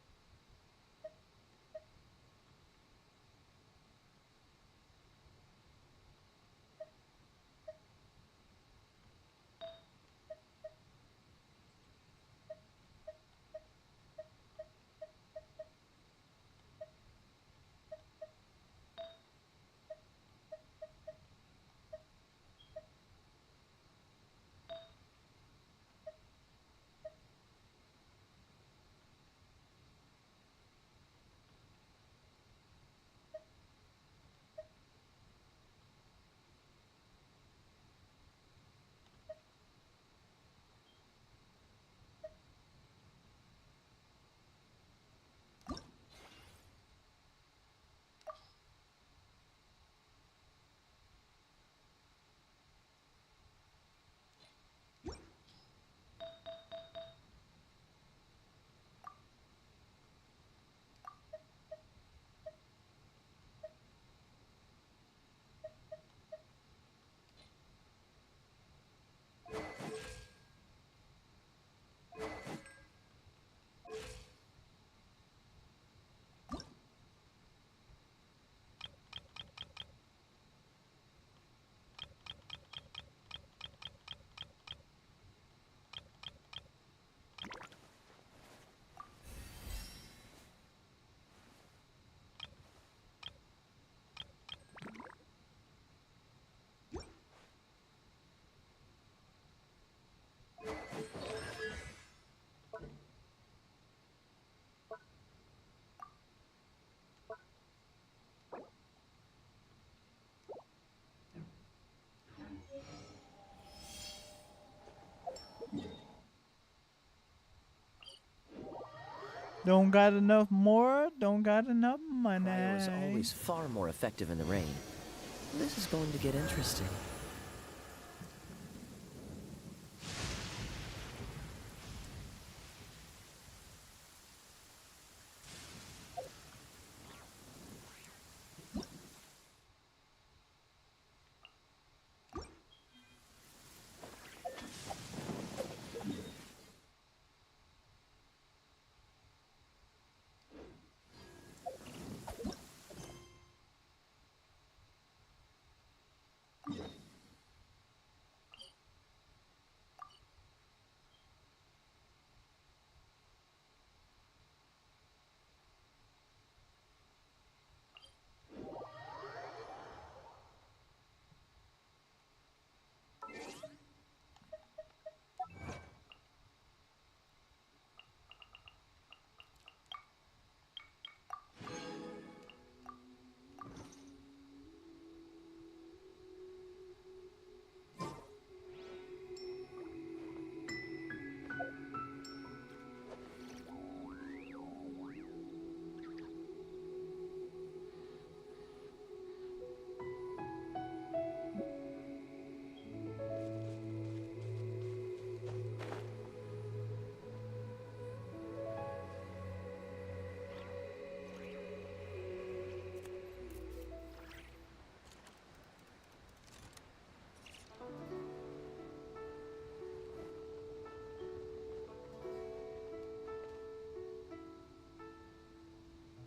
Don't got enough more. Don't got enough money. Fire is always far more effective in the rain. This is going to get interesting.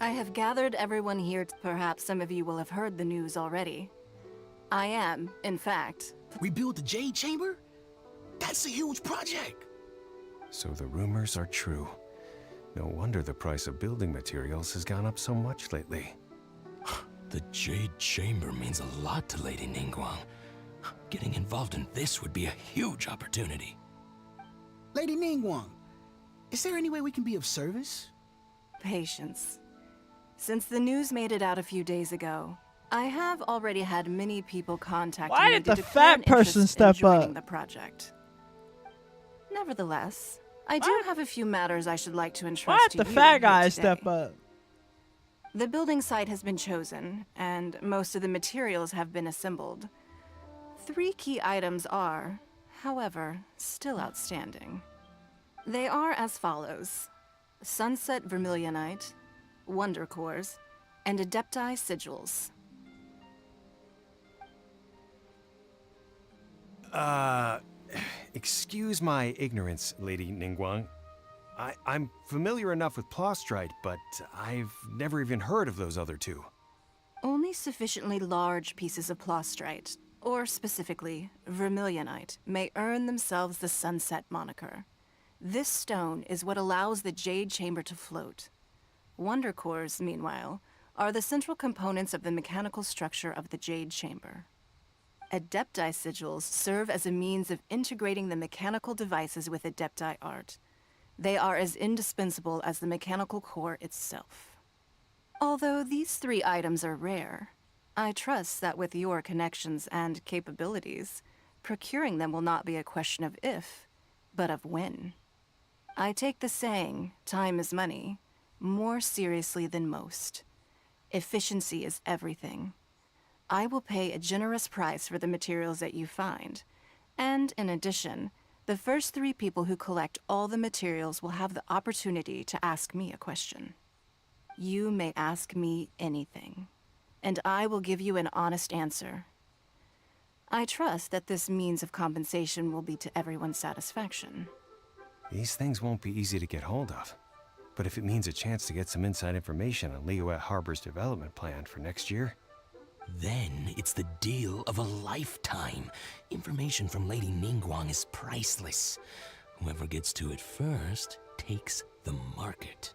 I have gathered everyone here. Perhaps some of you will have heard the news already. I am, in fact. Rebuild the Jade Chamber? That's a huge project. So the rumors are true. No wonder the price of building materials has gone up so much lately. The Jade Chamber means a lot to Lady Ningguang. Getting involved in this would be a huge opportunity. Lady Ningguang, is there any way we can be of service? Patience. Since the news made it out a few days ago, I have already had many people contact Why me did to the declare an fat person interest in step joining up? the project. Nevertheless, I do have a few matters I should like to entrust Why to did the you fat here guy today. step up? The building site has been chosen, and most of the materials have been assembled. 3 key items are, however, still outstanding. They are as follows: Sunset Vermilionite, Wonder Cores, and Adepti Sigils. Excuse my ignorance, Lady Ningguang. I'm familiar enough with Plostrite, but I've never even heard of those other two. Only sufficiently large pieces of Plostrite, or specifically Vermilionite, may earn themselves the Sunset moniker. This stone is what allows the Jade Chamber to float. Wonder Cores, meanwhile, are the central components of the mechanical structure of the Jade Chamber. Adepti Sigils serve as a means of integrating the mechanical devices with Adepti art. They are as indispensable as the mechanical core itself. Although these 3 items are rare, I trust that with your connections and capabilities, procuring them will not be a question of if, but of when. I take the saying, time is money, more seriously than most. Efficiency is everything. I will pay a generous price for the materials that you find, and in addition, the first 3 people who collect all the materials will have the opportunity to ask me a question. You may ask me anything, and I will give you an honest answer. I trust that this means of compensation will be to everyone's satisfaction. These things won't be easy to get hold of. But if it means a chance to get some inside information on Liyue Harbor's development plan for next year... Then it's the deal of a lifetime. Information from Lady Ningguang is priceless. Whoever gets to it first takes the market.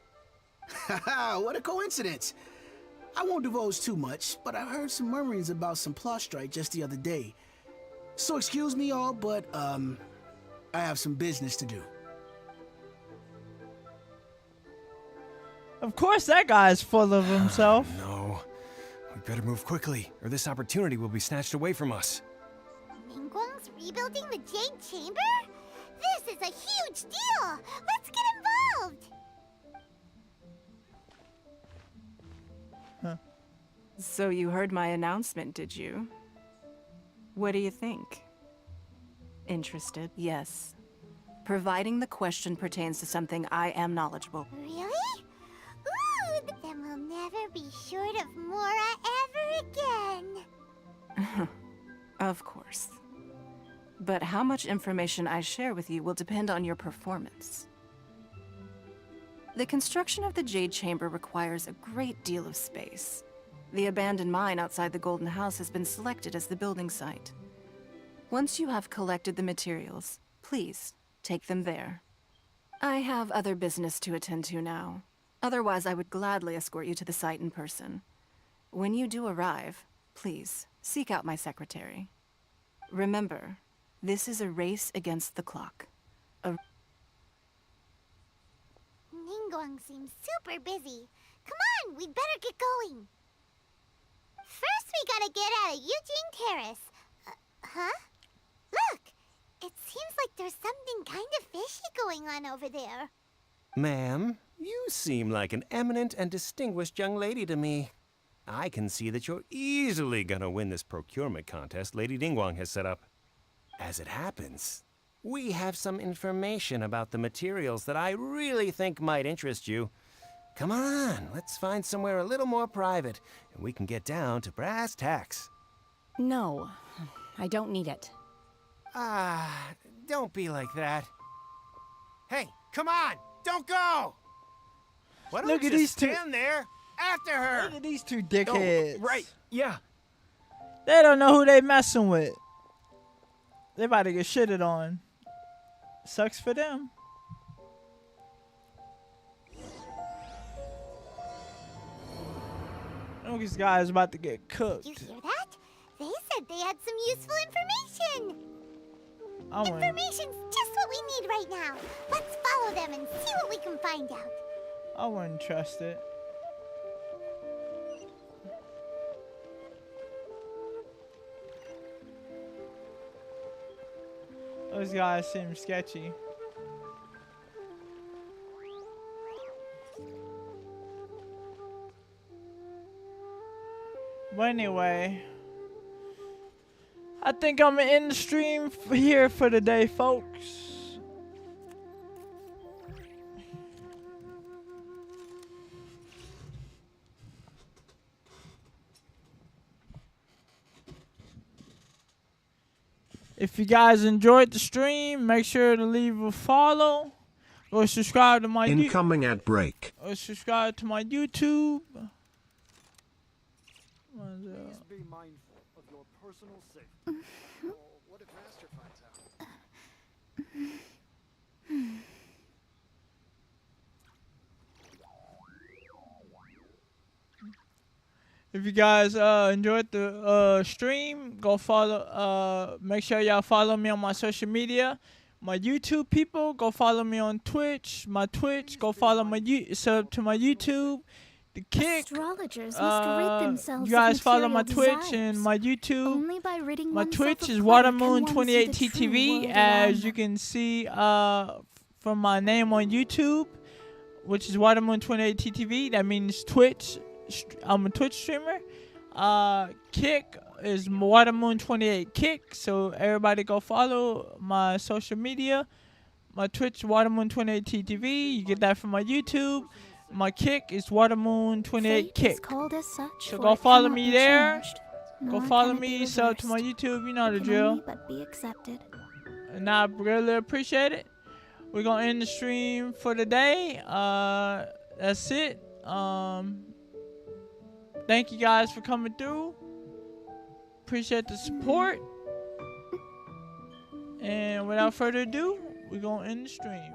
Haha, what a coincidence. I won't divulge too much, but I heard some murmurings about some Plostrite just the other day. So excuse me all, but I have some business to do. Of course that guy is full of himself. No. We better move quickly, or this opportunity will be snatched away from us. Ningguang's rebuilding the Jade Chamber? This is a huge deal! Let's get involved! So you heard my announcement, did you? What do you think? Interested? Yes. Providing the question pertains to something I am knowledgeable. Really? Ooh, then we'll never be short of Mora ever again. Of course. But how much information I share with you will depend on your performance. The construction of the Jade Chamber requires a great deal of space. The abandoned mine outside the Golden House has been selected as the building site. Once you have collected the materials, please take them there. I have other business to attend to now. Otherwise, I would gladly escort you to the site in person. When you do arrive, please seek out my secretary. Remember, this is a race against the clock. Ningguang seems super busy. Come on, we'd better get going. First, we gotta get out of Eugene Terrace. Huh? Look! It seems like there's something kind of fishy going on over there. Ma'am, you seem like an eminent and distinguished young lady to me. I can see that you're easily gonna win this procurement contest Lady Ningguang has set up. As it happens, we have some information about the materials that I really think might interest you. Come on, let's find somewhere a little more private, and we can get down to brass tacks. No, I don't need it. Ah, don't be like that. Hey, come on, don't go! Why don't Look you at these two. stand there after her? Look at these two dickheads. Oh, right, yeah. They don't know who they messing with. They about to get shitted on. Sucks for them. Look, this guy's about to get cooked. You hear that? They said they had some useful information. Information's just what we need right now. Let's follow them and see what we can find out. I wouldn't trust it. Those guys seem sketchy. But anyway, I think I'm gonna end the stream here for the day, folks. If you guys enjoyed the stream, make sure to leave a follow or subscribe to my Incoming ad break. or subscribe to my YouTube. Please be mindful of your personal safety. What if Master finds out? If you guys enjoyed the stream, go follow. Make sure y'all follow me on my social media. My YouTube people, go follow me on Twitch. My Twitch, go follow my sub to my YouTube. The Kick. Astrologers must rid themselves You guys of follow my material Twitch desires. and my YouTube. Only by ridding My oneself Twitch of is clutter can one see the true WaterMoon28TTV, world as around you can see from my name on YouTube, which is WaterMoon28TTV. That means Twitch. I'm a Twitch streamer. Kick is WaterMoon28Kick. So everybody go follow my social media. My Twitch, WaterMoon28TTV. You get that from my YouTube. My Kick is WaterMoon28Kick. called as such, So for go it follow cannot me be there. changed, Go nor follow can it be me, sub to my reversed. YouTube. You know the It can drill. only but be accepted. And I really appreciate it. We're gonna end the stream for the day. That's it. Thank you guys for coming through. Appreciate the support. And without further ado, we're gonna end the stream.